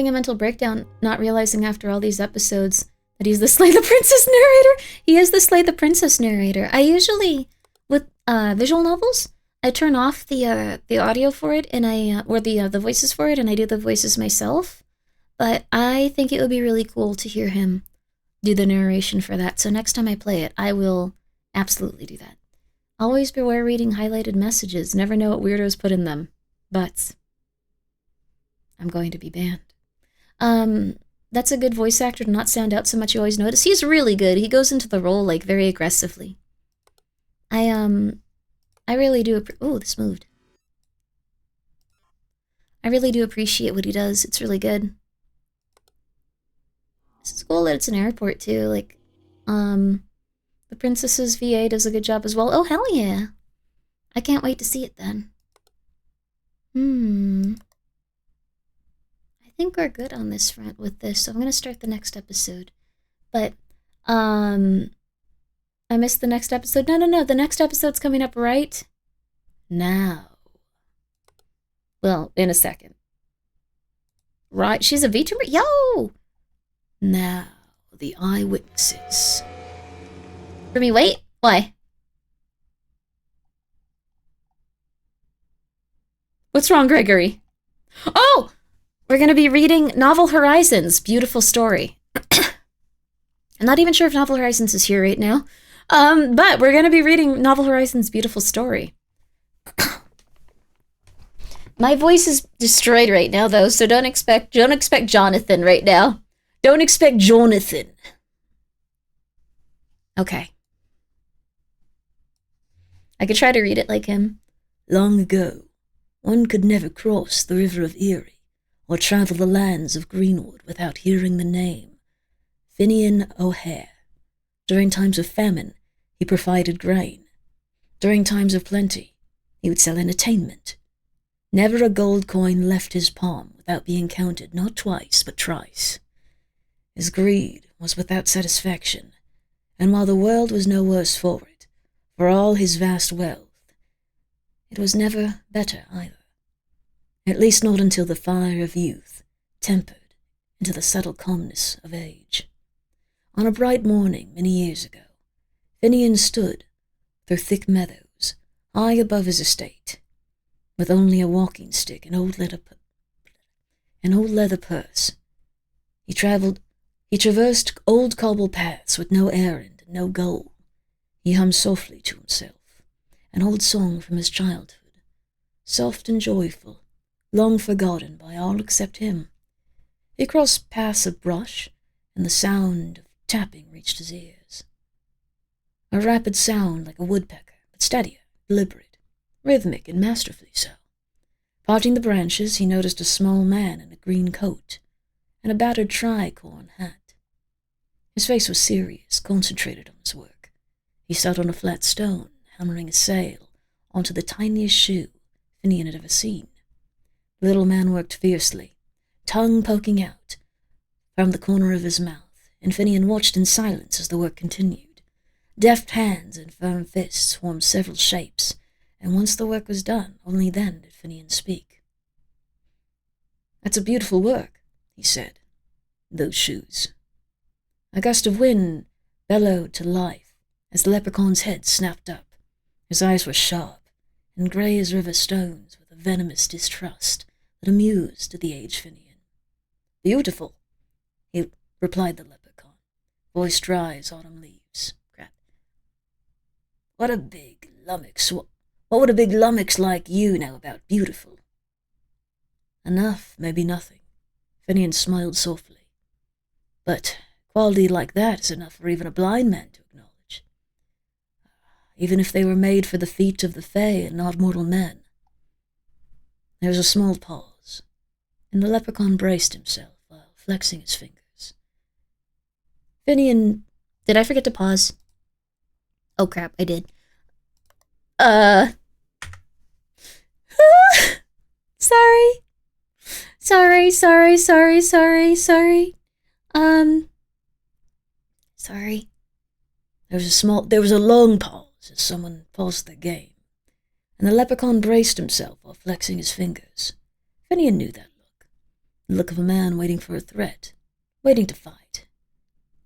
a mental breakdown, not realizing after all these episodes that he's the Slay the Princess narrator. He is the Slay the Princess narrator. I usually, with visual novels, I turn off the audio for it, and or the voices for it, and I do the voices myself. But I think it would be really cool to hear him do the narration for that. So next time I play it, I will absolutely do that. Always beware reading highlighted messages. Never know what weirdos put in them. But I'm going to be banned. That's a good voice actor to not stand out so much you always notice. He's really good. He goes into the role, like, very aggressively. I really do oh, this moved. I really do appreciate what he does. It's really good. It's cool that it's an airport, too. Like, the Princess's VA does a good job as well. Oh, hell yeah. I can't wait to see it then. I think we're good on this front with this, so I'm gonna start the next episode. But, I missed the next episode. No, the next episode's coming up right now. Well, in a second. Right, she's a VTuber? Yo! Now, the eyewitnesses. For me, wait, why? What's wrong, Gregory? Oh! We're gonna be reading Novel Horizons, Beautiful Story. I'm not even sure if Novel Horizons is here right now. But we're gonna be reading Novel Horizons, Beautiful Story. My voice is destroyed right now, though, so don't expect Jonathan right now. Don't expect Jonathan. Okay. I could try to read it like him. Long ago, one could never cross the river of Erie or travel the lands of Greenwood without hearing the name Finian O'Hare. During times of famine, he provided grain. During times of plenty, he would sell entertainment. Never a gold coin left his palm without being counted not twice but thrice. His greed was without satisfaction, and while the world was no worse for it, for all his vast wealth, it was never better either. At least not until the fire of youth tempered into the subtle calmness of age. On a bright morning many years ago, Finian stood through thick meadows, high above his estate, with only a walking stick and old leather purse. He traversed old cobble paths with no errand and no goal. He hummed softly to himself, an old song from his childhood, soft and joyful, long forgotten by all except him. He crossed paths of brush, and the sound of tapping reached his ears. A rapid sound like a woodpecker, but steadier, deliberate, rhythmic and masterfully so. Parting the branches, he noticed a small man in a green coat and a battered tricorn hat. His face was serious, concentrated on his work. He sat on a flat stone, hammering a sail onto the tiniest shoe Finian had ever seen. The little man worked fiercely, tongue poking out from the corner of his mouth, and Finian watched in silence as the work continued. Deft hands and firm fists formed several shapes, and once the work was done, only then did Finian speak. "That's a beautiful work," he said. "Those shoes." A gust of wind bellowed to life as the leprechaun's head snapped up. His eyes were sharp and grey as river stones with a venomous distrust that amused the aged Finian. "Beautiful," he replied the leprechaun, voice dry as autumn leaves. Crap. What a big lummox. What would a big lummox like you know about beautiful? Enough, maybe nothing. Finian smiled softly. But quality like that is enough for even a blind man to acknowledge. Even if they were made for the feet of the Fae and not mortal men. There was a small pause, and the leprechaun braced himself while flexing his fingers. Finian, did I forget to pause? Oh crap, I did. Sorry. Sorry. There was a long pause as someone paused their game, and the leprechaun braced himself while flexing his fingers. Finian knew that look. The look of a man waiting for a threat, waiting to fight,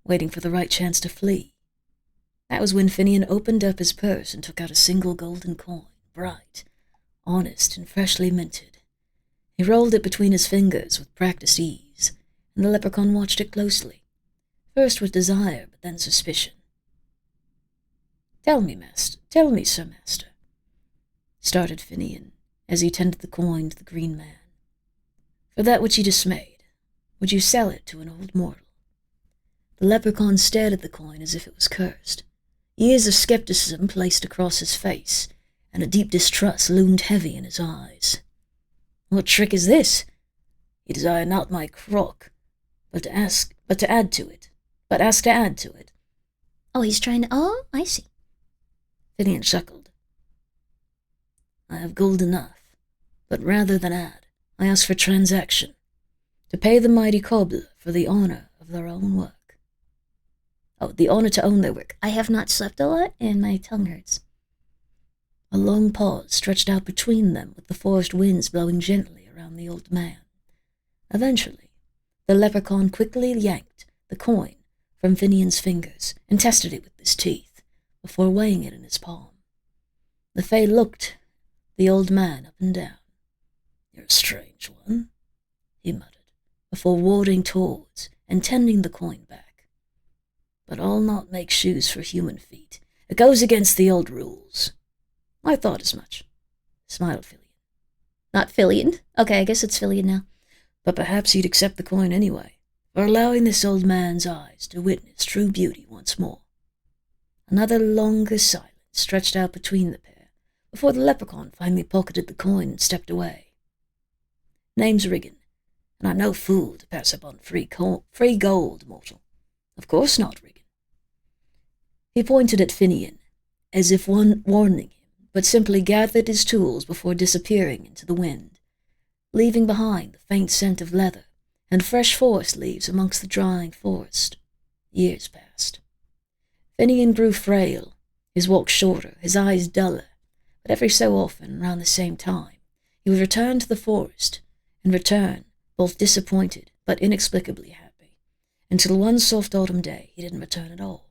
waiting for the right chance to flee. That was when Finian opened up his purse and took out a single golden coin, bright, honest, and freshly minted. He rolled it between his fingers with practiced ease, and the leprechaun watched it closely, first with desire, but then suspicion. Tell me, Sir Master, started Finian, as he tendered the coin to the green man. For that which he dismayed, would you sell it to an old mortal? The leprechaun stared at the coin as if it was cursed. Years of skepticism placed across his face, and a deep distrust loomed heavy in his eyes. What trick is this? You desire not my crock, but ask to add to it. Oh, he's trying to... Oh, I see. Finian chuckled. I have gold enough, but rather than add, I ask for transaction, to pay the mighty cobbler for the honor of their own work. Oh, the honor to own their work. I have not slept a lot, and my tongue hurts. A long pause stretched out between them, with the forest winds blowing gently around the old man. Eventually, the leprechaun quickly yanked the coin from Finian's fingers and tested it with his teeth, before weighing it in his palm. The Fae looked the old man up and down. You're a strange one, he muttered, before warding towards and tending the coin back. But I'll not make shoes for human feet. It goes against the old rules. I thought as much, smiled Filian. Not Filian. Okay, I guess it's Filian now. But perhaps you'd accept the coin anyway, for allowing this old man's eyes to witness true beauty once more. Another longer silence stretched out between the pair, before the leprechaun finally pocketed the coin and stepped away. Name's Riggin, and I'm no fool to pass up on free gold, mortal. Of course not, Riggin. He pointed at Finian, as if warning him, but simply gathered his tools before disappearing into the wind, leaving behind the faint scent of leather and fresh forest leaves amongst the drying forest. Years passed. Finian grew frail, his walk shorter, his eyes duller, but every so often, around the same time, he would return to the forest, and return, both disappointed but inexplicably happy, until one soft autumn day he didn't return at all.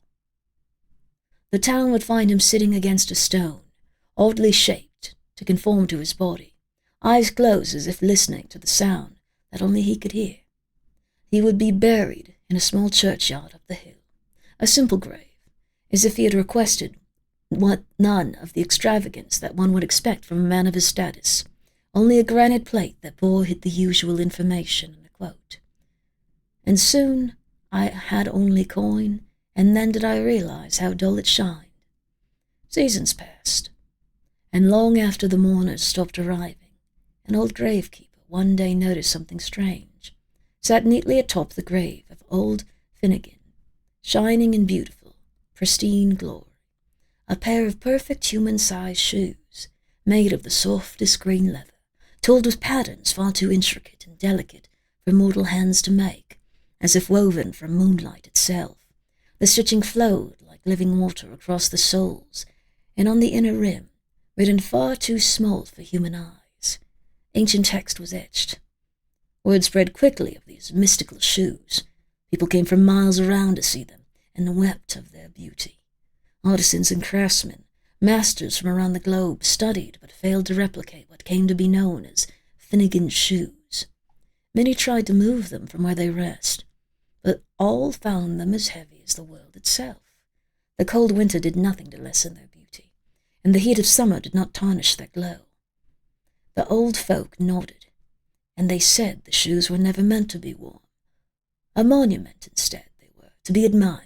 The town would find him sitting against a stone, oddly shaped to conform to his body, eyes closed as if listening to the sound that only he could hear. He would be buried in a small churchyard up the hill, a simple grave, as if he had requested none of the extravagance that one would expect from a man of his status, only a granite plate that bore the usual information and a quote. And soon I had only coin, and then did I realize how dull it shined. Seasons passed, and long after the mourners stopped arriving, an old gravekeeper one day noticed something strange, sat neatly atop the grave of old Finnegan, shining in beautiful, pristine glory, a pair of perfect human-sized shoes, made of the softest green leather, tooled with patterns far too intricate and delicate for mortal hands to make, as if woven from moonlight itself. The stitching flowed like living water across the soles, and on the inner rim, written far too small for human eyes, ancient text was etched. Word spread quickly of these mystical shoes. People came from miles around to see them, and wept of their beauty. Artisans and craftsmen, masters from around the globe, studied but failed to replicate what came to be known as Finnegan's shoes. Many tried to move them from where they rest, but all found them as heavy as the world itself. The cold winter did nothing to lessen their beauty, and the heat of summer did not tarnish their glow. The old folk nodded, and they said the shoes were never meant to be worn. A monument instead they were, to be admired.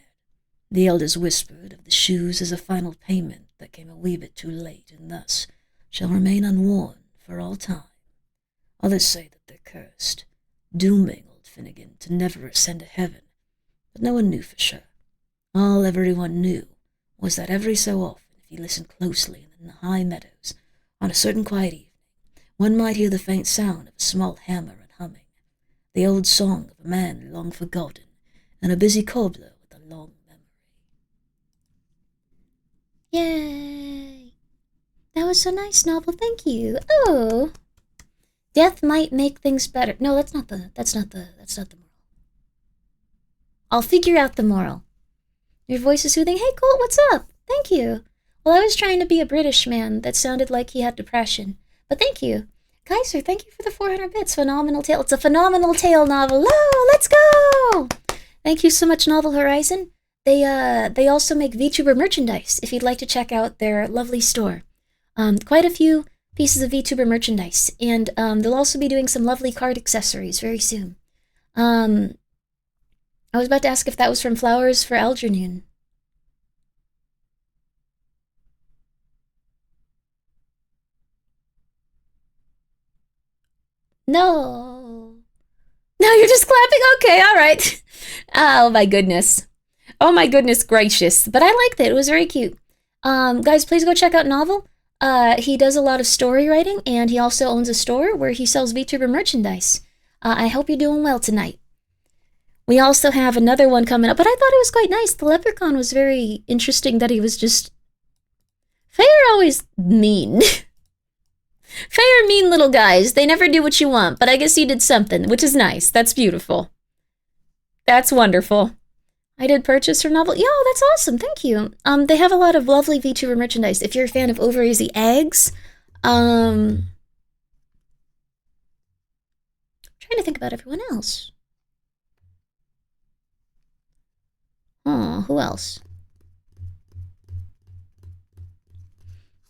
The elders whispered of the shoes as a final payment that came a wee bit too late, and thus shall remain unworn for all time. Others say that they're cursed, dooming old Finnegan to never ascend to heaven, but no one knew for sure. All everyone knew was that every so often, if he listened closely in the high meadows, on a certain quiet evening, one might hear the faint sound of a small hammer and humming, the old song of a man long forgotten, and a busy cobbler with a long memory. Oh, so nice, novel. Thank you. Oh. Death might make things better. No, that's not the moral. I'll figure out the moral. Your voice is soothing. Hey, Colt, what's up? Thank you. Well, I was trying to be a British man that sounded like he had depression. But thank you. Kaiser, thank you for the 400 bits. Phenomenal tale. It's a phenomenal tale novel. Oh, let's go! Thank you so much, Novel Horizon. They also make VTuber merchandise, if you'd like to check out their lovely store. Quite a few pieces of VTuber merchandise. And they'll also be doing some lovely card accessories very soon. I was about to ask if that was from Flowers for Algernon. No. No, you're just clapping? Okay, all right. Oh, my goodness. Oh, my goodness gracious. But I liked it. It was very cute. Guys, please go check out Novel. He does a lot of story writing, and he also owns a store where he sells VTuber merchandise. I hope you're doing well tonight. We also have another one coming up, but I thought it was quite nice. The leprechaun was very interesting that he was just... Fae are always mean. Fae are mean little guys. They never do what you want, but I guess he did something, which is nice. That's beautiful. That's wonderful. I did purchase her novel. Yo, that's awesome. Thank you. They have a lot of lovely VTuber merchandise. If you're a fan of Over Easy Eggs, trying to think about everyone else. Oh, who else?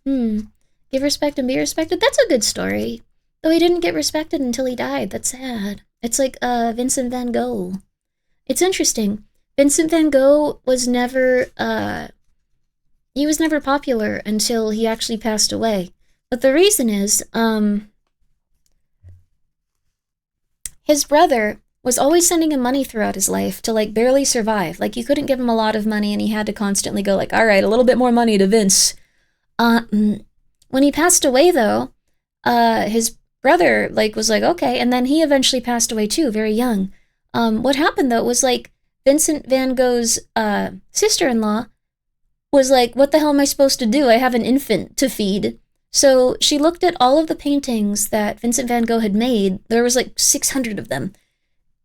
Give respect and be respected. That's a good story. Though he didn't get respected until he died. That's sad. It's like Vincent van Gogh. It's interesting. Vincent van Gogh was never he was never popular until he actually passed away. But the reason is his brother was always sending him money throughout his life to like barely survive. Like you couldn't give him a lot of money and he had to constantly go like, all right, a little bit more money to Vince. When he passed away though, his brother like was like, okay, and then he eventually passed away too, very young. What happened though was like Vincent van Gogh's sister-in-law was like, what the hell am I supposed to do? I have an infant to feed. So she looked at all of the paintings that Vincent van Gogh had made. There was like 600 of them.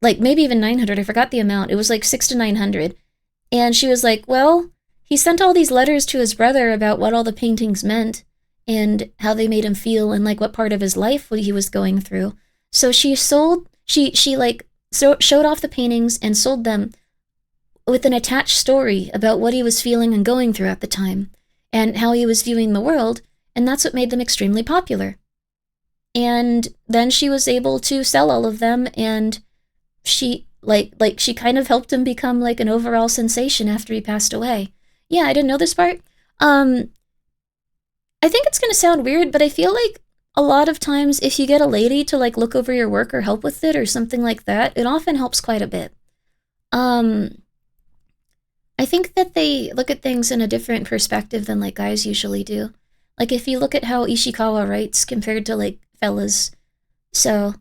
Like maybe even 900. I forgot the amount. It was like 600 to 900. And she was like, well, he sent all these letters to his brother about what all the paintings meant and how they made him feel and like what part of his life he was going through. So she showed off the paintings and sold them with an attached story about what he was feeling and going through at the time and how he was viewing the world, and that's what made them extremely popular. And then she was able to sell all of them, and she she kind of helped him become like an overall sensation after he passed away. Yeah, I didn't know this part. I think it's gonna sound weird, but I feel like a lot of times if you get a lady to like look over your work or help with it or something like that, it often helps quite a bit. I think that they look at things in a different perspective than like guys usually do. Like if you look at how Ishikawa writes compared to like fellas. So,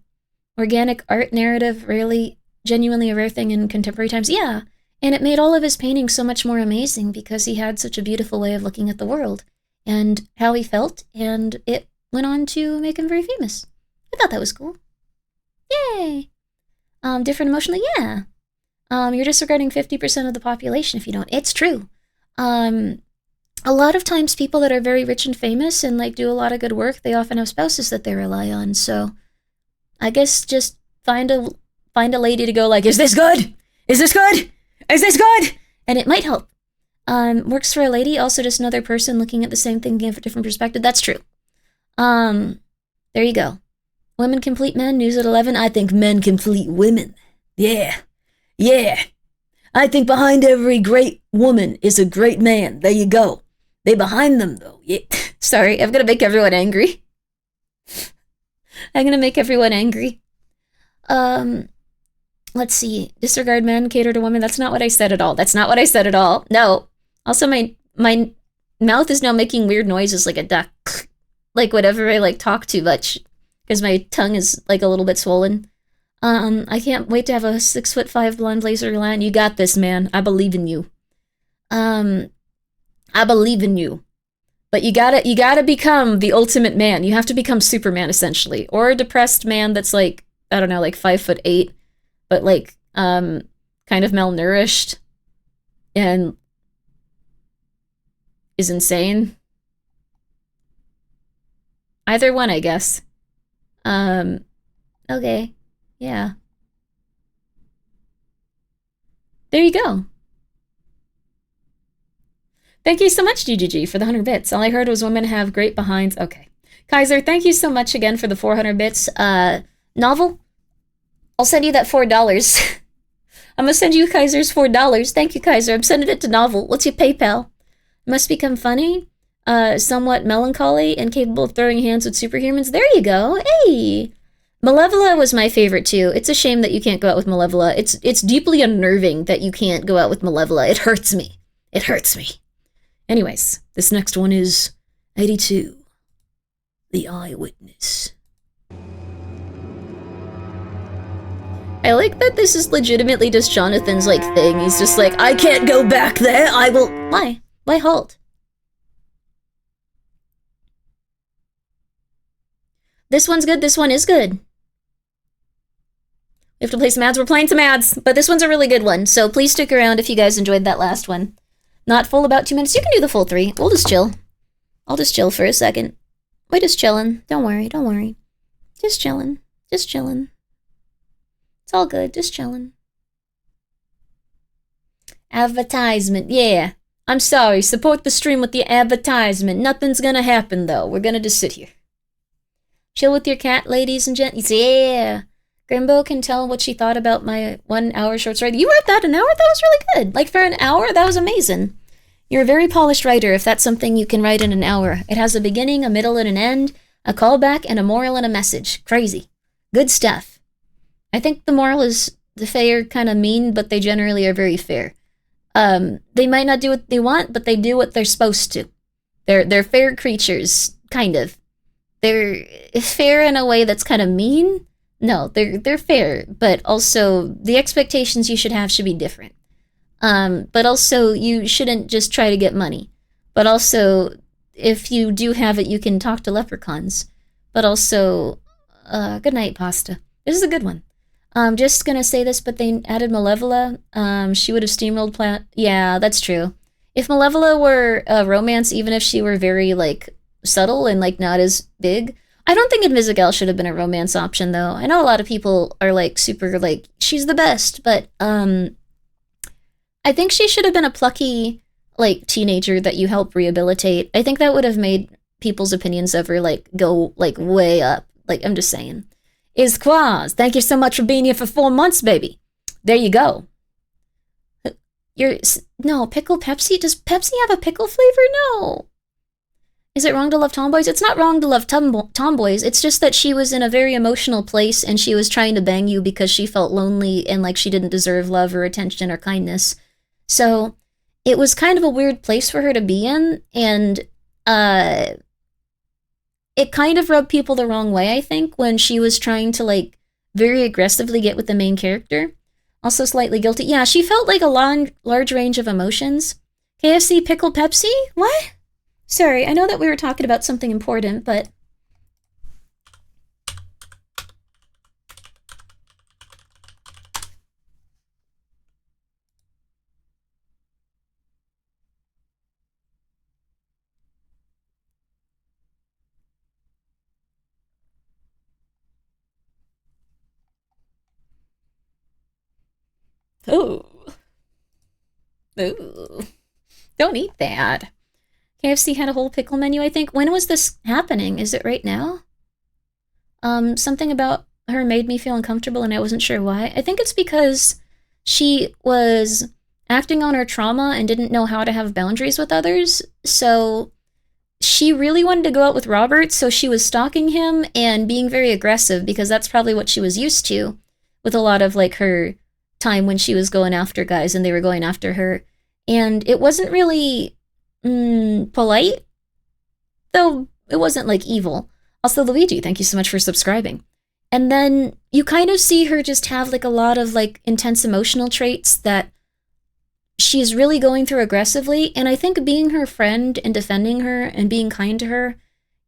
organic art narrative, really genuinely a rare thing in contemporary times. Yeah, and it made all of his paintings so much more amazing because he had such a beautiful way of looking at the world and how he felt, and it went on to make him very famous. I thought that was cool. Yay! Different emotionally? Yeah. You're disregarding 50% of the population if you don't. It's true. A lot of times people that are very rich and famous and like do a lot of good work, they often have spouses that they rely on. So I guess just find a lady to go like, is this good? Is this good? Is this good? And it might help. Works for a lady, also just another person looking at the same thing from a different perspective. That's true. There you go. Women complete men, news at 11. I think men complete women. Yeah. Yeah. I think behind every great woman is a great man. There you go. They behind them, though. Yeah. Sorry, I'm gonna make everyone angry. I'm gonna make everyone angry. Let's see. Disregard men, cater to women. That's not what I said at all. That's not what I said at all. No. Also, my mouth is now making weird noises like a duck. Like whenever I like talk too much. Because my tongue is like a little bit swollen. I can't wait to have a 6'5" blonde laser line. You got this, man. I believe in you. I believe in you. But you gotta become the ultimate man. You have to become Superman, essentially. Or a depressed man that's like, I don't know, like 5'8", but like, kind of malnourished and is insane. Either one, I guess. Okay. Yeah. There you go. Thank you so much, GGG, for the 100 bits. All I heard was women have great behinds. Okay. Kaiser, thank you so much again for the 400 bits. Novel? I'll send you that $4. I'm gonna send you Kaiser's $4. Thank you, Kaiser. I'm sending it to Novel. What's your PayPal? Must become funny, somewhat melancholy, and capable of throwing hands with superhumans. There you go. Hey! Malevola was my favorite, too. It's a shame that you can't go out with Malevola. It's deeply unnerving that you can't go out with Malevola. It hurts me. It hurts me. Anyways, this next one is 82. The Eyewitness. I like that this is legitimately just Jonathan's, like, thing. He's just like, I can't go back there, I will... Why? Why halt? This one's good, this one is good. We have to play some ads, we're playing some ads, but this one's a really good one, so please stick around if you guys enjoyed that last one. Not full, about 2 minutes. You can do the full 3. We'll just chill. I'll just chill for a second. We're just chilling. Don't worry, don't worry. Just chilling. Just chilling. It's all good, just chilling. Advertisement, yeah. I'm sorry, support the stream with the advertisement. Nothing's gonna happen, though. We're gonna just sit here. Chill with your cat, ladies and gents. Yeah. Grimbo can tell what she thought about my 1 hour short story. You wrote that an hour? That was really good. Like, for an hour, that was amazing. You're a very polished writer if that's something you can write in an hour. It has a beginning, a middle, and an end, a callback, and a moral and a message. Crazy. Good stuff. I think the moral is the fair kind of mean, but they generally are very fair. They might not do what they want, but they do what they're supposed to. They're fair creatures, kind of. They're fair in a way that's kind of mean. No, they're fair, but also the expectations you should have should be different. But also you shouldn't just try to get money. But also, if you do have it, you can talk to leprechauns. But also, good night, Pasta. This is a good one. I'm just gonna say this, but they added Malevola. She would have steamrolled Plant. Yeah, that's true. If Malevola were a romance, even if she were very, like, subtle and, like, not as big... I don't think Invisigal should have been a romance option, though. I know a lot of people are, like, super, like, she's the best, but, I think she should have been a plucky, like, teenager that you help rehabilitate. I think that would have made people's opinions of her, like, go, like, way up. Like, I'm just saying. Is Quaz, thank you so much for being here for 4 months, baby. There you go. No, pickle Pepsi? Does Pepsi have a pickle flavor? No. Is it wrong to love tomboys? It's not wrong to love tomboys. It's just that she was in a very emotional place and she was trying to bang you because she felt lonely and like she didn't deserve love or attention or kindness. So it was kind of a weird place for her to be in, and it kind of rubbed people the wrong way, I think, when she was trying to, like, very aggressively get with the main character. Also slightly guilty. Yeah, she felt like a large range of emotions. KFC Pickle Pepsi? What? Sorry, I know that we were talking about something important, but... Ooh. Ooh. Don't eat that. KFC had a whole pickle menu, I think. When was this happening? Is it right now? Something about her made me feel uncomfortable and I wasn't sure why. I think it's because she was acting on her trauma and didn't know how to have boundaries with others. So she really wanted to go out with Robert, so she was stalking him and being very aggressive because that's probably what she was used to with a lot of, like, her time when she was going after guys and they were going after her. And it wasn't really polite, though it wasn't, like, evil. Also, Luigi, thank you so much for subscribing. And then you kind of see her just have, like, a lot of, like, intense emotional traits that she's really going through aggressively, and I think being her friend and defending her and being kind to her,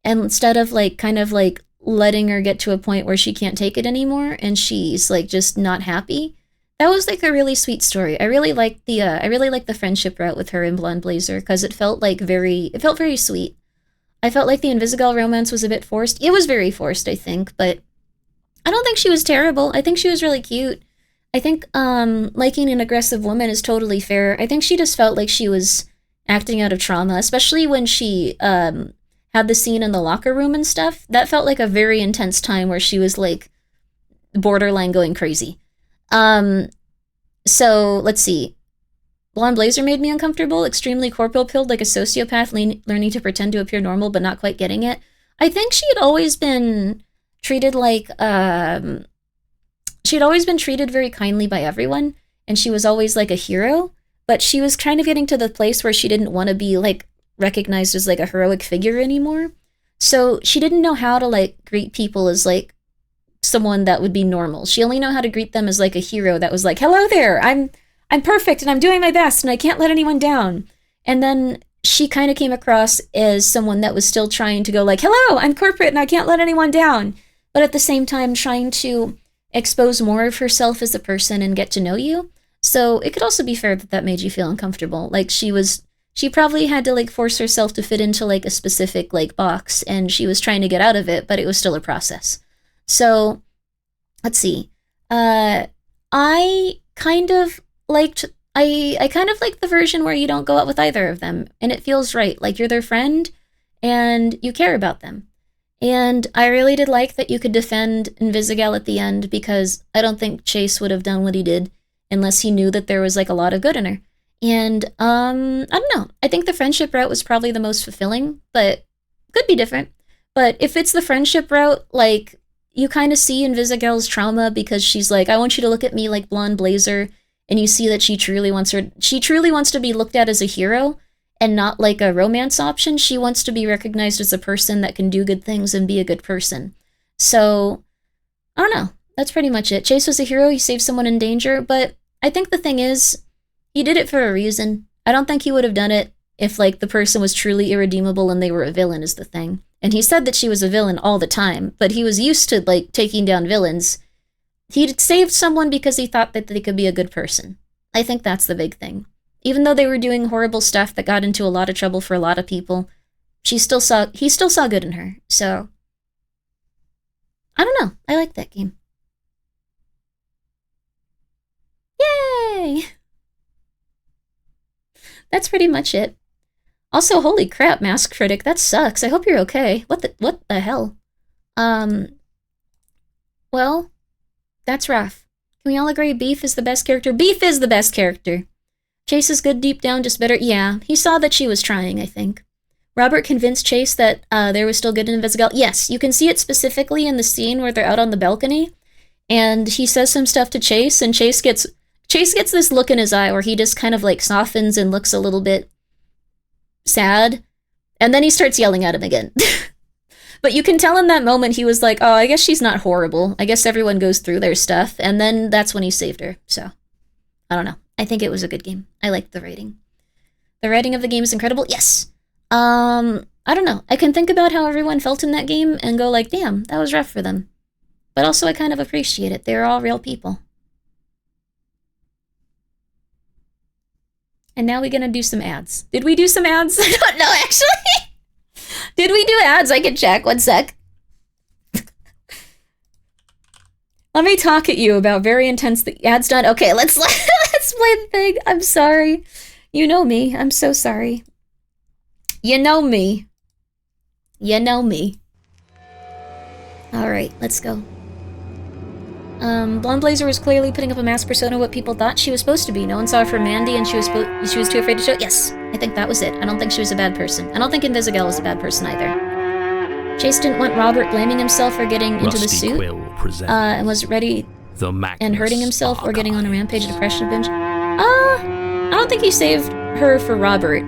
and instead of like kind of like letting her get to a point where she can't take it anymore and she's like just not happy, that was like a really sweet story. I really liked the friendship route with her and Blonde Blazer, because it felt very sweet. I felt like the Invisigal romance was a bit forced. It was very forced, I think, but I don't think she was terrible. I think she was really cute. I think liking an aggressive woman is totally fair. I think she just felt like she was acting out of trauma, especially when she had the scene in the locker room and stuff. That felt like a very intense time where she was like borderline going crazy. So let's see. Blonde Blazer made me uncomfortable, extremely corporal pilled like a sociopath, learning to pretend to appear normal but not quite getting it. I think she had always been treated like she had always been treated very kindly by everyone, and she was always like a hero, but she was kind of getting to the place where she didn't want to be like recognized as like a heroic figure anymore. So she didn't know how to like greet people as like someone that would be normal. She only knew how to greet them as like a hero that was like, hello there, I'm perfect and I'm doing my best and I can't let anyone down. And then she kind of came across as someone that was still trying to go like, hello, I'm corporate and I can't let anyone down, but at the same time trying to expose more of herself as a person and get to know you. So it could also be fair that made you feel uncomfortable. Like she probably had to like force herself to fit into like a specific like box, and she was trying to get out of it, but it was still a process. So let's see. I kind of liked the version where you don't go out with either of them, and it feels right. Like you're their friend and you care about them. And I really did like that you could defend Invisigal at the end, because I don't think Chase would have done what he did unless he knew that there was like a lot of good in her. And I don't know. I think the friendship route was probably the most fulfilling, but could be different. But if it's the friendship route, like you kind of see Invisigal's trauma, because she's like, I want you to look at me like Blonde Blazer, and you see that she truly wants to be looked at as a hero and not like a romance option. She wants to be recognized as a person that can do good things and be a good person. So, I don't know. That's pretty much it. Chase was a hero. He saved someone in danger, but I think the thing is, he did it for a reason. I don't think he would have done it if like the person was truly irredeemable and they were a villain is the thing. And he said that she was a villain all the time, but he was used to like taking down villains. He saved someone because he thought that they could be a good person. I think that's the big thing. Even though they were doing horrible stuff that got into a lot of trouble for a lot of people, he still saw good in her. So, I don't know. I like that game. Yay! That's pretty much it. Also, holy crap, Mask Critic, that sucks. I hope you're okay. What the hell? Well, that's rough. Can we all agree Beef is the best character? Beef is the best character. Chase is good deep down, just better. Yeah, he saw that she was trying, I think. Robert convinced Chase that there was still good in Invisigal. Yes, you can see it specifically in the scene where they're out on the balcony, and he says some stuff to Chase, and Chase gets this look in his eye where he just kind of like softens and looks a little bit sad, and then he starts yelling at him again. But you can tell in that moment he was like, oh, I guess she's not horrible. I guess everyone goes through their stuff, and then that's when he saved her. So, I don't know. I think it was a good game. I liked the writing. The writing of the game is incredible. Yes. I don't know. I can think about how everyone felt in that game and go like, damn, that was rough for them. But also I kind of appreciate it. They're all real people. And now we're gonna do some ads. Did we do some ads? I don't know, actually. Did we do ads? I can check. 1 sec. Let me talk at you about very intense ads done. Okay, let's play the thing. I'm sorry. You know me. I'm so sorry. You know me. You know me. Alright, let's go. Blonde Blazer was clearly putting up a mask persona what people thought she was supposed to be. No one saw her for Mandy and she was too afraid to show it. Yes, I think that was it. I don't think she was a bad person. I don't think Invisigal was a bad person either. Chase didn't want Robert blaming himself for getting into the suit, and was ready and hurting himself or getting on a rampage of depression binge. I don't think he saved her for Robert.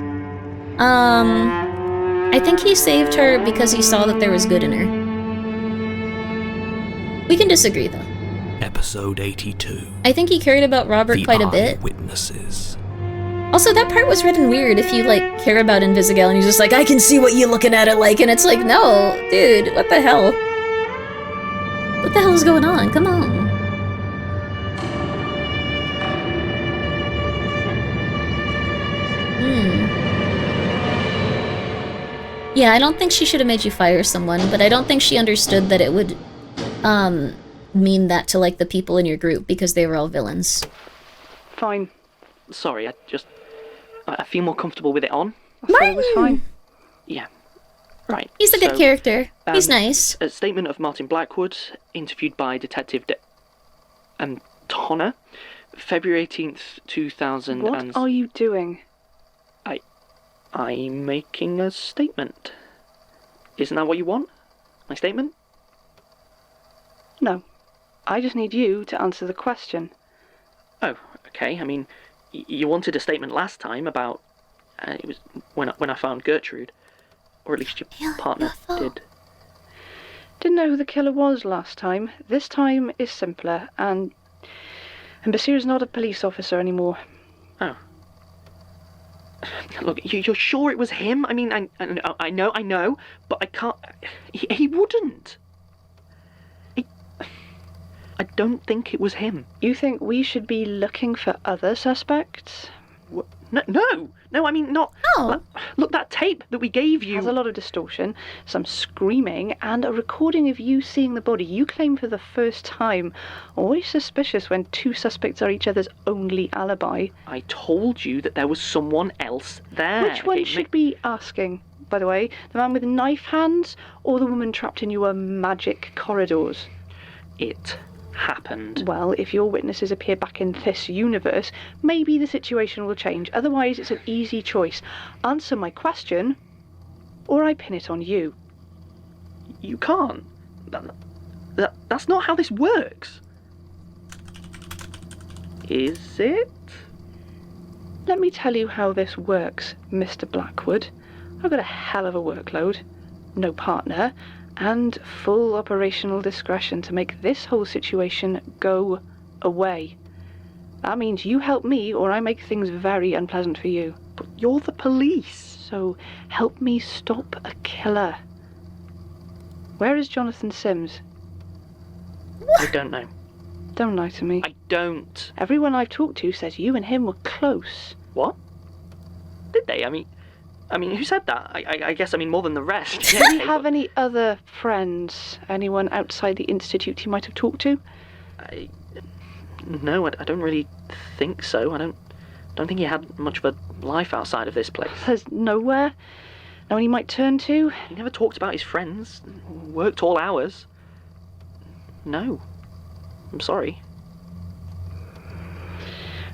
I think he saved her because he saw that there was good in her. We can disagree, though. Episode 82. I think he cared about Robert quite a bit. Witnesses. Also, that part was written weird if you, like, care about Invisigal and he's just like, I can see what you're looking at it like, and it's like, no, dude, what the hell? What the hell is going on? Come on. Yeah, I don't think she should have made you fire someone, but I don't think she understood that it would, mean that to, like, the people in your group, because they were all villains. Fine. Sorry, I feel more comfortable with it on. I thought it was fine. Yeah. Right. He's a good character. He's nice. A statement of Martin Blackwood, interviewed by Detective Tonner, February 18th, 2000. What are you doing? I'm making a statement. Isn't that what you want? My statement? No. I just need you to answer the question. Oh, okay. I mean, you wanted a statement last time about... it was when I found Gertrude. Or at least your partner did. Didn't know who the killer was last time. This time is simpler, and Basir's not a police officer anymore. Oh. Look, you're sure it was him? I mean, I know, but I can't... He wouldn't. I don't think it was him. You think we should be looking for other suspects? No, I mean, not... Oh. Look, that tape that we gave you... Has a lot of distortion, some screaming, and a recording of you seeing the body you claim for the first time. Always suspicious when two suspects are each other's only alibi. I told you that there was someone else there. Which one should be asking, by the way? The man with knife hands, or the woman trapped in your magic corridors? It happened. Well, if your witnesses appear back in this universe, maybe the situation will change. Otherwise, it's an easy choice. Answer my question, or I pin it on you. You can't. That's not how this works. Is it? Let me tell you how this works, Mr. Blackwood. I've got a hell of a workload, no partner, and full operational discretion to make this whole situation go away. That means you help me or I make things very unpleasant for you. But you're the police. So help me stop a killer. Where is Jonathan Sims? I don't know. Don't lie to me. I don't. Everyone I've talked to says you and him were close. What? Did they? I mean, who said that? I guess, more than the rest. Do you have any other friends? Anyone outside the Institute you might have talked to? No, I don't really think so. I don't think he had much of a life outside of this place. There's nowhere? No one he might turn to? He never talked about his friends. Worked all hours. No. I'm sorry.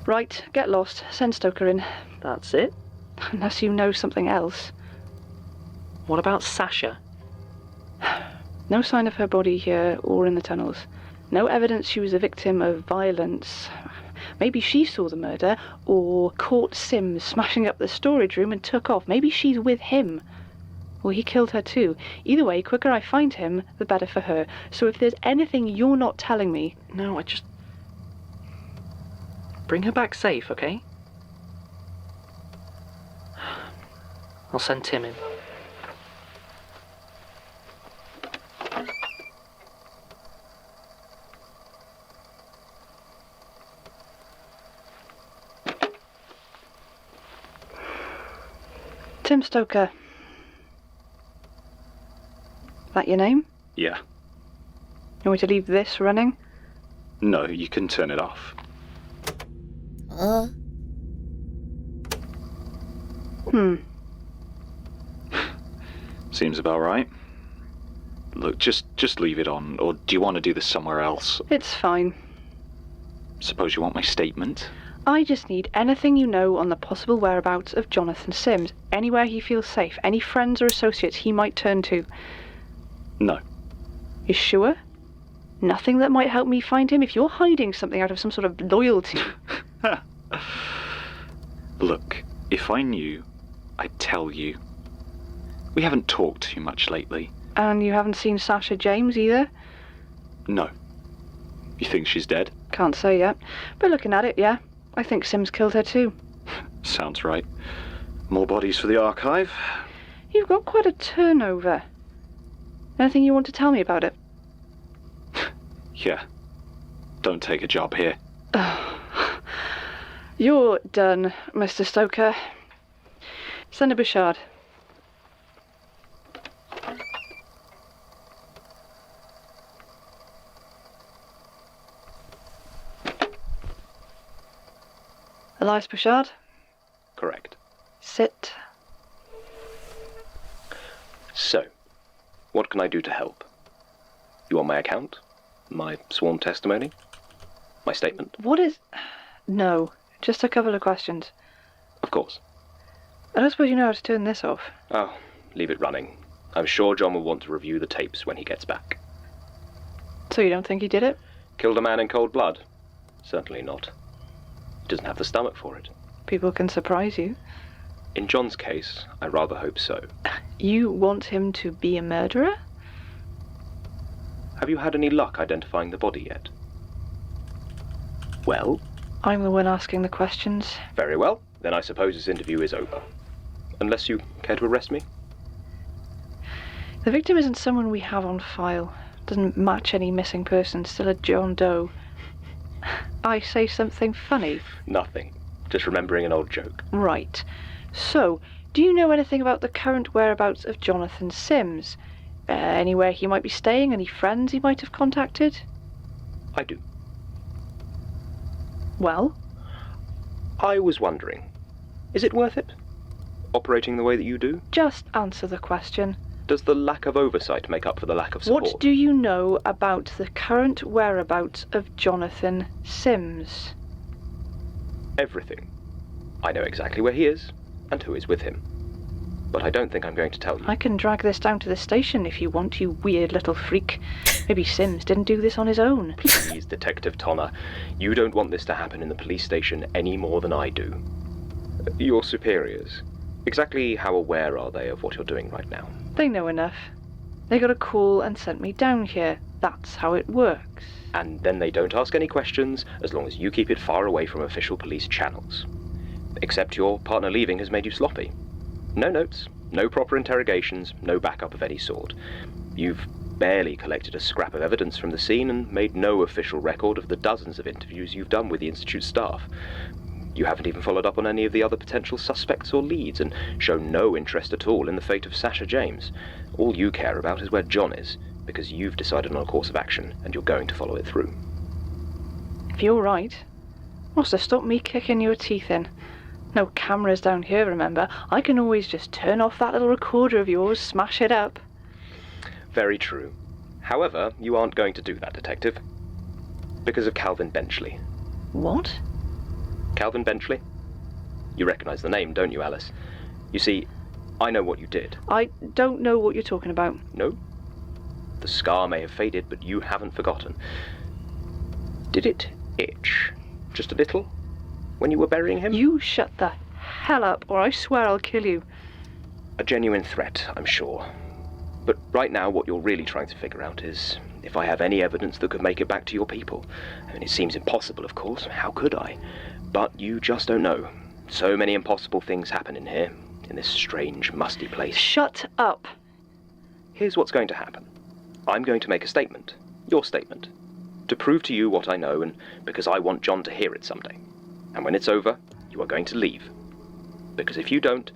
Right, get lost. Send Stoker in. That's it? Unless you know something else. What about Sasha? No sign of her body here or in the tunnels. No evidence she was a victim of violence. Maybe she saw the murder or caught Sims smashing up the storage room and took off. Maybe she's with him. Or he killed her too. Either way, quicker I find him, the better for her. So if there's anything you're not telling me... No, bring her back safe, okay? I'll send Tim in. Tim Stoker. That your name? Yeah. You want me to leave this running? No, you can turn it off. Seems about right. Look, just leave it on, or do you want to do this somewhere else? It's fine. Suppose you want my statement? I just need anything you know on the possible whereabouts of Jonathan Sims. Anywhere he feels safe. Any friends or associates he might turn to. No. You sure? Nothing that might help me find him? If you're hiding something out of some sort of loyalty... Look, if I knew, I'd tell you. We haven't talked too much lately. And you haven't seen Sasha James either? No. You think she's dead? Can't say yet. But looking at it, yeah. I think Sims killed her too. Sounds right. More bodies for the archive? You've got quite a turnover. Anything you want to tell me about it? Yeah. Don't take a job here. You're done, Mr. Stoker. Senator Bouchard. Elias Bouchard? Correct. Sit. So, what can I do to help? You want my account? My sworn testimony? My statement? What is... No, just a couple of questions. Of course. I don't suppose you know how to turn this off. Oh, leave it running. I'm sure John will want to review the tapes when he gets back. So you don't think he did it? Killed a man in cold blood? Certainly not. He doesn't have the stomach for it. People can surprise you. In John's case, I rather hope so. You want him to be a murderer? Have you had any luck identifying the body yet? Well? I'm the one asking the questions. Very well. Then I suppose this interview is over. Unless you care to arrest me? The victim isn't someone we have on file. Doesn't match any missing person. Still a John Doe. I say something funny? Nothing. Just remembering an old joke. Right. So, do you know anything about the current whereabouts of Jonathan Sims? Anywhere he might be staying? Any friends he might have contacted? I do. Well? I was wondering, is it worth it? Operating the way that you do? Just answer the question. Does the lack of oversight make up for the lack of support? What do you know about the current whereabouts of Jonathan Sims? Everything. I know exactly where he is and who is with him. But I don't think I'm going to tell you. I can drag this down to the station if you want, you weird little freak. Maybe Sims didn't do this on his own. Please, Detective Tonner. You don't want this to happen in the police station any more than I do. Your superiors, exactly how aware are they of what you're doing right now? They know enough. They got a call and sent me down here. That's how it works. And then they don't ask any questions, as long as you keep it far away from official police channels. Except your partner leaving has made you sloppy. No notes, no proper interrogations, no backup of any sort. You've barely collected a scrap of evidence from the scene and made no official record of the dozens of interviews you've done with the Institute staff. You haven't even followed up on any of the other potential suspects or leads and shown no interest at all in the fate of Sasha James. All you care about is where John is, because you've decided on a course of action and you're going to follow it through. If you're right, must have stopped me kicking your teeth in. No cameras down here, remember? I can always just turn off that little recorder of yours, smash it up. Very true. However, you aren't going to do that, Detective. Because of Calvin Benchley. What? Calvin Benchley? You recognize the name, don't you, Alice? You see, I know what you did. I don't know what you're talking about. No? The scar may have faded, but you haven't forgotten. Did it itch? Just a little? When you were burying him? You shut the hell up, or I swear I'll kill you. A genuine threat, I'm sure. But right now, what you're really trying to figure out is if I have any evidence that could make it back to your people. I mean, it seems impossible, of course. How could I? But you just don't know. So many impossible things happen in here, in this strange, musty place. Shut up. Here's what's going to happen. I'm going to make a statement, your statement, to prove to you what I know and because I want John to hear it someday. And when it's over, you are going to leave. Because if you don't,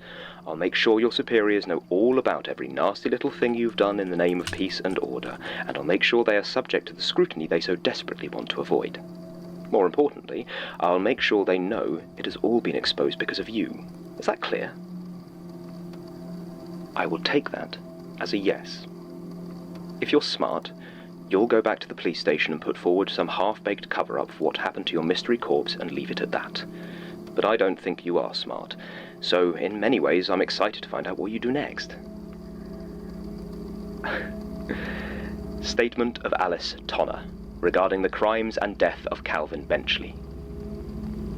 I'll make sure your superiors know all about every nasty little thing you've done in the name of peace and order, and I'll make sure they are subject to the scrutiny they so desperately want to avoid. More importantly, I'll make sure they know it has all been exposed because of you. Is that clear? I will take that as a yes. If you're smart, you'll go back to the police station and put forward some half-baked cover-up for what happened to your mystery corpse and leave it at that. But I don't think you are smart, so in many ways I'm excited to find out what you do next. Statement of Alice Tonner regarding the crimes and death of Calvin Benchley.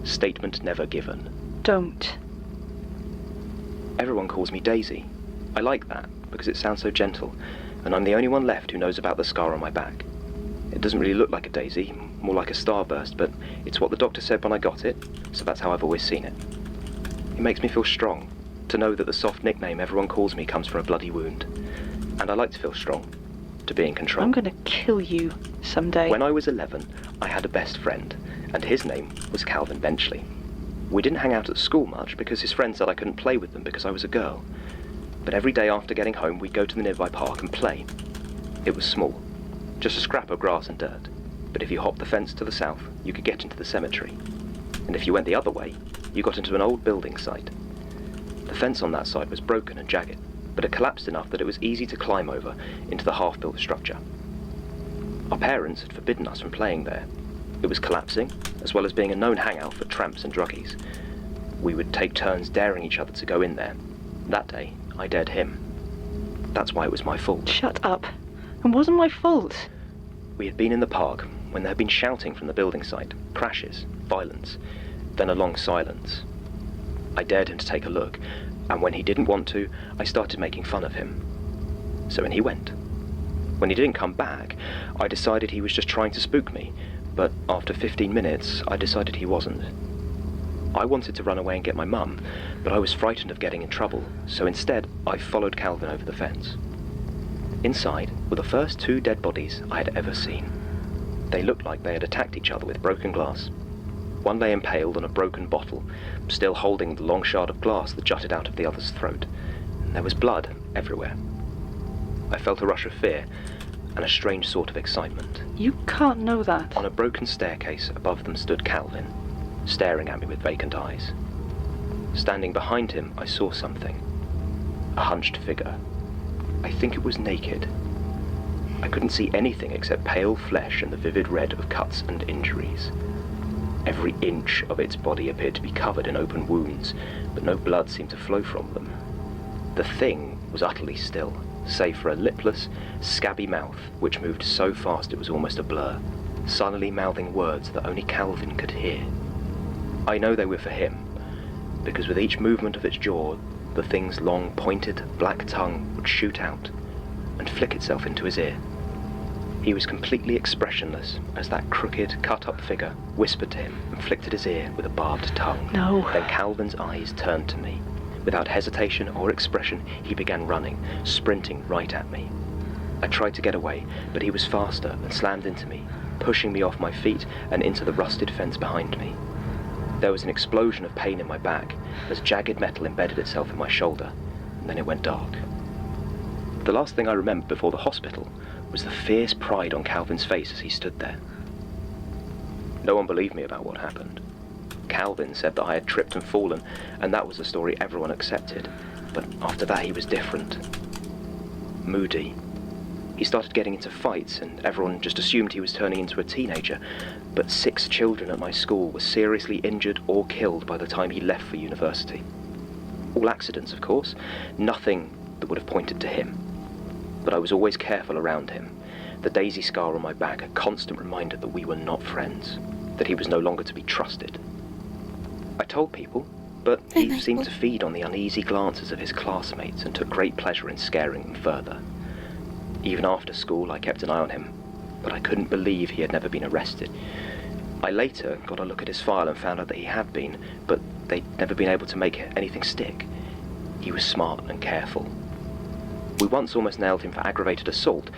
Statement never given. Don't. Everyone calls me Daisy. I like that, because it sounds so gentle, and I'm the only one left who knows about the scar on my back. It doesn't really look like a daisy, more like a starburst, but it's what the doctor said when I got it, so that's how I've always seen it. It makes me feel strong, to know that the soft nickname everyone calls me comes from a bloody wound. And I like to feel strong, to be in control. I'm gonna kill you someday. When I was 11, I had a best friend, and his name was Calvin Benchley. We didn't hang out at school much because his friends said I couldn't play with them because I was a girl. But every day after getting home, we'd go to the nearby park and play. It was small, just a scrap of grass and dirt. But if you hopped the fence to the south, you could get into the cemetery. And if you went the other way, you got into an old building site. The fence on that side was broken and jagged, but it collapsed enough that it was easy to climb over into the half-built structure. Our parents had forbidden us from playing there. It was collapsing, as well as being a known hangout for tramps and druggies. We would take turns daring each other to go in there. That day, I dared him. That's why it was my fault. Shut up. It wasn't my fault. We had been in the park when there had been shouting from the building site, crashes, violence, then a long silence. I dared him to take a look, and when he didn't want to, I started making fun of him. So in he went. When he didn't come back, I decided he was just trying to spook me, but after 15 minutes, I decided he wasn't. I wanted to run away and get my mum, but I was frightened of getting in trouble, so instead, I followed Calvin over the fence. Inside were the first 2 dead bodies I had ever seen. They looked like they had attacked each other with broken glass. One lay impaled on a broken bottle, still holding the long shard of glass that jutted out of the other's throat. There was blood everywhere. I felt a rush of fear and a strange sort of excitement. You can't know that. On a broken staircase above them stood Calvin, staring at me with vacant eyes. Standing behind him, I saw something. A hunched figure. I think it was naked. I couldn't see anything except pale flesh and the vivid red of cuts and injuries. Every inch of its body appeared to be covered in open wounds, but no blood seemed to flow from them. The thing was utterly still, save for a lipless, scabby mouth which moved so fast it was almost a blur, sullenly mouthing words that only Calvin could hear. I know they were for him, because with each movement of its jaw, the thing's long, pointed, black tongue would shoot out and flick itself into his ear. He was completely expressionless as that crooked, cut-up figure whispered to him and flicked at his ear with a barbed tongue. No. Then Calvin's eyes turned to me. Without hesitation or expression, he began running, sprinting right at me. I tried to get away, but he was faster and slammed into me, pushing me off my feet and into the rusted fence behind me. There was an explosion of pain in my back as jagged metal embedded itself in my shoulder, and then it went dark. The last thing I remembered before the hospital was the fierce pride on Calvin's face as he stood there. No one believed me about what happened. Calvin said that I had tripped and fallen, and that was a story everyone accepted. But after that he was different. Moody. He started getting into fights, and everyone just assumed he was turning into a teenager. But 6 children at my school were seriously injured or killed by the time he left for university. All accidents, of course. Nothing that would have pointed to him. But I was always careful around him. The daisy scar on my back, a constant reminder that we were not friends, that he was no longer to be trusted. I told people, but he seemed to feed on the uneasy glances of his classmates and took great pleasure in scaring them further. Even after school, I kept an eye on him, but I couldn't believe he had never been arrested. I later got a look at his file and found out that he had been, but they'd never been able to make anything stick. He was smart and careful. We once almost nailed him for aggravated assault,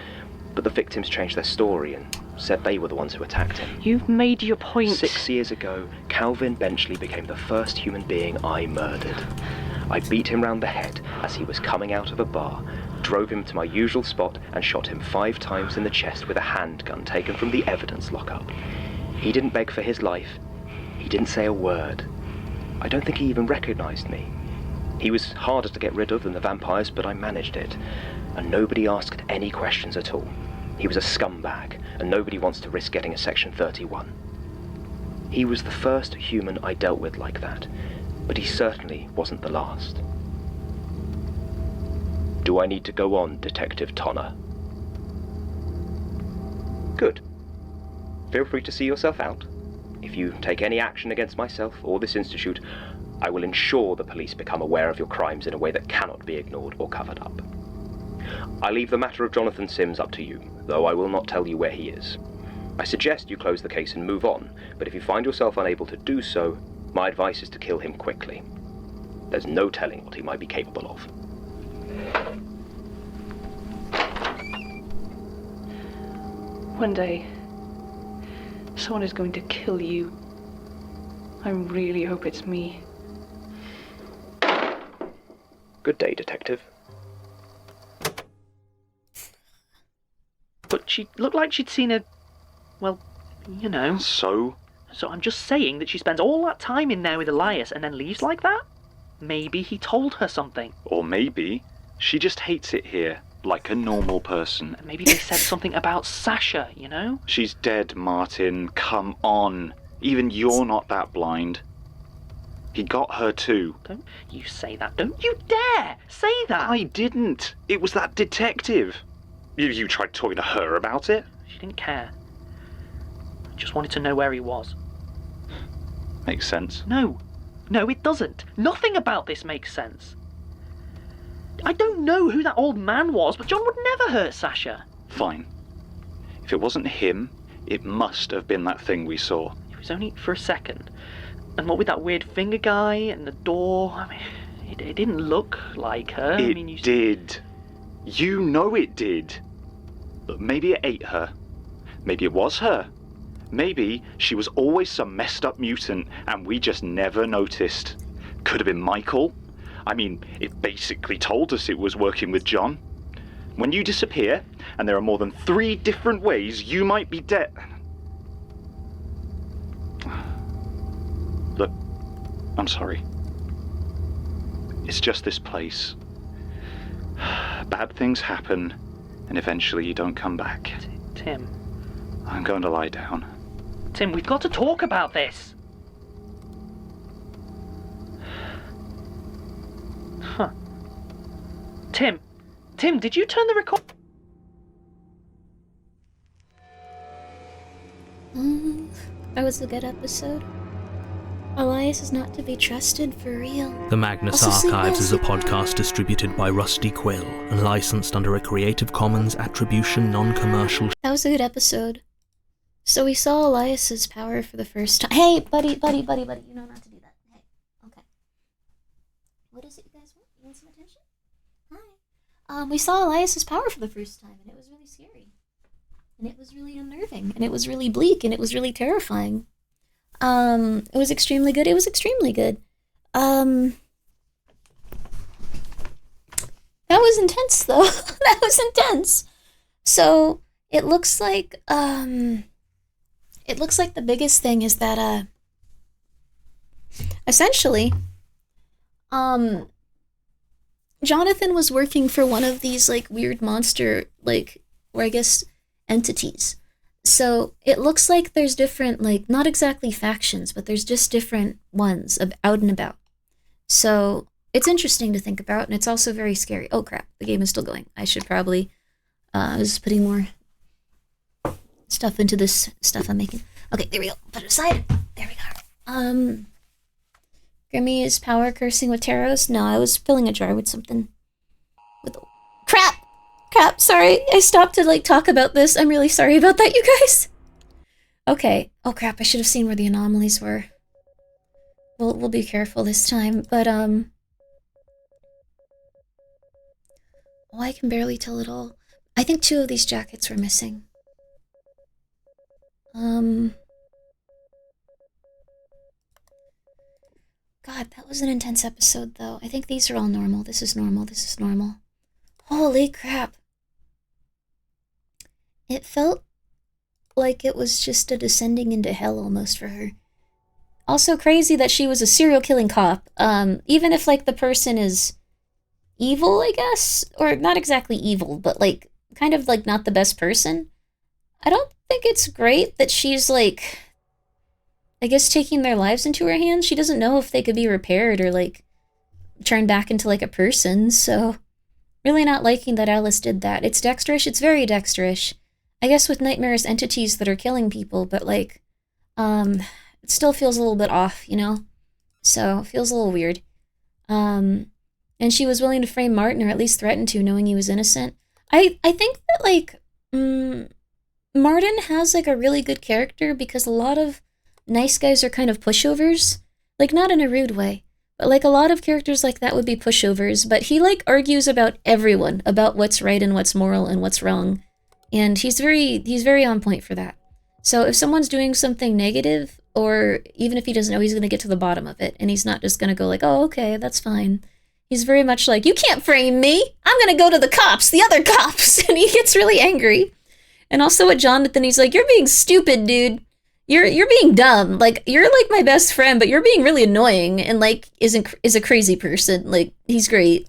but the victims changed their story and said they were the ones who attacked him. You've made your point. 6 years ago, Calvin Benchley became the first human being I murdered. I beat him round the head as he was coming out of a bar, drove him to my usual spot and shot him 5 times in the chest with a handgun taken from the evidence lockup. He didn't beg for his life. He didn't say a word. I don't think he even recognized me. He was harder to get rid of than the vampires, but I managed it. And nobody asked any questions at all. He was a scumbag, and nobody wants to risk getting a Section 31. He was the first human I dealt with like that, but he certainly wasn't the last. Do I need to go on, Detective Tonner? Good. Feel free to see yourself out. If you take any action against myself or this institute, I will ensure the police become aware of your crimes in a way that cannot be ignored or covered up. I leave the matter of Jonathan Sims up to you, though I will not tell you where he is. I suggest you close the case and move on, but if you find yourself unable to do so, my advice is to kill him quickly. There's no telling what he might be capable of. One day, someone is going to kill you. I really hope it's me. Good day, Detective. But she looked like she'd seen a... well, you know. So? So I'm just saying that she spends all that time in there with Elias and then leaves like that? Maybe he told her something. Or maybe she just hates it here, like a normal person. And maybe they said something about Sasha, you know? She's dead, Martin. Come on. Even you're not that blind. He got her too. Don't you say that. Don't you dare say that. I didn't. It was that detective. You tried talking to her about it? She didn't care. Just wanted to know where he was. Makes sense. No, it doesn't. Nothing about this makes sense. I don't know who that old man was, but John would never hurt Sasha. Fine. If it wasn't him, it must have been that thing we saw. It was only for a second. And what with that weird finger guy and the door, I mean, it didn't look like her. It did. You know it did. But maybe it ate her. Maybe it was her. Maybe she was always some messed up mutant and we just never noticed. Could have been Michael. I mean, it basically told us it was working with John. When you disappear, and there are more than 3 different ways you might be dead. Look, I'm sorry. It's just this place. Bad things happen, and eventually you don't come back. Tim. I'm going to lie down. Tim, we've got to talk about this. Huh. Tim, did you turn the record? That was a good episode. Elias is not to be trusted for real. The Magnus Archives is a podcast distributed by Rusty Quill and licensed under a Creative Commons Attribution Non-Commercial. That was a good episode. So we saw Elias's power for the first time. Hey, buddy, you know not to do that. Hey, okay. What is it you guys want? You want some attention? Hi. We saw Elias's power for the first time, and it was really scary. And it was really unnerving, and it was really bleak, and it was really terrifying. It was extremely good. That was intense, though. That was intense. So it looks like the biggest thing is that essentially Jonathan was working for one of these like weird monster or I guess entities. So it looks like there's different, like, not exactly factions, but there's just different ones out and about. So it's interesting to think about, and it's also very scary. Oh crap, the game is still going. I should probably I was putting more stuff into this stuff I'm making. Okay, there we go. Put it aside. There we go. Grimmi is power cursing with tarots. No, I was filling a jar with something. Crap, sorry. I stopped to talk about this. I'm really sorry about that, you guys. Okay. Oh crap, I should have seen where the anomalies were. We'll be careful this time, but oh, I can barely tell it all. I think 2 of these jackets were missing. God, that was an intense episode, though. I think these are all normal. This is normal. Holy crap. It felt like it was just a descending into hell almost for her. Also crazy that she was a serial killing cop. Even if, the person is evil, I guess? Or not exactly evil, but, kind of, not the best person. I don't think it's great that she's, I guess taking their lives into her hands. She doesn't know if they could be repaired or, turned back into, a person, so... Really not liking that Alice did that. It's dexterish, it's very dexterish. I guess with nightmares entities that are killing people, but, it still feels a little bit off, you know? So, it feels a little weird. And she was willing to frame Martin, or at least threaten to, knowing he was innocent. I think that, Martin has, a really good character, because a lot of nice guys are kind of pushovers. Not in a rude way, Like, a lot of characters like that would be pushovers, but he, like, argues about everyone, about what's right and what's moral and what's wrong. And he's very on point for that. So if someone's doing something negative, or even if he doesn't know, he's going to get to the bottom of it. And he's not just going to go like, oh, okay, that's fine. He's very much like, you can't frame me. I'm going to go to the cops, the other cops. And he gets really angry. And also with Jonathan, he's like, you're being stupid, dude. You're being dumb. Like, you're like my best friend, but you're being really annoying and like is a crazy person. Like, he's great.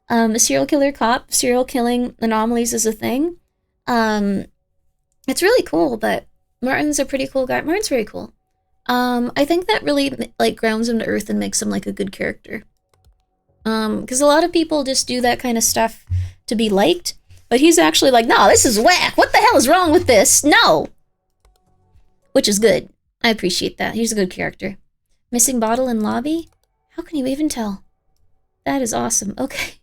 A serial killer cop, serial killing anomalies is a thing. It's really cool, but Martin's a pretty cool guy. Martin's very cool. I think that really like grounds him to earth and makes him like a good character. Because a lot of people just do that kind of stuff to be liked, but he's actually like, no, this is whack. What the hell is wrong with this? No. Which is good. I appreciate that. He's a good character. Missing bottle in lobby? How can you even tell? That is awesome. Okay.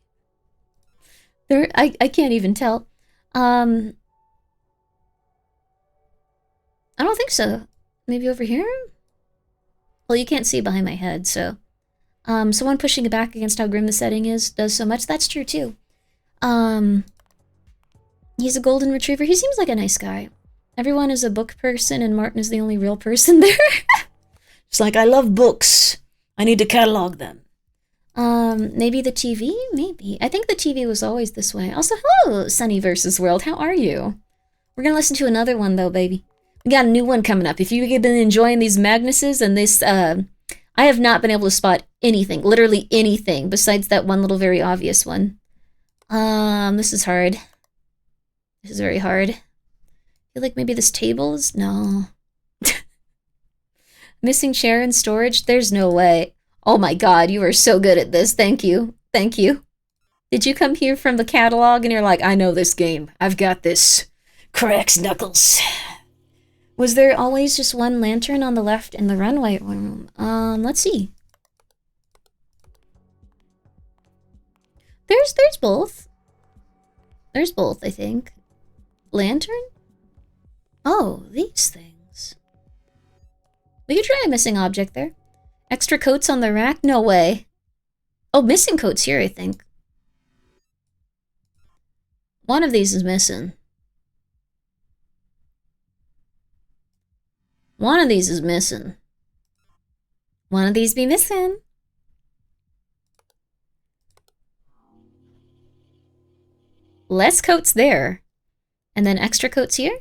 I can't even tell. I don't think so. Maybe over here? Well, you can't see behind my head, so. Someone pushing it back against how grim the setting is does so much. That's true, too. He's a golden retriever. He seems like a nice guy. Everyone is a book person, and Martin is the only real person there. It's like, I love books. I need to catalog them. Maybe the TV? Maybe. I think the TV was always this way. Also, hello, Sunny vs. World. How are you? We're gonna listen to another one, though, baby. We got a new one coming up. If you've been enjoying these Magnuses and this, I have not been able to spot anything, literally anything, besides that one little very obvious one. This is hard. This is very hard. I feel like maybe this table is... No. Missing chair in storage? There's no way. Oh my god, you are so good at this. Thank you. Thank you. Did you come here from the catalog and you're like, I know this game. I've got this. Cracks knuckles. Was there always just one lantern on the left in the runway room? Let's see. There's both. There's both, I think. Lantern? Oh, these things. We could try a missing object there. Extra coats on the rack? No way. Oh, missing coats here, I think. One of these is missing. One of these is missing. One of these be missing. Less coats there. And then extra coats here?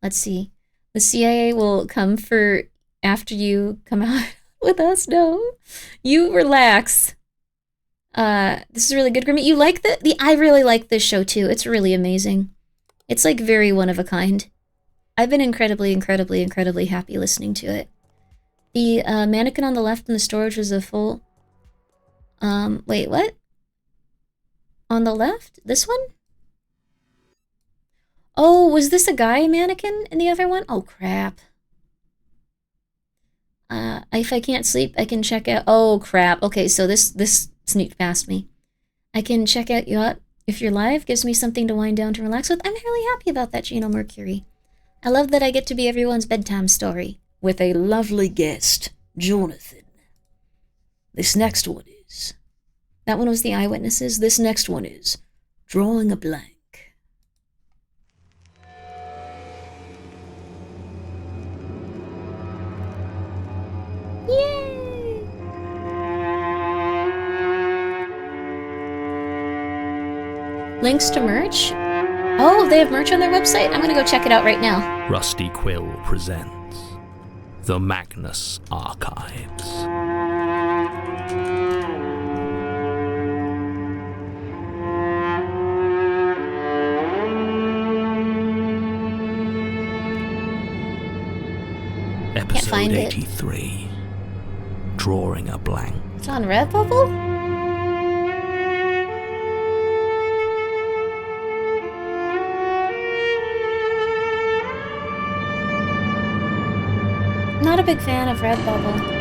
Let's see. The CIA will come for after you come out with us. No. You relax. This is really good, Grimmi. You like I really like this show too. It's really amazing. It's like very one of a kind. I've been incredibly happy listening to it. The mannequin on the left in the storage was a full... wait, what? On the left? This one? Oh, was this a guy mannequin in the other one? Oh, crap. If I can't sleep, I can check out... Oh, crap. Okay, so this sneaked past me. I can check out you out if you're live. Gives me something to wind down to relax with. I'm really happy about that, Gino Mercury. I love that I get to be everyone's bedtime story. With a lovely guest, Jonathan. This next one is... That one was the eyewitnesses. This next one is... Drawing a blank. Yay! Links to merch? Oh, they have merch on their website? I'm gonna go check it out right now. Rusty Quill presents The Magnus Archives. Episode 83. Drawing a blank. It's on Redbubble? Not a big fan of Redbubble.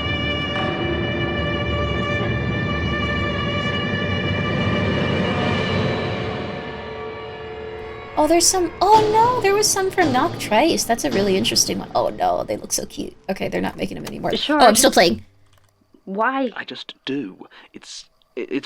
Oh, there's some... Oh, no, there was some from Noctrice. That's a really interesting one. Oh, no, they look so cute. Okay, they're not making them anymore. Sure, Oh, I'm still playing. Why? I just do. It's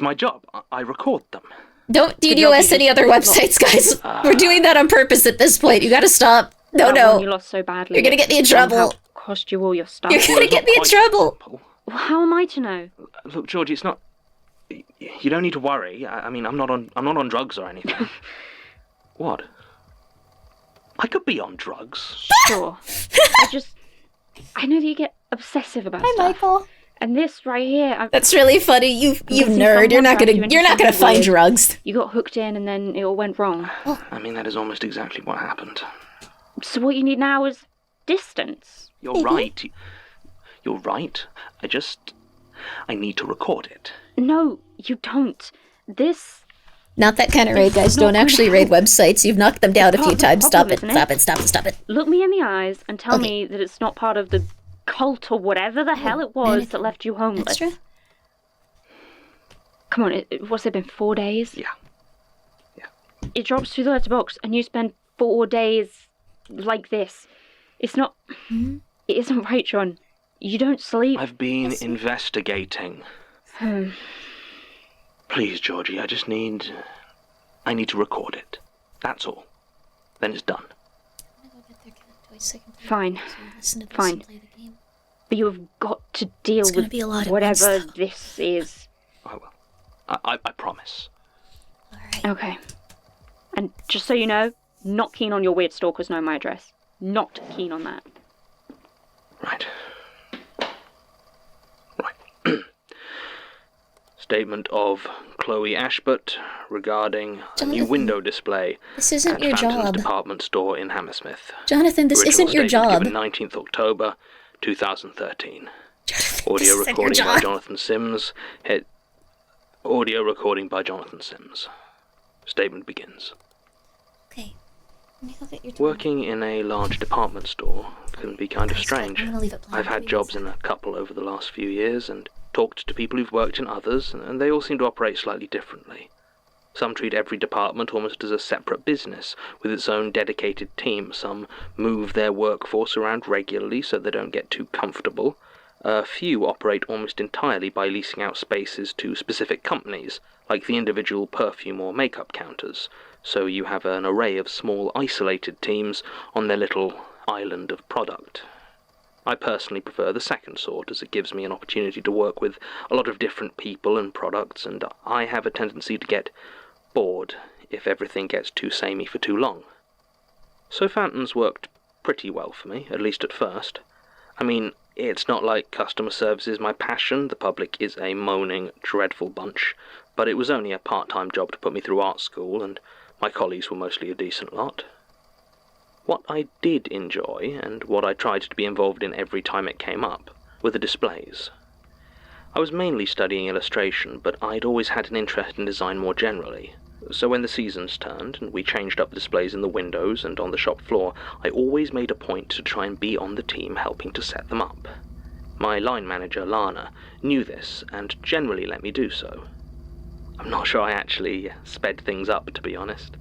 my job. I record them. Don't DDoS any other websites, guys. We're doing that on purpose at this point. You gotta stop. No, That one no. you lost so badly. You're gonna get me in It somehow trouble. Cost you all your stuff. You're gonna get me in trouble. Well, how am I to know? Look, Georgie, it's not... You don't need to worry. I mean, I'm not on drugs or anything. What? I could be on drugs. Sure. I know that you get obsessive about Hi, stuff. Michael. And this right here, That's really funny. You nerd. You're not gonna find drugs. You got hooked in and then it all went wrong. I mean, that is almost exactly what happened. So what you need now is distance. You're right. You're right. I need to record it. No, you don't. This... Not that kind of raid, guys. Don't actually raid websites. You've knocked them down a few times. Stop it. Stop it. Look me in the eyes and tell me that it's not part of the cult or whatever the hell it was that left you homeless. That's true. Come on, what's it been, 4 days? Yeah. It drops through the letterbox and you spend 4 days like this. It's not... It isn't right, John. You don't sleep. I've been investigating. Please, Georgie, I need to record it. That's all. Then it's done. Fine. Fine. But you have got to deal with whatever this is. I will. I promise. Okay. And just so you know, not keen on your weird stalkers knowing my address. Not keen on that. Right. Statement of Chloe Ashburt regarding a new window display This isn't at your Phantom's job. department store in Hammersmith. Jonathan, this isn't your job. Given 19th October 2013. Audio isn't your recording by job. Jonathan Sims. Audio recording by Jonathan Sims. Statement begins. Okay. Let me look at your Working in a large department store can be kind of strange. I'm gonna leave it blank. I've had jobs in a couple over the last few years and talked to people who've worked in others, and they all seem to operate slightly differently. Some treat every department almost as a separate business, with its own dedicated team. Some move their workforce around regularly so they don't get too comfortable. A few operate almost entirely by leasing out spaces to specific companies, like the individual perfume or makeup counters, so you have an array of small isolated teams on their little island of product. I personally prefer the second sort, as it gives me an opportunity to work with a lot of different people and products, and I have a tendency to get bored if everything gets too samey for too long. So Phantom's worked pretty well for me, at least at first. I mean, it's not like customer service is my passion. The public is a moaning, dreadful bunch, but it was only a part-time job to put me through art school, and my colleagues were mostly a decent lot. What I did enjoy, and what I tried to be involved in every time it came up, were the displays. I was mainly studying illustration, but I'd always had an interest in design more generally. So when the seasons turned, and we changed up the displays in the windows and on the shop floor, I always made a point to try and be on the team helping to set them up. My line manager, Lana, knew this, and generally let me do so. I'm not sure I actually sped things up, to be honest.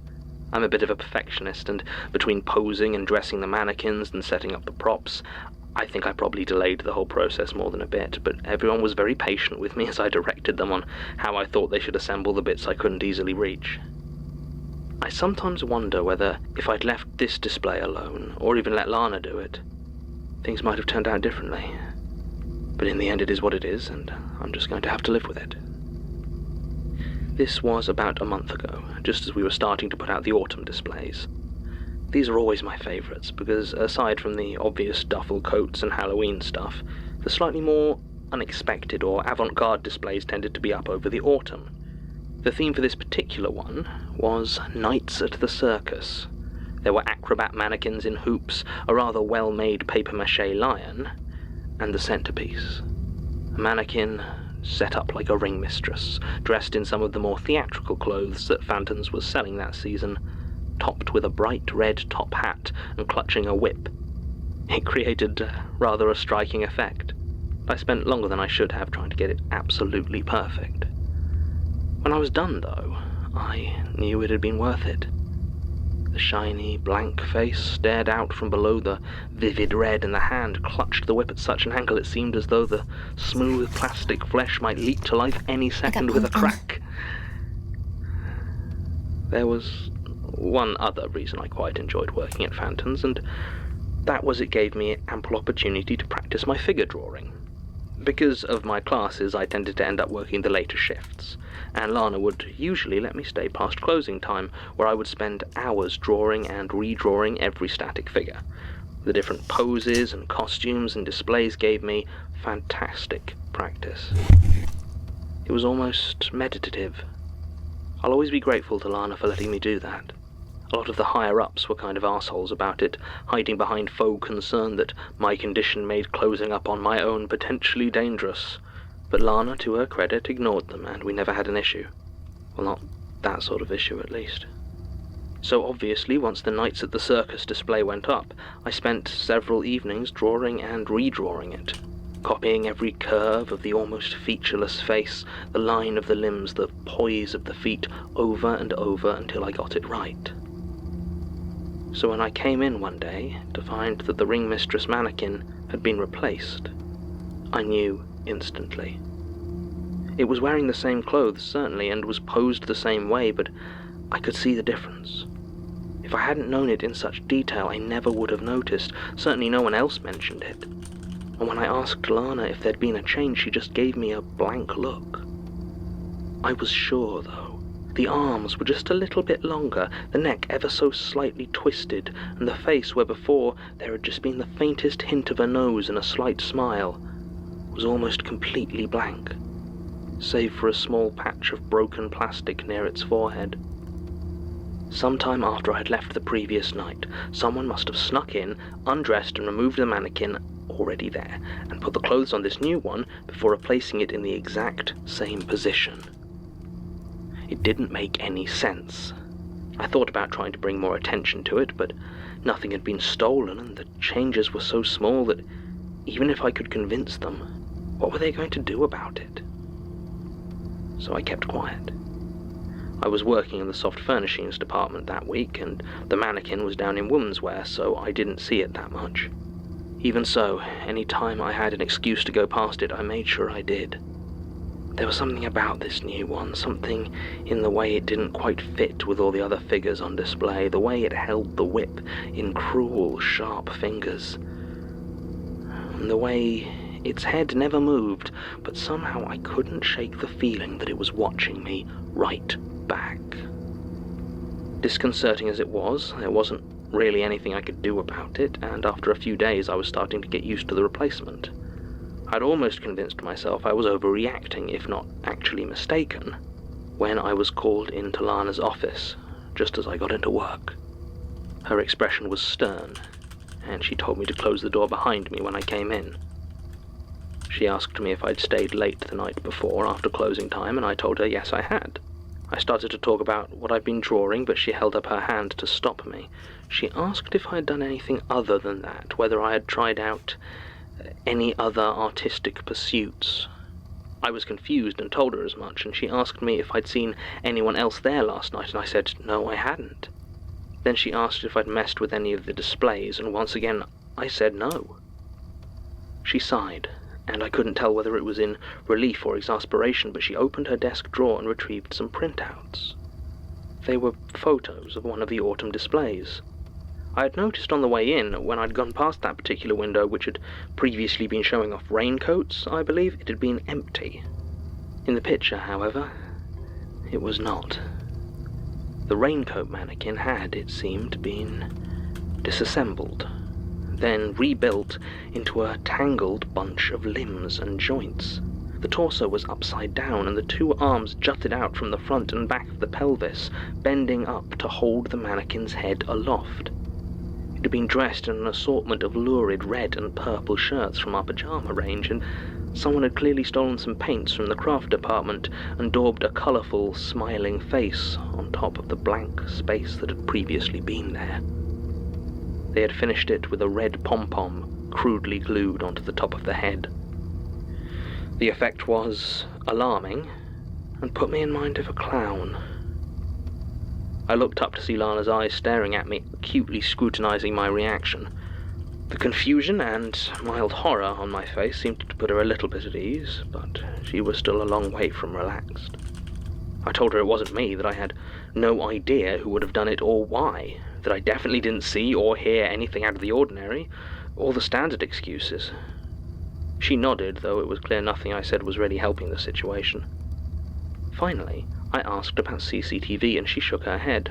I'm a bit of a perfectionist, and between posing and dressing the mannequins and setting up the props, I think I probably delayed the whole process more than a bit, but everyone was very patient with me as I directed them on how I thought they should assemble the bits I couldn't easily reach. I sometimes wonder whether, if I'd left this display alone, or even let Lana do it, things might have turned out differently. But in the end it is what it is, and I'm just going to have to live with it. This was about a month ago, just as we were starting to put out the autumn displays. These are always my favourites, because aside from the obvious duffel coats and Halloween stuff, the slightly more unexpected or avant-garde displays tended to be up over the autumn. The theme for this particular one was Nights at the Circus. There were acrobat mannequins in hoops, a rather well-made papier-mâché lion, and the centrepiece. A mannequin set up like a ring mistress, dressed in some of the more theatrical clothes that Phantom's was selling that season, topped with a bright red top hat and clutching a whip. It created rather a striking effect. I spent longer than I should have trying to get it absolutely perfect. When I was done, though, I knew it had been worth it. The shiny, blank face stared out from below the vivid red, and the hand clutched the whip at such an angle it seemed as though the smooth plastic flesh might leap to life any second with a crack. There was one other reason I quite enjoyed working at Phanton's, and that was it gave me ample opportunity to practice my figure drawing. Because of my classes, I tended to end up working the later shifts, and Lana would usually let me stay past closing time, where I would spend hours drawing and redrawing every static figure. The different poses and costumes and displays gave me fantastic practice. It was almost meditative. I'll always be grateful to Lana for letting me do that. A lot of the higher-ups were kind of assholes about it, hiding behind faux concern that my condition made closing up on my own potentially dangerous. But Lana, to her credit, ignored them, and we never had an issue. Well, not that sort of issue, at least. So obviously, once the Nights at the Circus display went up, I spent several evenings drawing and redrawing it, copying every curve of the almost featureless face, the line of the limbs, the poise of the feet, over and over until I got it right. So when I came in one day to find that the ringmistress mannequin had been replaced, I knew instantly. It was wearing the same clothes, certainly, and was posed the same way, but I could see the difference. If I hadn't known it in such detail, I never would have noticed. Certainly no one else mentioned it. And when I asked Lana if there'd been a change, she just gave me a blank look. I was sure, though. The arms were just a little bit longer, the neck ever so slightly twisted, and the face, where before there had just been the faintest hint of a nose and a slight smile, was almost completely blank, save for a small patch of broken plastic near its forehead. Sometime after I had left the previous night, someone must have snuck in, undressed and removed the mannequin already there, and put the clothes on this new one before replacing it in the exact same position. It didn't make any sense. I thought about trying to bring more attention to it, but nothing had been stolen, and the changes were so small that even if I could convince them, what were they going to do about it? So I kept quiet. I was working in the soft furnishings department that week, and the mannequin was down in women's wear, so I didn't see it that much. Even so, any time I had an excuse to go past it, I made sure I did. There was something about this new one, something in the way it didn't quite fit with all the other figures on display, the way it held the whip in cruel, sharp fingers, and the way its head never moved, but somehow I couldn't shake the feeling that it was watching me right back. Disconcerting as it was, there wasn't really anything I could do about it, and after a few days I was starting to get used to the replacement. I'd almost convinced myself I was overreacting, if not actually mistaken, when I was called into Lana's office, just as I got into work. Her expression was stern, and she told me to close the door behind me when I came in. She asked me if I'd stayed late the night before after closing time, and I told her yes, I had. I started to talk about what I'd been drawing, but she held up her hand to stop me. She asked if I'd done anything other than that, whether I had tried out any other artistic pursuits. I was confused and told her as much, and she asked me if I'd seen anyone else there last night, and I said no, I hadn't. Then she asked if I'd messed with any of the displays, and once again I said no. She sighed, and I couldn't tell whether it was in relief or exasperation, but she opened her desk drawer and retrieved some printouts. They were photos of one of the autumn displays. I had noticed on the way in, when I'd gone past that particular window, which had previously been showing off raincoats, I believe, it had been empty. In the picture, however, it was not. The raincoat mannequin had, it seemed, been disassembled, then rebuilt into a tangled bunch of limbs and joints. The torso was upside down, and the two arms jutted out from the front and back of the pelvis, bending up to hold the mannequin's head aloft. It had been dressed in an assortment of lurid red and purple shirts from our pajama range, and someone had clearly stolen some paints from the craft department and daubed a colourful, smiling face on top of the blank space that had previously been there. They had finished it with a red pom-pom crudely glued onto the top of the head. The effect was alarming and put me in mind of a clown. I looked up to see Lana's eyes staring at me, acutely scrutinizing my reaction. The confusion and mild horror on my face seemed to put her a little bit at ease, but she was still a long way from relaxed. I told her it wasn't me, that I had no idea who would have done it or why, that I definitely didn't see or hear anything out of the ordinary, all the standard excuses. She nodded, though it was clear nothing I said was really helping the situation. Finally, I asked about CCTV and she shook her head.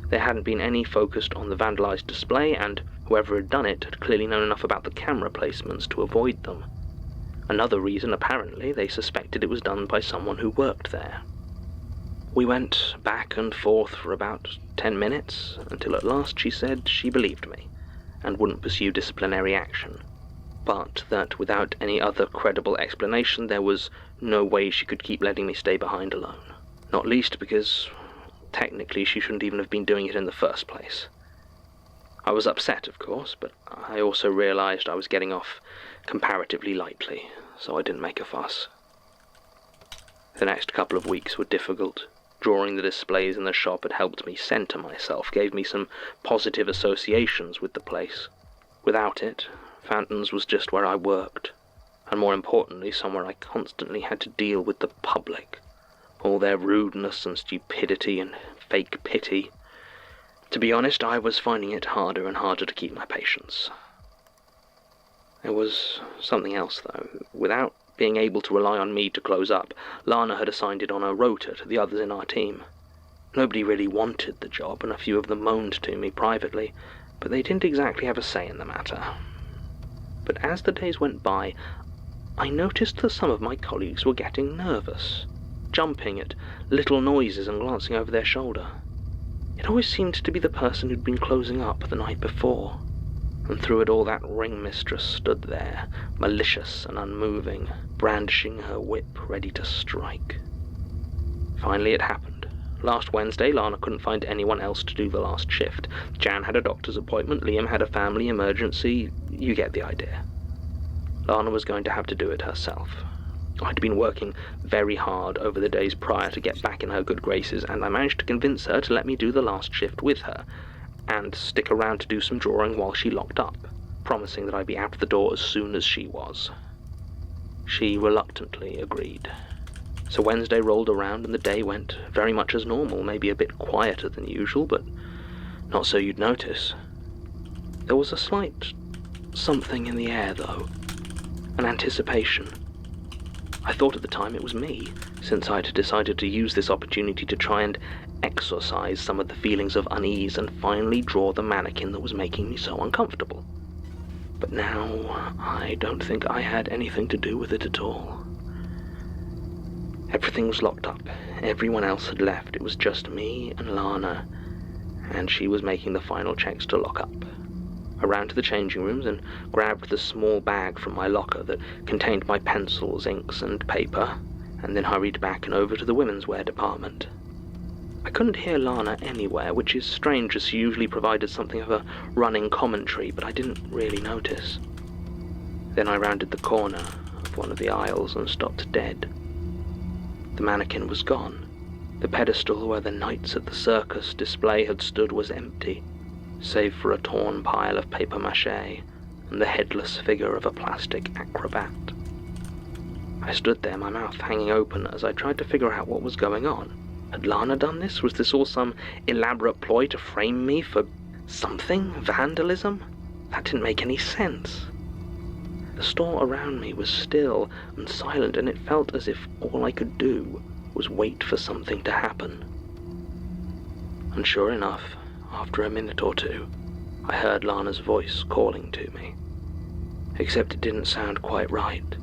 There hadn't been any focused on the vandalized display, and whoever had done it had clearly known enough about the camera placements to avoid them. Another reason, apparently, they suspected it was done by someone who worked there. We went back and forth for about 10 minutes, until at last she said she believed me, and wouldn't pursue disciplinary action, but that without any other credible explanation there was no way she could keep letting me stay behind alone. Not least because, technically, she shouldn't even have been doing it in the first place. I was upset, of course, but I also realized I was getting off comparatively lightly, so I didn't make a fuss. The next couple of weeks were difficult. Drawing the displays in the shop had helped me center myself, gave me some positive associations with the place. Without it, Fountains was just where I worked, and more importantly, somewhere I constantly had to deal with the public. All their rudeness and stupidity and fake pity. To be honest, I was finding it harder and harder to keep my patience. There was something else, though. Without being able to rely on me to close up, Lana had assigned it on her rota to the others in our team. Nobody really wanted the job, and a few of them moaned to me privately, but they didn't exactly have a say in the matter. But as the days went by, I noticed that some of my colleagues were getting nervous, jumping at little noises and glancing over their shoulder. It always seemed to be the person who'd been closing up the night before, and through it all that ring mistress stood there, malicious and unmoving, brandishing her whip, ready to strike. Finally it happened. Last Wednesday, Lana couldn't find anyone else to do the last shift. Jan had a doctor's appointment, Liam had a family emergency. You get the idea. Lana was going to have to do it herself. I'd been working very hard over the days prior to get back in her good graces, and I managed to convince her to let me do the last shift with her, and stick around to do some drawing while she locked up, promising that I'd be out the door as soon as she was. She reluctantly agreed. So Wednesday rolled around and the day went very much as normal, maybe a bit quieter than usual, but not so you'd notice. There was a slight something in the air, though, an anticipation. I thought at the time it was me, since I'd decided to use this opportunity to try and exorcise some of the feelings of unease and finally draw the mannequin that was making me so uncomfortable. But now, I don't think I had anything to do with it at all. Everything was locked up. Everyone else had left. It was just me and Lana, and she was making the final checks to lock up. I ran to the changing rooms and grabbed the small bag from my locker that contained my pencils, inks, and paper, and then hurried back and over to the women's wear department. I couldn't hear Lana anywhere, which is strange as she usually provided something of a running commentary, but I didn't really notice. Then I rounded the corner of one of the aisles and stopped dead. The mannequin was gone. The pedestal where the knights at the circus display had stood was empty, save for a torn pile of papier-mâché and the headless figure of a plastic acrobat. I stood there, my mouth hanging open, as I tried to figure out what was going on. Had Lana done this? Was this all some elaborate ploy to frame me for something? Vandalism? That didn't make any sense. The store around me was still and silent, and it felt as if all I could do was wait for something to happen. And sure enough, after a minute or two, I heard Lana's voice calling to me. Except it didn't sound quite right.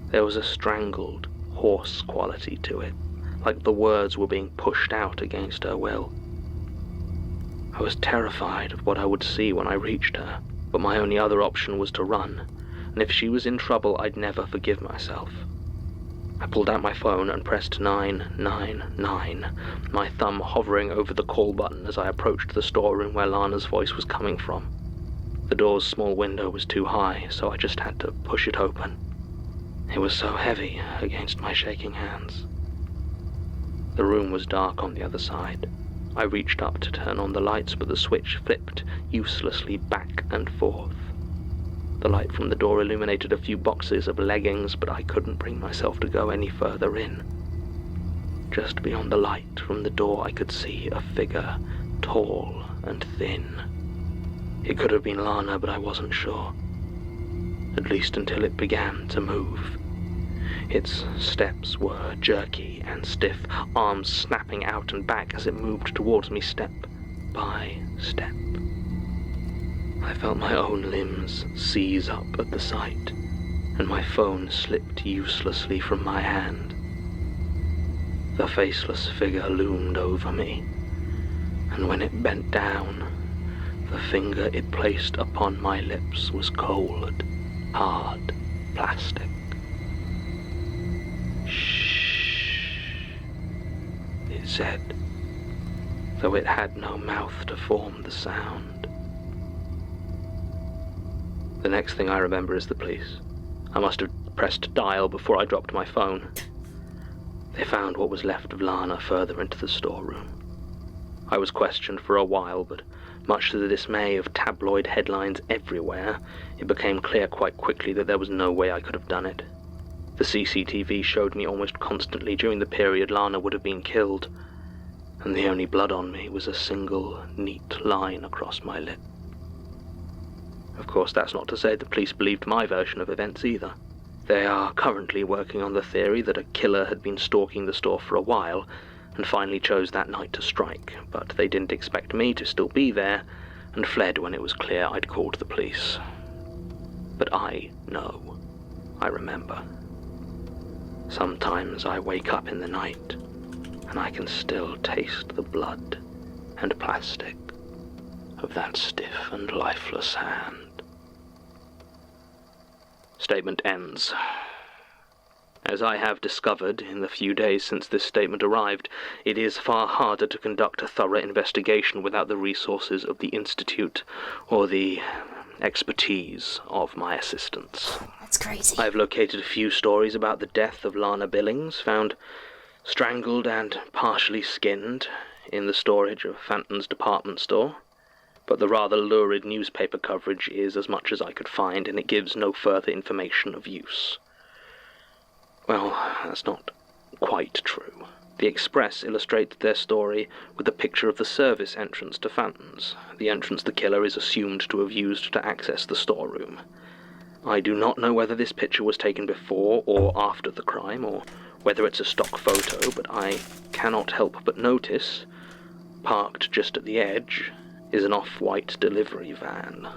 There was a strangled, hoarse quality to it, like the words were being pushed out against her will. I was terrified of what I would see when I reached her, but my only other option was to run, and if she was in trouble, I'd never forgive myself. I pulled out my phone and pressed 999, my thumb hovering over the call button as I approached the storeroom where Lana's voice was coming from. The door's small window was too high, so I just had to push it open. It was so heavy against my shaking hands. The room was dark on the other side. I reached up to turn on the lights, but the switch flipped uselessly back and forth. The light from the door illuminated a few boxes of leggings, but I couldn't bring myself to go any further in. Just beyond the light from the door I could see a figure, tall and thin. It could have been Lana, but I wasn't sure. At least until it began to move. Its steps were jerky and stiff, arms snapping out and back as it moved towards me step by step. I felt my own limbs seize up at the sight, and my phone slipped uselessly from my hand. The faceless figure loomed over me, and when it bent down, the finger it placed upon my lips was cold, hard plastic. Shh, it said, though it had no mouth to form the sound. The next thing I remember is the police. I must have pressed dial before I dropped my phone. They found what was left of Lana further into the storeroom. I was questioned for a while, but much to the dismay of tabloid headlines everywhere, it became clear quite quickly that there was no way I could have done it. The CCTV showed me almost constantly during the period Lana would have been killed, and the only blood on me was a single, neat line across my lip. Of course, that's not to say the police believed my version of events either. They are currently working on the theory that a killer had been stalking the store for a while, and finally chose that night to strike, but they didn't expect me to still be there, and fled when it was clear I'd called the police. But I know. I remember. Sometimes I wake up in the night, and I can still taste the blood and plastic of that stiff and lifeless hand. Statement ends. As I have discovered in the few days since this statement arrived, it is far harder to conduct a thorough investigation without the resources of the Institute or the expertise of my assistants. That's crazy. I've located a few stories about the death of Lana Billings, found strangled and partially skinned in the storage of Phantom's department store. But the rather lurid newspaper coverage is as much as I could find, and it gives no further information of use. Well, that's not quite true. The Express illustrated their story with a picture of the service entrance to Phantom's, the entrance the killer is assumed to have used to access the storeroom. I do not know whether this picture was taken before or after the crime, or whether it's a stock photo, but I cannot help but notice, parked just at the edge, is an off-white delivery van.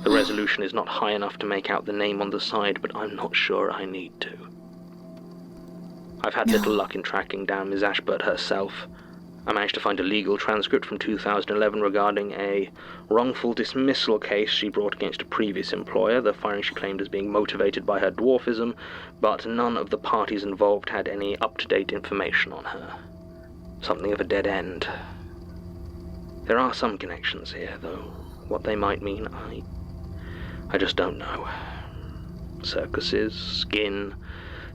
The resolution is not high enough to make out the name on the side, but I'm not sure I need to. I've had little luck in tracking down Ms. Ashburt herself. I managed to find a legal transcript from 2011 regarding a wrongful dismissal case she brought against a previous employer, the firing she claimed as being motivated by her dwarfism, but none of the parties involved had any up-to-date information on her. Something of a dead end. There are some connections here, though what they might mean, I just don't know. Circuses, skin,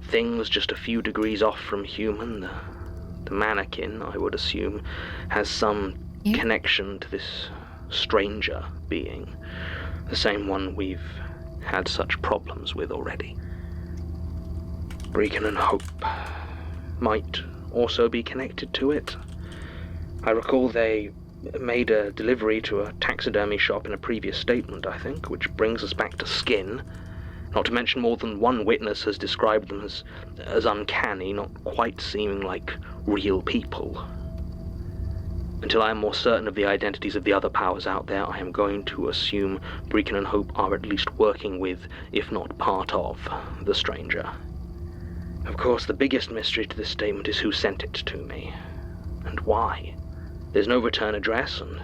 things just a few degrees off from human. The mannequin, I would assume, has some connection to this stranger being, the same one we've had such problems with already. Brecon and Hope might also be connected to it. I recall they made a delivery to a taxidermy shop in a previous statement, I think, which brings us back to skin. Not to mention more than one witness has described them as uncanny, not quite seeming like real people. Until I am more certain of the identities of the other powers out there, I am going to assume Brecon and Hope are at least working with, if not part of, the stranger. Of course, the biggest mystery to this statement is who sent it to me, and why. There's no return address, and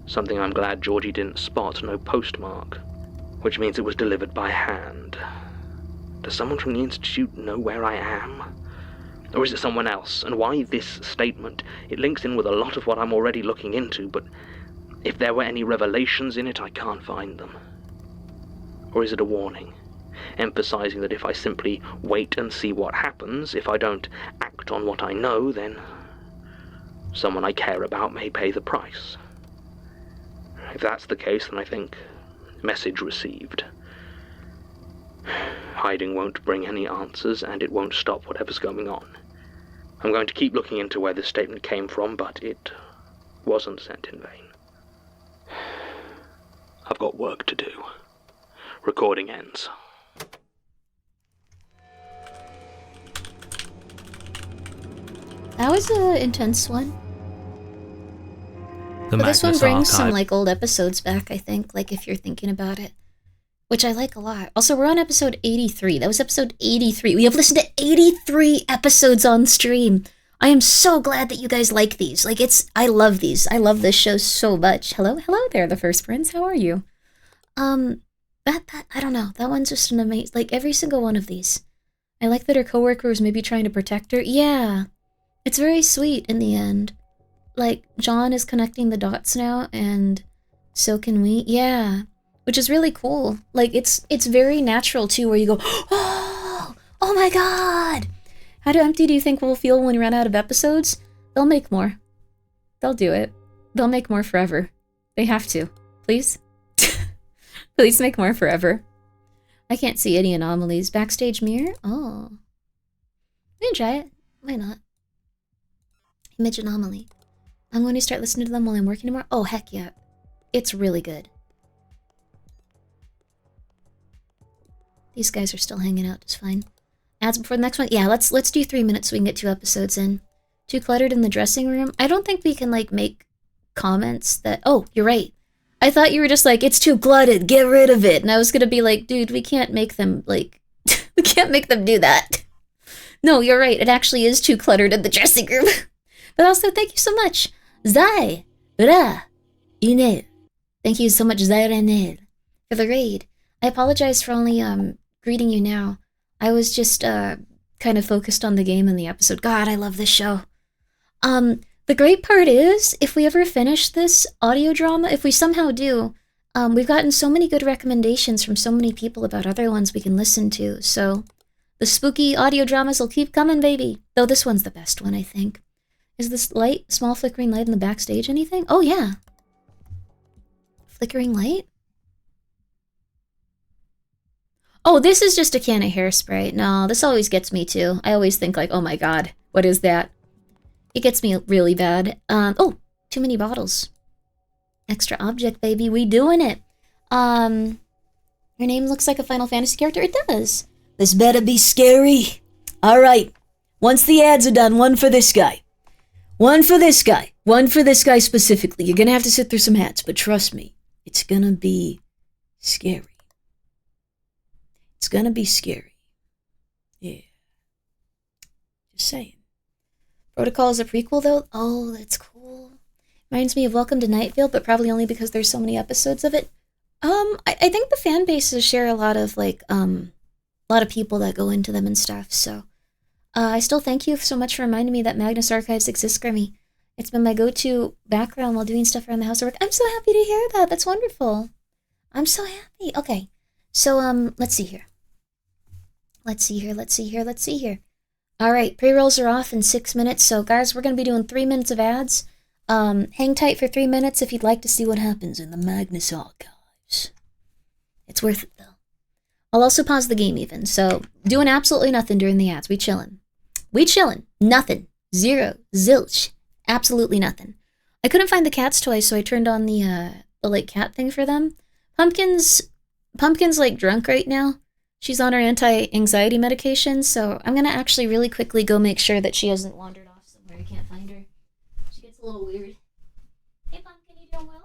something I'm glad Georgie didn't spot, no postmark, which means it was delivered by hand. Does someone from the Institute know where I am? Or is it someone else? And why this statement? It links in with a lot of what I'm already looking into, but if there were any revelations in it, I can't find them. Or is it a warning, emphasizing that if I simply wait and see what happens, if I don't act on what I know, then someone I care about may pay the price. If that's the case, then I think message received. Hiding won't bring any answers, and it won't stop whatever's going on. I'm going to keep looking into where this statement came from, but it wasn't sent in vain. I've got work to do. Recording ends. That was an intense one. The But this one Magnus brings some Archive- like old episodes back, I think, like if you're thinking about it. Which I like a lot. Also, we're on episode 83. That was episode 83. We have listened to 83 episodes on stream. I am so glad that you guys like these. Like, I love these. I love this show so much. Hello there, the First Prince. How are you? I don't know. That one's just an amazing, like, every single one of these. I like that her coworker was maybe trying to protect her. Yeah. It's very sweet in the end. Like, John is connecting the dots now, and so can we. Yeah. Which is really cool. Like, it's very natural, too, where you go, oh my god! How empty do you think we'll feel when we run out of episodes? They'll make more. They'll do it. They'll make more forever. They have to. Please? Please make more forever. I can't see any anomalies. Backstage mirror? Oh. We can try it. Why not? Image anomaly. I'm going to start listening to them while I'm working tomorrow. Oh, heck yeah. It's really good. These guys are still hanging out just fine. Ads before the next one? Yeah, let's do 3 minutes so we can get 2 episodes in. Too cluttered in the dressing room? I don't think we can, like, make comments that... Oh, you're right. I thought you were just like, it's too cluttered, get rid of it. And I was gonna be like, dude, we can't make them, like... we can't make them do that. No, you're right. It actually is too cluttered in the dressing room. But also, thank you so much. Zai, Ra, Inel. Thank you so much, Zai Ranel, for the raid. I apologize for only, greeting you now. I was just, kind of focused on the game and the episode. God, I love this show. The great part is, if we ever finish this audio drama, if we somehow do, we've gotten so many good recommendations from so many people about other ones we can listen to, so the spooky audio dramas will keep coming, baby. Though this one's the best one, I think. Is this light, small flickering light in the backstage anything? Oh, yeah. Flickering light? Oh, this is just a can of hairspray. No, this always gets me too. I always think like, oh my god, what is that? It gets me really bad. Oh, too many bottles. Extra object, baby. We doing it. Your name looks like a Final Fantasy character. It does. This better be scary. All right. Once the ads are done, one for this guy. One for this guy. One for this guy specifically. You're gonna have to sit through some ads, but trust me, it's gonna be scary. It's gonna be scary. Yeah. Just saying. Protocol is a prequel, though? Oh, that's cool. Reminds me of Welcome to Night Vale, but probably only because there's so many episodes of it. I think the fan bases share a lot of, like, a lot of people that go into them and stuff, so. I still thank you so much for reminding me that Magnus Archives exists, Grimmi. It's been my go-to background while doing stuff around the house or work. I'm so happy to hear that. That's wonderful. I'm so happy. Okay. So, let's see here. Let's see here. All right, pre-rolls are off in 6 minutes, so guys, we're going to be doing 3 minutes of ads. Hang tight for 3 minutes if you'd like to see what happens in the Magnus Archives. It's worth it, though. I'll also pause the game even, so doing absolutely nothing during the ads. We chillin'. Nothing. Zero. Zilch. Absolutely nothing. I couldn't find the cat's toy, so I turned on the like, cat thing for them. Pumpkin's, like, drunk right now. She's on her anti-anxiety medication, so I'm gonna actually really quickly go make sure that she hasn't wandered off somewhere. I can't find her. She gets a little weird. Hey, Pumpkin, you doing well?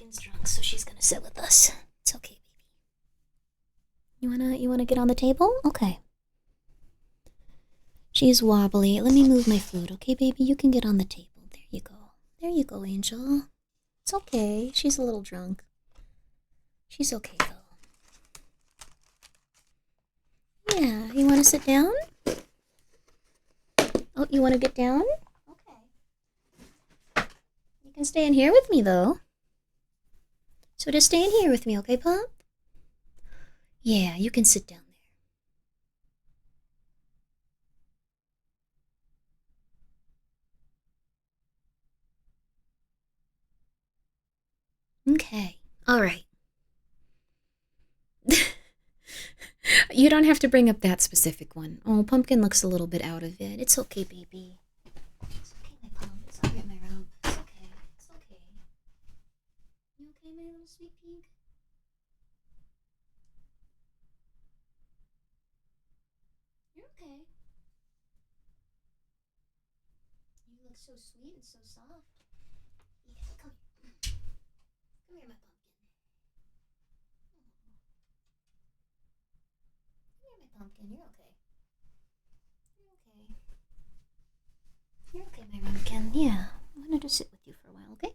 Pumpkin's drunk, so she's gonna sit with us. It's okay, baby. You wanna get on the table? Okay. She's wobbly. Let me move my food, okay, baby? You can get on the table. There you go. There you go, Angel. It's okay. She's a little drunk. She's okay, though. Yeah, you wanna sit down? Oh, you wanna get down? You can stay in here with me, though. So just stay in here with me, okay, Pop? Yeah, you can sit down there. Okay, alright. You don't have to bring up that specific one. Oh, Pumpkin looks a little bit out of it. It's okay, baby. It's okay, my Pop. It's alright, my robe. It's okay. It's okay. You okay, my little sweet pig? You're okay. You look so sweet and so soft. Yeah, come here. Come here, my pumpkin. Come here, my pumpkin. You're okay. You're okay. You're okay, my ramekin. Yeah, I wanted to sit with you for a while, okay?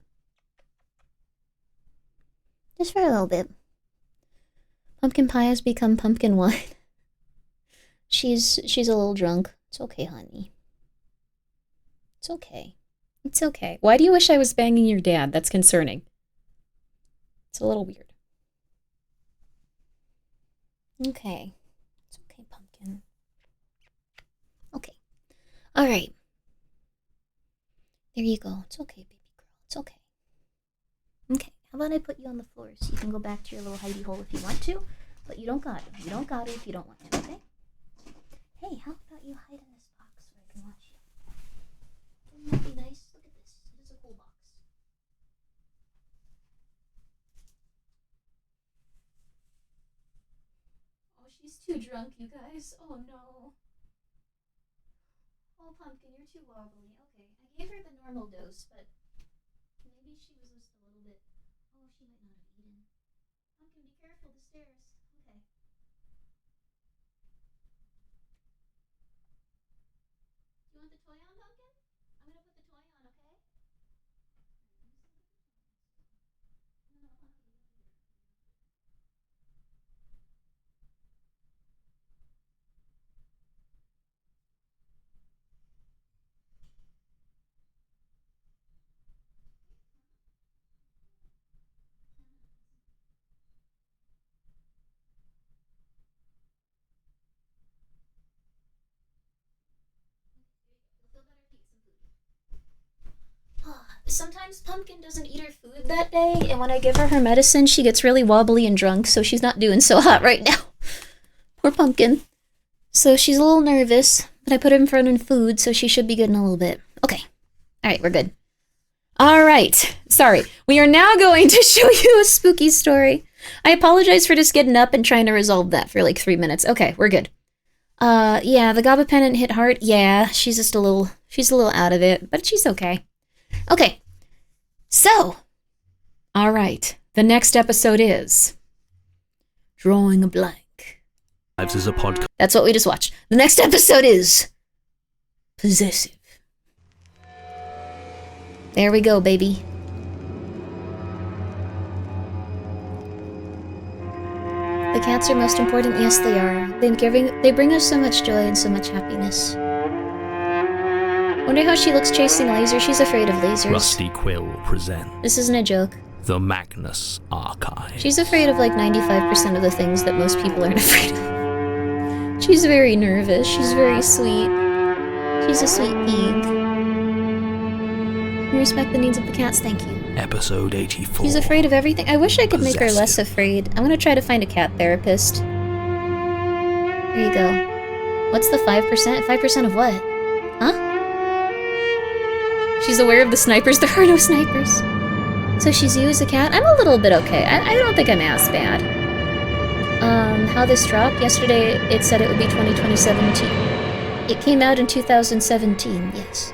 Just for a little bit. Pumpkin pie has become pumpkin wine. She's a little drunk. It's okay, honey. It's okay. It's okay. Why do you wish I was banging your dad? That's concerning. It's a little weird. Okay. It's okay, Pumpkin. Okay. Alright. There you go. It's okay, baby girl. It's okay. Okay. How about I put you on the floor so you can go back to your little hidey hole if you want to, but you don't got to. You don't got to if you don't want to, okay? Hey, how about you hide in this box where I can watch you? Wouldn't that be nice? Look at this. It is a cool box. Oh, she's too drunk, you guys. Oh, no. Oh, Pumpkin, you're too wobbly. Okay, I gave her the normal dose, but maybe she was just a little bit... Oh, she might not have eaten. Pumpkin, be careful, the stairs. Okay. You want the toy on, Pumpkin? I'm gonna put the toy on, okay? Sometimes Pumpkin doesn't eat her food that day, and when I give her medicine, she gets really wobbly and drunk, so she's not doing so hot right now. Poor Pumpkin. So she's a little nervous, but I put her in front of food, so she should be good in a little bit. Okay. Alright, we're good. Alright. Sorry. We are now going to show you a spooky story. I apologize for just getting up and trying to resolve that for like 3 minutes. Okay, we're good. Yeah, the Gaba Pennant hit hard. Yeah, she's a little out of it, but she's okay. Okay. So, all right. The next episode is Drawing a Blank. Is a podcast. That's what we just watched. The next episode is Possessive. There we go, baby. The cats are most important. Yes, they are. They bring us so much joy and so much happiness. Wonder how she looks chasing lasers. She's afraid of lasers. Rusty Quill presents. This isn't a joke. The Magnus Archives. She's afraid of like 95% of the things that most people aren't afraid of. She's very nervous. She's very sweet. She's a sweet pig. We respect the needs of the cats, thank you. Episode 84. She's afraid of everything. I wish I could make her less afraid. I'm gonna try to find a cat therapist. There you go. What's the 5%? 5% of what? Huh? She's aware of the snipers. There are no snipers. So she's you as a cat? I'm a little bit okay. I don't think I'm as bad. How this dropped? Yesterday it said it would be 2017. It came out in 2017, yes.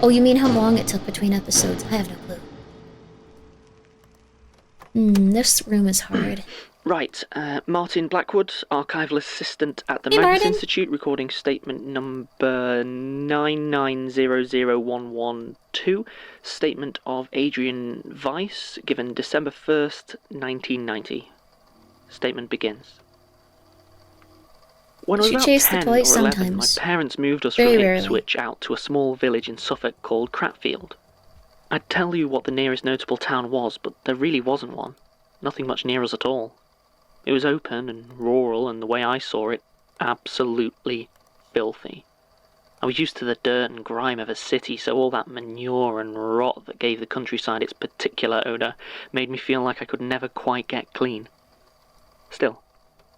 Oh, you mean how long it took between episodes? I have no clue. This room is hard. Right, Martin Blackwood, archival assistant at the Hey, Magnus Martin. Institute, recording statement number 9900112, statement of Adrian Weiss, given December 1st, 1990. Statement begins. When I was She about chased the 10 toys or 11, sometimes. my parents moved us Very from rarely. Ipswich out to a small village in Suffolk called Cratfield. I'd tell you what the nearest notable town was, but there really wasn't one. Nothing much near us at all. It was open and rural, and the way I saw it, absolutely filthy. I was used to the dirt and grime of a city, so all that manure and rot that gave the countryside its particular odour made me feel like I could never quite get clean. Still,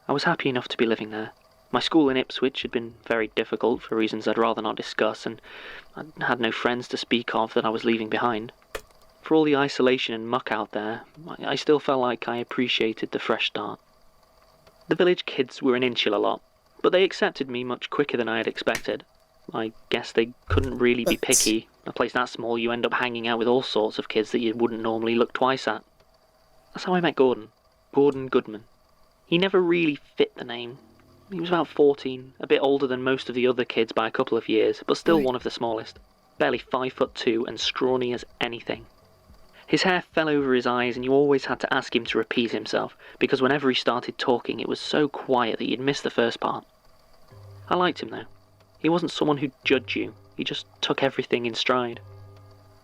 I was happy enough to be living there. My school in Ipswich had been very difficult for reasons I'd rather not discuss, and I had no friends to speak of that I was leaving behind. For all the isolation and muck out there, I still felt like I appreciated the fresh start. The village kids were an insular lot, but they accepted me much quicker than I had expected. I guess they couldn't really be picky. A place that small, you end up hanging out with all sorts of kids that you wouldn't normally look twice at. That's how I met Gordon. Gordon Goodman. He never really fit the name. He was about 14, a bit older than most of the other kids by a couple of years, but still one of the smallest. Barely 5'2" and scrawny as anything. His hair fell over his eyes, and you always had to ask him to repeat himself, because whenever he started talking, it was so quiet that you'd miss the first part. I liked him, though. He wasn't someone who'd judge you. He just took everything in stride.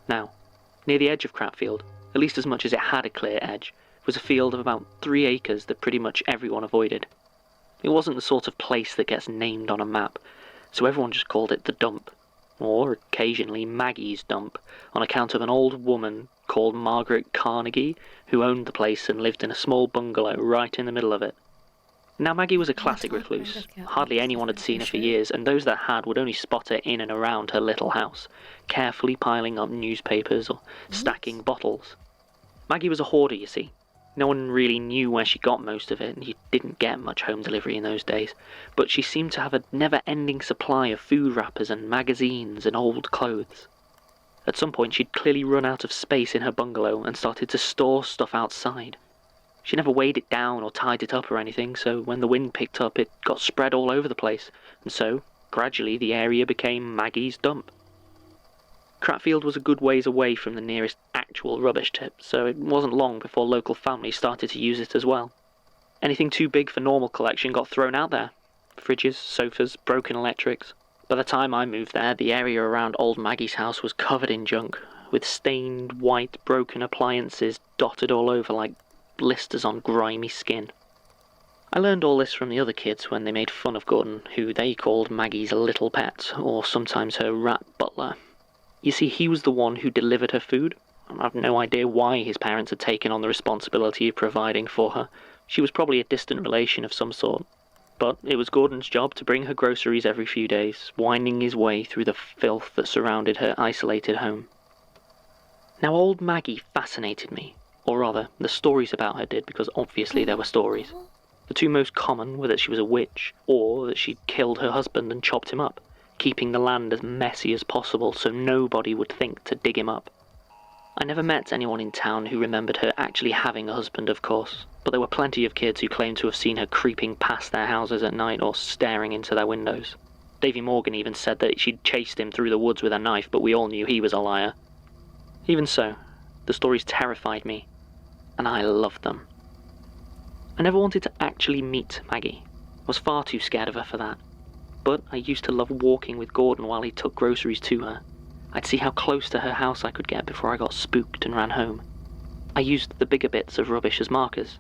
Now, near the edge of Cratfield, at least as much as it had a clear edge, was a field of about 3 acres that pretty much everyone avoided. It wasn't the sort of place that gets named on a map, so everyone just called it the dump, or occasionally Maggie's dump, on account of an old woman called Margaret Carnegie, who owned the place and lived in a small bungalow right in the middle of it. Now, Maggie was a classic recluse. Hardly anyone had seen her for years, and those that had would only spot her in and around her little house, carefully piling up newspapers or stacking bottles. Maggie was a hoarder, you see. No one really knew where she got most of it, and you didn't get much home delivery in those days, but she seemed to have a never-ending supply of food wrappers and magazines and old clothes. At some point, she'd clearly run out of space in her bungalow and started to store stuff outside. She never weighed it down or tied it up or anything, so when the wind picked up, it got spread all over the place, and so, gradually, the area became Maggie's dump. Cratfield was a good ways away from the nearest actual rubbish tip, so it wasn't long before local families started to use it as well. Anything too big for normal collection got thrown out there. Fridges, sofas, broken electrics. By the time I moved there, the area around old Maggie's house was covered in junk, with stained, white, broken appliances dotted all over like blisters on grimy skin. I learned all this from the other kids when they made fun of Gordon, who they called Maggie's little pet, or sometimes her rat butler. You see, he was the one who delivered her food. I've no idea why his parents had taken on the responsibility of providing for her. She was probably a distant relation of some sort. But it was Gordon's job to bring her groceries every few days, winding his way through the filth that surrounded her isolated home. Now, old Maggie fascinated me. Or rather, the stories about her did, because obviously there were stories. The two most common were that she was a witch, or that she'd killed her husband and chopped him up, keeping the land as messy as possible so nobody would think to dig him up. I never met anyone in town who remembered her actually having a husband, of course, but there were plenty of kids who claimed to have seen her creeping past their houses at night or staring into their windows. Davy Morgan even said that she'd chased him through the woods with a knife, but we all knew he was a liar. Even so, the stories terrified me, and I loved them. I never wanted to actually meet Maggie. I was far too scared of her for that. But I used to love walking with Gordon while he took groceries to her. I'd see how close to her house I could get before I got spooked and ran home. I used the bigger bits of rubbish as markers.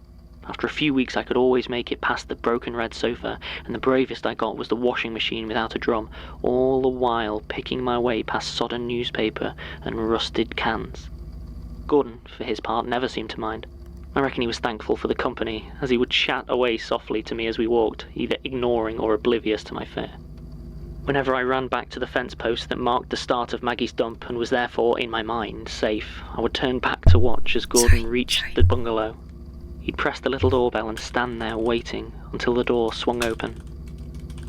After a few weeks I could always make it past the broken red sofa, and the bravest I got was the washing machine without a drum, all the while picking my way past sodden newspaper and rusted cans. Gordon, for his part, never seemed to mind. I reckon he was thankful for the company, as he would chat away softly to me as we walked, either ignoring or oblivious to my fear. Whenever I ran back to the fence post that marked the start of Maggie's dump and was therefore, in my mind, safe, I would turn back to watch as Gordon reached the bungalow. He'd press the little doorbell and stand there waiting until the door swung open.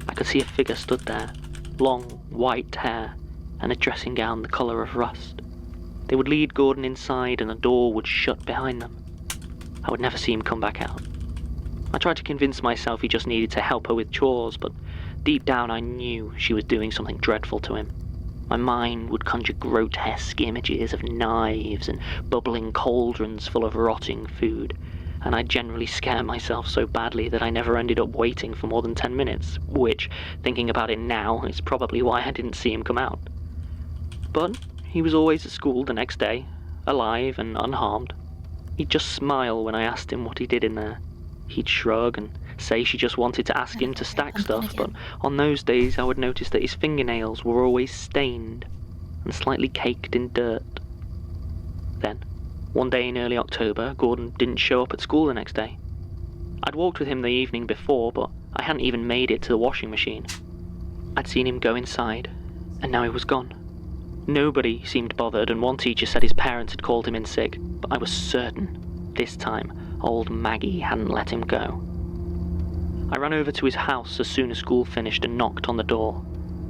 I could see a figure stood there, long, white hair, and a dressing gown the colour of rust. They would lead Gordon inside and the door would shut behind them. I would never see him come back out. I tried to convince myself he just needed to help her with chores, but deep down I knew she was doing something dreadful to him. My mind would conjure grotesque images of knives and bubbling cauldrons full of rotting food, and I'd generally scare myself so badly that I never ended up waiting for more than 10 minutes, which, thinking about it now, is probably why I didn't see him come out. But he was always at school the next day, alive and unharmed. He'd just smile when I asked him what he did in there. He'd shrug and say she just wanted to ask him to stack stuff, but on those days I would notice that his fingernails were always stained and slightly caked in dirt. Then, one day in early October, Gordon didn't show up at school the next day. I'd walked with him the evening before, but I hadn't even made it to the washing machine. I'd seen him go inside, and now he was gone. Nobody seemed bothered, and one teacher said his parents had called him in sick, but I was certain, this time, old Maggie hadn't let him go. I ran over to his house as soon as school finished and knocked on the door.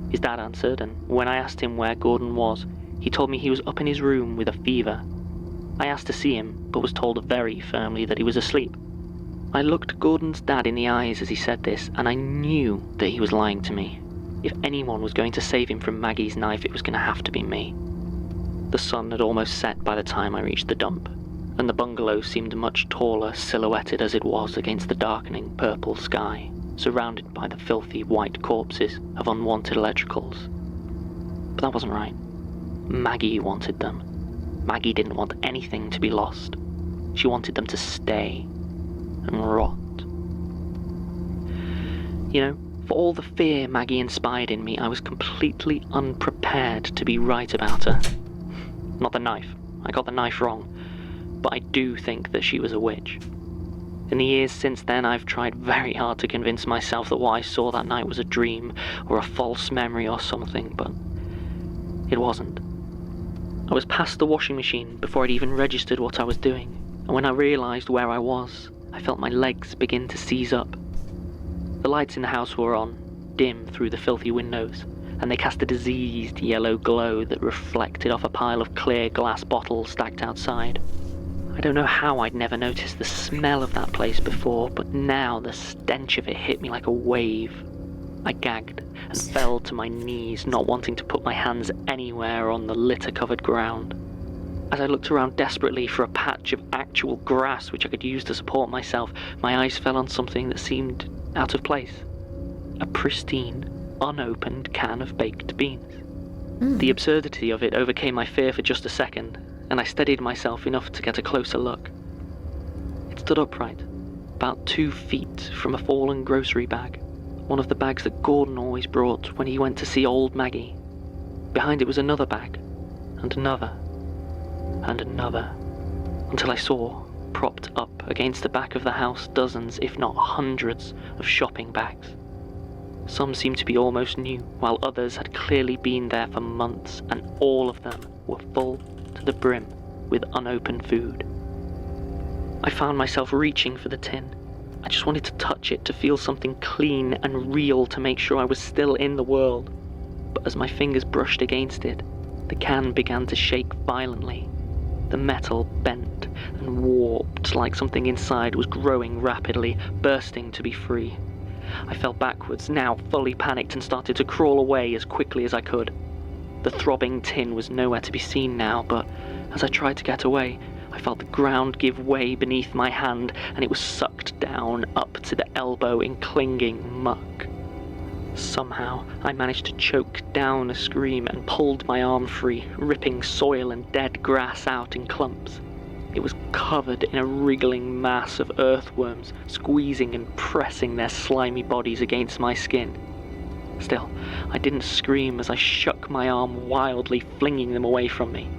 His dad answered, and when I asked him where Gordon was, he told me he was up in his room with a fever. I asked to see him, but was told very firmly that he was asleep. I looked Gordon's dad in the eyes as he said this, and I knew that he was lying to me. If anyone was going to save him from Maggie's knife, it was going to have to be me. The sun had almost set by the time I reached the dump, and the bungalow seemed much taller, silhouetted as it was against the darkening purple sky, surrounded by the filthy white corpses of unwanted electricals. But that wasn't right. Maggie wanted them. Maggie didn't want anything to be lost. She wanted them to stay and rot. You know, for all the fear Maggie inspired in me, I was completely unprepared to be right about her. Not the knife. I got the knife wrong. But I do think that she was a witch. In the years since then, I've tried very hard to convince myself that what I saw that night was a dream or a false memory or something, but it wasn't. I was past the washing machine before I'd even registered what I was doing, and when I realised where I was, I felt my legs begin to seize up. The lights in the house were on, dim through the filthy windows, and they cast a diseased yellow glow that reflected off a pile of clear glass bottles stacked outside. I don't know how I'd never noticed the smell of that place before, but now the stench of it hit me like a wave. I gagged and fell to my knees, not wanting to put my hands anywhere on the litter-covered ground. As I looked around desperately for a patch of actual grass which I could use to support myself, my eyes fell on something that seemed out of place. A pristine, unopened can of baked beans. The absurdity of it overcame my fear for just a second, and I steadied myself enough to get a closer look. It stood upright, about 2 feet from a fallen grocery bag, one of the bags that Gordon always brought when he went to see old Maggie. Behind it was another bag, and another, and another, until I saw, propped up against the back of the house, dozens, if not hundreds, of shopping bags. Some seemed to be almost new, while others had clearly been there for months, and all of them were full to the brim with unopened food. I found myself reaching for the tin. I just wanted to touch it, to feel something clean and real, to make sure I was still in the world. But as my fingers brushed against it, the can began to shake violently. The metal bent and warped like something inside was growing rapidly, bursting to be free. I fell backwards, now fully panicked, and started to crawl away as quickly as I could. The throbbing tin was nowhere to be seen now, but as I tried to get away, I felt the ground give way beneath my hand, and it was sucked down up to the elbow in clinging muck. Somehow, I managed to choke down a scream and pulled my arm free, ripping soil and dead grass out in clumps. It was covered in a wriggling mass of earthworms, squeezing and pressing their slimy bodies against my skin. Still, I didn't scream as I shook my arm wildly, flinging them away from me.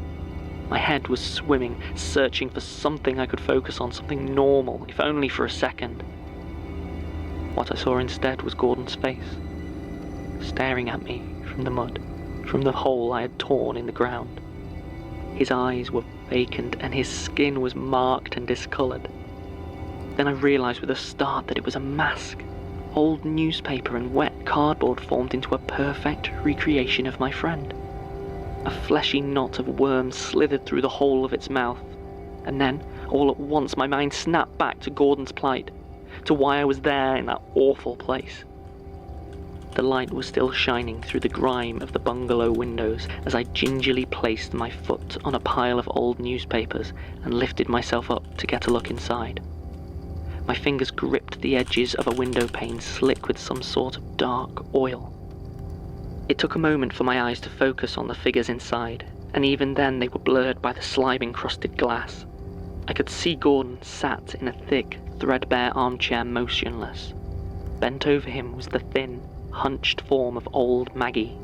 My head was swimming, searching for something I could focus on, something normal, if only for a second. What I saw instead was Gordon's face, staring at me from the mud, from the hole I had torn in the ground. His eyes were vacant and his skin was marked and discoloured. Then I realised with a start that it was a mask. Old newspaper and wet cardboard formed into a perfect recreation of my friend. A fleshy knot of worms slithered through the hole of its mouth, and then, All at once, my mind snapped back to Gordon's plight, to why I was there in that awful place. The light was still shining through the grime of the bungalow windows as I gingerly placed my foot on a pile of old newspapers and lifted myself up to get a look inside. My fingers gripped the edges of a window pane slick with some sort of dark oil. It took a moment for my eyes to focus on the figures inside, and even then they were blurred by the slime-encrusted glass. I could see Gordon sat in a thick, threadbare armchair motionless. Bent over him was the thin, hunched form of old Maggie.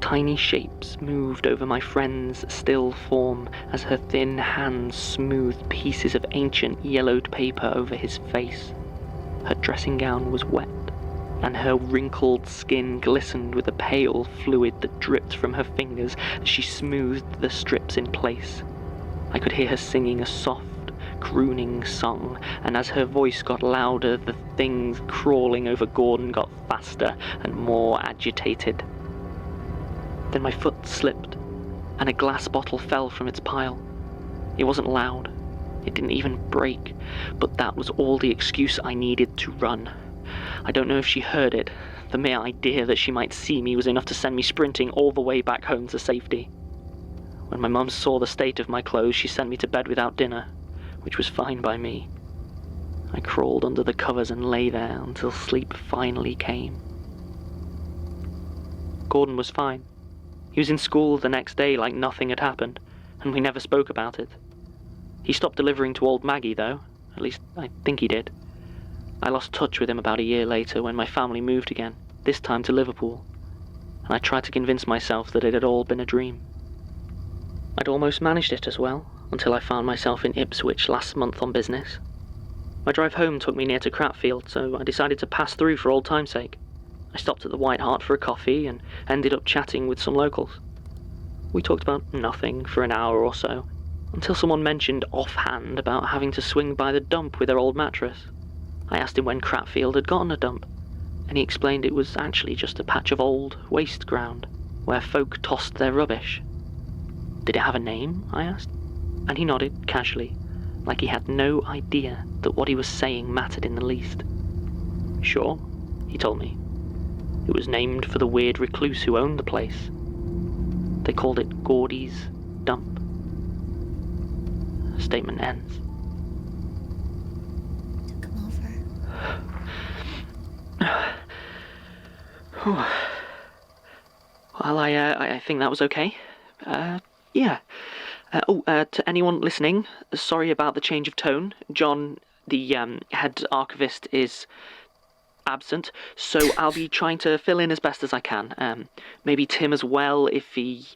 Tiny shapes moved over my friend's still form as her thin hands smoothed pieces of ancient yellowed paper over his face. Her dressing gown was wet, and her wrinkled skin glistened with the pale fluid that dripped from her fingers as she smoothed the strips in place. I could hear her singing a soft, crooning song, and as her voice got louder, the things crawling over Gordon got faster and more agitated. Then my foot slipped, and a glass bottle fell from its pile. It wasn't loud. It didn't even break, but that was all the excuse I needed to run. I don't know if she heard it. The mere idea that she might see me was enough to send me sprinting all the way back home to safety. When my mum saw the state of my clothes, she sent me to bed without dinner, which was fine by me. I crawled under the covers and lay there until sleep finally came. Gordon was fine. He was in school the next day like nothing had happened, and we never spoke about it. He stopped delivering to old Maggie, though. At least, I think he did. I lost touch with him about a year later when my family moved again, this time to Liverpool, and I tried to convince myself that it had all been a dream. I'd almost managed it as well, until I found myself in Ipswich last month on business. My drive home took me near to Cratfield, so I decided to pass through for old time's sake. I stopped at the White Hart for a coffee and ended up chatting with some locals. We talked about nothing for an hour or so, until someone mentioned offhand about having to swing by the dump with their old mattress. I asked him when Cratfield had gotten a dump, and he explained it was actually just a patch of old, waste ground, where folk tossed their rubbish. Did it have a name? I asked, and he nodded casually, like he had no idea that what he was saying mattered in the least. Sure, he told me. It was named for the weird recluse who owned the place. They called it Gordy's Dump. Statement ends. Well, I think that was okay. Yeah. To anyone listening, sorry about the change of tone. John, the head archivist, is absent, so I'll be trying to fill in as best as I can. Maybe Tim as well, if he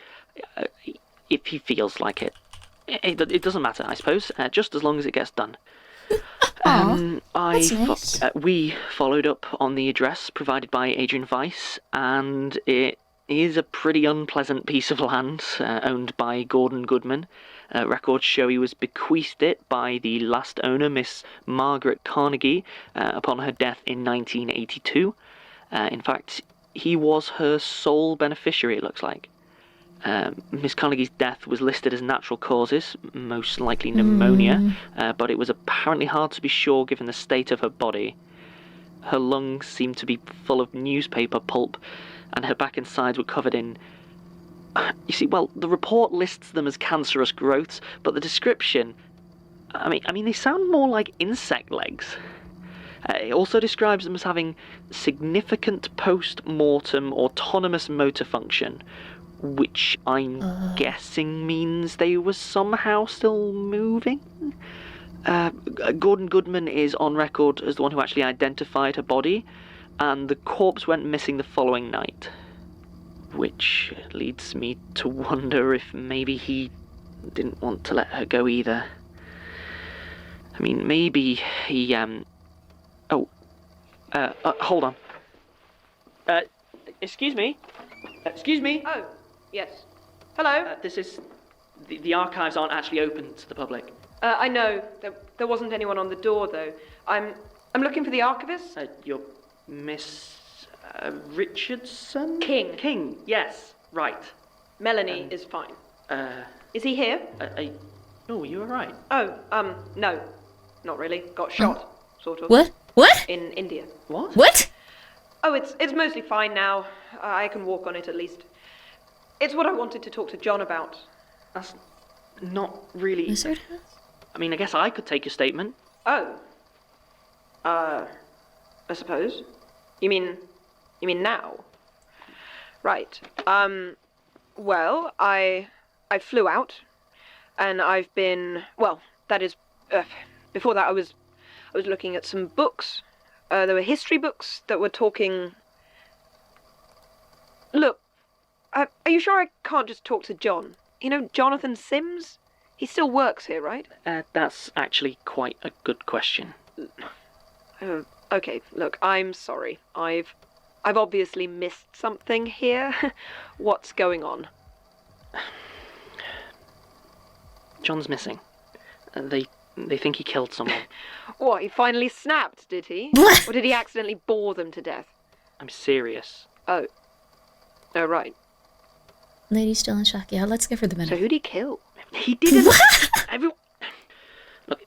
feels like it. It doesn't matter, I suppose, just as long as it gets done. That's nice. We followed up on the address provided by Adrian Weiss, and it is a pretty unpleasant piece of land owned by Gordon Goodman. Records show he was bequeathed it by the last owner, Miss Margaret Carnegie, upon her death in 1982. In fact, he was her sole beneficiary, it looks like. Miss Carnegie's death was listed as natural causes, most likely pneumonia, but it was apparently hard to be sure given the state of her body. Her lungs seemed to be full of newspaper pulp, and her back and sides were covered in... You see, well, the report lists them as cancerous growths, but the description... I mean, they sound more like insect legs. It also describes them as having significant post-mortem autonomous motor function, which I'm guessing means they were somehow still moving. Gordon Goodman is on record as the one who actually identified her body, and the corpse went missing the following night. Which leads me to wonder if maybe he didn't want to let her go either. I mean, maybe he, hold on. Excuse me? Excuse me? Oh, yes. Hello? This is... The archives aren't actually open to the public. I know. There wasn't anyone on the door, though. I'm looking for the archivist. You're Miss... Richardson? King, yes, right. Melanie is fine. Is he here? Oh, you were right. Oh, no. Not really. Got shot, sort of. What? What? In India. What? What? Oh, it's mostly fine now. I can walk on it at least. It's what I wanted to talk to John about. That's not really... Wizard? I mean, I guess I could take your statement. Oh. I suppose. You mean now? Right. Well, I flew out, and I've been, well, that is, before that I was looking at some books. There were history books that were talking... Look, are you sure I can't just talk to John? You know, Jonathan Sims? He still works here, right? That's actually quite a good question. Okay, look, I'm sorry. I've obviously missed something here. What's going on? John's missing. They think he killed someone. What, he finally snapped, did he? Or did he accidentally bore them to death? I'm serious. Oh, right. Lady's still in shock. Yeah, let's give her the minute. So who'd he kill? He didn't. Look,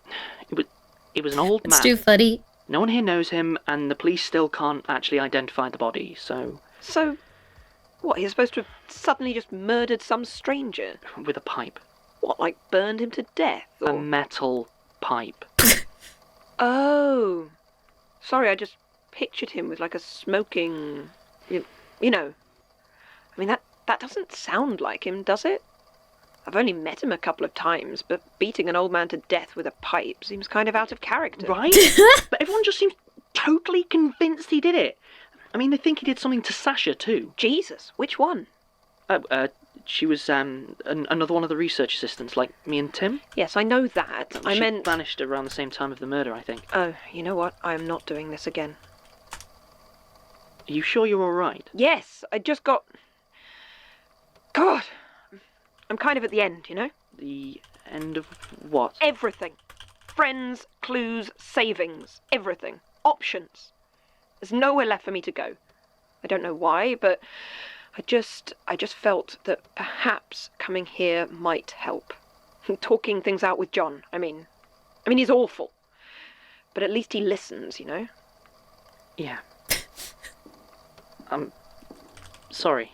it was an old man. It's too funny. No one here knows him, and the police still can't actually identify the body, so... So, what, he's supposed to have suddenly just murdered some stranger? With a pipe. What, like burned him to death? Or... A metal pipe. Oh. Sorry, I just pictured him with like a smoking... You know. I mean, that doesn't sound like him, does it? I've only met him a couple of times, but beating an old man to death with a pipe seems kind of out of character. Right? But everyone just seems totally convinced he did it. I mean, they think he did something to Sasha, too. Jesus, which one? She was another one of the research assistants, like me and Tim. Yes, I know that. She vanished around the same time of the murder, I think. Oh, you know what? I am not doing this again. Are you sure you're all right? Yes, I just got... God... I'm kind of at the end, you know? The end of what? Everything. Friends, clues, savings, everything. Options. There's nowhere left for me to go. I don't know why, but I just felt that perhaps coming here might help. Talking things out with John, I mean, he's awful. But at least he listens, you know? Yeah. Sorry.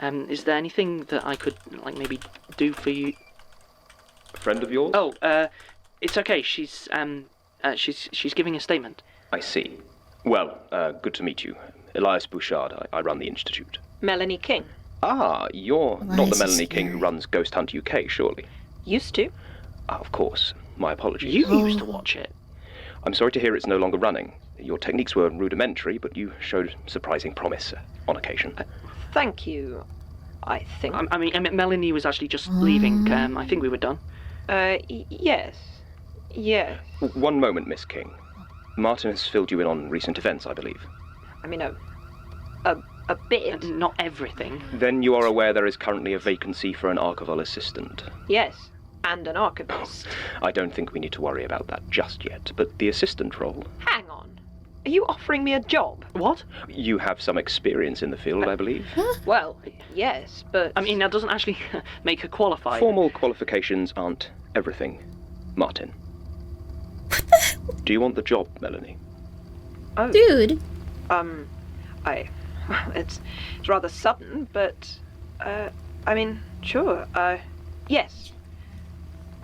Is there anything that I could, like, maybe do for you? A friend of yours? Oh, it's okay. She's giving a statement. I see. Well, good to meet you. Elias Bouchard. I run the Institute. Melanie King. Ah, you're not the Melanie King who runs Ghost Hunt UK, surely? Used to. Of course. My apologies. You used to watch it. I'm sorry to hear it's no longer running. Your techniques were rudimentary, but you showed surprising promise on occasion. Thank you, I think. I mean, Melanie was actually just leaving. I think we were done. Yes. Yes. One moment, Miss King. Martin has filled you in on recent events, I believe. I mean, a bit. Not everything. Then you are aware there is currently a vacancy for an archival assistant. Yes, and an archivist. I don't think we need to worry about that just yet, but the assistant role... Hang on. Are you offering me a job? What? You have some experience in the field, I believe. Well, yes, but... I mean, that doesn't actually make her qualified. Formal qualifications aren't everything, Martin. Do you want the job, Melanie? Oh. Dude. It's rather sudden, but... I mean, sure, yes.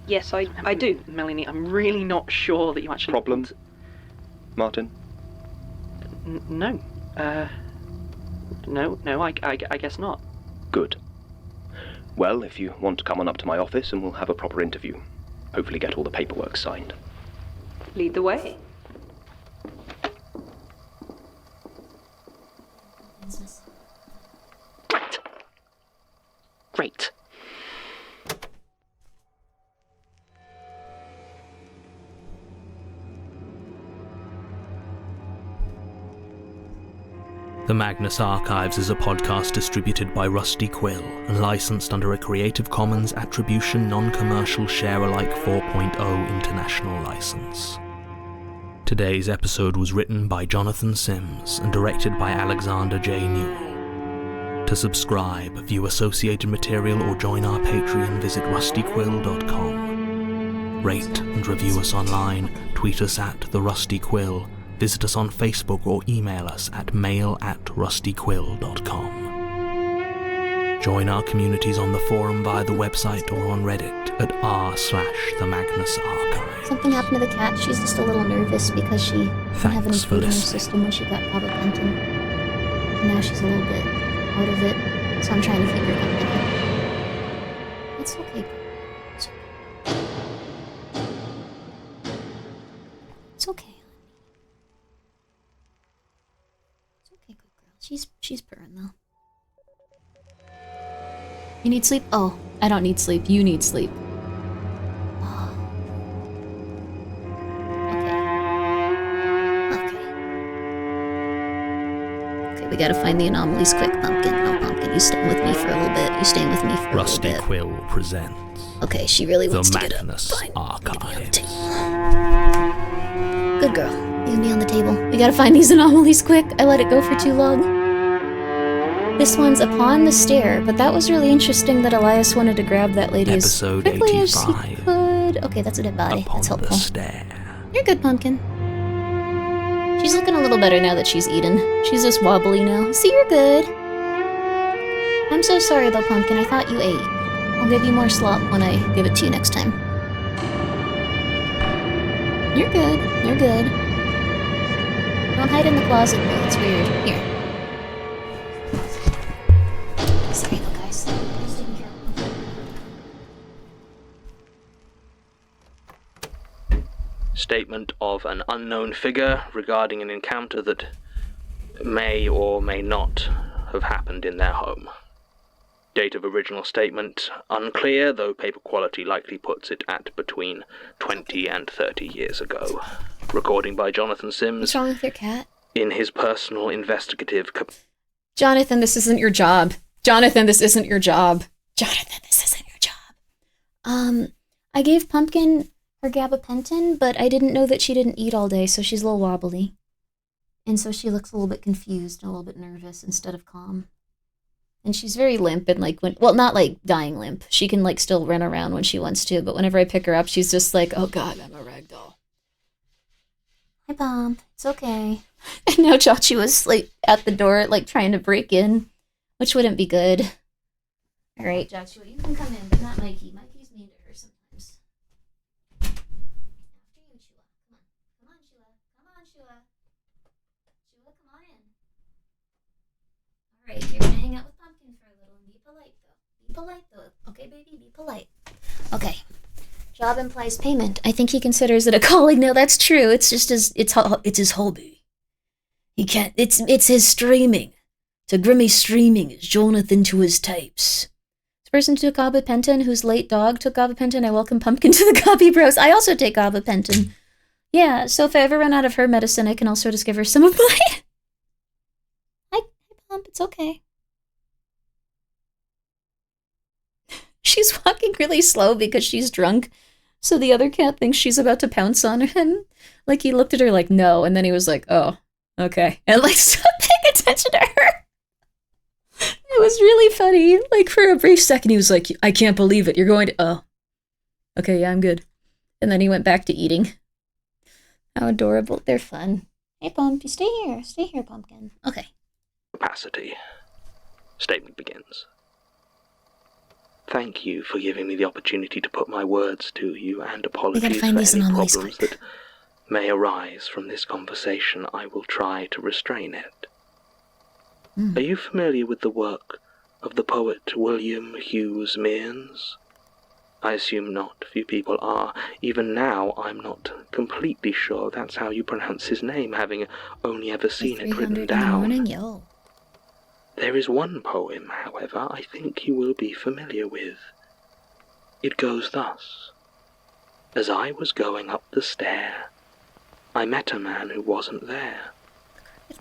Yes, I do. Melanie, I'm really not sure that you actually... Problem, Martin? No. No, I guess not. Good. Well, if you want to come on up to my office and we'll have a proper interview. Hopefully get all the paperwork signed. Lead the way. Great. The Magnus Archives is a podcast distributed by Rusty Quill and licensed under a Creative Commons Attribution Non-Commercial Share-alike 4.0 International License. Today's episode was written by Jonathan Sims and directed by Alexander J. Newell. To subscribe, view associated material or join our Patreon, visit rustyquill.com. Rate and review us online, tweet us at The Rusty Quill, visit us on Facebook or email us at mail@rustyquill.com. Join our communities on the forum via the website or on Reddit at r/the Magnus Archives. Something happened to the cat. She's just a little nervous because she didn't have any food in her system when she got gabapentin. And now she's a little bit out of it, so I'm trying to keep her company. It's okay. It's okay. It's okay. It's okay, good girl. She's purring though. You need sleep? Oh, I don't need sleep. You need sleep. Oh. Okay, we gotta find the anomalies quick, Pumpkin. No, Pumpkin, you staying with me for a little bit. You staying with me for a little bit. Rusty Quill presents. Okay, she really wants to get up. Magnus Archives. Good girl. Leave me on the table. We gotta find these anomalies quick. I let it go for too long. This one's upon the stair, but that was really interesting that Elias wanted to grab that lady as quickly as he could. Okay, that's a dead body. That's helpful. You're good, Pumpkin. She's looking a little better now that she's eaten. She's just wobbly now. See, you're good. I'm so sorry though, Pumpkin. I thought you ate. I'll give you more slop when I give it to you next time. You're good. You're good. Don't hide in the closet though. It's weird. Here. Sorry though, guys. Just taking care of Statement of an unknown figure regarding an encounter that may or may not have happened in their home. Date of original statement unclear, though paper quality likely puts it at between 20 and 30 years ago. Recording by Jonathan Sims. What's wrong with your cat? In his personal investigative Jonathan, this isn't your job. Jonathan, this isn't your job. Jonathan, this isn't your job. I gave Pumpkin her gabapentin, but I didn't know that she didn't eat all day, so she's a little wobbly. And so she looks a little bit confused, and a little bit nervous instead of calm. And she's very limp and well, not like dying limp. She can still run around when she wants to, but whenever I pick her up, she's just like, oh god, I'm a ragdoll. Hi, Pump. It's okay. And now Chachi was at the door, trying to break in, which wouldn't be good. All right, Joshua, you can come in, but not Mikey. Mikey's mean to her sometimes. After you, Shua. Come on, Shua. Come on, Shua. Shua, come on in. All right, you're gonna hang out with Pumpkin for a little and be polite, though. Be polite, though. Okay, baby, be polite. Okay. Job implies payment. I think he considers it a calling. No, that's true. It's just it's his hobby. He can't. It's his streaming. To Grimmi streaming is Jonathan to his tapes. This person took gabapentin, whose late dog took gabapentin. I welcome Pumpkin to the Gabi Bros. I also take gabapentin. Yeah, so if I ever run out of her medicine, I can also just give her some of mine. Hi, Pump. It's okay. She's walking really slow because she's drunk. So the other cat thinks she's about to pounce on him. He looked at her no, and then he was like, oh, okay. And stopped paying attention to her. It was really funny. For a brief second, he was like, I can't believe it. You're going to, oh. Okay, yeah, I'm good. And then he went back to eating. How adorable. They're fun. Hey, Pump, you stay here. Stay here, Pumpkin. Okay. capacity. Statement begins. Thank you for giving me the opportunity to put my words to you, and apologies for any problems that may arise from this conversation. I will try to restrain it. Are you familiar with the work of the poet William Hughes Mearns? I assume not. Few people are. Even now, I'm not completely sure that's how you pronounce his name, having only ever seen it written down. There is one poem, however, I think you will be familiar with. It goes thus. As I was going up the stair, I met a man who wasn't there.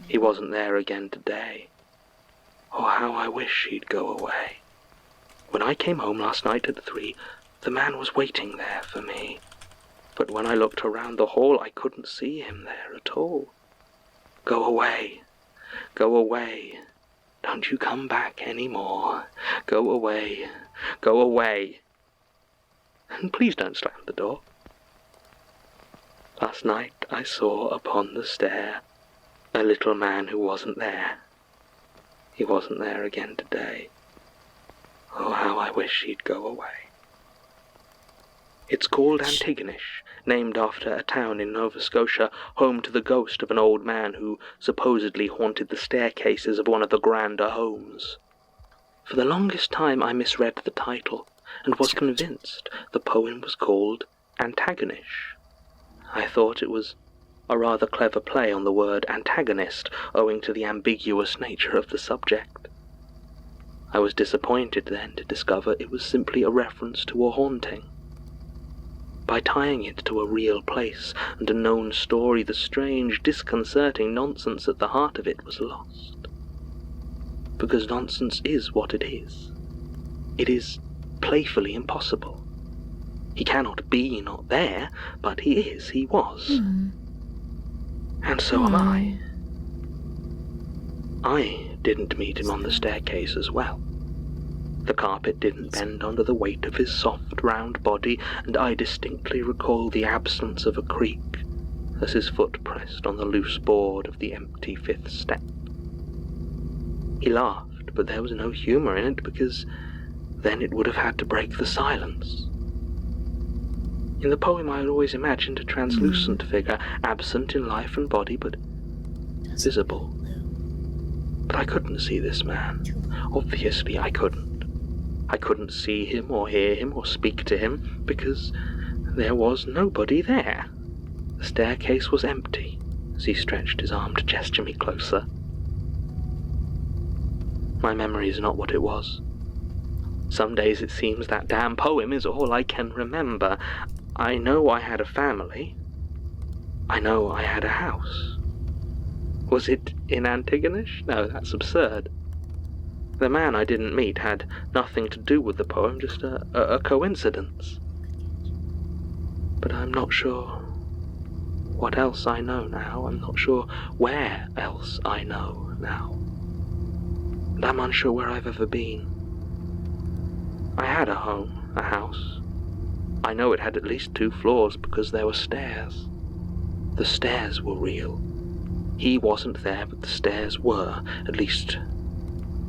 He wasn't there again today. Oh, how I wish he'd go away. When I came home last night at 3, the man was waiting there for me. But when I looked around the hall, I couldn't see him there at all. Go away. Go away. Don't you come back any more. Go away. Go away. And please don't slam the door. Last night I saw upon the stair a little man who wasn't there. He wasn't there again today. Oh, how I wish he'd go away. It's called Antigonish, named after a town in Nova Scotia, home to the ghost of an old man who supposedly haunted the staircases of one of the grander homes. For the longest time I misread the title, and was convinced the poem was called Antagonish. I thought it was a rather clever play on the word antagonist, owing to the ambiguous nature of the subject. I was disappointed then to discover it was simply a reference to a haunting. By tying it to a real place and a known story, the strange, disconcerting nonsense at the heart of it was lost. Because nonsense is what it is. It is playfully impossible. He cannot be not there, but he is, he was. And so am I. I didn't meet him on the staircase as well. The carpet didn't bend under the weight of his soft, round body, and I distinctly recall the absence of a creak as his foot pressed on the loose board of the empty 5th step. He laughed, but there was no humour in it, because then it would have had to break the silence. In the poem I had always imagined a translucent figure, absent in life and body, but visible. But I couldn't see this man. Obviously I couldn't. I couldn't see him or hear him or speak to him, because there was nobody there. The staircase was empty, as he stretched his arm to gesture me closer. My memory is not what it was. Some days it seems that damn poem is all I can remember. I know I had a family. I know I had a house. Was it in Antigonish? No, that's absurd. The man I didn't meet had nothing to do with the poem, just a coincidence. But I'm not sure what else I know now. I'm not sure where else I know now. And I'm unsure where I've ever been. I had a home, a house. I know it had at least 2 floors because there were stairs. The stairs were real. He wasn't there, but the stairs were, at least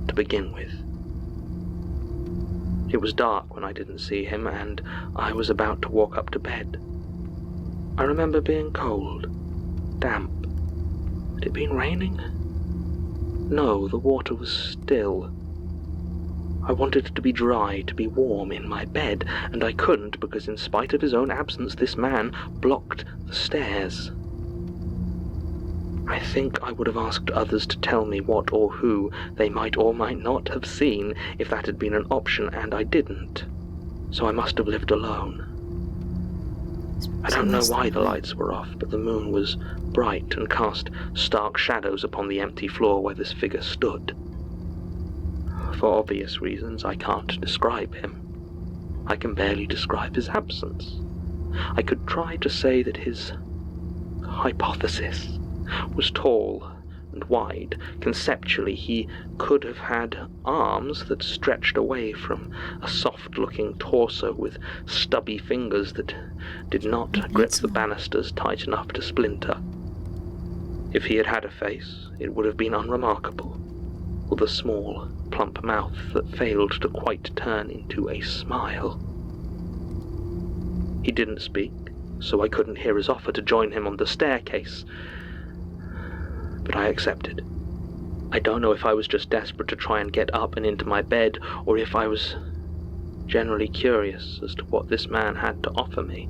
to begin with. It was dark when I didn't see him, and I was about to walk up to bed. I remember being cold, damp. Had it been raining? No, the water was still. I wanted it to be dry, to be warm in my bed, and I couldn't because in spite of his own absence, this man blocked the stairs. I think I would have asked others to tell me what or who they might or might not have seen if that had been an option, and I didn't. So I must have lived alone. I don't know why the lights were off, but the moon was bright and cast stark shadows upon the empty floor where this figure stood. For obvious reasons, I can't describe him. I can barely describe his absence. I could try to say that his hypothesis was tall and wide. Conceptually, he could have had arms that stretched away from a soft-looking torso with stubby fingers that did not grip the banisters tight enough to splinter. If he had had a face, it would have been unremarkable, with a small, plump mouth that failed to quite turn into a smile. He didn't speak, so I couldn't hear his offer to join him on the staircase, but I accepted. I don't know if I was just desperate to try and get up and into my bed, or if I was generally curious as to what this man had to offer me,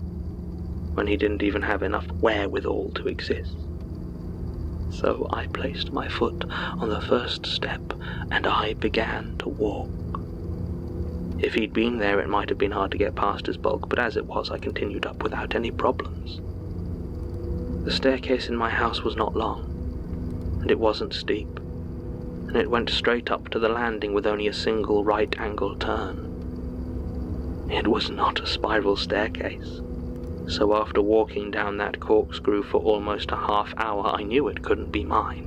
when he didn't even have enough wherewithal to exist. So I placed my foot on the first step, and I began to walk. If he'd been there, it might have been hard to get past his bulk, but as it was, I continued up without any problems. The staircase in my house was not long, and it wasn't steep, and it went straight up to the landing with only a single right-angle turn. It was not a spiral staircase, so after walking down that corkscrew for almost a half hour, I knew it couldn't be mine.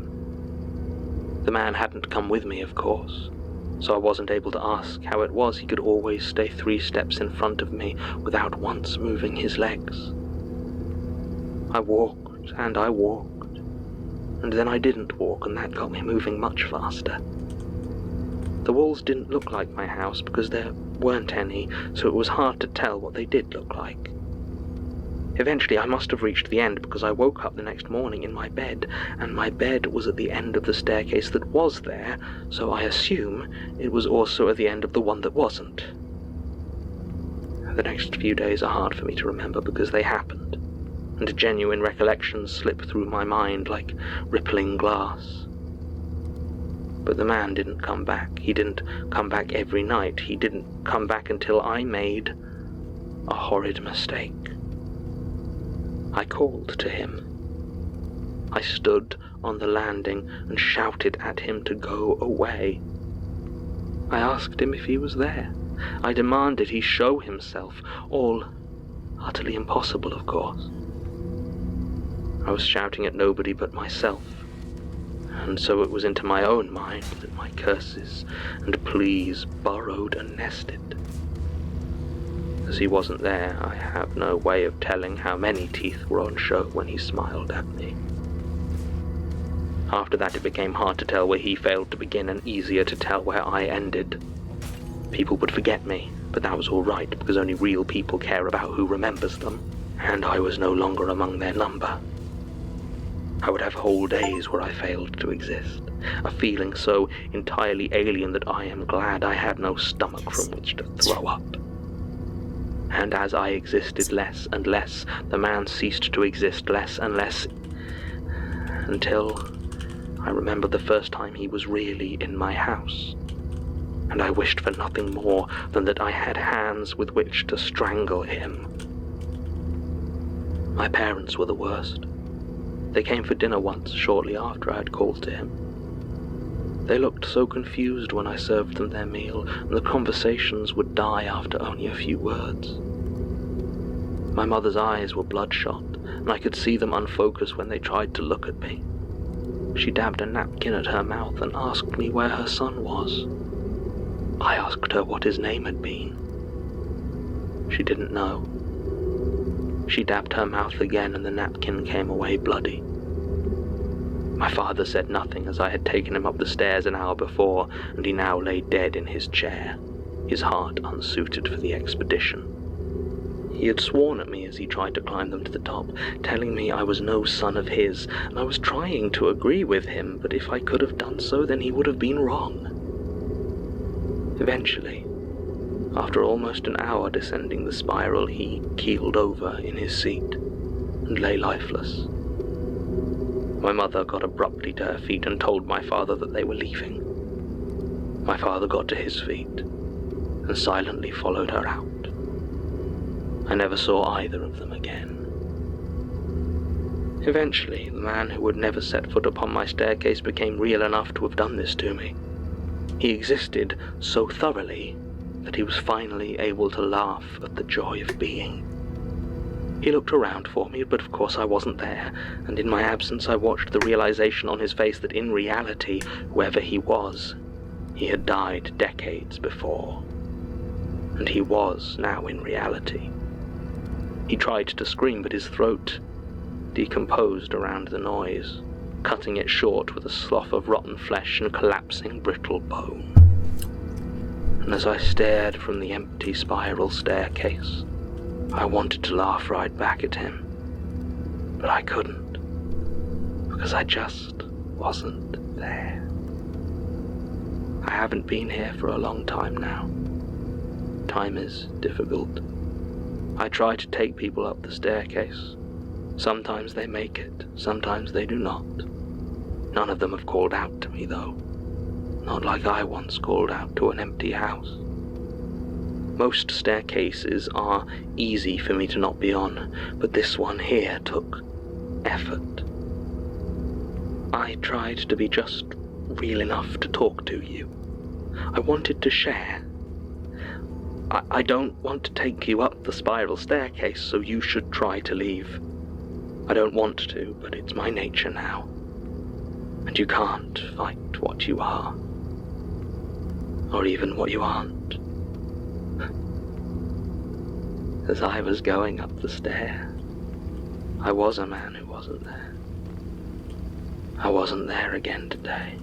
The man hadn't come with me, of course, so I wasn't able to ask how it was he could always stay 3 steps in front of me without once moving his legs. I walked and I walked, and then I didn't walk, and that got me moving much faster. The walls didn't look like my house because there weren't any, so it was hard to tell what they did look like. Eventually I must have reached the end because I woke up the next morning in my bed, and my bed was at the end of the staircase that was there, so I assume it was also at the end of the one that wasn't. The next few days are hard for me to remember because they happened, and genuine recollections slip through my mind like rippling glass. But the man didn't come back. He didn't come back every night. He didn't come back until I made a horrid mistake. I called to him. I stood on the landing and shouted at him to go away. I asked him if he was there. I demanded he show himself, all utterly impossible, of course. I was shouting at nobody but myself, and so it was into my own mind that my curses and pleas burrowed and nested. As he wasn't there, I have no way of telling how many teeth were on show when he smiled at me. After that, it became hard to tell where he failed to begin and easier to tell where I ended. People would forget me, but that was all right because only real people care about who remembers them, and I was no longer among their number. I would have whole days where I failed to exist, a feeling so entirely alien that I am glad I had no stomach from which to throw up. And as I existed less and less, the man ceased to exist less and less, until I remember the first time he was really in my house, and I wished for nothing more than that I had hands with which to strangle him. My parents were the worst. They came for dinner once, shortly after I had called to him. They looked so confused when I served them their meal, and the conversations would die after only a few words. My mother's eyes were bloodshot, and I could see them unfocused when they tried to look at me. She dabbed a napkin at her mouth and asked me where her son was. I asked her what his name had been. She didn't know. She dabbed her mouth again and the napkin came away bloody. My father said nothing as I had taken him up the stairs an hour before, and he now lay dead in his chair, his heart unsuited for the expedition. He had sworn at me as he tried to climb them to the top, telling me I was no son of his, and I was trying to agree with him, but if I could have done so, then he would have been wrong. Eventually, after almost an hour descending the spiral, he keeled over in his seat and lay lifeless. My mother got abruptly to her feet and told my father that they were leaving. My father got to his feet and silently followed her out. I never saw either of them again. Eventually, the man who would never set foot upon my staircase became real enough to have done this to me. He existed so thoroughly that he was finally able to laugh at the joy of being. He looked around for me, but of course I wasn't there, and in my absence I watched the realization on his face that in reality, whoever he was, he had died decades before. And he was now in reality. He tried to scream, but his throat decomposed around the noise, cutting it short with a slough of rotten flesh and collapsing brittle bone. And as I stared from the empty spiral staircase, I wanted to laugh right back at him, but I couldn't, because I just wasn't there. I haven't been here for a long time now. Time is difficult. I try to take people up the staircase. Sometimes they make it, sometimes they do not. None of them have called out to me, though. Not like I once called out to an empty house. Most staircases are easy for me to not be on, but this one here took effort. I tried to be just real enough to talk to you. I wanted to share. I don't want to take you up the spiral staircase, so you should try to leave. I don't want to, but it's my nature now. And you can't fight what you are. Or even what you aren't. As I was going up the stair, I was a man who wasn't there. I wasn't there again today.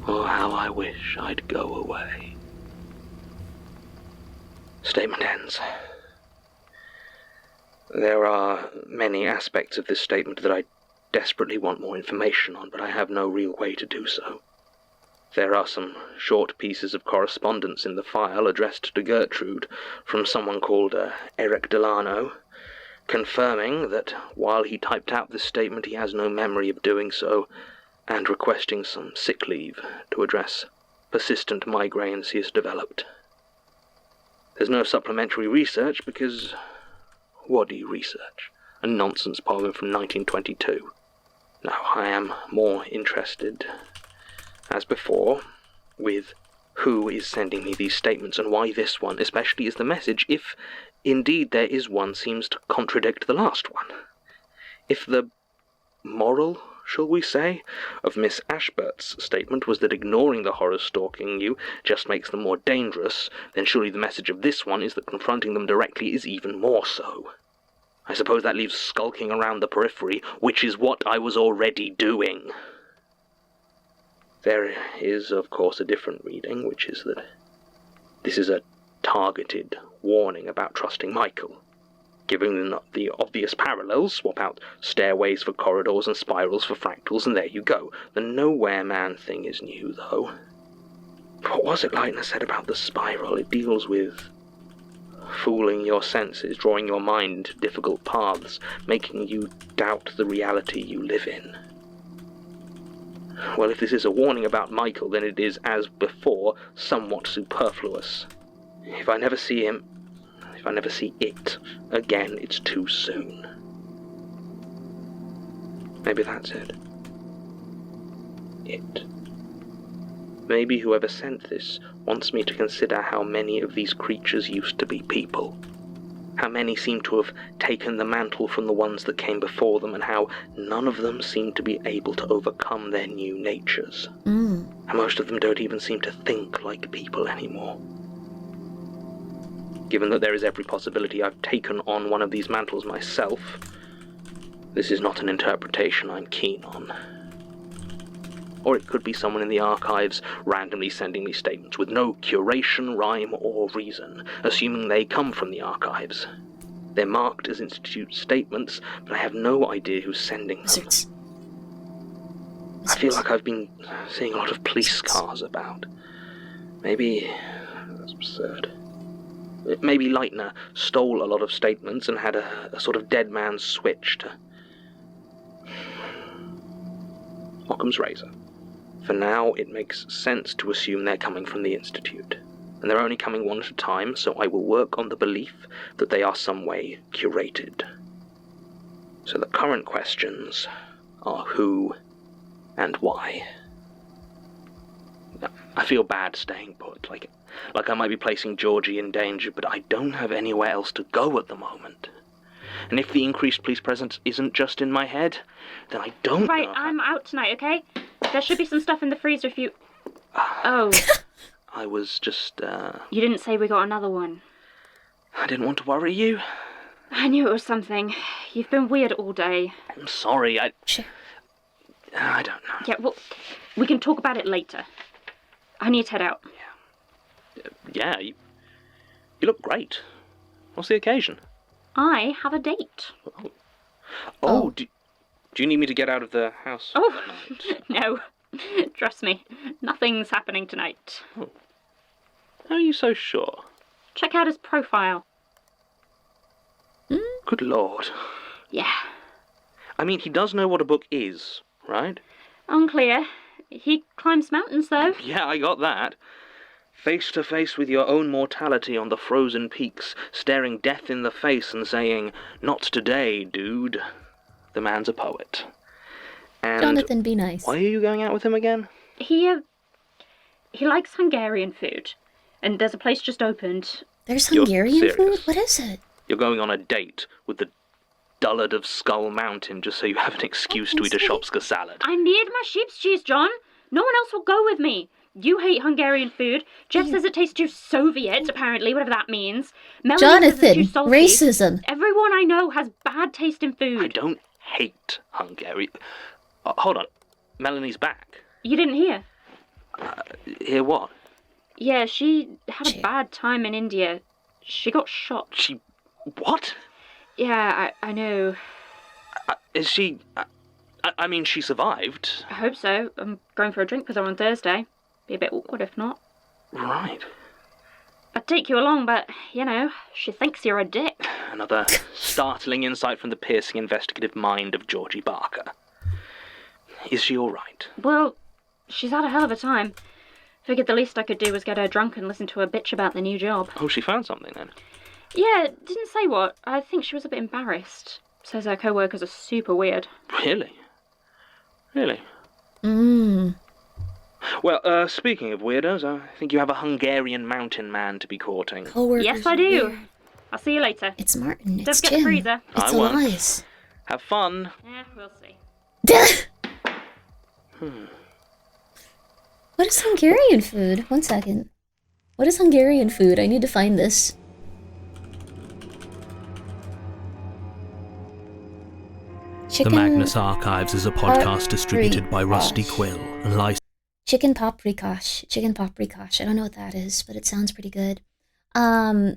Oh, how I wish I'd go away. Statement ends. There are many aspects of this statement that I desperately want more information on, but I have no real way to do so. There are some short pieces of correspondence in the file addressed to Gertrude from someone called Eric Delano, confirming that while he typed out this statement he has no memory of doing so, and requesting some sick leave to address persistent migraines he has developed. There's no supplementary research because what do you research? A nonsense poem from 1922. No, I am more interested, as before, with who is sending me these statements and why this one, especially, is the message, if indeed there is one, seems to contradict the last one. If the moral, shall we say, of Miss Ashburt's statement was that ignoring the horrors stalking you just makes them more dangerous, then surely the message of this one is that confronting them directly is even more so. I suppose that leaves skulking around the periphery, which is what I was already doing. There is, of course, a different reading, which is that this is a targeted warning about trusting Michael. Given the obvious parallels, swap out stairways for corridors and spirals for fractals, and there you go. The nowhere man thing is new, though. What was it Leitner said about the spiral? It deals with fooling your senses, drawing your mind into difficult paths, making you doubt the reality you live in. Well, if this is a warning about Michael, then it is, as before, somewhat superfluous. If I never see him, if I never see it again, it's too soon. Maybe that's it. It. Maybe whoever sent this wants me to consider how many of these creatures used to be people. How many seem to have taken the mantle from the ones that came before them, and how none of them seem to be able to overcome their new natures. And most of them don't even seem to think like people anymore. Given that there is every possibility I've taken on one of these mantles myself, this is not an interpretation I'm keen on. Or it could be someone in the archives randomly sending me statements with no curation, rhyme, or reason, assuming they come from the archives. They're marked as Institute statements, but I have no idea who's sending them. I feel like I've been seeing a lot of police cars about. Maybe that's absurd. Maybe Leitner stole a lot of statements and had a sort of dead man's switch to Occam's razor. For now, it makes sense to assume they're coming from the Institute, and they're only coming one at a time, so I will work on the belief that they are some way curated. So the current questions are who and why. I feel bad staying put, like I might be placing Georgie in danger, but I don't have anywhere else to go at the moment. And if the increased police presence isn't just in my head, then I don't know. Right, I'm out tonight, okay? There should be some stuff in the freezer if you... Oh. I was just, You didn't say we got another one. I didn't want to worry you. I knew it was something. You've been weird all day. I'm sorry, I don't know. Yeah, well, we can talk about it later. I need to head out. Yeah, you look great. What's the occasion? I have a date. Oh. Do you need me to get out of the house? Oh, no. Trust me, nothing's happening tonight. Oh. How are you so sure? Check out his profile. Good Lord. Yeah. I mean, he does know what a book is, right? Unclear. He climbs mountains, though. Yeah, I got that. Face to face with your own mortality on the frozen peaks, staring death in the face and saying, "Not today, dude." The man's a poet. And Jonathan, be nice. Why are you going out with him again? He likes Hungarian food. And there's a place just opened. There's Hungarian food? What is it? You're going on a date with the dullard of Skull Mountain just so you have an excuse to eat a Shopska salad. I need my sheep's cheese, John. No one else will go with me. You hate Hungarian food. Jeff says it tastes too Soviet, apparently, whatever that means. Melanie Jonathan, says it's too salty. racism. Everyone I know has bad taste in food. I don't hate Hungary. Hold on. Melanie's back. You didn't hear? Hear what? Yeah, she had a bad time in India. She got shot. She... what? Yeah, I know. Is she... I mean, she survived. I hope so. I'm going for a drink with her on Thursday. Be a bit awkward if not. Right. I'd take you along, but, you know, she thinks you're a dick. Another startling insight from the piercing investigative mind of Georgie Barker. Is she all right? Well, she's had a hell of a time. Figured the least I could do was get her drunk and listen to her bitch about the new job. Oh, she found something then? Yeah, didn't say what. I think she was a bit embarrassed. Says her co-workers are super weird. Really? Really? Well, speaking of weirdos, I think you have a Hungarian mountain man to be courting. Co-workers yes, I do. Weird. I'll see you later. It's Martin. Don't It's forget Tim. the freezer. It's I won't. Elias. Have fun. Yeah, we'll see. What is Hungarian food? One second. What is Hungarian food? I need to find this. The Magnus Archives is a podcast distributed by Rusty Quill and licensed. Chicken paprikash. Chicken paprikash. I don't know what that is, but it sounds pretty good. Yeah,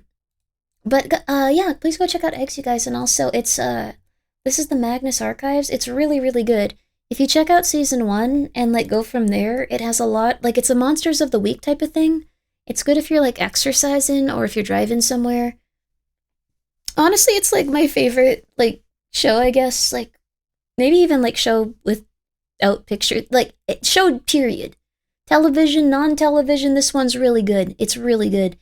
please go check out Eggs, you guys. And also, it's, this is the Magnus Archives. It's really, really good. If you check out season 1 and, like, go from there, it has a lot, like, it's a Monsters of the Week type of thing. It's good if you're, like, exercising or if you're driving somewhere. Honestly, it's, like, my favorite, like, show, I guess. Like, maybe even, like, show without picture, like, show period. Television, non-television, this one's really good. It's really good.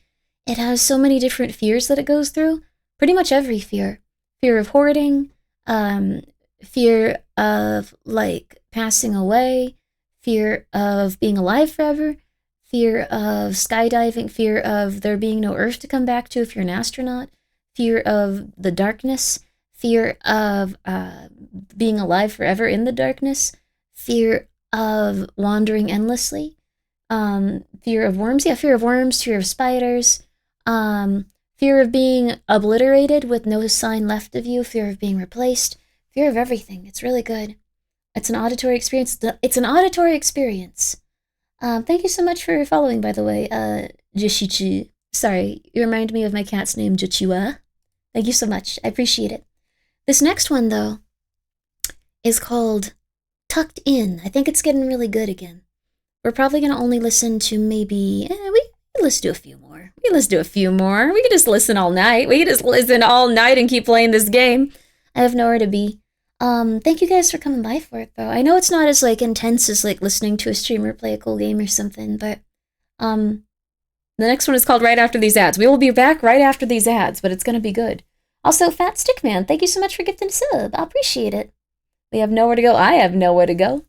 It has so many different fears that it goes through. Pretty much every fear. Fear of hoarding, fear of, like, passing away, fear of being alive forever, fear of skydiving, fear of there being no Earth to come back to if you're an astronaut, fear of the darkness, fear of being alive forever in the darkness, fear of wandering endlessly, fear of worms, fear of spiders, fear of being obliterated with no sign left of you, fear of being replaced, fear of everything. It's really good. It's an auditory experience. Thank you so much for following, by the way, Jishichi. Sorry, you remind me of my cat's name, Jichua. Thank you so much. I appreciate it. This next one, though, is called Tucked In. I think it's getting really good again. We're probably going to only listen to maybe... let's do a few more. We could just listen all night. We could just listen all night and keep playing this game. I have nowhere to be. Thank you guys for coming by for it, though. I know it's not as, like, intense as, like, listening to a streamer play a cool game or something, but, the next one is called Right After These Ads. We will be back right after these ads, but it's gonna be good. Also, Fat Stickman, thank you so much for gifting a sub. I appreciate it. We have nowhere to go. I have nowhere to go.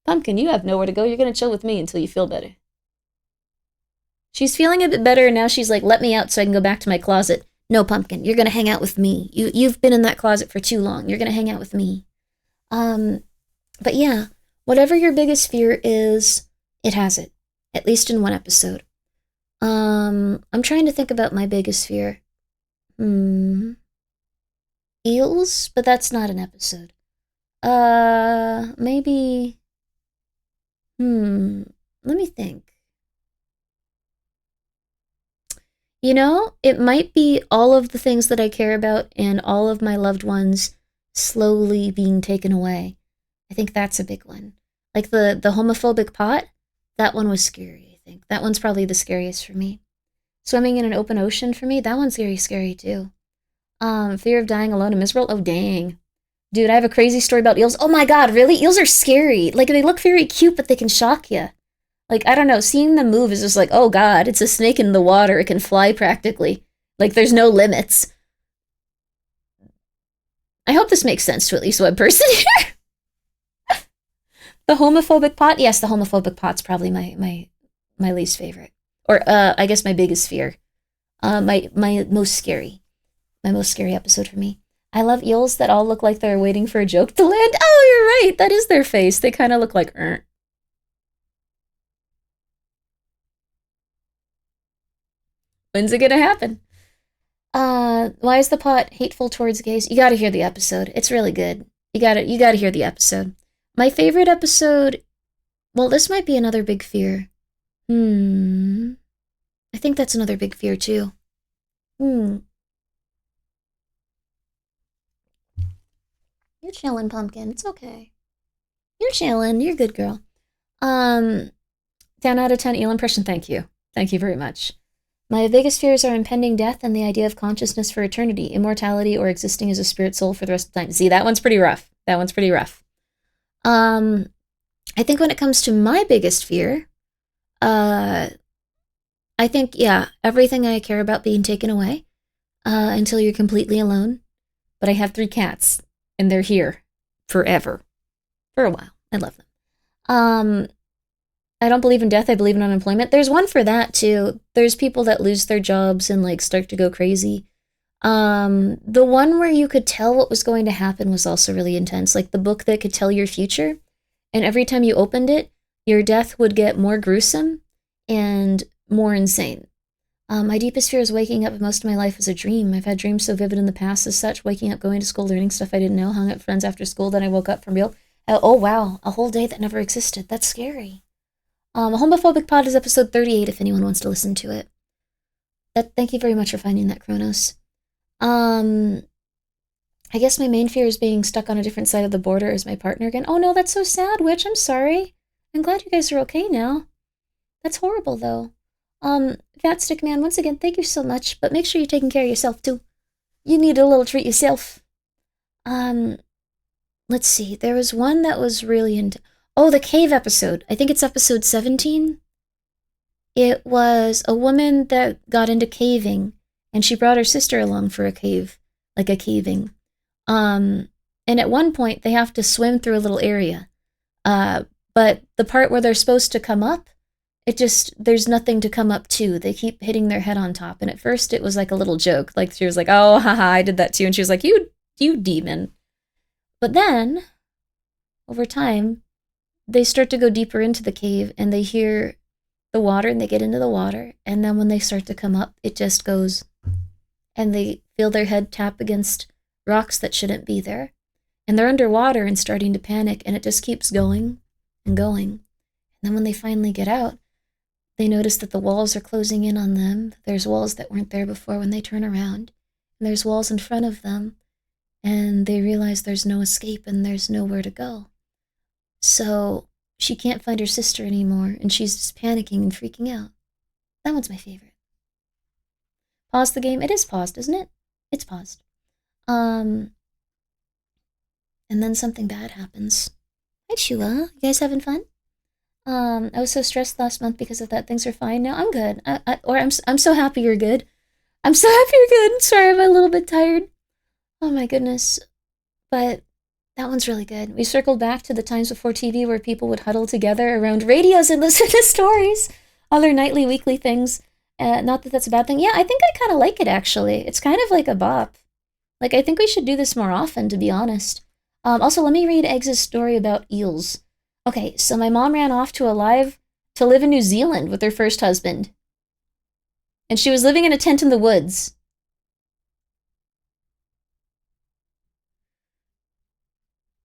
Pumpkin, you have nowhere to go. You're gonna chill with me until you feel better. She's feeling a bit better, and now she's like, let me out so I can go back to my closet. No, Pumpkin, you're gonna hang out with me. You've been in that closet for too long. You're gonna hang out with me. But yeah, whatever your biggest fear is, it has it. At least in one episode. I'm trying to think about my biggest fear. Eels? But that's not an episode. Maybe... let me think. You know, it might be all of the things that I care about and all of my loved ones slowly being taken away. I think that's a big one. Like the homophobic pot, that one was scary, I think. That one's probably the scariest for me. Swimming in an open ocean for me, that one's very scary too. Fear of dying alone and miserable, oh dang. Dude, I have a crazy story about eels. Oh my god, really? Eels are scary. Like, they look very cute, but they can shock you. Like, I don't know, seeing them move is just like, oh god, it's a snake in the water. It can fly practically. Like, there's no limits. I hope this makes sense to at least one person here. The homophobic pot? Yes, the homophobic pot's probably my least favorite. Or, I guess my biggest fear. My most scary episode for me. I love eels that all look like they're waiting for a joke to land. Oh, you're right, that is their face. They kind of look like, When's it gonna happen? Why is the pot hateful towards gays? You gotta hear the episode. It's really good. You gotta hear the episode. My favorite episode, well, this might be another big fear. I think that's another big fear too. You're chilling, Pumpkin. It's okay. You're chilling. You're a good girl. 10 out of 10 eel impression. Thank you. Thank you very much. My biggest fears are impending death and the idea of consciousness for eternity, immortality, or existing as a spirit soul for the rest of time. See, that one's pretty rough. I think when it comes to my biggest fear, I think, yeah, everything I care about being taken away until you're completely alone. But I have 3 cats, and they're here forever. For a while. I love them. I don't believe in death. I believe in unemployment. There's one for that, too. There's people that lose their jobs and, like, start to go crazy. The one where you could tell what was going to happen was also really intense. Like, the book that could tell your future. And every time you opened it, your death would get more gruesome and more insane. My deepest fear is waking up. Most of my life was a dream. I've had dreams so vivid in the past as such. Waking up, going to school, learning stuff I didn't know, hung out with friends after school, then I woke up from real... Oh, wow. A whole day that never existed. That's scary. A Homophobic Pod is episode 38 if anyone wants to listen to it. Thank you very much for finding that, Kronos. I guess my main fear is being stuck on a different side of the border as my partner again. Oh no, that's so sad, Witch. I'm sorry. I'm glad you guys are okay now. That's horrible, though. Fat Stick Man, once again, thank you so much, but make sure you're taking care of yourself, too. You need a little treat yourself. Let's see. There was one that was really into... Oh, the cave episode. I think it's episode 17. It was a woman that got into caving, and she brought her sister along for a cave, like a caving. And at one point, they have to swim through a little area. But the part where they're supposed to come up, there's nothing to come up to. They keep hitting their head on top. And at first, it was like a little joke. Like, she was like, oh, haha, I did that too. And she was like, you demon. But then, over time, they start to go deeper into the cave, and they hear the water, and they get into the water, and then when they start to come up, it just goes, and they feel their head tap against rocks that shouldn't be there, and they're underwater and starting to panic, and it just keeps going and going. And then when they finally get out, they notice that the walls are closing in on them. There's walls that weren't there before when they turn around, and there's walls in front of them, and they realize there's no escape and there's nowhere to go. So she can't find her sister anymore, and she's just panicking and freaking out. That one's my favorite. Pause the game. It is paused, isn't it? It's paused. And then something bad happens. Hi, Shua. You guys having fun? I was so stressed last month because of that. Things are fine now. I'm good. I'm so happy you're good. I'm so happy you're good. Sorry, I'm a little bit tired. Oh my goodness. But that one's really good. We circled back to the times before TV where people would huddle together around radios and listen to stories. Other nightly, weekly things. Not that that's a bad thing. Yeah, I think I kind of like it, actually. It's kind of like a bop. Like, I think we should do this more often, to be honest. Also, let me read Eggs' story about eels. Okay, so my mom ran off to live in New Zealand with her first husband. And she was living in a tent in the woods.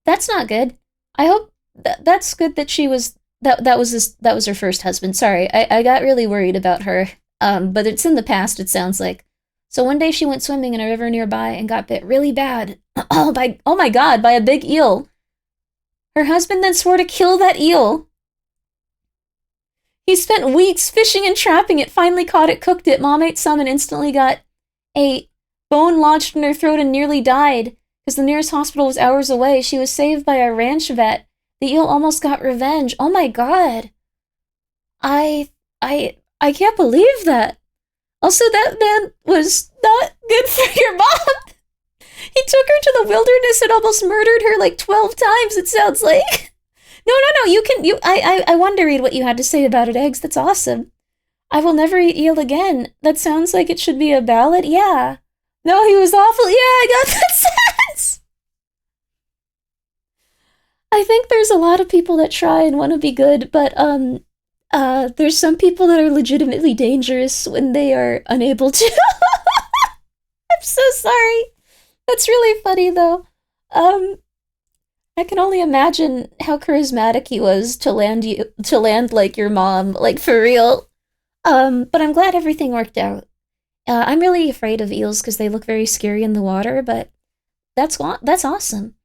That's not good. I hope that's good that she was that was her first husband. Sorry, I got really worried about her. But it's in the past, it sounds like. So one day she went swimming in a river nearby and got bit really bad. Oh my god, by a big eel. Her husband then swore to kill that eel. He spent weeks fishing and trapping it, finally caught it, cooked it. Mom ate some and instantly got a bone lodged in her throat and nearly died. Because the nearest hospital was hours away. She was saved by a ranch vet. The eel almost got revenge. Oh my god. I can't believe that. Also, that man was not good for your mom. He took her to the wilderness and almost murdered her like 12 times, it sounds like. No, I want to read what you had to say about it, Eggs. That's awesome. I will never eat eel again. That sounds like it should be a ballad. Yeah. No, he was awful. Yeah, I got that sense. I think there's a lot of people that try and want to be good, but There's some people that are legitimately dangerous when they are unable to. I'm so sorry. That's really funny, though. I can only imagine how charismatic he was to land like your mom, like for real. But I'm glad everything worked out. I'm really afraid of eels because they look very scary in the water, but that's awesome.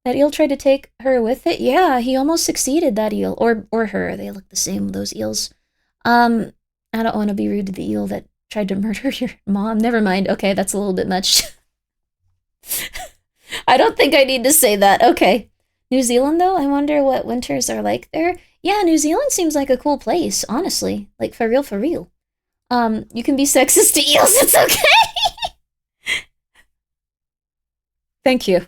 That eel tried to take her with it. Yeah, he almost succeeded, that eel. Or her. They look the same, those eels. I don't want to be rude to the eel that tried to murder your mom. Never mind. Okay, that's a little bit much. I don't think I need to say that. Okay. New Zealand, though? I wonder what winters are like there. Yeah, New Zealand seems like a cool place, honestly. Like, for real, for real. You can be sexist to eels, it's okay! Thank you.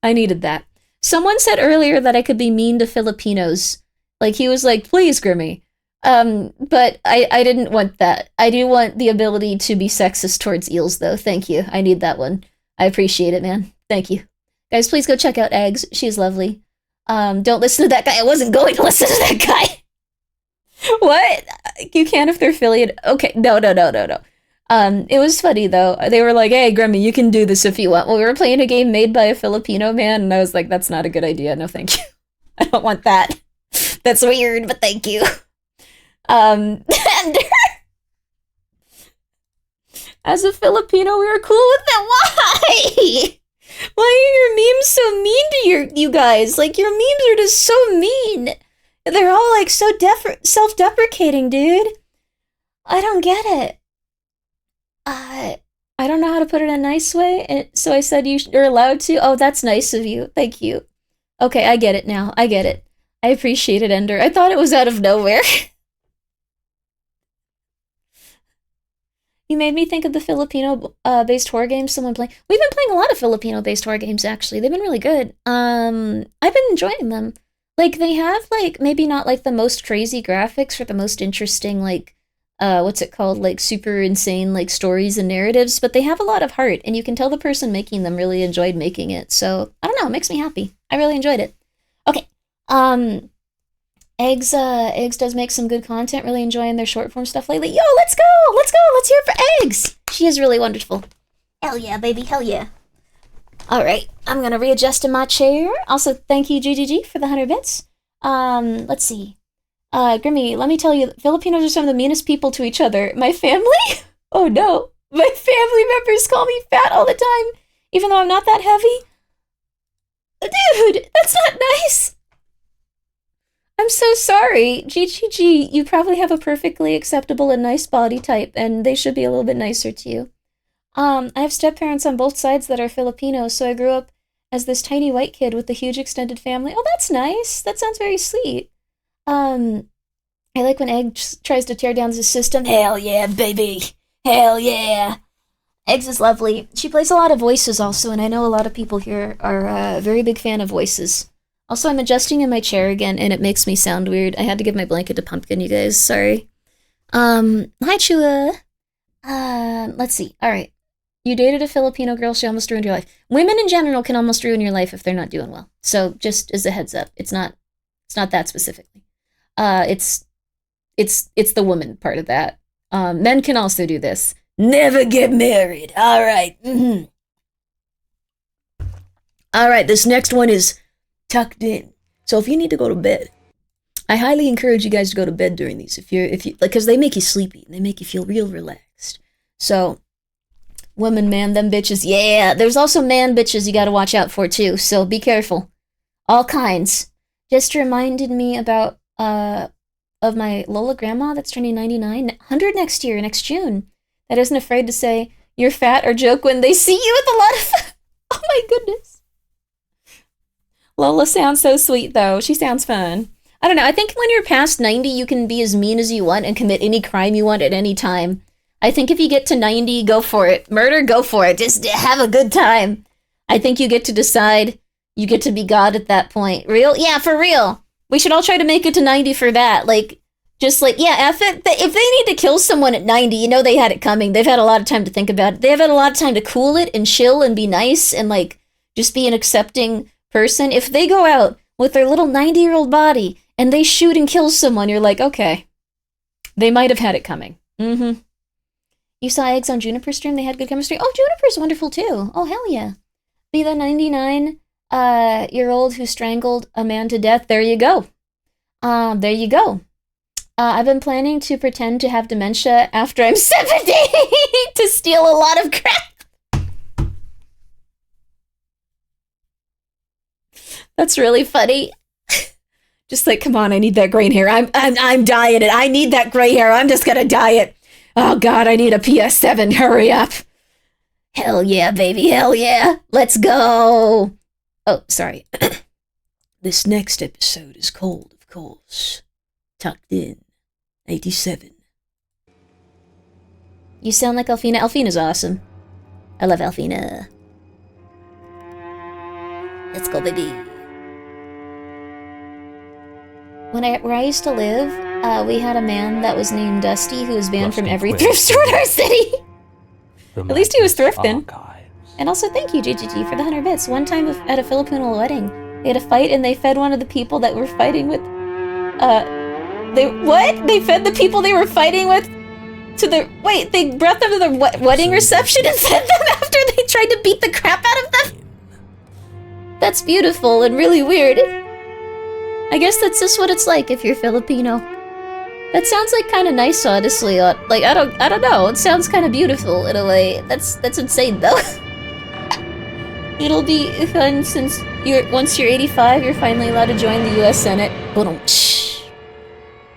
I needed that. Someone said earlier that I could be mean to Filipinos. Like, he was like, please, Grimmi. But I didn't want that. I do want the ability to be sexist towards eels, though. Thank you. I need that one. I appreciate it, man. Thank you. Guys, please go check out Eggs. She's lovely. Don't listen to that guy. I wasn't going to listen to that guy. What? You can if they're affiliated. Okay, no. It was funny, though. They were like, hey, Grimmi, you can do this if you want. Well, we were playing a game made by a Filipino man, and I was like, that's not a good idea. No, thank you. I don't want that. That's weird, but thank you. And as a Filipino, we were cool with that. Why? Why are your memes so mean to you guys? Like, your memes are just so mean. They're all, like, so self-deprecating, dude. I don't get it. I don't know how to put it in a nice way, and so I said you're allowed to. Oh, that's nice of you. Thank you. Okay, I get it now. I get it. I appreciate it, Ender. I thought it was out of nowhere. You made me think of the Filipino-based horror games someone playing. We've been playing a lot of Filipino-based horror games, actually. They've been really good. I've been enjoying them. Like, they have, like, maybe not, like, the most crazy graphics or the most interesting, like, what's it called? Like, super insane, like, stories and narratives, but they have a lot of heart, and you can tell the person making them really enjoyed making it. So, I don't know, it makes me happy. I really enjoyed it. Okay. Eggs does make some good content, really enjoying their short form stuff lately. Yo, let's go! Let's hear it for Eggs! She is really wonderful. Hell yeah, baby, hell yeah. Alright, I'm gonna readjust in my chair. Also, thank you, GGG, for the 100 bits. Let's see. Grimmi, let me tell you, Filipinos are some of the meanest people to each other. My family? Oh no. My family members call me fat all the time, even though I'm not that heavy. Dude, that's not nice. I'm so sorry. GGG, you probably have a perfectly acceptable and nice body type, and they should be a little bit nicer to you. I have step-parents on both sides that are Filipino, so I grew up as this tiny white kid with a huge extended family. Oh, that's nice. That sounds very sweet. I like when Eggs tries to tear down the system. Hell yeah, baby. Hell yeah. Eggs is lovely. She plays a lot of voices also, and I know a lot of people here are a very big fan of voices. Also, I'm adjusting in my chair again, and it makes me sound weird. I had to give my blanket to Pumpkin, you guys. Sorry. Hi, Chua. Let's see. All right. You dated a Filipino girl, she almost ruined your life. Women in general can almost ruin your life if they're not doing well. So, just as a heads up, it's not that specifically. It's the woman part of that. Men can also do this. Never get married. All right. Mm-hmm. All right, this next one is tucked in. So if you need to go to bed, I highly encourage you guys to go to bed during these. If you like, because they make you sleepy and they make you feel real relaxed. So, women, man, them bitches, yeah. There's also man bitches you got to watch out for too. So be careful. All kinds. Just reminded me about of my Lola grandma that's turning 99, 100 next year, next June. That isn't afraid to say you're fat or joke when they see you with a lot of. Oh my goodness. Lola sounds so sweet, though. She sounds fun. I don't know. I think when you're past 90, you can be as mean as you want and commit any crime you want at any time. I think if you get to 90, go for it. Murder, go for it. Just have a good time. I think you get to decide. You get to be God at that point. Real? Yeah, for real. We should all try to make it to 90 for that. Like, just like, yeah, if they need to kill someone at 90, you know they had it coming. They've had a lot of time to think about it. They've had a lot of time to cool it and chill and be nice and, like, just be an accepting person. If they go out with their little 90-year-old body and they shoot and kill someone, you're like, okay. They might have had it coming. Mm-hmm. You saw Eggs on Juniper's stream? They had good chemistry? Oh, Juniper's wonderful too. Oh, hell yeah. Be the 99-year-old who strangled a man to death. There you go. There you go. I've been planning to pretend to have dementia after I'm 70 to steal a lot of crap. That's really funny. Just like, come on, I need that gray hair. I'm dyeing it. I need that gray hair. I'm just gonna dye it. Oh God, I need a PS7. Hurry up. Hell yeah, baby. Hell yeah. Let's go. Oh, sorry. This next episode is called, of course, Tucked In 87. You sound like Alfina. Alfina's awesome. I love Alfina. Let's go, baby. Where I used to live, we had a man that was named Dusty who was banned from every thrift store in our city. At least he was thrifting. And also, thank you, GGG, for the 100 bits. One time at a Filipino wedding, they had a fight and they fed one of the people that were fighting with... They fed the people they were fighting with to the... Wait, they brought them to the wedding reception and fed them after they tried to beat the crap out of them? That's beautiful and really weird. I guess that's just what it's like if you're Filipino. That sounds like kind of nice, honestly. Like, I don't know. It sounds kind of beautiful in a way. That's insane, though. It'll be fun since once you're 85, you're finally allowed to join the U.S. Senate.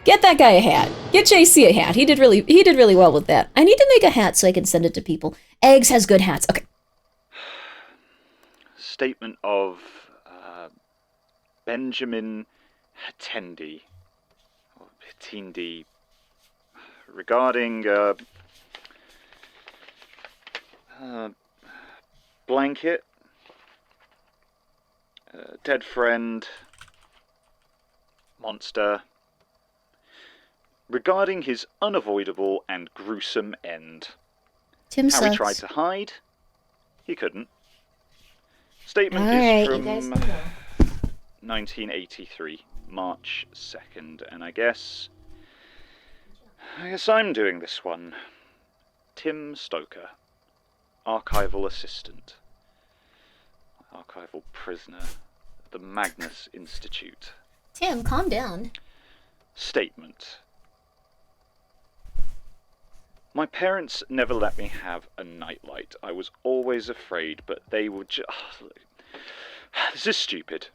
Get that guy a hat. Get JC a hat. He did really well with that. I need to make a hat so I can send it to people. Eggs has good hats. Okay. Statement of Benjamin Hattendi, or Hattendi, regarding blanket, dead friend, monster, regarding his unavoidable and gruesome end. Tim How sucks. he tried to hide, he couldn't. Statement Alright, is you from guys can go. 1983, March 2nd, and I guess I'm doing this one. Tim Stoker, archival assistant, archival prisoner at the Magnus Institute. Tim, calm down. Statement. My parents never let me have a nightlight. I was always afraid, but they would just... This is stupid.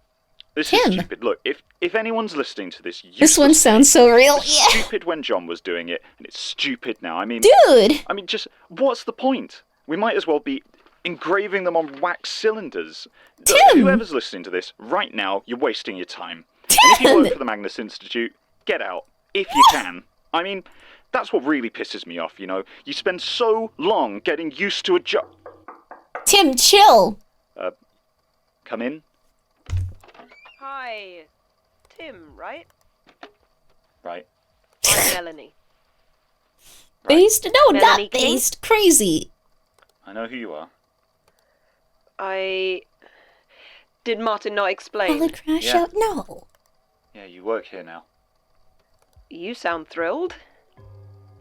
This is stupid. Look, if anyone's listening to this... This one sounds so real. It was stupid when John was doing it, and it's stupid now. I mean... Dude! I mean, just... What's the point? We might as well be engraving them on wax cylinders. Tim! Whoever's listening to this, right now, you're wasting your time. And if you work for the Magnus Institute, get out. If you can. I mean... That's what really pisses me off, you know? You spend so long getting used to a job... Tim, chill! Come in? Hi. Tim, right? Right. I'm Melanie. Based? No, Melanie not King? based. Crazy. I know who you are. Did Martin not explain? Will it crash out? No. Yeah, you work here now. You sound thrilled.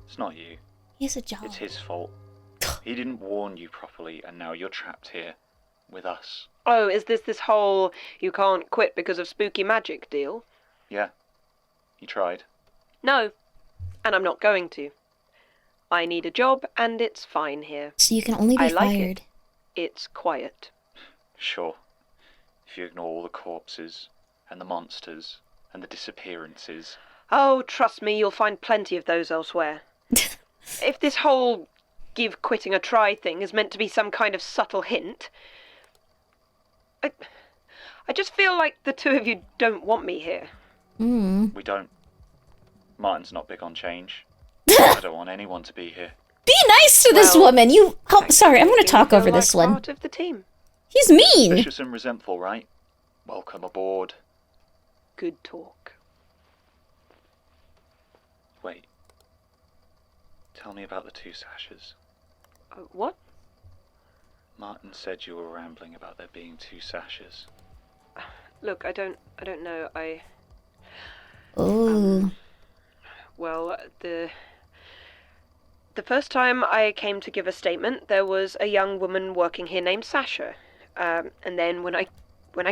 It's not you. He has a job. It's his fault. He didn't warn you properly, and now you're trapped here. With us. Oh, is this whole you can't quit because of spooky magic deal? Yeah. You tried. No. And I'm not going to. I need a job, and it's fine here. So you can only be I like fired. It's quiet. Sure. If you ignore all the corpses, and the monsters, and the disappearances. Oh, trust me, you'll find plenty of those elsewhere. If this whole give quitting a try thing is meant to be some kind of subtle hint... I just feel like the two of you don't want me here. We don't. Martin's not big on change. I don't want anyone to be here. Be nice to this woman! Sorry, I'm gonna talk over this one. Part of the team. He's mean! Vicious and resentful, right? Welcome aboard. Good talk. Wait. Tell me about the two sashes. What? Martin said you were rambling about there being two sashes. Look, I don't know. Oh. Well, the first time I came to give a statement, there was a young woman working here named Sasha. And then when I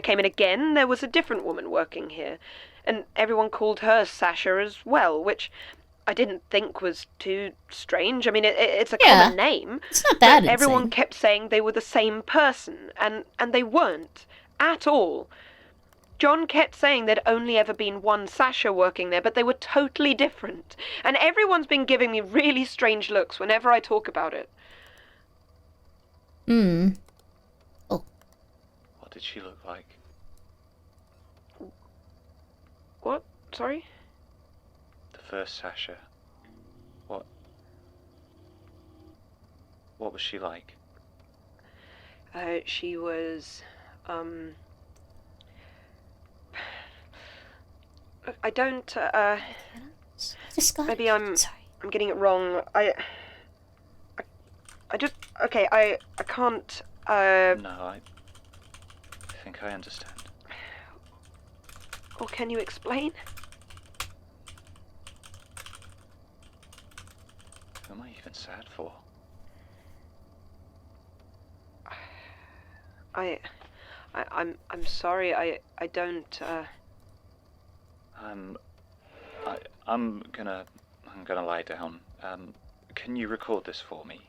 came in again, there was a different woman working here. And everyone called her Sasha as well, which I didn't think was too strange. I mean, it's a common name. It's not that but everyone insane. kept saying they were the same person, and they weren't. At all. John kept saying there'd only ever been one Sasha working there, but they were totally different. And everyone's been giving me really strange looks whenever I talk about it. What did she look like? What? Sorry? The first Sasha. What was she like? She was, I don't, maybe I'm getting it wrong. I just, okay, I can't, No, I think I understand. Or can you explain? Who am I even sad for? I'm sorry, I don't, I'm gonna lie down. Can you record this for me?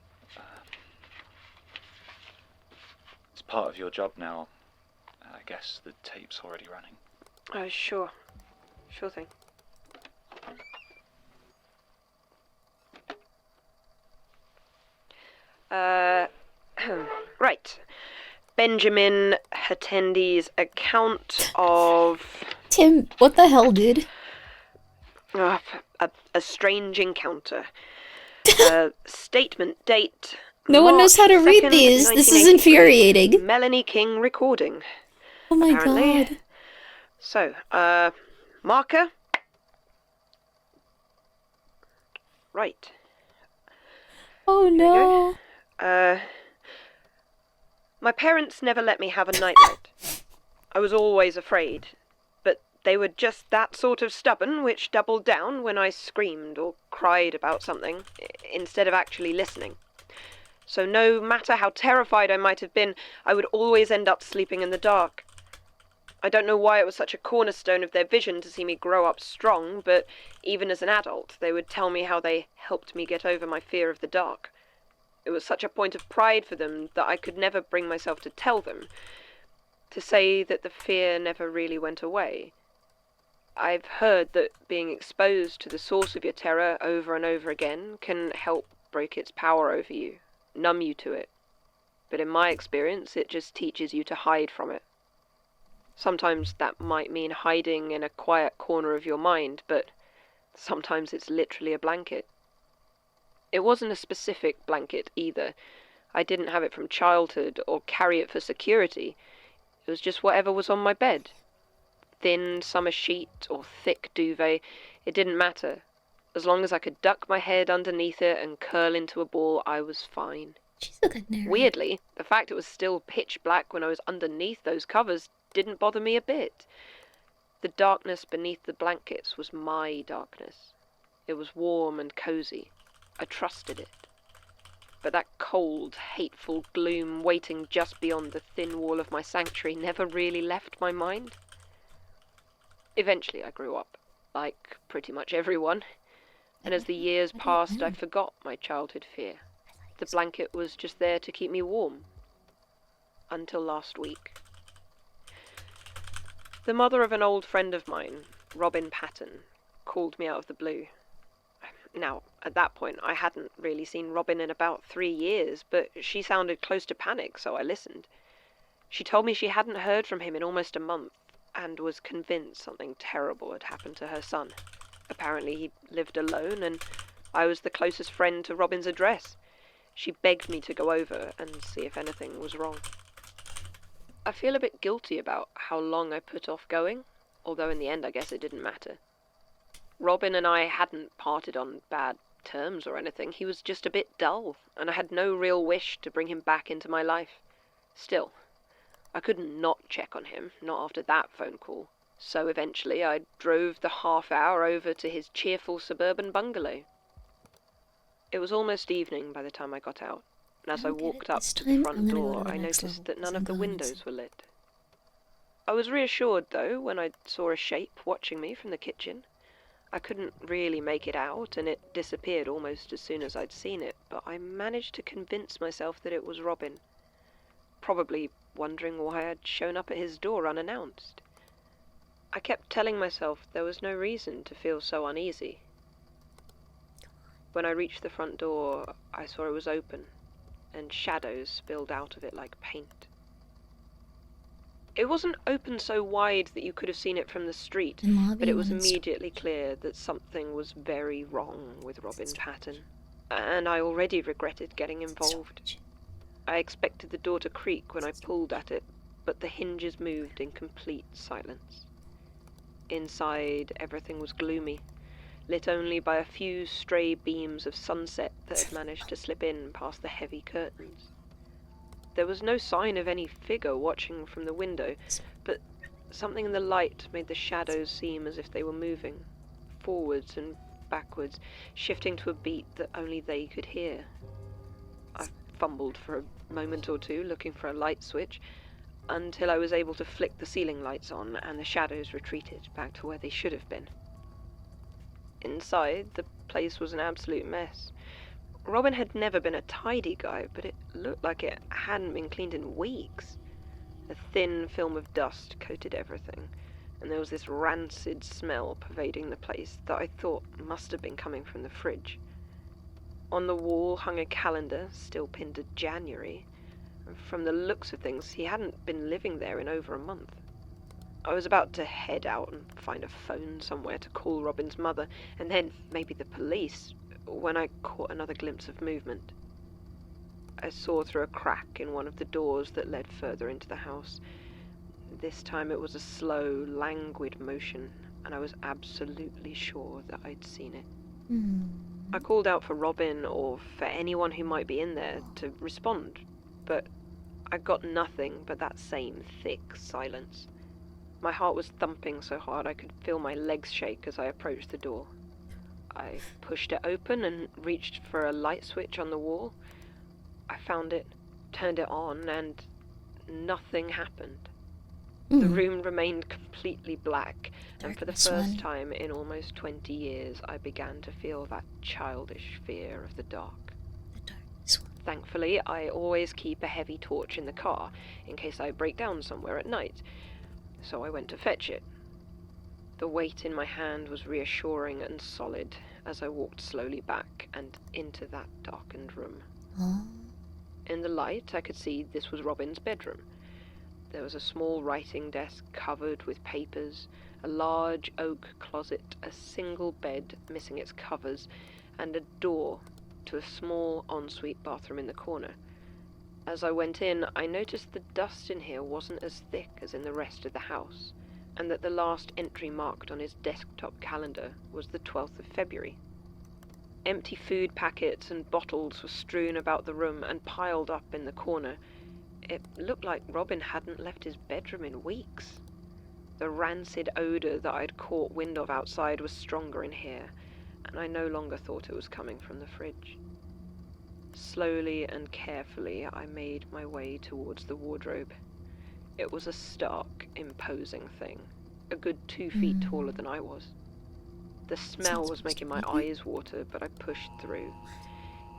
It's part of your job now. I guess the tape's already running. Sure. Sure thing. Right. Benjamin Hattendy's account of... Tim, what the hell, dude? A strange encounter. Statement date. No one knows how to read 2nd, these. This is 1983. infuriating. Melanie King recording. Oh my apparently. god. So, marker. Right. Oh no. My parents never let me have a nightlight. I was always afraid, but they were just that sort of stubborn which doubled down when I screamed or cried about something, instead of actually listening. So no matter how terrified I might have been, I would always end up sleeping in the dark. I don't know why it was such a cornerstone of their vision to see me grow up strong, but even as an adult, they would tell me how they helped me get over my fear of the dark. It was such a point of pride for them that I could never bring myself to tell them, to say that the fear never really went away. I've heard that being exposed to the source of your terror over and over again can help break its power over you, numb you to it. But in my experience, it just teaches you to hide from it. Sometimes that might mean hiding in a quiet corner of your mind, but sometimes it's literally a blanket. It wasn't a specific blanket either. I didn't have it from childhood or carry it for security. It was just whatever was on my bed. Thin summer sheet or thick duvet, it didn't matter. As long as I could duck my head underneath it and curl into a ball, I was fine. She's a good narrator. Weirdly, the fact it was still pitch black when I was underneath those covers didn't bother me a bit. The darkness beneath the blankets was my darkness. It was warm and cozy. I trusted it. But that cold, hateful gloom waiting just beyond the thin wall of my sanctuary never really left my mind. Eventually I grew up, like pretty much everyone, and as the years passed I forgot my childhood fear. The blanket was just there to keep me warm. Until last week. The mother of an old friend of mine, Robin Patton, called me out of the blue. Now, at that point, I hadn't really seen Robin in about 3 years, but she sounded close to panic, so I listened. She told me she hadn't heard from him in almost a month, and was convinced something terrible had happened to her son. Apparently he lived alone, and I was the closest friend to Robin's address. She begged me to go over and see if anything was wrong. I feel a bit guilty about how long I put off going, although in the end I guess it didn't matter. Robin and I hadn't parted on bad terms or anything. He was just a bit dull, and I had no real wish to bring him back into my life. Still, I couldn't not check on him, not after that phone call. So eventually I drove the half hour over to his cheerful suburban bungalow. It was almost evening by the time I got out, and as I walked up to the front door, I noticed that none of the windows were lit. I was reassured, though, when I saw a shape watching me from the kitchen. I couldn't really make it out, and it disappeared almost as soon as I'd seen it, but I managed to convince myself that it was Robin, probably wondering why I'd shown up at his door unannounced. I kept telling myself there was no reason to feel so uneasy. When I reached the front door, I saw it was open, and shadows spilled out of it like paint. It wasn't open so wide that you could have seen it from the street, but it was immediately clear that something was very wrong with Robin Patton, and I already regretted getting involved. I expected the door to creak when I pulled at it, but the hinges moved in complete silence. Inside, everything was gloomy, lit only by a few stray beams of sunset that had managed to slip in past the heavy curtains. There was no sign of any figure watching from the window, but something in the light made the shadows seem as if they were moving, forwards and backwards, shifting to a beat that only they could hear. I fumbled for a moment or two, looking for a light switch, until I was able to flick the ceiling lights on, and the shadows retreated back to where they should have been. Inside, the place was an absolute mess. Robin had never been a tidy guy, but it looked like it hadn't been cleaned in weeks. A thin film of dust coated everything, and there was this rancid smell pervading the place that I thought must have been coming from the fridge. On the wall hung a calendar, still pinned to January. From the looks of things, he hadn't been living there in over a month. I was about to head out and find a phone somewhere to call Robin's mother, and then maybe the police, when I caught another glimpse of movement. I saw through a crack in one of the doors that led further into the house. This time it was a slow, languid motion, and I was absolutely sure that I'd seen it. I called out for Robin, or for anyone who might be in there, to respond, but I got nothing but that same thick silence. My heart was thumping so hard I could feel my legs shake as I approached the door. I pushed it open and reached for a light switch on the wall. I found it, turned it on, and nothing happened. The room remained completely black, and for the first time in almost 20 years, I began to feel that childish fear of the dark. Thankfully, I always keep a heavy torch in the car, in case I break down somewhere at night, so I went to fetch it. The weight in my hand was reassuring and solid as I walked slowly back and into that darkened room. In the light, I could see this was Robin's bedroom. There was a small writing desk covered with papers, a large oak closet, a single bed missing its covers, and a door to a small ensuite bathroom in the corner. As I went in, I noticed the dust in here wasn't as thick as in the rest of the house, and that the last entry marked on his desktop calendar was the 12th of February. Empty food packets and bottles were strewn about the room and piled up in the corner. It looked like Robin hadn't left his bedroom in weeks. The rancid odour that I'd caught wind of outside was stronger in here, and I no longer thought it was coming from the fridge. Slowly and carefully, I made my way towards the wardrobe. It was a stark, imposing thing, a good 2 feet taller than I was. The smell was making my eyes water, but I pushed through.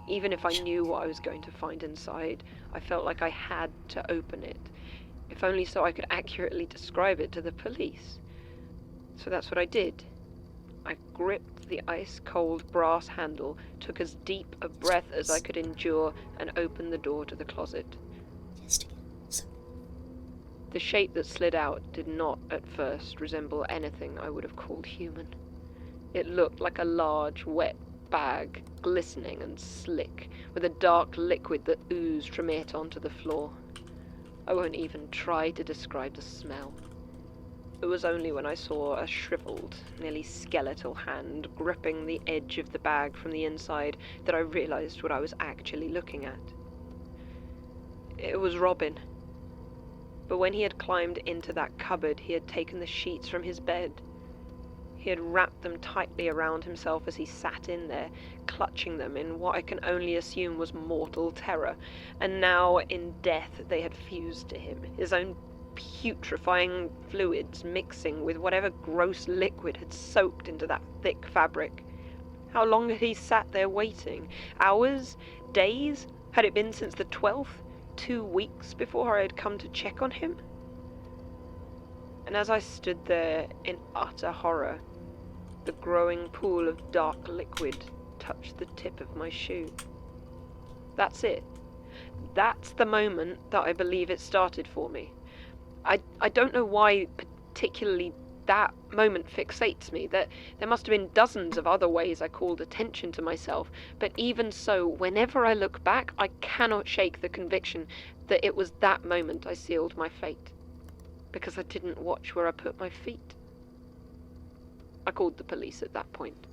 Even if I knew what I was going to find inside, I felt like I had to open it, if only so I could accurately describe it to the police. So that's what I did. I gripped the ice-cold brass handle, took as deep a breath as I could endure, and opened the door to the closet. The shape that slid out did not, at first, resemble anything I would have called human. It looked like a large, wet bag, glistening and slick, with a dark liquid that oozed from it onto the floor. I won't even try to describe the smell. It was only when I saw a shriveled, nearly skeletal hand gripping the edge of the bag from the inside that I realized what I was actually looking at. It was Robin. But when he had climbed into that cupboard, he had taken the sheets from his bed. He had wrapped them tightly around himself as he sat in there, clutching them in what I can only assume was mortal terror, and now in death they had fused to him, his own putrefying fluids mixing with whatever gross liquid had soaked into that thick fabric. How long had he sat there waiting? Hours? Days? Had it been since the 12th? 2 weeks before I had come to check on him? And as I stood there in utter horror, the growing pool of dark liquid touched the tip of my shoe. That's it. That's the moment that I believe it started for me. I don't know why particularly that moment fixates me. That there must have been dozens of other ways I called attention to myself, but even so, whenever I look back, I cannot shake the conviction that it was that moment I sealed my fate, because I didn't watch where I put my feet. I called the police at that point.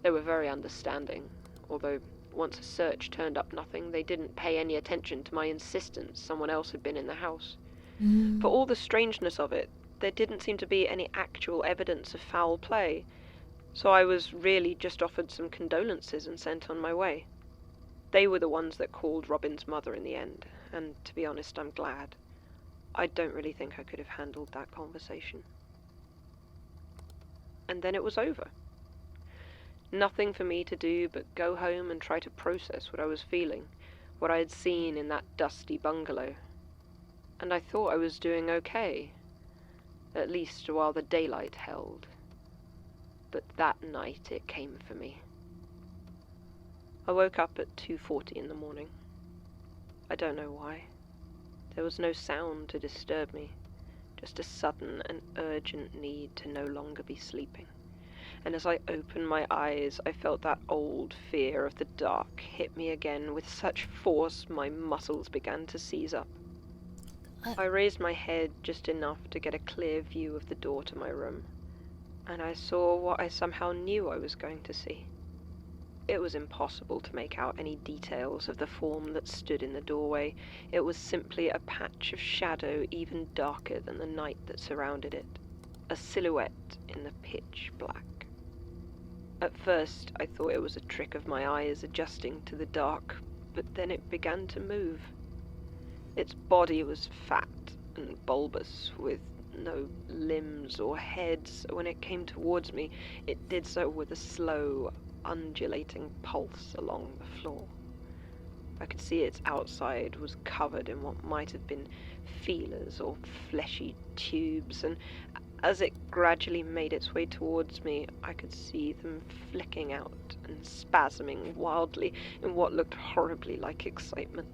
They were very understanding, although once a search turned up nothing, they didn't pay any attention to my insistence someone else had been in the house. For all the strangeness of it, there didn't seem to be any actual evidence of foul play, so I was really just offered some condolences and sent on my way. They were the ones that called Robin's mother in the end, and to be honest, I'm glad. I don't really think I could have handled that conversation. And then it was over. Nothing for me to do but go home and try to process what I was feeling, what I had seen in that dusty bungalow. And I thought I was doing okay, at least while the daylight held. But that night it came for me. I woke up at 2:40 in the morning. I don't know why. There was no sound to disturb me, just a sudden and urgent need to no longer be sleeping. And as I opened my eyes, I felt that old fear of the dark hit me again with such force my muscles began to seize up. I raised my head just enough to get a clear view of the door to my room, and I saw what I somehow knew I was going to see. It was impossible to make out any details of the form that stood in the doorway. It was simply a patch of shadow even darker than the night that surrounded it, a silhouette in the pitch black. At first, I thought it was a trick of my eyes adjusting to the dark, but then it began to move. Its body was fat and bulbous, with no limbs or head, so when it came towards me, it did so with a slow, undulating pulse along the floor. I could see its outside was covered in what might have been feelers or fleshy tubes, and as it gradually made its way towards me, I could see them flicking out and spasming wildly in what looked horribly like excitement.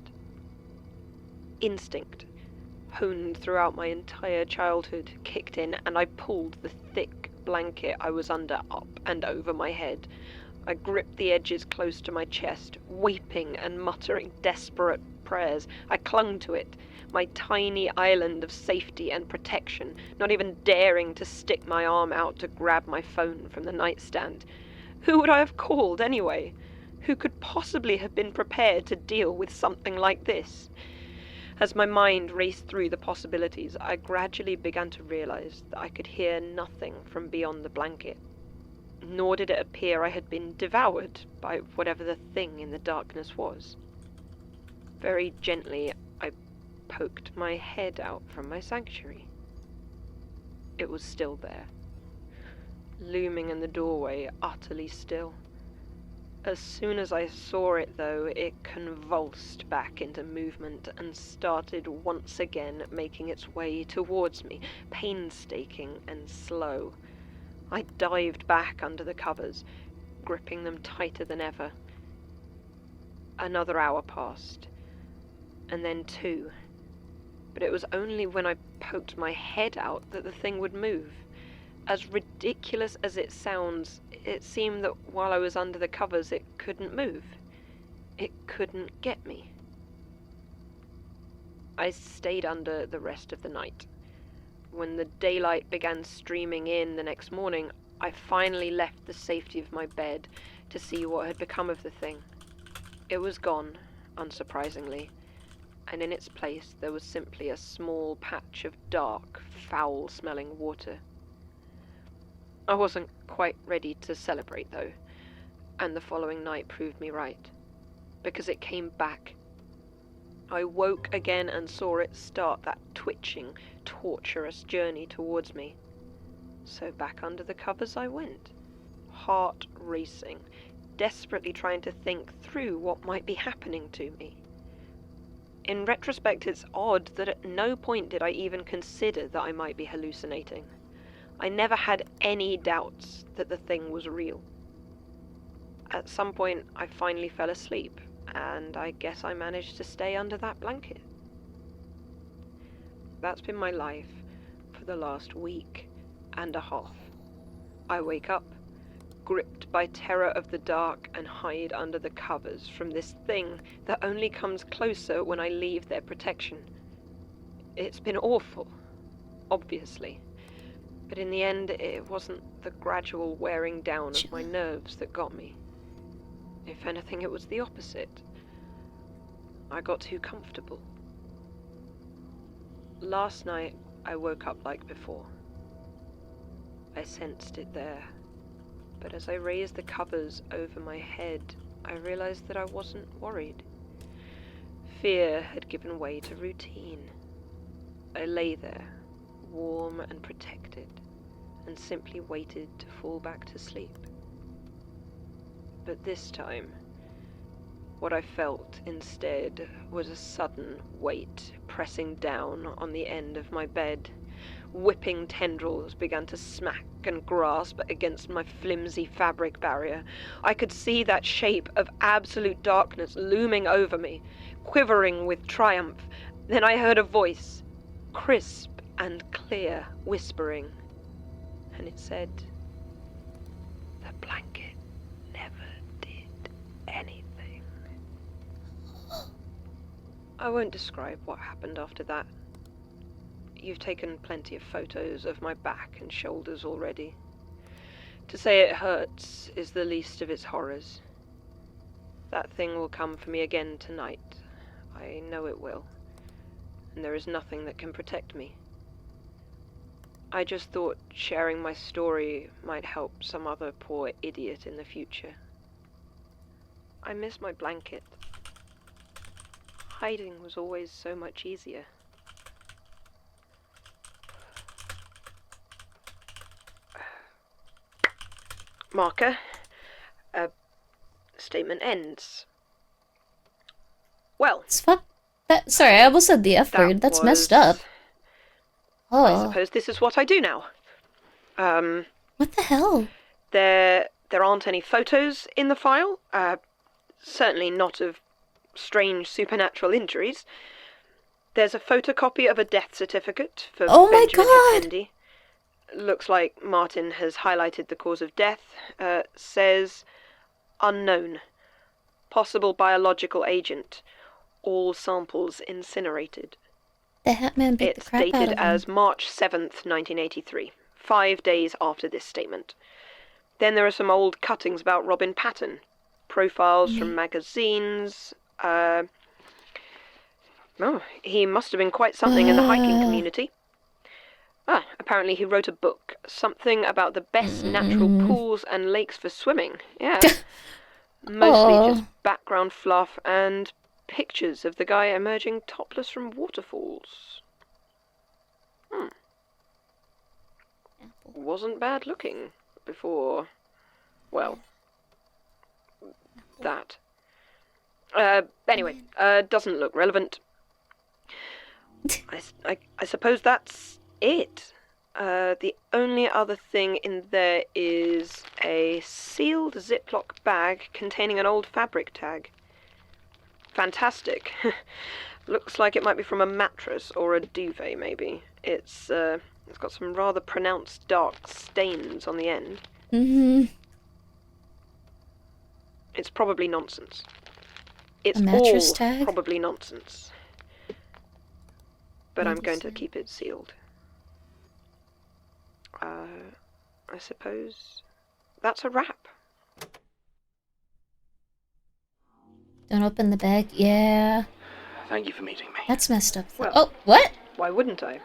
Instinct, honed throughout my entire childhood, kicked in, and I pulled the thick blanket I was under up and over my head. I gripped the edges close to my chest, weeping and muttering desperate prayers. I clung to it, my tiny island of safety and protection, not even daring to stick my arm out to grab my phone from the nightstand. Who would I have called, anyway? Who could possibly have been prepared to deal with something like this? As my mind raced through the possibilities, I gradually began to realize that I could hear nothing from beyond the blanket. Nor did it appear I had been devoured by whatever the thing in the darkness was. Very gently, I poked my head out from my sanctuary. It was still there, looming in the doorway, utterly still. As soon as I saw it, though, it convulsed back into movement and started once again making its way towards me, painstaking and slow. I dived back under the covers, gripping them tighter than ever. Another hour passed, and then 2. But it was only when I poked my head out that the thing would move. As ridiculous as it sounds, it seemed that while I was under the covers, it couldn't move. It couldn't get me. I stayed under the rest of the night. When the daylight began streaming in the next morning, I finally left the safety of my bed to see what had become of the thing. It was gone, unsurprisingly, and in its place there was simply a small patch of dark, foul-smelling water. I wasn't quite ready to celebrate, though, and the following night proved me right, because it came back. I woke again and saw it start that twitching, torturous journey towards me. So back under the covers I went, heart racing, desperately trying to think through what might be happening to me. In retrospect, it's odd that at no point did I even consider that I might be hallucinating. I never had any doubts that the thing was real. At some point, I finally fell asleep, and I guess I managed to stay under that blanket. That's been my life for the last week and a half. I wake up, gripped by terror of the dark, and hide under the covers from this thing that only comes closer when I leave their protection. It's been awful, obviously, but in the end it wasn't the gradual wearing down of my nerves that got me. If anything, it was the opposite. I got too comfortable. Last night I woke up like before. I sensed it there. But as I raised the covers over my head, I realized that I wasn't worried. Fear had given way to routine. I lay there, warm and protected, and simply waited to fall back to sleep. But this time, what I felt instead was a sudden weight pressing down on the end of my bed. Whipping tendrils began to smack and grasp against my flimsy fabric barrier. I could see that shape of absolute darkness looming over me, quivering with triumph. Then I heard a voice, crisp and clear, whispering, and it said, "The blanket never did anything." I won't describe what happened after that. You've taken plenty of photos of my back and shoulders already. To say it hurts is the least of its horrors. That thing will come for me again tonight. I know it will. And there is nothing that can protect me. I just thought sharing my story might help some other poor idiot in the future. I miss my blanket. Hiding was always so much easier. Marker. Statement ends. Well. Sorry, I almost said the F word. That's messed up. Oh. I suppose this is what I do now. What the hell? There aren't any photos in the file. Certainly not of strange supernatural injuries. There's a photocopy of a death certificate for Benjamin Hippendi. Looks like Martin has highlighted the cause of death. Says, unknown. Possible biological agent. All samples incinerated. The Hatman beat the crap out of him. It's dated as March 7th, 1983. 5 days after this statement. Then there are some old cuttings about Robin Patton. Profiles from magazines. He must have been quite something in the hiking community. Apparently he wrote a book. Something about the best natural pools and lakes for swimming. Yeah. Mostly just background fluff and pictures of the guy emerging topless from waterfalls. Wasn't bad looking before, well, that. Anyway, doesn't look relevant. I suppose that's it. The only other thing in there is a sealed Ziploc bag containing an old fabric tag. Fantastic. Looks like it might be from a mattress or a duvet, maybe. It's got some rather pronounced dark stains on the end. It's probably nonsense. It's all tag? probably nonsense. But I'm going to keep it sealed. I suppose that's a wrap. Don't open the bag. Yeah. Thank you for meeting me. That's messed up. Well, Oh, what? Why wouldn't I?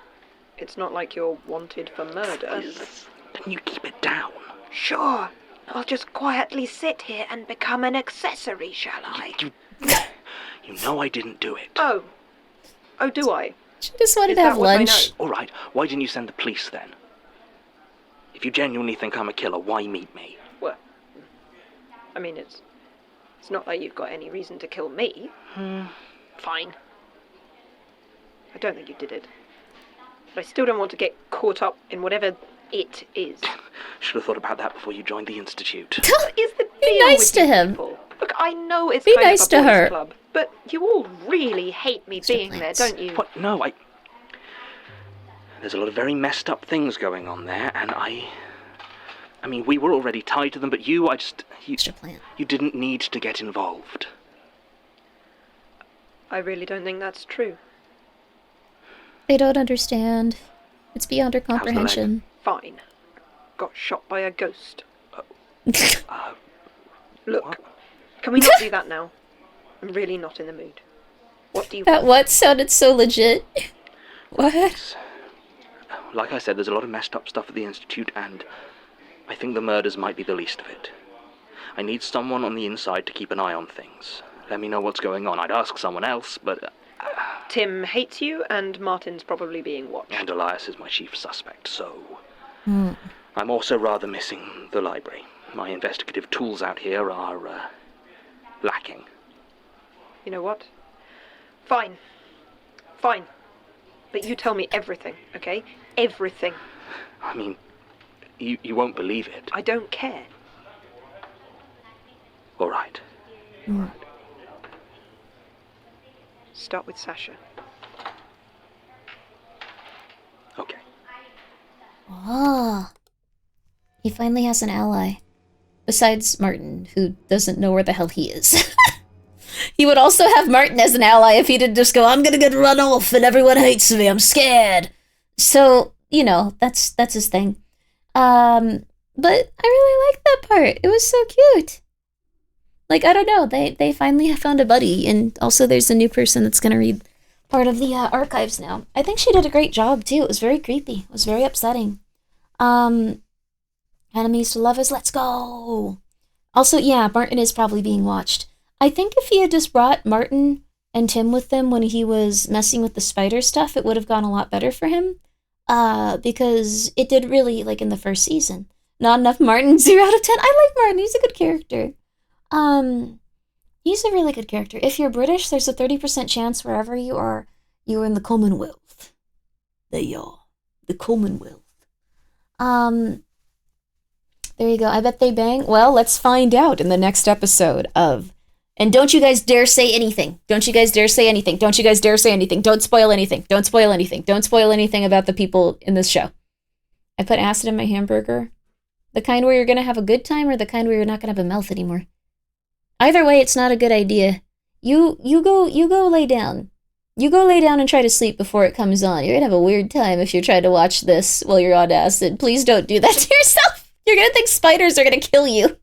It's not like you're wanted for murder. Can you keep it down? Sure. I'll just quietly sit here and become an accessory, shall I? You know I didn't do it. Oh. Oh, do I? She just wanted Is to that have what I lunch. All right, why didn't you send the police then? If you genuinely think I'm a killer, why meet me? Well, I mean, it's not like you've got any reason to kill me. Fine. I don't think you did it. But I still don't want to get caught up in whatever it is. Should have thought about that before you joined the Institute. What is the Be deal nice with to you him. people? Look, I know it's Be kind nice of to a boys' her. club, but you all really hate me being there, don't you? What? No, There's a lot of very messed up things going on there, and I mean, we were already tied to them, but you didn't need to get involved. I really don't think that's true. They don't understand. It's beyond their comprehension. Fine. Got shot by a ghost. Look, can we not do that now? I'm really not in the mood. What do you That want? what sounded so legit. What? Like I said, there's a lot of messed up stuff at the Institute, and I think the murders might be the least of it. I need someone on the inside to keep an eye on things. Let me know what's going on. I'd ask someone else, but... Tim hates you, and Martin's probably being watched. And Elias is my chief suspect, so... Hmm. I'm also rather missing the library. My investigative tools out here are, lacking. You know what? Fine. Fine. But you tell me everything, okay? Everything. I mean, you won't believe it. I don't care. All right. Mm. Start with Sasha. Okay. Ah. He finally has an ally. Besides Martin, who doesn't know where the hell he is. He would also have Martin as an ally if he didn't just go, I'm gonna get run off and everyone hates me, I'm scared. So, you know, that's his thing. But I really liked that part. It was so cute. Like, I don't know, they finally have found a buddy, and also there's a new person that's gonna read part of the archives now. I think she did a great job, too. It was very creepy. It was very upsetting. Enemies to lovers, let's go! Also, yeah, Martin is probably being watched. I think if he had just brought Martin and Tim with him when he was messing with the spider stuff, it would have gone a lot better for him. Because it did really, like, in the first season. Not enough Martin, 0 out of 10. I like Martin, he's a good character. He's a really good character. If you're British, there's a 30% chance wherever you are, you're in the Commonwealth. They are. The Commonwealth. There you go. I bet they bang. Well, let's find out in the next episode of... And don't you guys dare say anything. Don't you guys dare say anything. Don't you guys dare say anything. Don't spoil anything. Don't spoil anything. Don't spoil anything about the people in this show. I put acid in my hamburger. The kind where you're going to have a good time or the kind where you're not going to have a mouth anymore. Either way, it's not a good idea. You go lay down. You go lay down and try to sleep before it comes on. You're going to have a weird time if you're trying to watch this while you're on acid. Please don't do that to yourself. You're going to think spiders are going to kill you.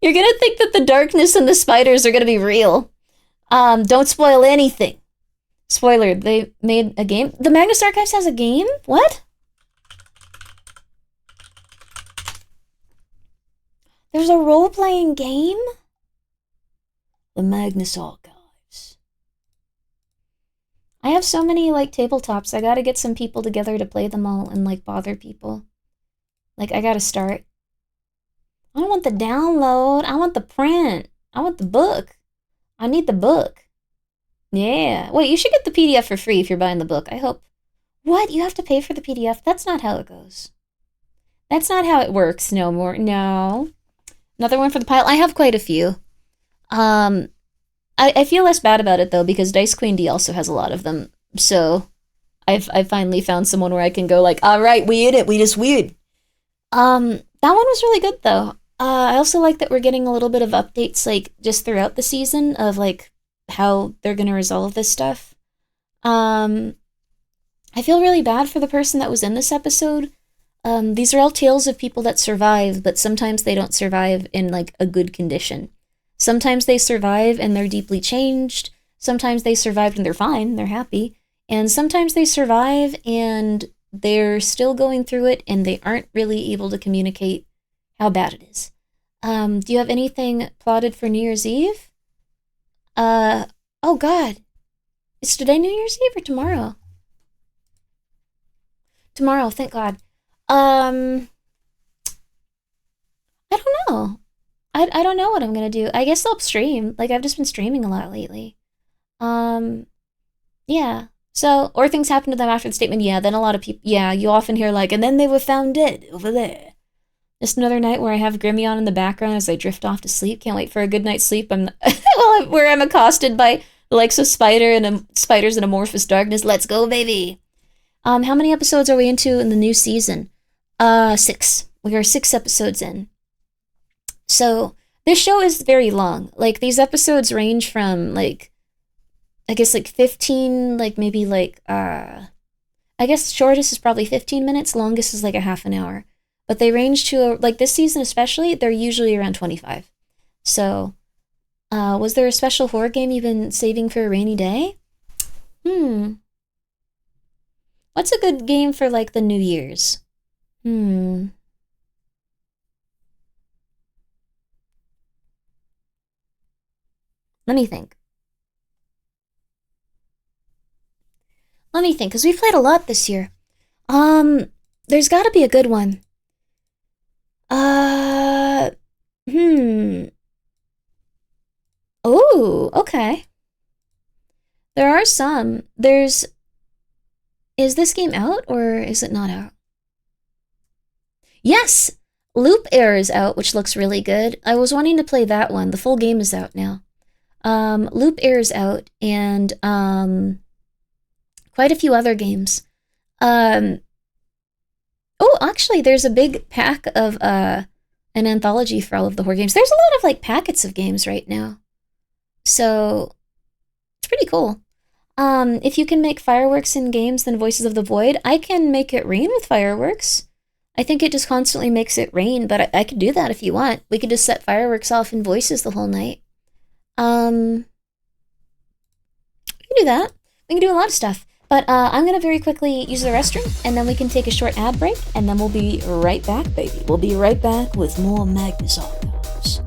You're going to think that the darkness and the spiders are going to be real. Don't spoil anything. Spoiler, they made a game. The Magnus Archives has a game? What? There's a role-playing game? The Magnus Archives. I have so many, like, tabletops. I gotta get some people together to play them all and, like, bother people. Like, I gotta start. I don't want the download. I want the print. I want the book. I need the book. Yeah. Wait, you should get the PDF for free if you're buying the book. I hope. What? You have to pay for the PDF? That's not how it goes. That's not how it works no more. No. Another one for the pile. I have quite a few. I feel less bad about it, though, because Dice Queen D also has a lot of them. So I've finally found someone where I can go like, all right, we in it. We just weird. That one was really good, though. I also like that we're getting a little bit of updates, like, just throughout the season of, like, how they're going to resolve this stuff. I feel really bad for the person that was in this episode. These are all tales of people that survive, but sometimes they don't survive in, like, a good condition. Sometimes they survive and they're deeply changed. Sometimes they survived and they're fine, they're happy. And sometimes they survive and they're still going through it and they aren't really able to communicate how bad it is. Do you have anything plotted for New Year's Eve? Oh God. Is today New Year's Eve or tomorrow? Tomorrow, thank God. I don't know. I don't know what I'm gonna do. I guess I'll stream. Like, I've just been streaming a lot lately. Yeah. So, or things happen to them after the statement. Yeah, then a lot of people, yeah, you often hear like, and then they were found dead over there. Just another night where I have Grimmi on in the background as I drift off to sleep. Can't wait for a good night's sleep. Where I'm accosted by the likes of spiders in amorphous darkness. Let's go, baby. How many episodes are we into in the new season? 6. We are 6 episodes in. So this show is very long. Like, these episodes range from like, I guess like 15, like maybe like, I guess shortest is probably 15 minutes, longest is like a half an hour. But they range to, like this season especially, they're usually around 25. So, was there a special horror game you've been saving for a rainy day? What's a good game for like the New Year's? Let me think. Because we've played a lot this year. There's gotta be a good one. Oh, okay. There are some. Is this game out or is it not out? Yes! Loop Air is out, which looks really good. I was wanting to play that one. The full game is out now. Loop Air is out, and quite a few other games. Oh, actually, there's a big pack of an anthology for all of the horror games. There's a lot of like packets of games right now, so it's pretty cool. If you can make fireworks in games, then Voices of the Void. I can make it rain with fireworks. I think it just constantly makes it rain, but I could do that if you want. We could just set fireworks off in Voices the whole night. We can do that. We can do a lot of stuff. But I'm going to very quickly use the restroom, and then we can take a short ad break, and then we'll be right back, baby. We'll be right back with more Magnus Archives.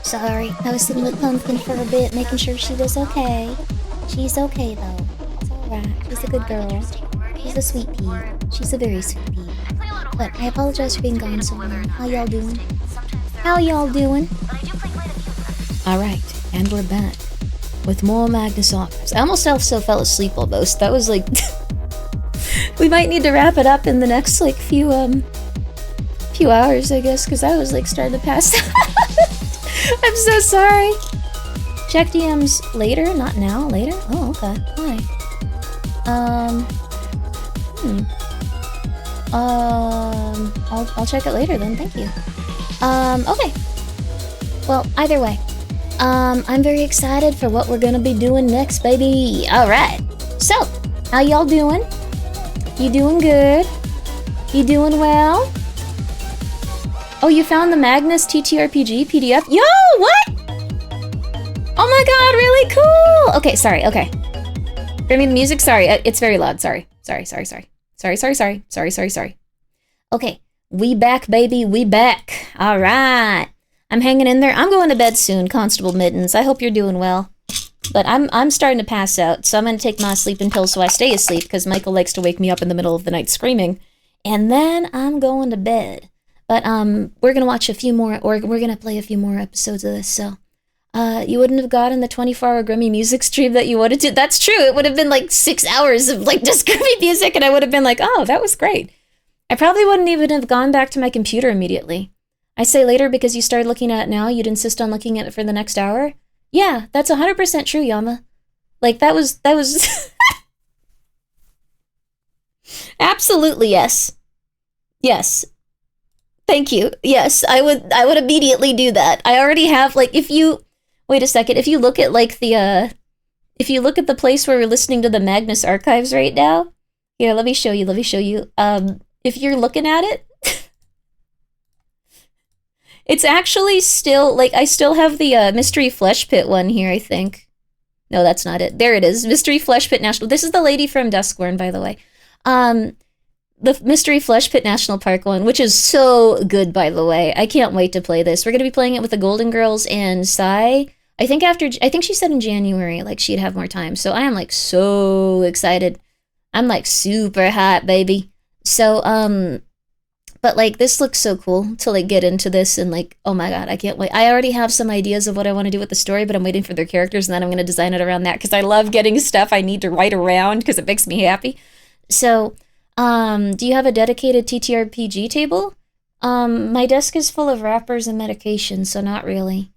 Sorry, I was sitting with Pumpkin for a bit, making sure she was okay. She's okay, though. It's alright. She's a good girl. She's a sweet pea. She's a very sweet pea. But I apologize for being gone so long. How y'all doing? How y'all doing? Alright, and we're back. With more Magnus Archives. I almost also fell asleep almost. That was like... we might need to wrap it up in the next, like, few hours, I guess, because I was, like, starting to pass out. I'm so sorry. Check DMs later, not now, later? Oh, okay. Why? I'll check it later then, thank you. Okay. Well, either way. I'm very excited for what we're gonna be doing next, baby. Alright. So, how y'all doing? You doing good? You doing well? Oh, you found the Magnus TTRPG PDF? Yo, what? Oh my god, really cool! Okay, sorry, okay. Grimmi, the music, sorry, it's very loud, sorry. Sorry. Okay, we back, baby, we back. Alright. I'm hanging in there. I'm going to bed soon, Constable Mittens. I hope you're doing well. But I'm starting to pass out, so I'm going to take my sleeping pills so I stay asleep, because Michael likes to wake me up in the middle of the night screaming. And then I'm going to bed. But we're going to watch a few more, or we're going to play a few more episodes of this, so... you wouldn't have gotten the 24-hour Grimmi music stream that you wanted to. That's true. It would have been like 6 hours of like just Grimmi music, and I would have been like, oh, that was great. I probably wouldn't even have gone back to my computer immediately. I say later because you started looking at it now, you'd insist on looking at it for the next hour. Yeah, that's 100% true, Yama. Like, that was... Absolutely, yes. Yes. Thank you. Yes, I would immediately do that. I already have, like, if you... Wait a second, if you look at, like, the, if you look at the place where we're listening to the Magnus Archives right now... Here, let me show you. If you're looking at it... It's actually still, like, I still have the Mystery Flesh Pit one here, I think. No, that's not it. There it is. Mystery Flesh Pit National... This is the lady from Duskworn, by the way. The Mystery Flesh Pit National Park one, which is so good, by the way. I can't wait to play this. We're going to be playing it with the Golden Girls and Sai. I think she said in January, like, she'd have more time. So I am, like, so excited. I'm, like, super hot, baby. So, but, like, this looks so cool to, like, get into this and, like, oh my god, I can't wait. I already have some ideas of what I want to do with the story, but I'm waiting for their characters, and then I'm going to design it around that, because I love getting stuff I need to write around, because it makes me happy. So, do you have a dedicated TTRPG table? My desk is full of wrappers and medications, so not really.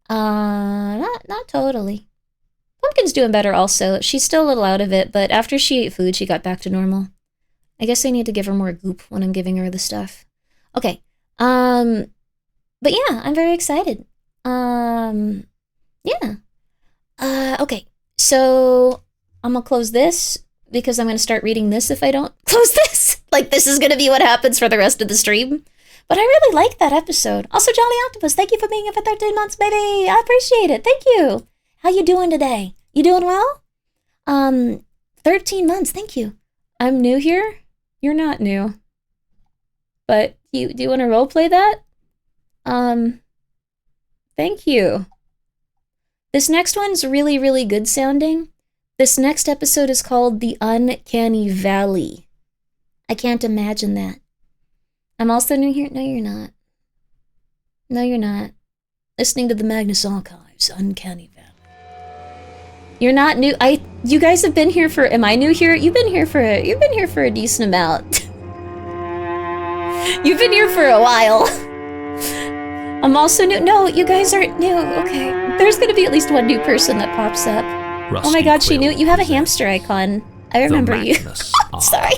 Not totally. Pumpkin's doing better also. She's still a little out of it, but after she ate food, she got back to normal. I guess I need to give her more goop when I'm giving her the stuff. Okay. But yeah, I'm very excited. Yeah. Okay. So, I'm gonna close this, because I'm gonna start reading this if I don't close this. Like, this is gonna be what happens for the rest of the stream. But I really liked that episode. Also, Jolly Octopus, thank you for being here for 13 months, baby. I appreciate it. Thank you. How you doing today? You doing well? 13 months, thank you. I'm new here? You're not new. But do you want to roleplay that? Thank you. This next one's really, really good sounding. This next episode is called The Uncanny Valley. I can't imagine that. I'm also new here. No, you're not. No, you're not. Listening to the Magnus Archives, Uncanny Valley. You're not new. You guys have been here for. Am I new here? You've been here for a decent amount. You've been here for a while. I'm also new. No, you guys aren't new. Okay. There's gonna be at least one new person that pops up. Rusty oh my god, she knew. You have a hamster icon. I remember you. Sorry.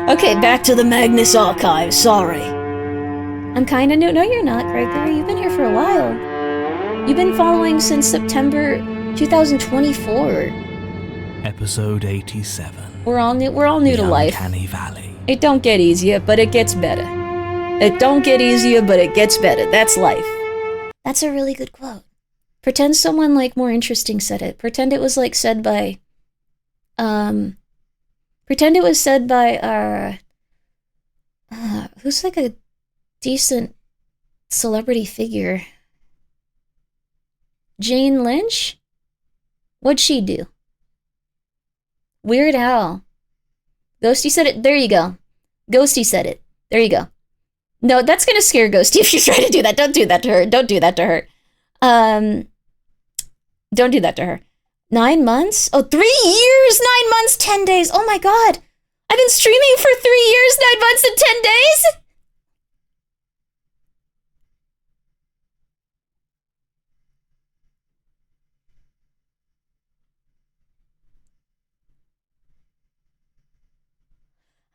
Okay, back to the Magnus Archives. Sorry. I'm kinda new. No, you're not, Gregory. You've been here for a while. You've been following since September 2024. Episode 87. We're all new to life. Uncanny Valley. It don't get easier, but it gets better. It don't get easier, but it gets better. That's life. That's a really good quote. Pretend someone, like, more interesting said it. Pretend it was, like, said by... Pretend it was said by, who's, like, a decent celebrity figure? Jane Lynch? What'd she do? Weird Al. Ghosty said it. There you go. Ghosty said it. There you go. No, that's gonna scare Ghosty if you try to do that. Don't do that to her. Don't do that to her. Don't do that to her. 9 months? Oh, 3 years, 9 months, 10 days. Oh my god. I've been streaming for 3 years, 9 months, and 10 days?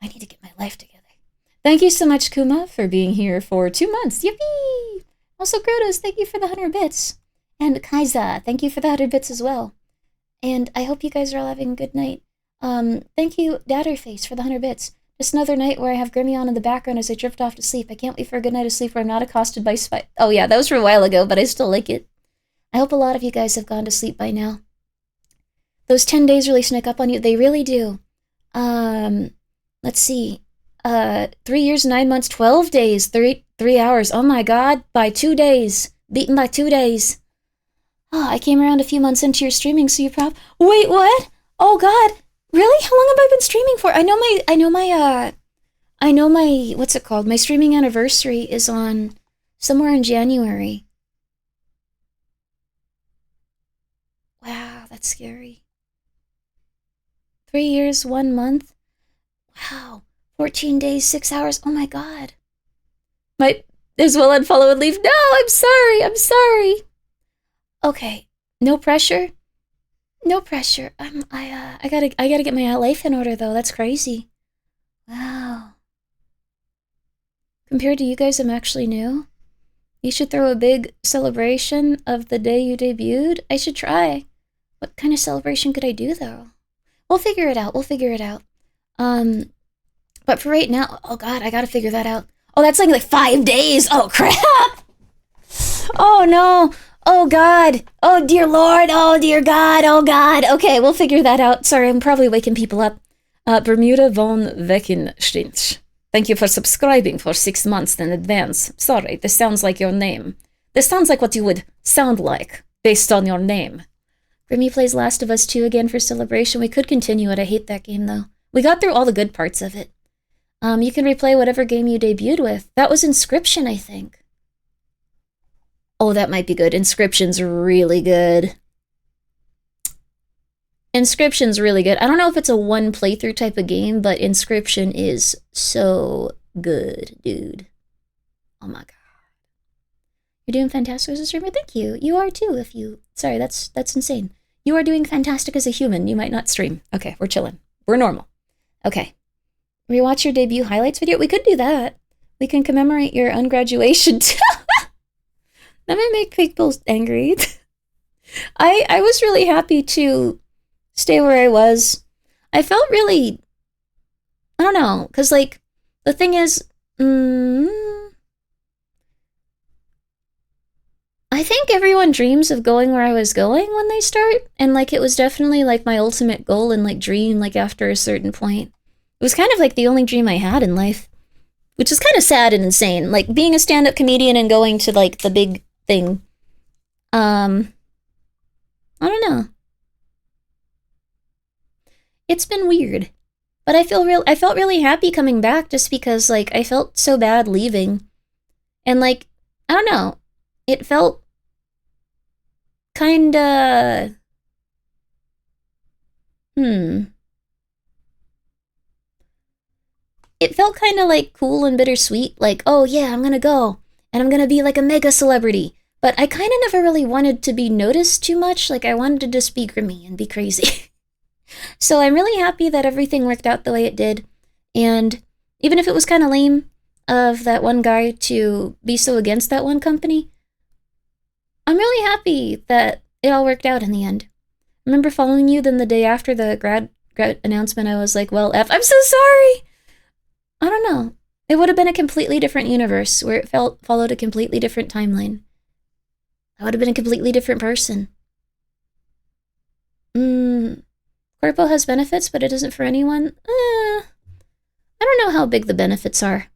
I need to get my life together. Thank you so much, Kuma, for being here for 2 months. Yippee! Also, Grotos, thank you for the 100 bits. And Kaiza, thank you for the 100 bits as well. And I hope you guys are all having a good night. Thank you, Dadderface, for the 100 bits. Just another night where I have Grimmi on in the background as I drift off to sleep. I can't wait for a good night of sleep where I'm not accosted by spy. Oh yeah, that was from a while ago, but I still like it. I hope a lot of you guys have gone to sleep by now. Those 10 days really sneak up on you. They really do. Let's see. 3 years, 9 months, 12 days, 3 hours. Oh my god, by 2 days. Beaten by 2 days. Oh, I came around a few months into your streaming, so you're Wait, what? Oh god. Really? How long have I been streaming for? I know my, what's it called? My streaming anniversary is on somewhere in January. Wow, that's scary. 3 years, 1 month. Wow. 14 days, 6 hours. Oh my god. Might as well unfollow and leave. No, I'm sorry. Okay. No pressure. No pressure. I gotta get my life in order though. That's crazy. Wow. Compared to you guys, I'm actually new. You should throw a big celebration of the day you debuted. I should try. What kind of celebration could I do though? We'll figure it out. But for right now, oh god, I gotta figure that out. Oh, that's like 5 days. Oh crap. Oh no. Oh god. Oh dear lord. Oh dear god. Oh god. Okay, we'll figure that out. Sorry, I'm probably waking people up. Bermuda von Weckenstint. Thank you for subscribing for 6 months in advance. Sorry, this sounds like your name. This sounds like what you would sound like, based on your name. Grimmi plays Last of Us 2 again for celebration. We could continue it. I hate that game, though. We got through all the good parts of it. You can replay whatever game you debuted with. That was Inscription, I think. Oh, that might be good. Inscription's really good. Inscription's really good. I don't know if it's a one playthrough type of game, but Inscription is so good, dude. Oh my god. You're doing fantastic as a streamer? Thank you. You are too, if you... Sorry, that's insane. You are doing fantastic as a human. You might not stream. Okay, we're chilling. We're normal. Okay. Rewatch your debut highlights video? We could do that. We can commemorate your ungraduation. That might make people angry. I was really happy to stay where I was. I felt really... I don't know, because, like, the thing is... I think everyone dreams of going where I was going when they start, and, like, it was definitely, like, my ultimate goal and, like, dream, like, after a certain point. It was kind of, like, the only dream I had in life, which is kind of sad and insane. Like, being a stand-up comedian and going to, like, the big thing. I don't know. It's been weird. But I felt really happy coming back just because, like, I felt so bad leaving. And, like, I don't know. It felt kinda... It felt kinda, like, cool and bittersweet. Like, oh yeah, I'm gonna go. And I'm gonna be, like, a mega celebrity. But I kinda never really wanted to be noticed too much. Like, I wanted to just be Grimmi and be crazy. So I'm really happy that everything worked out the way it did. And even if it was kind of lame of that one guy to be so against that one company, I'm really happy that it all worked out in the end. I remember following you, then the day after the grad announcement, I was like, well, I'm so sorry! I don't know. It would have been a completely different universe where it followed a completely different timeline. I would have been a completely different person. Corpo has benefits, but it isn't for anyone? I don't know how big the benefits are.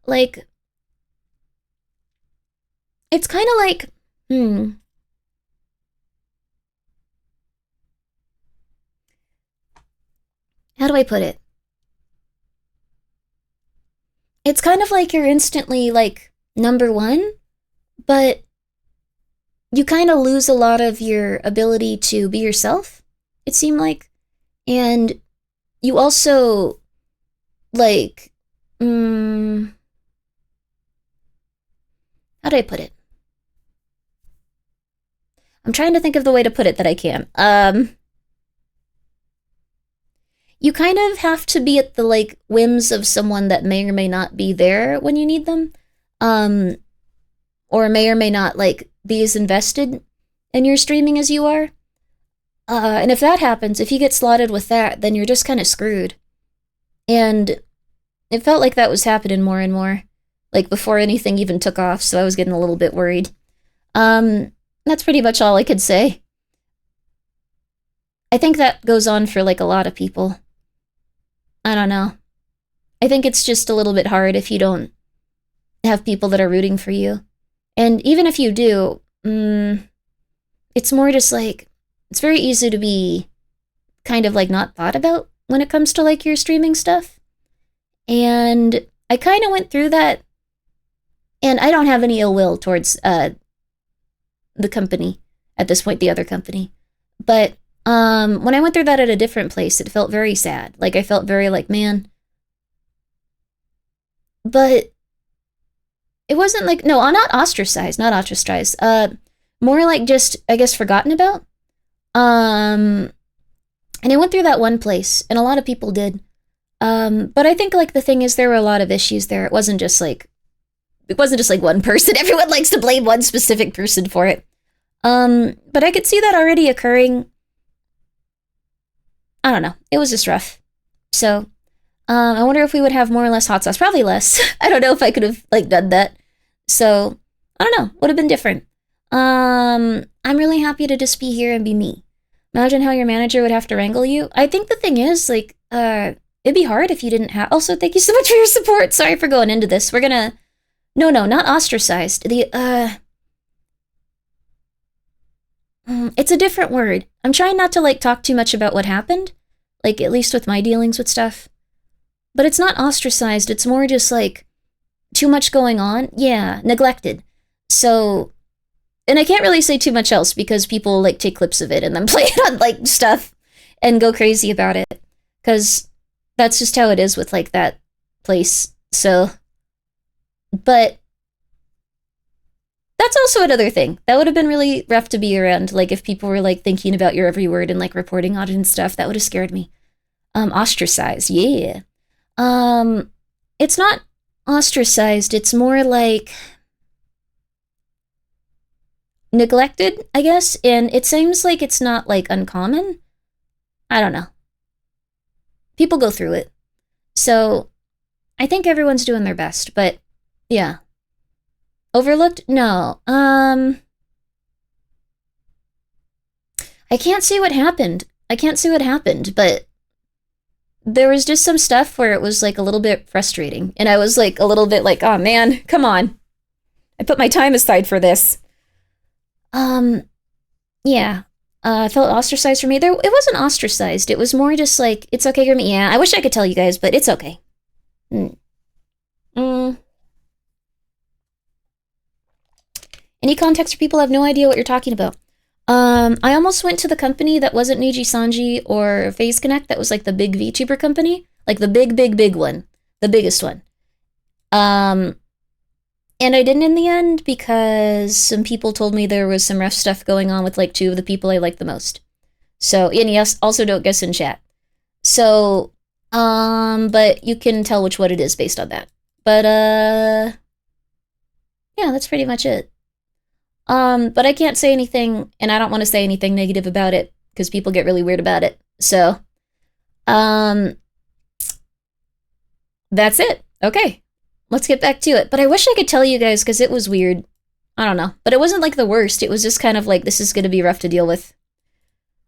Like, it's kind of like, how do I put it? It's kind of like you're instantly, like, number one, but you kind of lose a lot of your ability to be yourself, it seemed like. And you also, like, how do I put it? I'm trying to think of the way to put it that I can. You kind of have to be at the, like, whims of someone that may or may not be there when you need them. Or may or may not, like, be as invested in your streaming as you are. And if that happens, if you get slotted with that, then you're just kind of screwed. And it felt like that was happening more and more, like, before anything even took off, so I was getting a little bit worried. That's pretty much all I could say. I think that goes on for, like, a lot of people. I don't know. I think it's just a little bit hard if you don't have people that are rooting for you. And even if you do, it's more just like, it's very easy to be kind of like not thought about when it comes to like your streaming stuff. And I kind of went through that, and I don't have any ill will towards the company at this point, the other company. But when I went through that at a different place, it felt very sad. Like, I felt very like, man. But it wasn't like, no, not ostracized. More like just, I guess, forgotten about. And I went through that one place, and a lot of people did. But I think, like, the thing is, there were a lot of issues there. It wasn't just like one person. Everyone likes to blame one specific person for it. But I could see that already occurring. I don't know. It was just rough. So, I wonder if we would have more or less hot sauce. Probably less. I don't know if I could have, like, done that. So, I don't know. Would have been different. I'm really happy to just be here and be me. Imagine how your manager would have to wrangle you. I think the thing is, like, it'd be hard if you didn't have... Also, thank you so much for your support. Sorry for going into this. We're gonna... No, not ostracized. It's a different word. I'm trying not to, like, talk too much about what happened. Like, at least with my dealings with stuff. But it's not ostracized. It's more just, like, too much going on. Yeah, neglected. So... And I can't really say too much else because people, like, take clips of it and then play it on, like, stuff and go crazy about it. Because that's just how it is with, like, that place. So... But... That's also another thing. That would have been really rough to be around. Like, if people were, like, thinking about your every word and, like, reporting on it and stuff, that would have scared me. Ostracized, yeah. It's not ostracized. It's more like... neglected, I guess. And it seems like it's not, like, uncommon. I don't know. People go through it. So, I think everyone's doing their best, but, yeah. Overlooked? No. I can't say what happened. But there was just some stuff where it was, like, a little bit frustrating. And I was, like, a little bit like, oh, man, come on. I put my time aside for this. Yeah. I felt ostracized for me. It wasn't ostracized. It was more just like, it's okay, Grimmi. Yeah, I wish I could tell you guys, but it's okay. Any context for people have no idea what you're talking about. I almost went to the company that wasn't Niji Sanji or Phase Connect, that was like the big VTuber company. Like the big one. The biggest one. And I didn't in the end because some people told me there was some rough stuff going on with like two of the people I liked the most. So, and yes, also don't guess in chat. So, but you can tell which one it is based on that. But, yeah, that's pretty much it. But I can't say anything, and I don't want to say anything negative about it, because people get really weird about it. So, that's it. Okay, let's get back to it. But I wish I could tell you guys, because it was weird. I don't know. But it wasn't like the worst. It was just kind of like, this is going to be rough to deal with.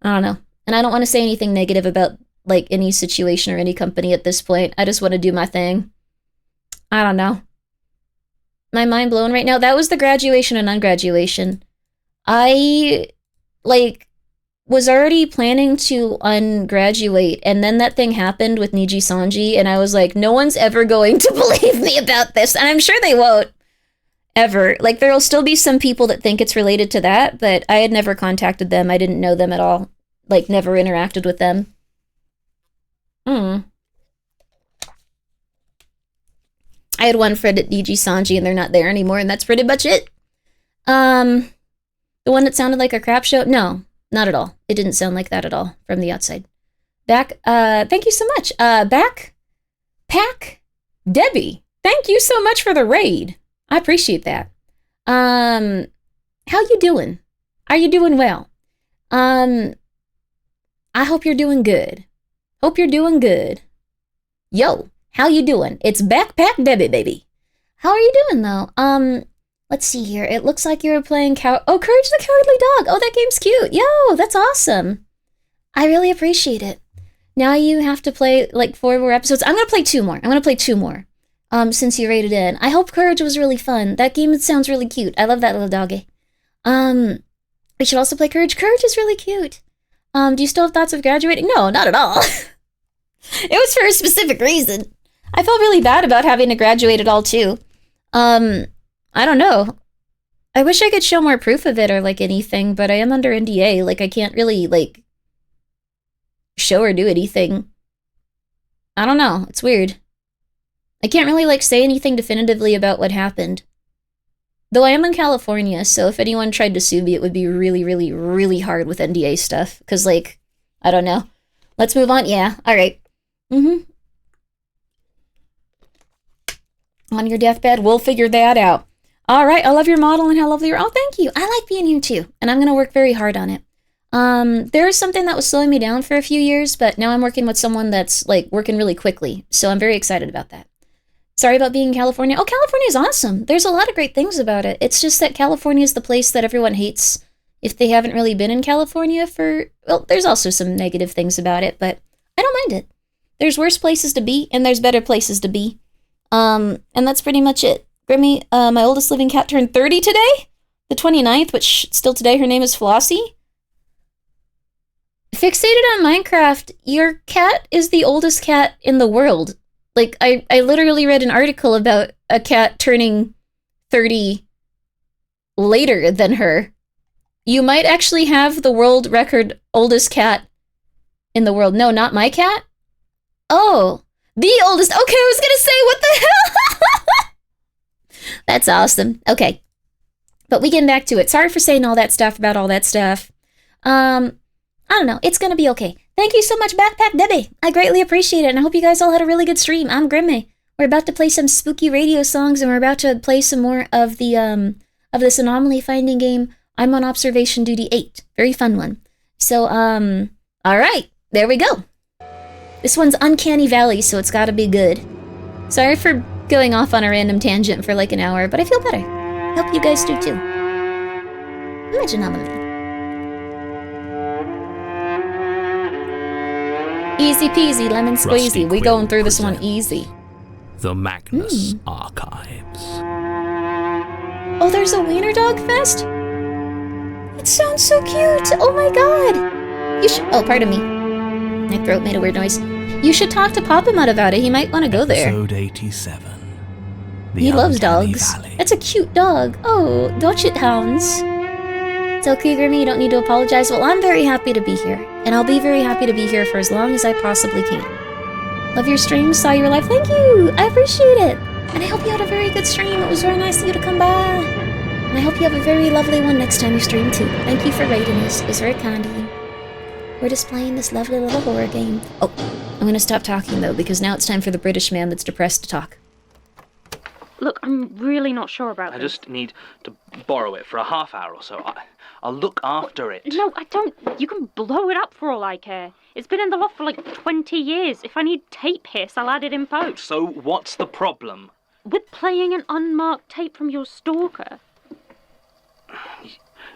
I don't know. And I don't want to say anything negative about, like, any situation or any company at this point. I just want to do my thing. I don't know. My mind blown right now. That was the graduation and ungraduation. I, like, was already planning to ungraduate, and then that thing happened with Niji Sanji, and I was like, no one's ever going to believe me about this, and I'm sure they won't. Ever. Like, there'll still be some people that think it's related to that, but I had never contacted them. I didn't know them at all. Like, never interacted with them. I had one friend at Niji Sanji, and they're not there anymore, and that's pretty much it. The one that sounded like a crap show? No, not at all. It didn't sound like that at all from the outside. Thank you so much. Backpack Debbie, thank you so much for the raid. I appreciate that. How you doing? Are you doing well? I hope you're doing good. Hope you're doing good. Yo, how you doing? It's Backpack Debbie, baby. How are you doing, though? Let's see here. It looks like you're playing Courage the Cowardly Dog. Oh, that game's cute. Yo, that's awesome. I really appreciate it. Now you have to play, like, 4 more episodes. I'm gonna play 2 more. Since you rated in. I hope Courage was really fun. That game sounds really cute. I love that little doggy. We should also play Courage. Courage is really cute. Do you still have thoughts of graduating? No, not at all. It was for a specific reason. I felt really bad about having to graduate at all, too. I don't know. I wish I could show more proof of it or, like, anything, but I am under NDA. Like, I can't really, like, show or do anything. I don't know. It's weird. I can't really, like, say anything definitively about what happened. Though I am in California, so if anyone tried to sue me, it would be really, really, really hard with NDA stuff. Because, like, I don't know. Let's move on. Yeah, alright. On your deathbed, we'll figure that out. Alright, I love your model and how lovely you're. Oh, thank you. I like being here, too. And I'm going to work very hard on it. There was something that was slowing me down for a few years, but now I'm working with someone that's, like, working really quickly. So I'm very excited about that. Sorry about being in California. Oh, California is awesome. There's a lot of great things about it. It's just that California is the place that everyone hates if they haven't really been in California for... Well, there's also some negative things about it, but I don't mind it. There's worse places to be, and there's better places to be. And that's pretty much it. Grimmi, my oldest living cat turned 30 today? The 29th, which still today her name is Flossie. Fixated on Minecraft, your cat is the oldest cat in the world. Like, I literally read an article about a cat turning 30 later than her. You might actually have the world record oldest cat in the world. No, not my cat? Oh, the oldest. Okay, I was gonna say, what the hell? That's awesome. Okay. But we getting back to it. Sorry for saying all that stuff about all that stuff. I don't know. It's gonna be okay. Thank you so much, Backpack Debbie. I greatly appreciate it, and I hope you guys all had a really good stream. I'm Grimmi. We're about to play some spooky radio songs, and we're about to play some more of this anomaly finding game. I'm on observation duty 8. Very fun one. So, alright. There we go. This one's Uncanny Valley, so it's gotta be good. Sorry for going off on a random tangent for like an hour, but I feel better. Hope you guys do too. Imagine anomaly. Easy peasy, lemon squeezy. We going through this one easy. The Magnus Archives. Oh, there's a Wiener Dog Fest? It sounds so cute. Oh my god. You should. Oh, pardon me. My throat made a weird noise. You should talk to Papa Mutt about it. He might want to go there. Episode 87. He loves dogs. That's a cute dog. Oh, don't you, hounds? It's okay, Grimmi. You don't need to apologize. Well, I'm very happy to be here. And I'll be very happy to be here for as long as I possibly can. Love your stream. Saw your live. Thank you. I appreciate it. And I hope you had a very good stream. It was very nice of you to come by. And I hope you have a very lovely one next time you stream too. Thank you for rating us. It was very kind of you. We're just playing this lovely little horror game. Oh, I'm going to stop talking though, because now it's time for the British man that's depressed to talk. Look, I'm really not sure about this. I just need to borrow it for a half hour or so. I'll look after it. No, I don't. You can blow it up for all I care. It's been in the loft for like 20 years. If I need tape hiss, I'll add it in post. So what's the problem? With playing an unmarked tape from your stalker.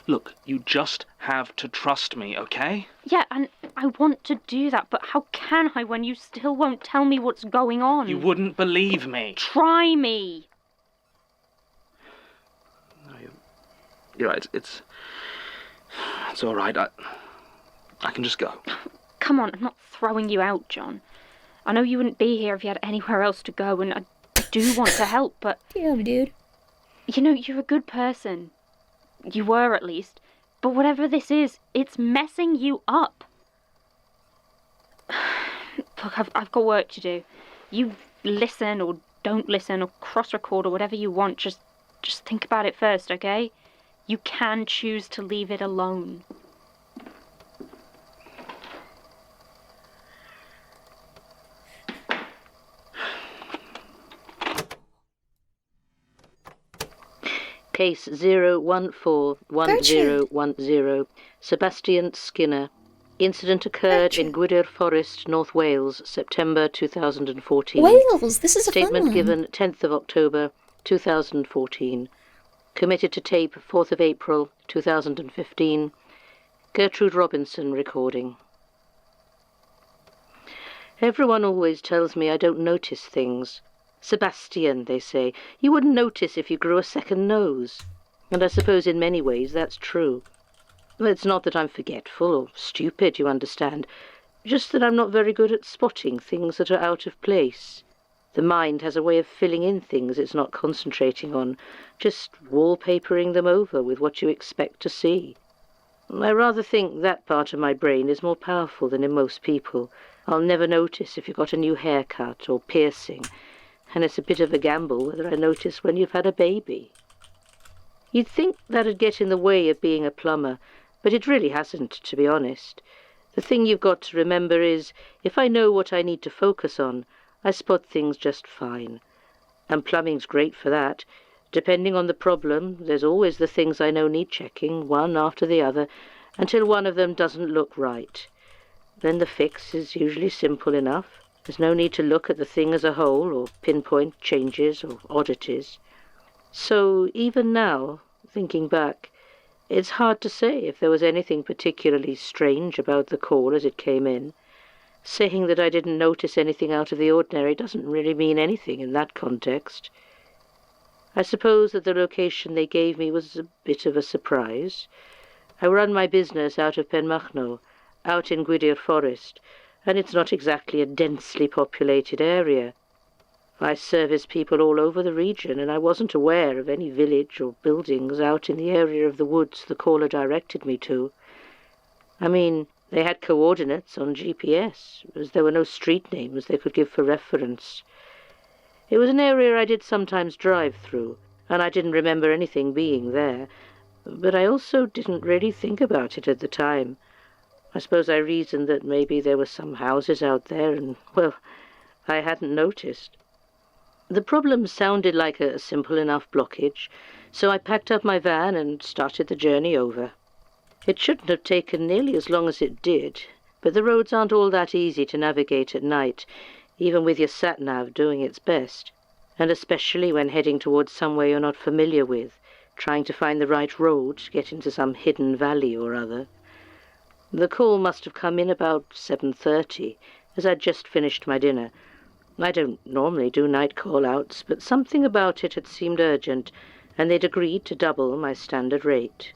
Look, you just have to trust me, okay? Yeah, and I want to do that, but how can I when you still won't tell me what's going on? You wouldn't believe me. Try me. No, you're right. It's all right. I can just go. Come on, I'm not throwing you out, John. I know you wouldn't be here if you had anywhere else to go, and I do want to help, but... Damn, dude. You know, you're a good person. You were, at least. But whatever this is, it's messing you up. Look, I've got work to do. You listen or don't listen or cross-record or whatever you want. Just think about it first, okay? You can choose to leave it alone. Case 0141010, Sebastian Skinner. Incident occurred in Gwydir Forest, North Wales, September 2014. Wales, this is a fun Statement one. given 10th of October 2014. Committed to tape 4th of April 2015. Gertrude Robinson recording. Everyone always tells me I don't notice things. Sebastian, they say, you wouldn't notice if you grew a second nose. And I suppose in many ways that's true. It's not that I'm forgetful or stupid, you understand. Just that I'm not very good at spotting things that are out of place. The mind has a way of filling in things it's not concentrating on, just wallpapering them over with what you expect to see. I rather think that part of my brain is more powerful than in most people. I'll never notice if you've got a new haircut or piercing, and it's a bit of a gamble whether I notice when you've had a baby. You'd think that'd get in the way of being a plumber, but it really hasn't, to be honest. The thing you've got to remember is, if I know what I need to focus on, I spot things just fine. And plumbing's great for that. Depending on the problem, there's always the things I know need checking, one after the other, until one of them doesn't look right. Then the fix is usually simple enough. There's no need to look at the thing as a whole, or pinpoint changes or oddities. So even now, thinking back, it's hard to say if there was anything particularly strange about the call as it came in. Saying that I didn't notice anything out of the ordinary doesn't really mean anything in that context. I suppose that the location they gave me was a bit of a surprise. I run my business out of Penmachno, out in Gwydir Forest, and it's not exactly a densely populated area. I service people all over the region, and I wasn't aware of any village or buildings out in the area of the woods the caller directed me to. I mean, they had coordinates on GPS, as there were no street names they could give for reference. It was an area I did sometimes drive through, and I didn't remember anything being there, but I also didn't really think about it at the time. I suppose I reasoned that maybe there were some houses out there, and, well, I hadn't noticed. The problem sounded like a simple enough blockage, so I packed up my van and started the journey over. It shouldn't have taken nearly as long as it did, but the roads aren't all that easy to navigate at night, even with your sat-nav doing its best, and especially when heading towards somewhere you're not familiar with, trying to find the right road to get into some hidden valley or other. The call must have come in about 7:30, as I'd just finished my dinner. I don't normally do night call-outs, but something about it had seemed urgent, and they'd agreed to double my standard rate.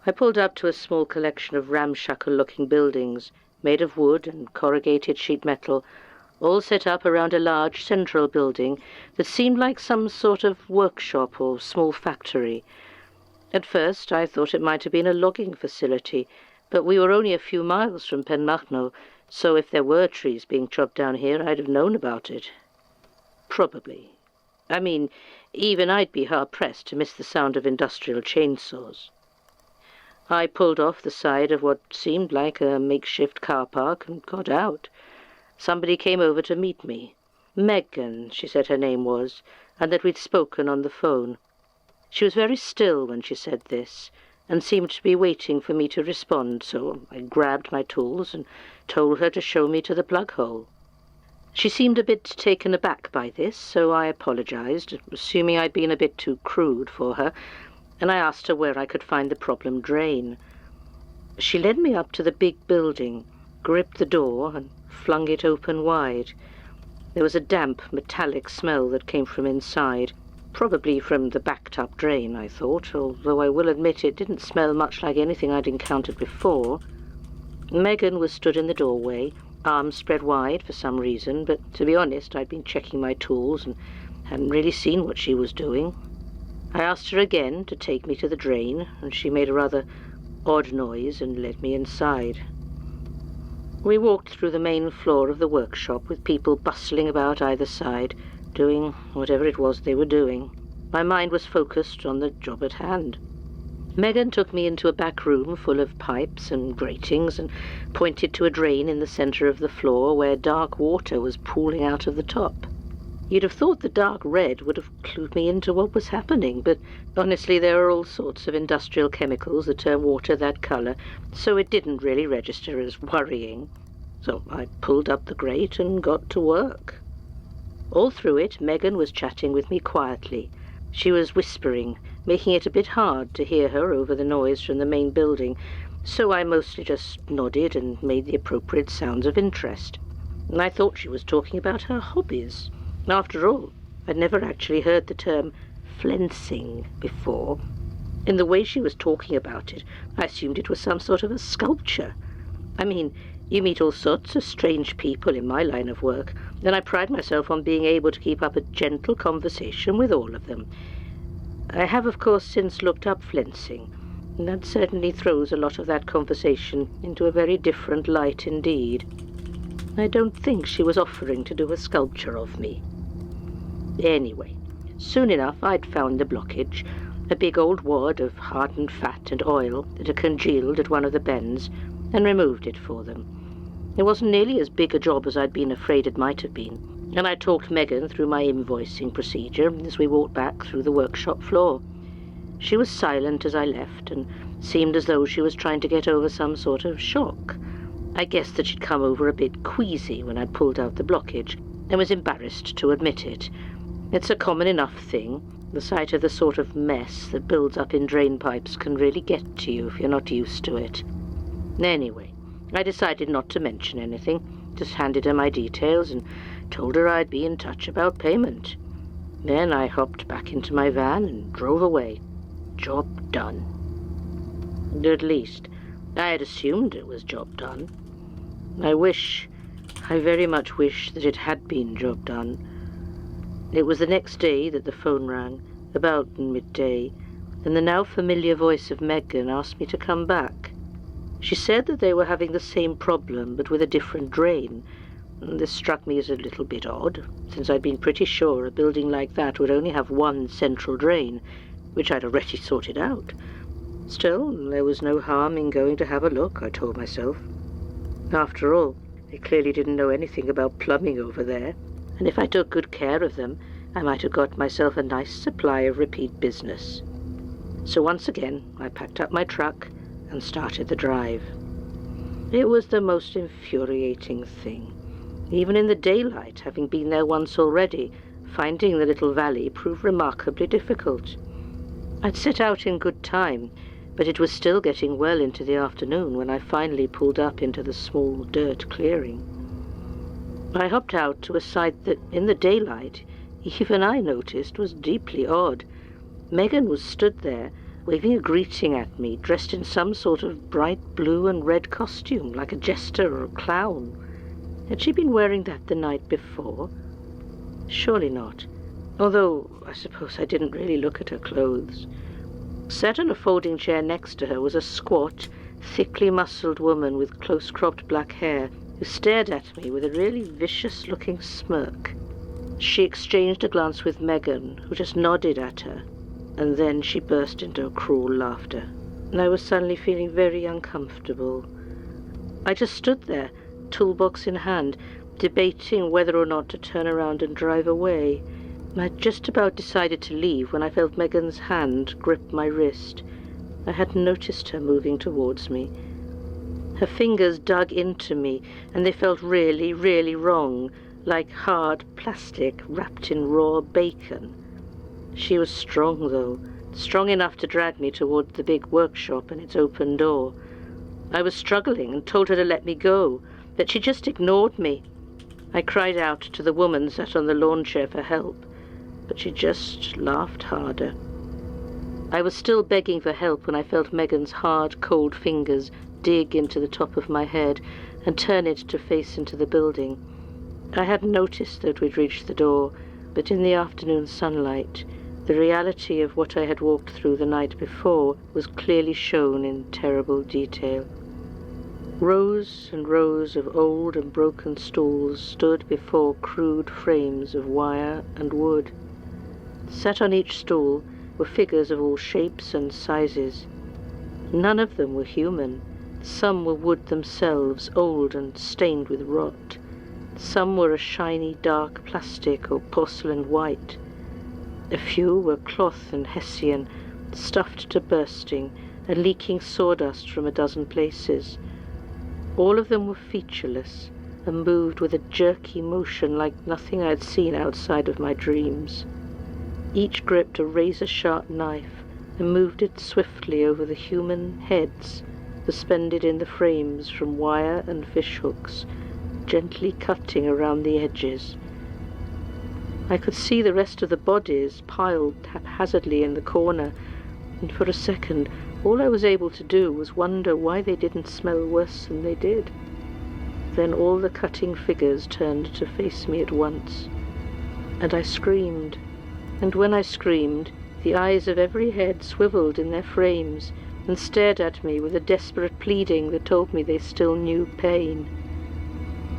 I pulled up to a small collection of ramshackle-looking buildings, made of wood and corrugated sheet metal, all set up around a large central building that seemed like some sort of workshop or small factory. At first I thought it might have been a logging facility, but we were only a few miles from Penmachno, so if there were trees being chopped down here, I'd have known about it. Probably. I mean, even I'd be hard-pressed to miss the sound of industrial chainsaws. I pulled off the side of what seemed like a makeshift car park and got out. Somebody came over to meet me. Megan, she said her name was, and that we'd spoken on the phone. She was very still when she said this, and seemed to be waiting for me to respond, so I grabbed my tools and told her to show me to the plug hole. She seemed a bit taken aback by this, so I apologized, assuming I'd been a bit too crude for her, and I asked her where I could find the problem drain. She led me up to the big building, gripped the door, and flung it open wide. There was a damp, metallic smell that came from inside, probably from the backed-up drain, I thought, although I will admit it didn't smell much like anything I'd encountered before. Megan was stood in the doorway, arms spread wide for some reason, but to be honest, I'd been checking my tools and hadn't really seen what she was doing. I asked her again to take me to the drain, and she made a rather odd noise and led me inside. We walked through the main floor of the workshop with people bustling about either side, doing whatever it was they were doing. My mind was focused on the job at hand. Megan took me into a back room full of pipes and gratings and pointed to a drain in the centre of the floor where dark water was pooling out of the top. You'd have thought the dark red would have clued me into what was happening, but honestly there are all sorts of industrial chemicals that turn water that colour, so it didn't really register as worrying. So I pulled up the grate and got to work. All through it, Megan was chatting with me quietly. She was whispering, making it a bit hard to hear her over the noise from the main building, so I mostly just nodded and made the appropriate sounds of interest. And I thought she was talking about her hobbies. After all, I'd never actually heard the term flensing before. In the way she was talking about it, I assumed it was some sort of a sculpture. I mean, you meet all sorts of strange people in my line of work, and I pride myself on being able to keep up a gentle conversation with all of them. I have, of course, since looked up flensing, and that certainly throws a lot of that conversation into a very different light indeed. I don't think she was offering to do a sculpture of me. Anyway, soon enough I'd found the blockage, a big old wad of hardened fat and oil that had congealed at one of the bends, and removed it for them. It wasn't nearly as big a job as I'd been afraid it might have been, and I talked Megan through my invoicing procedure as we walked back through the workshop floor. She was silent as I left, and seemed as though she was trying to get over some sort of shock. I guessed that she'd come over a bit queasy when I'd pulled out the blockage, and was embarrassed to admit it. It's a common enough thing. The sight of the sort of mess that builds up in drain pipes can really get to you if you're not used to it. Anyway, I decided not to mention anything, just handed her my details and told her I'd be in touch about payment. Then I hopped back into my van and drove away. Job done. At least, I had assumed it was job done. I very much wish that it had been job done. It was the next day that the phone rang, about midday, and the now familiar voice of Megan asked me to come back. She said that they were having the same problem, but with a different drain. This struck me as a little bit odd, since I'd been pretty sure a building like that would only have one central drain, which I'd already sorted out. Still, there was no harm in going to have a look, I told myself. After all, they clearly didn't know anything about plumbing over there, and if I took good care of them, I might have got myself a nice supply of repeat business. So once again, I packed up my truck and started the drive. It was the most infuriating thing. Even in the daylight, having been there once already, finding the little valley proved remarkably difficult. I'd set out in good time, but it was still getting well into the afternoon when I finally pulled up into the small dirt clearing. I hopped out to a sight that, in the daylight, even I noticed was deeply odd. Megan was stood there, waving a greeting at me, dressed in some sort of bright blue and red costume, like a jester or a clown. Had she been wearing that the night before? Surely not, although I suppose I didn't really look at her clothes. Sat on a folding chair next to her was a squat, thickly muscled woman with close-cropped black hair, who stared at me with a really vicious-looking smirk. She exchanged a glance with Megan, who just nodded at her, and then she burst into a cruel laughter, and I was suddenly feeling very uncomfortable. I just stood there, toolbox in hand, debating whether or not to turn around and drive away. I'd just about decided to leave when I felt Megan's hand grip my wrist. I hadn't noticed her moving towards me. Her fingers dug into me, and they felt really, really wrong, like hard plastic wrapped in raw bacon. She was strong, though, strong enough to drag me toward the big workshop and its open door. I was struggling and told her to let me go, but she just ignored me. I cried out to the woman sat on the lawn chair for help, but she just laughed harder. I was still begging for help when I felt Megan's hard, cold fingers dig into the top of my head and turn it to face into the building. I hadn't noticed that we'd reached the door, but in the afternoon sunlight, the reality of what I had walked through the night before was clearly shown in terrible detail. Rows and rows of old and broken stools stood before crude frames of wire and wood. Set on each stool were figures of all shapes and sizes. None of them were human. Some were wood themselves, old and stained with rot. Some were a shiny dark plastic or porcelain white. A few were cloth and hessian, stuffed to bursting and leaking sawdust from a dozen places. All of them were featureless and moved with a jerky motion like nothing I had seen outside of my dreams. Each gripped a razor-sharp knife and moved it swiftly over the human heads suspended in the frames from wire and fishhooks, gently cutting around the edges. I could see the rest of the bodies piled haphazardly in the corner, and for a second all I was able to do was wonder why they didn't smell worse than they did. Then all the cutting figures turned to face me at once, and I screamed. And when I screamed, the eyes of every head swiveled in their frames and stared at me with a desperate pleading that told me they still knew pain.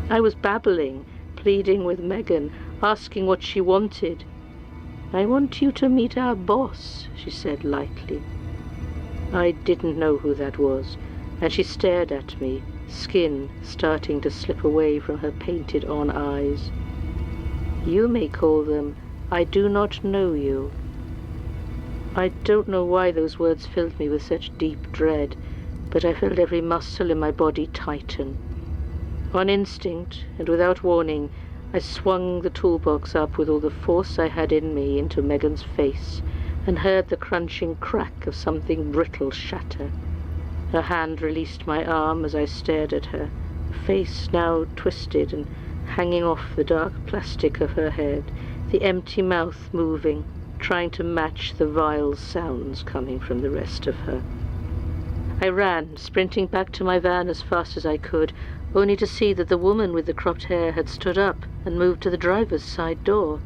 I was babbling, pleading with Megan, asking what she wanted. "I want you to meet our boss," she said lightly. I didn't know who that was, and she stared at me, skin starting to slip away from her painted-on eyes. "You may call them, I do not know you." I don't know why those words filled me with such deep dread, but I felt every muscle in my body tighten. On instinct, and without warning, I swung the toolbox up with all the force I had in me into Megan's face, and heard the crunching crack of something brittle shatter. Her hand released my arm as I stared at her, face now twisted and hanging off the dark plastic of her head, the empty mouth moving, trying to match the vile sounds coming from the rest of her. I ran, sprinting back to my van as fast as I could, only to see that the woman with the cropped hair had stood up and moved to the driver's side door.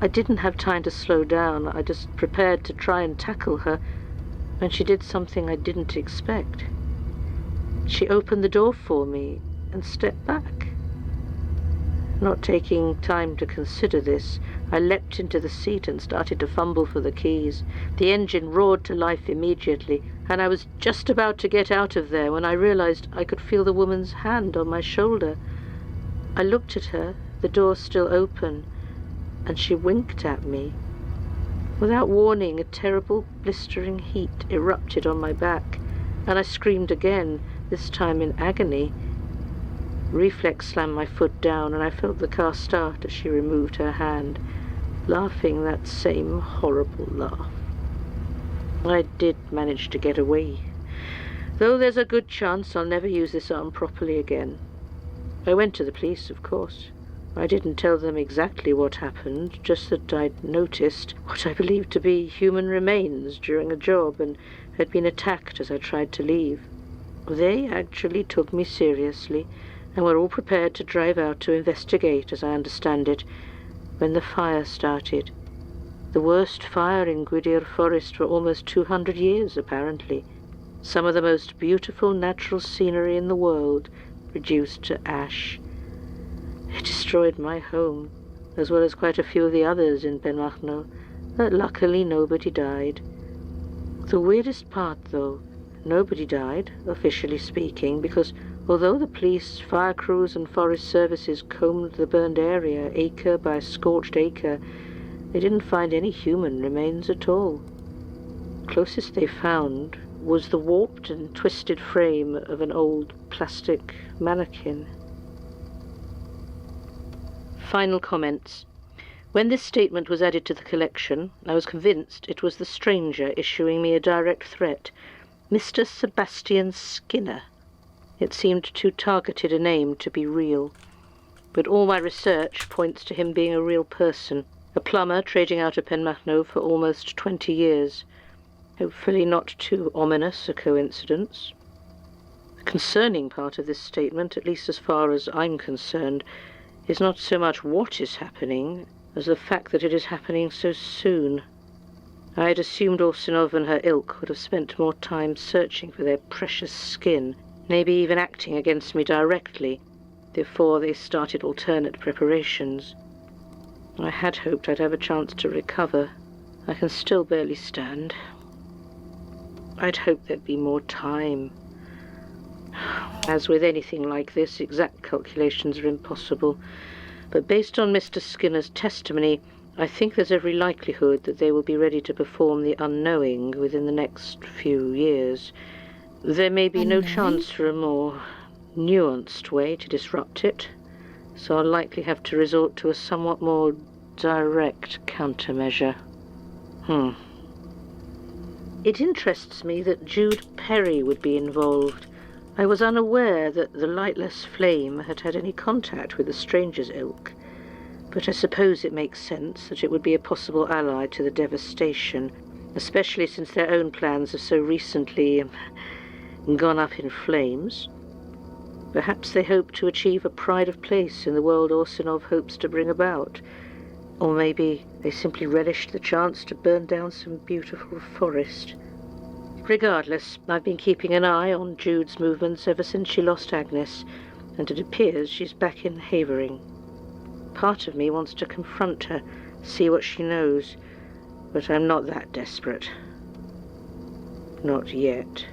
I didn't have time to slow down. I just prepared to try and tackle her, when she did something I didn't expect. She opened the door for me and stepped back. Not taking time to consider this, I leapt into the seat and started to fumble for the keys. The engine roared to life immediately, and I was just about to get out of there when I realized I could feel the woman's hand on my shoulder. I looked at her, the door still open, and she winked at me. Without warning, a terrible blistering heat erupted on my back, and I screamed again, this time in agony. Reflex slammed my foot down, and I felt the car start as she removed her hand, laughing that same horrible laugh. I did manage to get away, though there's a good chance I'll never use this arm properly again. I went to the police, of course. I didn't tell them exactly what happened, just that I'd noticed what I believed to be human remains during a job and had been attacked as I tried to leave. They actually took me seriously and were all prepared to drive out to investigate, as I understand it, when the fire started. The worst fire in Gwydir Forest for almost 200 years, apparently. Some of the most beautiful natural scenery in the world reduced to ash. It destroyed my home, as well as quite a few of the others in Penmachno, but luckily nobody died. The weirdest part, though, nobody died, officially speaking, because although the police, fire crews and forest services combed the burned area acre by scorched acre, they didn't find any human remains at all. Closest they found was the warped and twisted frame of an old plastic mannequin. Final comments. When this statement was added to the collection, I was convinced it was the stranger issuing me a direct threat, Mr. Sebastian Skinner. It seemed too targeted a name to be real. But all my research points to him being a real person, a plumber trading out of Penmachno for almost 20 years. Hopefully not too ominous a coincidence. The concerning part of this statement, at least as far as I'm concerned, is not so much what is happening as the fact that it is happening so soon. I had assumed Orsinov and her ilk would have spent more time searching for their precious skin, maybe even acting against me directly, before they started alternate preparations. I had hoped I'd have a chance to recover. I can still barely stand. I'd hoped there'd be more time. As with anything like this, exact calculations are impossible. But based on Mr. Skinner's testimony, I think there's every likelihood that they will be ready to perform the unknowing within the next few years. There may be no chance for a more nuanced way to disrupt it, so I'll likely have to resort to a somewhat more direct countermeasure. It interests me that Jude Perry would be involved. I was unaware that the lightless flame had had any contact with the stranger's ilk, but I suppose it makes sense that it would be a possible ally to the devastation, especially since their own plans have so recently gone up in flames. Perhaps they hope to achieve a pride of place in the world Orsinov hopes to bring about. Or maybe they simply relished the chance to burn down some beautiful forest. Regardless, I've been keeping an eye on Jude's movements ever since she lost Agnes, and it appears she's back in Havering. Part of me wants to confront her, see what she knows, but I'm not that desperate. Not yet.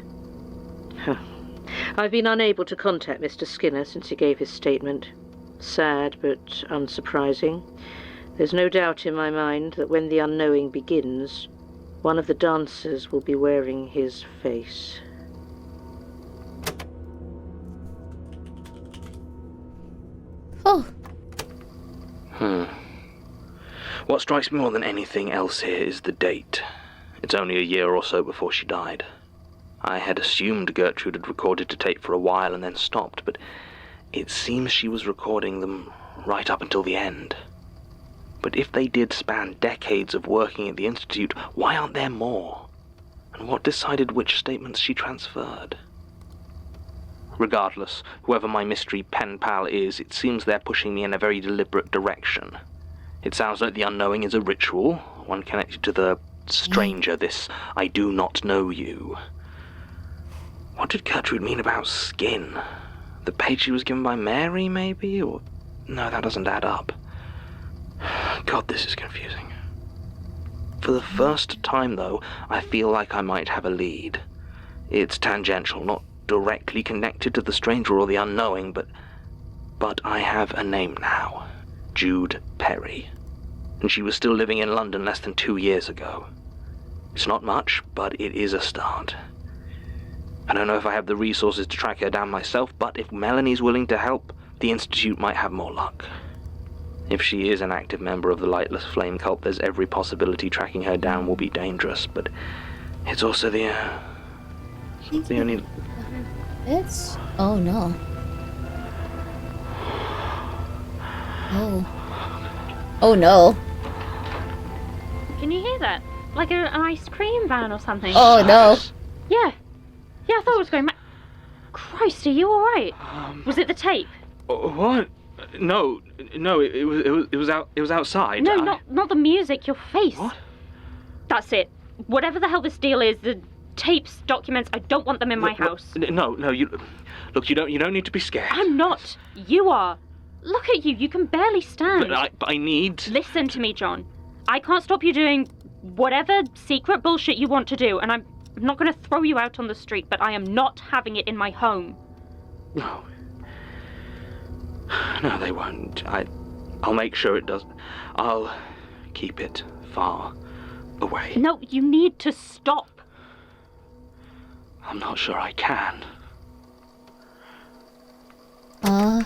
I've been unable to contact Mr. Skinner since he gave his statement. Sad, but unsurprising. There's no doubt in my mind that when the unknowing begins, one of the dancers will be wearing his face. Oh. What strikes me more than anything else here is the date. It's only a year or so before she died. I had assumed Gertrude had recorded the tape for a while and then stopped, but it seems she was recording them right up until the end. But if they did span decades of working at the Institute, why aren't there more? And what decided which statements she transferred? Regardless, whoever my mystery pen pal is, it seems they're pushing me in a very deliberate direction. It sounds like the unknowing is a ritual, one connected to the stranger, this I do not know you. What did Gertrude mean about skin? The page she was given by Mary, maybe? Or no, that doesn't add up. God, this is confusing. For the first time, though, I feel like I might have a lead. It's tangential, not directly connected to the stranger or the unknowing, but I have a name now. Jude Perry. And she was still living in London less than 2 years ago. It's not much, but it is a start. I don't know if I have the resources to track her down myself, but if Melanie's willing to help, the Institute might have more luck. If she is an active member of the Lightless Flame cult, there's every possibility tracking her down will be dangerous, but it's also the only... It's... Oh, no. Oh. Oh, no. Can you hear that? Like an ice cream van or something? Oh, no. Yeah. Yeah, I thought it was going mad. Christ, are you alright? Was it the tape? What? No, it was outside. No, not the music, your face. What? That's it. Whatever the hell this deal is, the tapes, documents, I don't want them in my house. No, you don't need to be scared. I'm not. You are. Look at you, you can barely stand. But I need... Listen to me, John. I can't stop you doing whatever secret bullshit you want to do, and I'm not going to throw you out on the street, but I am not having it in my home. No. No, they won't. I'll make sure it doesn't. I'll keep it far away. No, you need to stop. I'm not sure I can. Oh.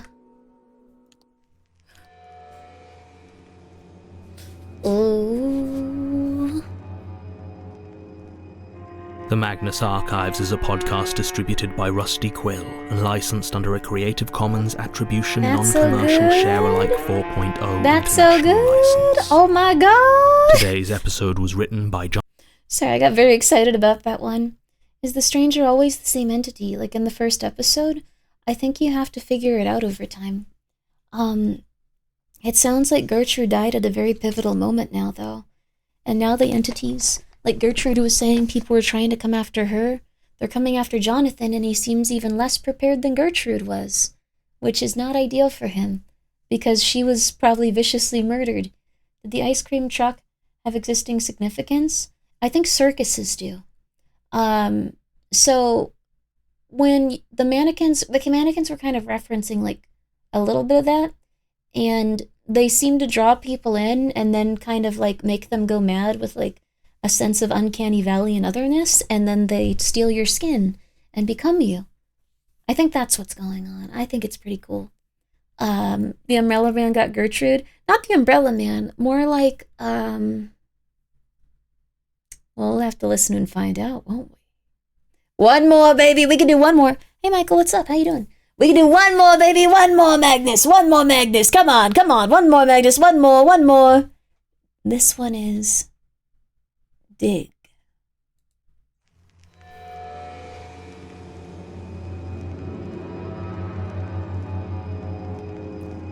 The Magnus Archives is a podcast distributed by Rusty Quill and licensed under a Creative Commons Attribution Non-Commercial Share-alike 4.0 That's so good! license. Oh my god! Today's episode was written by John... Sorry, I got very excited about that one. Is the stranger always the same entity? Like in the first episode? I think you have to figure it out over time. It sounds like Gertrude died at a very pivotal moment now, though. And now the entities, like Gertrude was saying, people were trying to come after her. They're coming after Jonathan, and he seems even less prepared than Gertrude was, which is not ideal for him, because she was probably viciously murdered. Did the ice cream truck have existing significance? I think circuses do. So when the mannequins were kind of referencing like a little bit of that, and they seem to draw people in and then kind of like make them go mad with like a sense of uncanny valley and otherness, and then they steal your skin and become you. I think that's what's going on. I think it's pretty cool. The Umbrella Man got Gertrude. Not the Umbrella Man, more like, well, we'll have to listen and find out, won't we? One more, baby. We can do one more. Hey, Michael, what's up? How you doing? We can do one more, baby. One more, Magnus. One more, Magnus. Come on. One more, Magnus. One more. This one is Dig.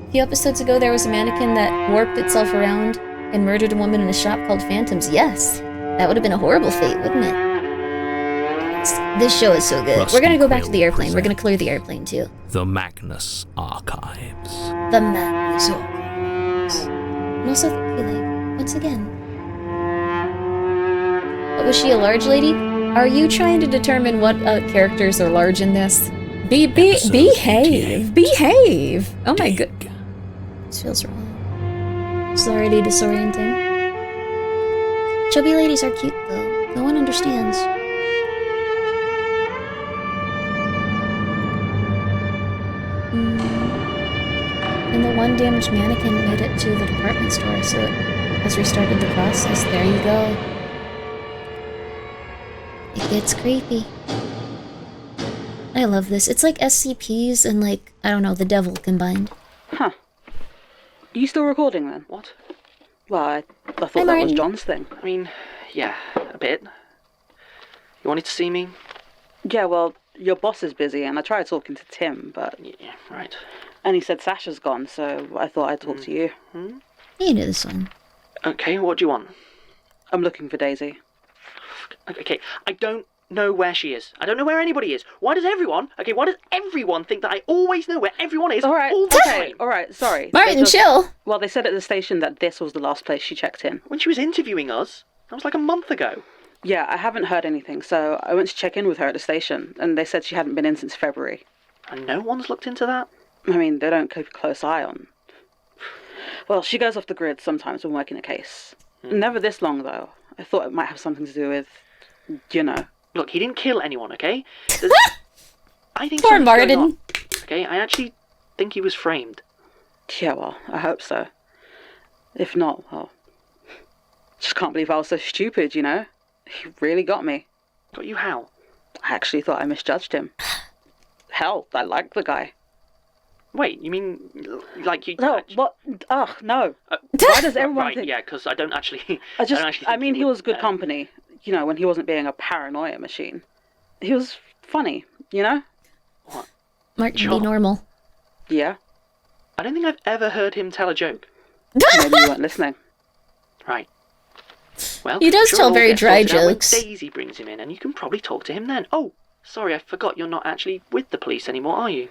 A few episodes ago, there was a mannequin that warped itself around and murdered a woman in a shop called Phantoms. Yes, that would have been a horrible fate, wouldn't it? This show is so good. We're gonna go back to the airplane. We're gonna clear the airplane, too. The Magnus Archives. The Magnus Archives. And also, like, once again. But was she a large lady? Are you trying to determine what characters are large in this? Behave! Oh my god. This feels wrong. It's already disorienting. Chubby ladies are cute, though. No one understands. And the one damaged mannequin made it to the department store, so it has restarted the process. There you go. It gets creepy. I love this. It's like SCPs and like, I don't know, the devil combined. Huh. Are you still recording then? What? Well, I thought that was John's thing. I mean, yeah, a bit. You wanted to see me? Yeah, well, your boss is busy, and I tried talking to Tim, but... Yeah, right. And he said Sasha's gone, so I thought I'd talk to you. You know this one. Okay, what do you want? I'm looking for Daisy. Okay, I don't know where she is. I don't know where anybody is. Why does everyone think that I always know where everyone is all the time? Alright, sorry. Martin, chill! Well, they said at the station that this was the last place she checked in. When she was interviewing us? That was like a month ago. Yeah, I haven't heard anything, so I went to check in with her at the station, and they said she hadn't been in since February. And no one's looked into that? I mean, they don't keep a close eye on. Well, she goes off the grid sometimes when working a case. Never this long, though. I thought it might have something to do with, you know. Look, he didn't kill anyone, okay? I think Poor something's going Martin. on, okay, I actually think he was framed. Yeah, well, I hope so. If not, well... Just can't believe I was so stupid, you know? He really got me. Got you how? I actually thought I misjudged him. Hell, I like the guy. Wait, you mean like you? No, what? Ugh, no. Why does everyone right, think? yeah, because I don't actually. I mean, he was good company. You know, when he wasn't being a paranoia machine. He was funny, you know? What? Martin, be normal. Yeah. I don't think I've ever heard him tell a joke. Maybe you weren't listening. Right. Well, he does tell very dry jokes. Daisy brings him in, and you can probably talk to him then. Oh, sorry, I forgot you're not actually with the police anymore, are you?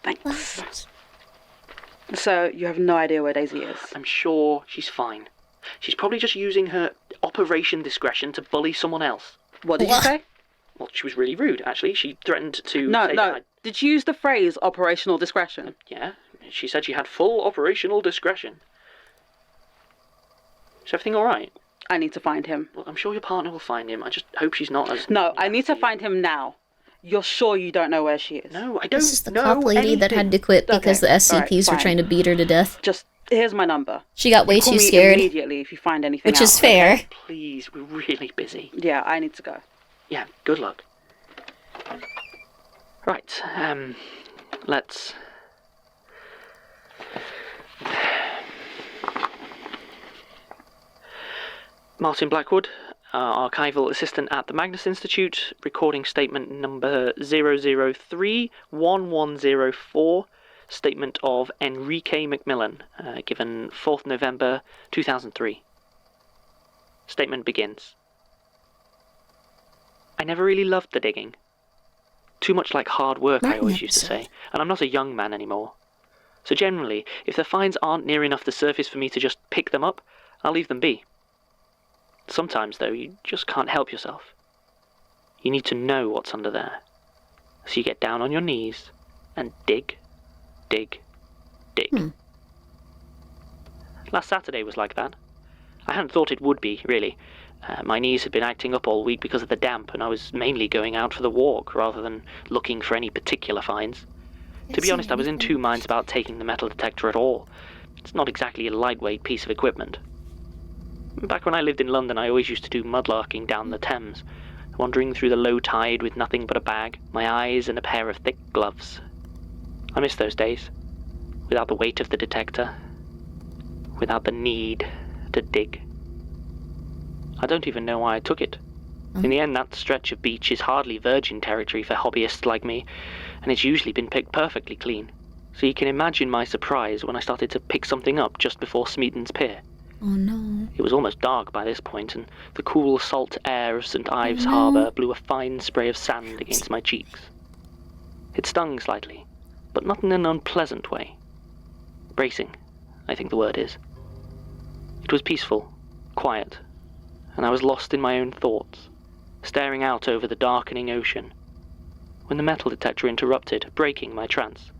Thanks. So, you have no idea where Daisy is? I'm sure she's fine. She's probably just using her operation discretion to bully someone else. What did you say? Well, she was really rude, actually. She threatened to say No. Did you use the phrase operational discretion? Yeah, she said she had full operational discretion. Is everything alright? I need to find him. Well, I'm sure your partner will find him. I just hope she's not as... No, I need to find him now. You're sure you don't know where she is? No, I don't know. This is the cop lady that had to quit because the SCPs were trying to beat her to death. Just, here's my number. She got way Call too me scared. Immediately if you find anything Which out. is fair. Please, we're really busy. Yeah, I need to go. Yeah, good luck. Right, let's... Martin Blackwood, archival assistant at the Magnus Institute, recording statement number 003-1104, statement of Enrique Macmillan, given 4th November 2003. Statement begins. I never really loved the digging. Too much like hard work, I always used to say, and I'm not a young man anymore. So generally, if the finds aren't near enough the surface for me to just pick them up, I'll leave them be. Sometimes, though, you just can't help yourself. You need to know what's under there. So you get down on your knees and dig, dig, dig. Last Saturday was like that. I hadn't thought it would be, really. My knees had been acting up all week because of the damp, and I was mainly going out for the walk rather than looking for any particular finds. To be honest, I was in two minds about taking the metal detector at all. It's not exactly a lightweight piece of equipment. Back when I lived in London, I always used to do mudlarking down the Thames, wandering through the low tide with nothing but a bag, my eyes and a pair of thick gloves. I miss those days, without the weight of the detector, without the need to dig. I don't even know why I took it. In the end, that stretch of beach is hardly virgin territory for hobbyists like me, and it's usually been picked perfectly clean. So you can imagine my surprise when I started to pick something up just before Smeaton's Pier. Oh no. It was almost dark by this point, and the cool salt air of St. Ives Harbour blew a fine spray of sand against my cheeks. It stung slightly, but not in an unpleasant way. Bracing, I think the word is. It was peaceful, quiet, and I was lost in my own thoughts, staring out over the darkening ocean, when the metal detector interrupted, breaking my trance.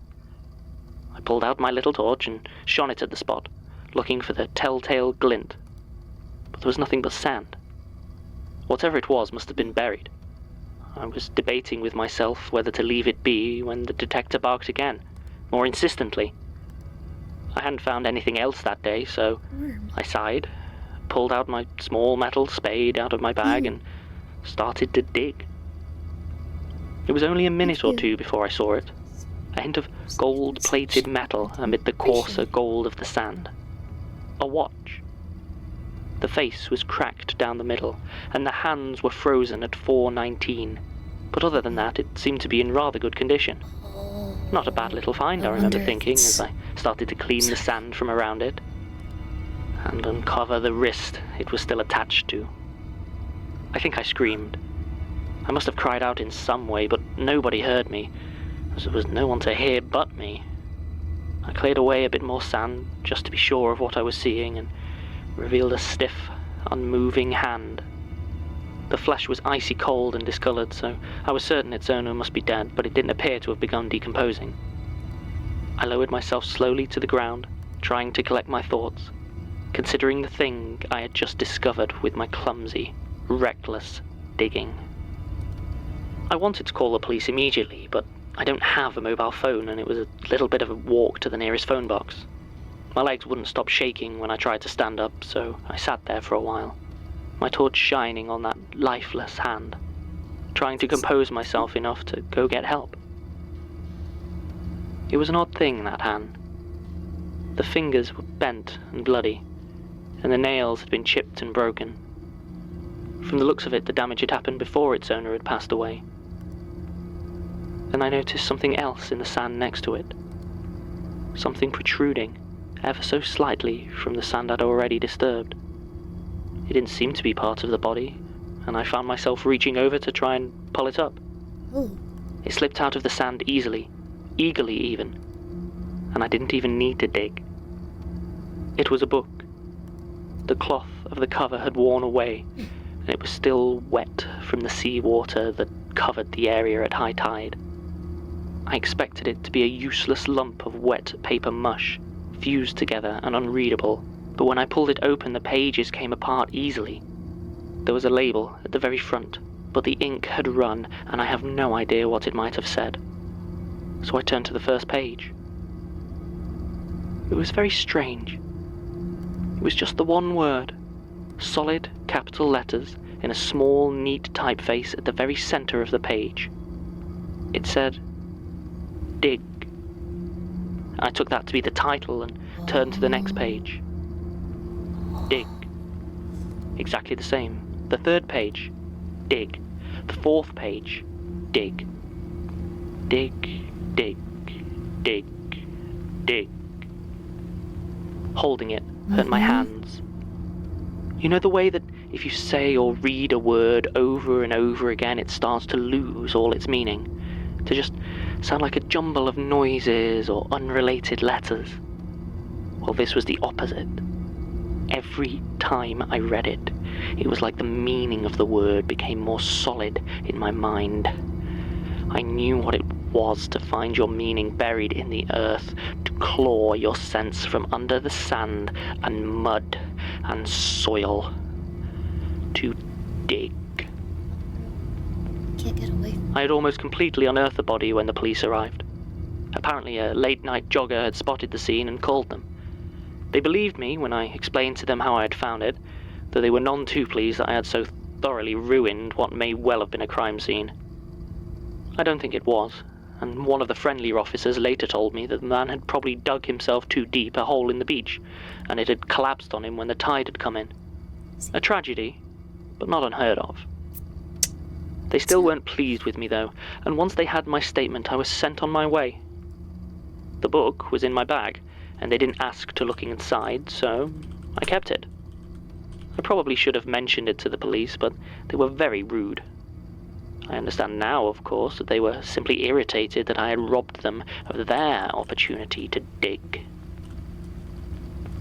I pulled out my little torch and shone it at the spot, looking for the telltale glint. But there was nothing but sand. Whatever it was must have been buried. I was debating with myself whether to leave it be when the detector barked again, more insistently. I hadn't found anything else that day, so I sighed, pulled out my small metal spade out of my bag and started to dig. It was only a minute or two before I saw it. A hint of gold-plated metal amid the coarser gold of the sand. A watch. The face was cracked down the middle, and the hands were frozen at 4:19. But other than that, it seemed to be in rather good condition. Not a bad little find, I remember thinking, as I started to clean the sand from around it, and uncover the wrist it was still attached to. I think I screamed. I must have cried out in some way, but nobody heard me, as there was no one to hear but me. I cleared away a bit more sand, just to be sure of what I was seeing, and revealed a stiff, unmoving hand. The flesh was icy cold and discoloured, so I was certain its owner must be dead, but it didn't appear to have begun decomposing. I lowered myself slowly to the ground, trying to collect my thoughts, considering the thing I had just discovered with my clumsy, reckless digging. I wanted to call the police immediately, but I don't have a mobile phone, and it was a little bit of a walk to the nearest phone box. My legs wouldn't stop shaking when I tried to stand up, so I sat there for a while, my torch shining on that lifeless hand, trying to compose myself enough to go get help. It was an odd thing, that hand. The fingers were bent and bloody, and the nails had been chipped and broken. From the looks of it, the damage had happened before its owner had passed away. Then I noticed something else in the sand next to it. Something protruding, ever so slightly, from the sand I'd already disturbed. It didn't seem to be part of the body, and I found myself reaching over to try and pull it up. It slipped out of the sand easily, eagerly even, and I didn't even need to dig. It was a book. The cloth of the cover had worn away, and it was still wet from the sea water that covered the area at high tide. I expected it to be a useless lump of wet paper mush, fused together and unreadable, but when I pulled it open, the pages came apart easily. There was a label at the very front, but the ink had run, and I have no idea what it might have said. So I turned to the first page. It was very strange. It was just the one word, solid capital letters in a small, neat typeface at the very center of the page. It said, "Dig." I took that to be the title and turned to the next page. Dig. Exactly the same. The 3rd page, dig. The 4th page, dig. Dig, dig, dig, dig. Holding it hurt my hands. You know the way that if you say or read a word over and over again, it starts to lose all its meaning, to just sound like a jumble of noises or unrelated letters? Well, this was the opposite. Every time I read it, it was like the meaning of the word became more solid in my mind. I knew what it was to find your meaning buried in the earth, to claw your sense from under the sand and mud and soil, to dig. Can't get away. I had almost completely unearthed the body when the police arrived. Apparently a late-night jogger had spotted the scene and called them. They believed me when I explained to them how I had found it, though they were none too pleased that I had so thoroughly ruined what may well have been a crime scene. I don't think it was, and one of the friendlier officers later told me that the man had probably dug himself too deep a hole in the beach, and it had collapsed on him when the tide had come in. A tragedy, but not unheard of. They still weren't pleased with me, though, and once they had my statement, I was sent on my way. The book was in my bag, and they didn't ask to look inside, so I kept it. I probably should have mentioned it to the police, but they were very rude. I understand now, of course, that they were simply irritated that I had robbed them of their opportunity to dig.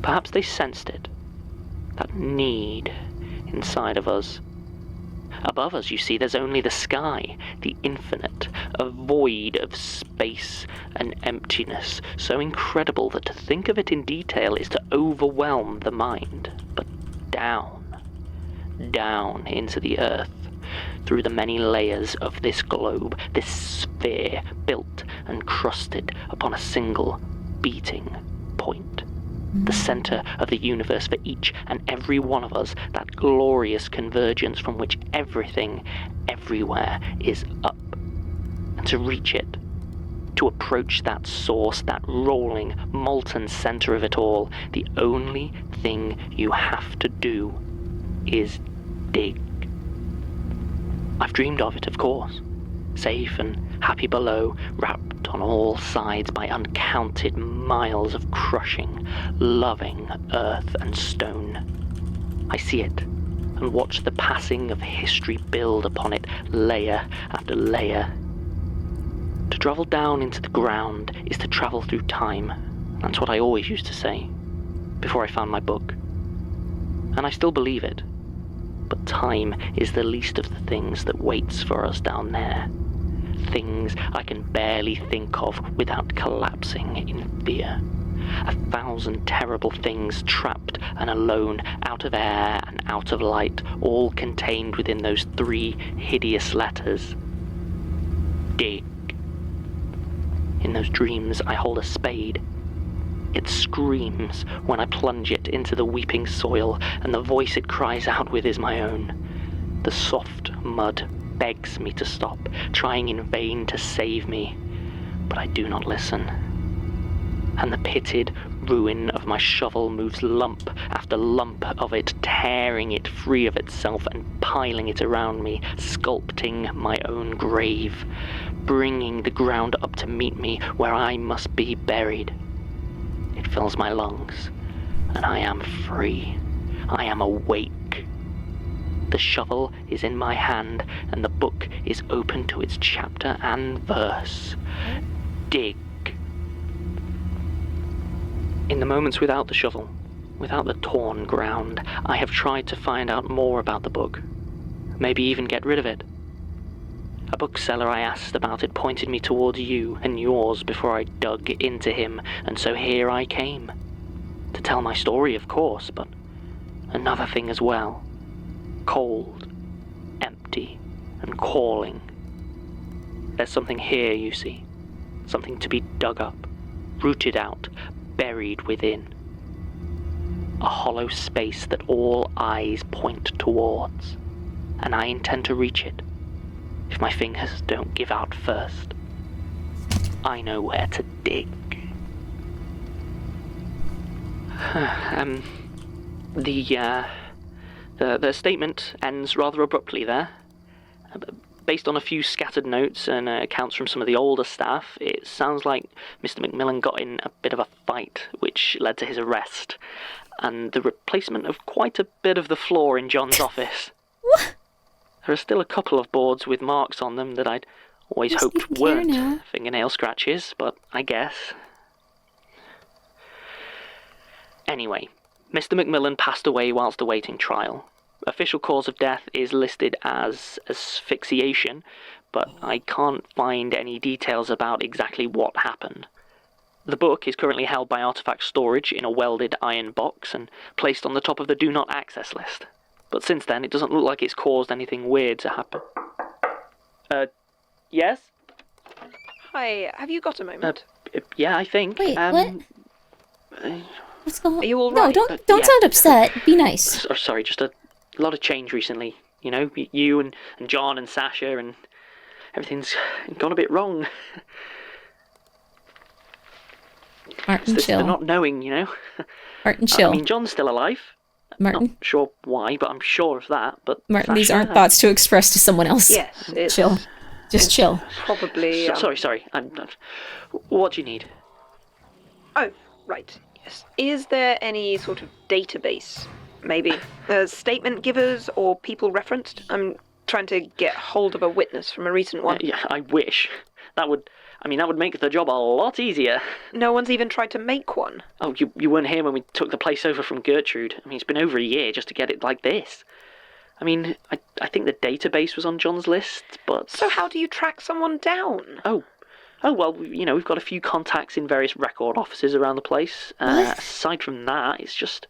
Perhaps they sensed it, that need inside of us. Above us, you see, there's only the sky, the infinite, a void of space and emptiness, so incredible that to think of it in detail is to overwhelm the mind. But down, down into the earth, through the many layers of this globe, this sphere built and crusted upon a single beating point. The center of the universe for each and every one of us, that glorious convergence from which everything, everywhere, is up. And to reach it, to approach that source, that rolling, molten center of it all, the only thing you have to do is dig. I've dreamed of it, of course, safe and happy below, wrapped on all sides by uncounted miles of crushing, loving earth and stone. I see it and watch the passing of history build upon it layer after layer. To travel down into the ground is to travel through time. That's what I always used to say, before I found my book. And I still believe it. But time is the least of the things that waits for us down there. Things I can barely think of without collapsing in fear. 1,000 terrible things trapped and alone, out of air and out of light, all contained within those 3 hideous letters. Dig. In those dreams I hold a spade. It screams when I plunge it into the weeping soil, and the voice it cries out with is my own. The soft mud begs me to stop, trying in vain to save me, but I do not listen. And the pitted ruin of my shovel moves lump after lump of it, tearing it free of itself and piling it around me, sculpting my own grave, bringing the ground up to meet me where I must be buried. It fills my lungs, and I am free. I am awake. The shovel is in my hand, and the book is open to its chapter and verse. Dig. In the moments without the shovel, without the torn ground, I have tried to find out more about the book. Maybe even get rid of it. A bookseller I asked about it pointed me towards you and yours before I dug into him, and so here I came. To tell my story, of course, but another thing as well. Cold, empty, and calling. There's something here, you see. Something to be dug up, rooted out, buried within. A hollow space that all eyes point towards, and I intend to reach it. If my fingers don't give out first, I know where to dig. The statement ends rather abruptly there. Based on a few scattered notes and accounts from some of the older staff, it sounds like Mr. McMillan got in a bit of a fight, which led to his arrest, and the replacement of quite a bit of the floor in John's office. What? There are still a couple of boards with marks on them that I'd always hoped weren't fingernail scratches, but I guess. Anyway, Mr. McMillan passed away whilst awaiting trial. Official cause of death is listed as asphyxiation, but I can't find any details about exactly what happened. The book is currently held by Artifact Storage in a welded iron box and placed on the top of the Do Not Access list. But since then, it doesn't look like it's caused anything weird to happen. Yes? Hi, have you got a moment? Yeah, I think. Wait, what? What's going on? Are you all right? No, don't sound upset. Be nice. Sorry, just a lot of change recently. You know, you and John and Sasha, and everything's gone a bit wrong. Martin, it's chill. The not knowing, you know. Martin, chill. I mean, John's still alive. Martin. Not sure why, but I'm sure of that. But Martin, Sasha, these aren't thoughts to express to someone else. Yes, it's... Chill. Just chill. Probably... Sorry. What do you need? Oh, right. Yes. Is there any sort of database, maybe? Statement givers or people referenced? I'm trying to get hold of a witness from a recent one. Yeah, I wish. That would make the job a lot easier. No one's even tried to make one. Oh, you weren't here when we took the place over from Gertrude. I mean, it's been over a year just to get it like this. I mean, I think the database was on John's list, but... So how do you track someone down? Oh, well, you know, we've got a few contacts in various record offices around the place. Aside from that, it's just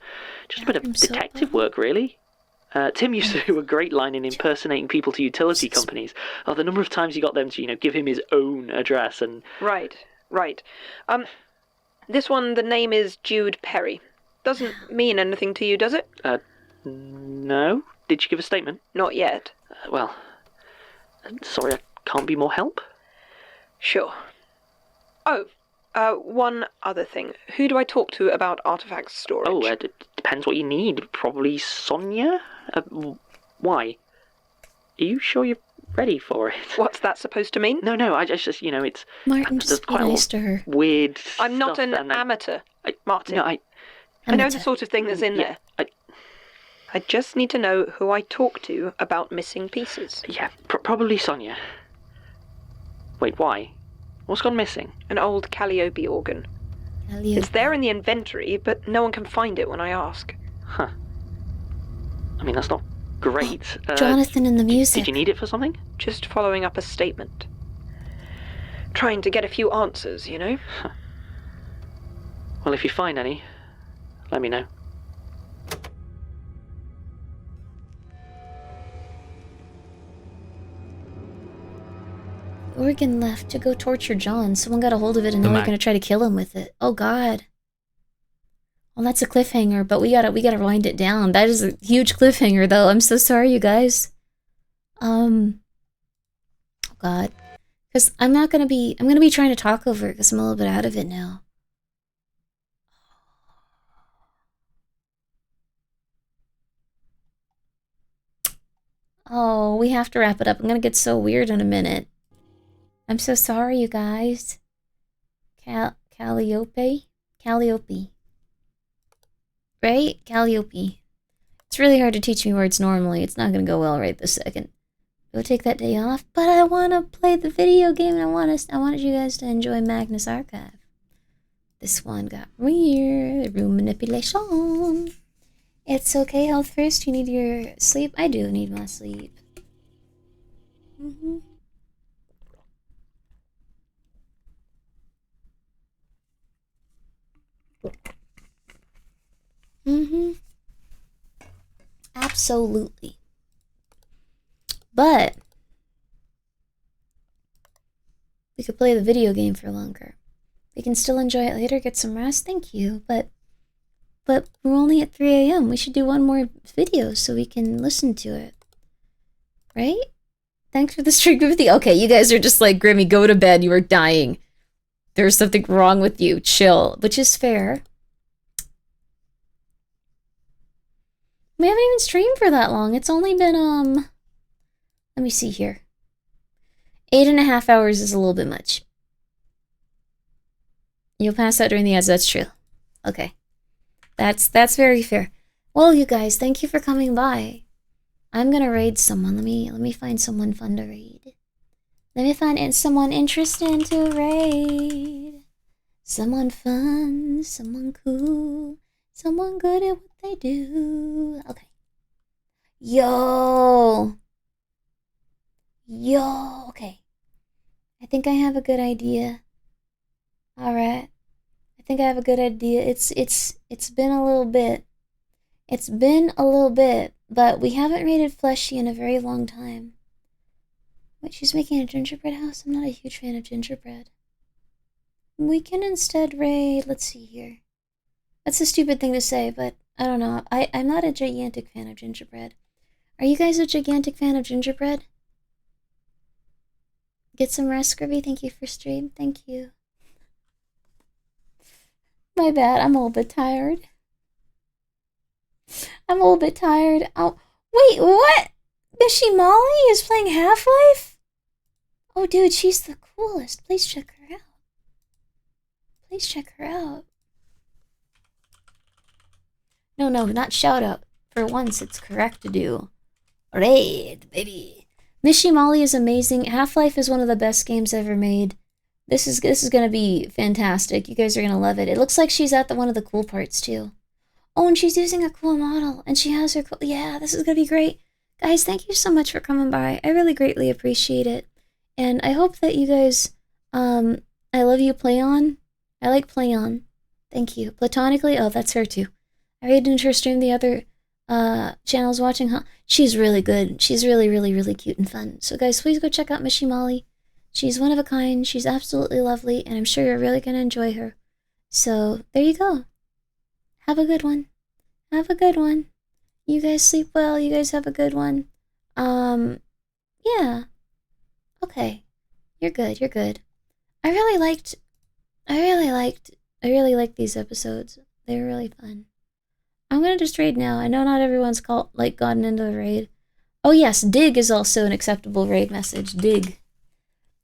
a bit of detective work, really. Tim used to do a great line in impersonating people to utility companies. Oh, the number of times he got them to, you know, give him his own address and... Right. This one, the name is Jude Perry. Doesn't mean anything to you, does it? No. Did you give a statement? Not yet. Well, sorry, I can't be more help. Sure. Oh, one other thing. Who do I talk to about artifact storage? Oh, it depends what you need. Probably Sonia? Why? Are you sure you're ready for it? What's that supposed to mean? No, I just, you know, it's... Martin, just be nice to her. Weird I'm not an amateur, Martin. No, I know the sort of thing that's in there. I just need to know who I talk to about missing pieces. Yeah, probably Sonia. Wait, why? What's gone missing? An old Calliope organ. It's there in the inventory, but no one can find it when I ask. Huh. I mean, that's not great. Jonathan and the music. Did you need it for something? Just following up a statement. Trying to get a few answers, you know? Huh. Well, if you find any, let me know. Organ left to go torture John. Someone got a hold of it and now they're gonna try to kill him with it. Oh god. Well, that's a cliffhanger, but we gotta wind it down. That is a huge cliffhanger though. I'm so sorry, you guys. Oh god. Because I'm gonna be trying to talk over it because I'm a little bit out of it now. Oh, we have to wrap it up. I'm gonna get so weird in a minute. I'm so sorry, you guys. Calliope? Calliope. Right? Calliope. It's really hard to teach me words normally. It's not gonna go well right this second. Go take that day off, but I want to play the video game and I wanted you guys to enjoy Magnus Archive. This one got weird. Room manipulation. It's okay, health first. You need your sleep? I do need my sleep. Absolutely. But we could play the video game for longer. We can still enjoy it later, get some rest. Thank you. But we're only at 3 a.m. We should do one more video so we can listen to it. Right? Thanks for the stream with you. Okay, you guys are just like, Grimmi, go to bed. You are dying. There's something wrong with you. Chill. Which is fair. We haven't even streamed for that long. It's only been, let me see here. 8.5 hours is a little bit much. You'll pass out during the ads, that's true. Okay. That's very fair. Well, you guys, thank you for coming by. I'm gonna raid someone. Let me find someone fun to raid. Let me find someone interesting to raid. Someone fun, someone cool, someone good at what they do. Okay. Yo, okay. I think I have a good idea. Alright. I think I have a good idea. It's been a little bit. It's been a little bit, but we haven't raided Fleshy in a very long time. Wait, she's making a gingerbread house? I'm not a huge fan of gingerbread. We can instead raid, let's see here. That's a stupid thing to say, but I don't know. I'm not a gigantic fan of gingerbread. Are you guys a gigantic fan of gingerbread? Get some rest, Grimmi. Thank you for stream. Thank you. My bad, I'm a little bit tired. Oh, wait, what? Mishy Molly is playing Half-Life? Oh, dude, she's the coolest. Please check her out. No, not shout out. For once, it's correct to do. Raid, baby. Mishy Molly is amazing. Half-Life is one of the best games ever made. This is gonna be fantastic. You guys are gonna love it. It looks like she's at one of the cool parts too. Oh, and she's using a cool model, and she has her cool. Yeah, this is gonna be great, guys. Thank you so much for coming by. I really greatly appreciate it, and I hope that you guys. I love you, Play On. I like Play On. Thank you. Platonically. Oh, that's her too. I rated into her stream the other channels watching. Huh? She's really good. She's really, really, really cute and fun. So, guys, please go check out Mishy Molly. She's one of a kind, she's absolutely lovely, and I'm sure you're really going to enjoy her. So, there you go. Have a good one. You guys sleep well, you guys have a good one. Yeah. Okay. You're good. I really liked these episodes. They were really fun. I'm going to just raid now. I know not everyone's gotten into the raid. Oh yes, dig is also an acceptable raid message. Dig.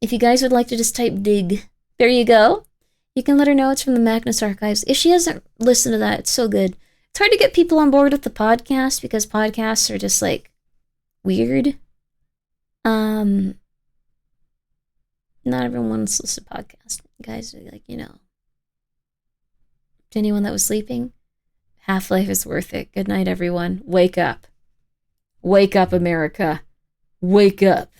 If you guys would like to just type dig, there you go. You can let her know it's from the Magnus Archives. If she hasn't listened to that, it's so good. It's hard to get people on board with the podcast because podcasts are just weird. Not everyone wants to listen to podcasts. Guys, to anyone that was sleeping, Half-Life is worth it. Good night, everyone. Wake up. Wake up, America. Wake up.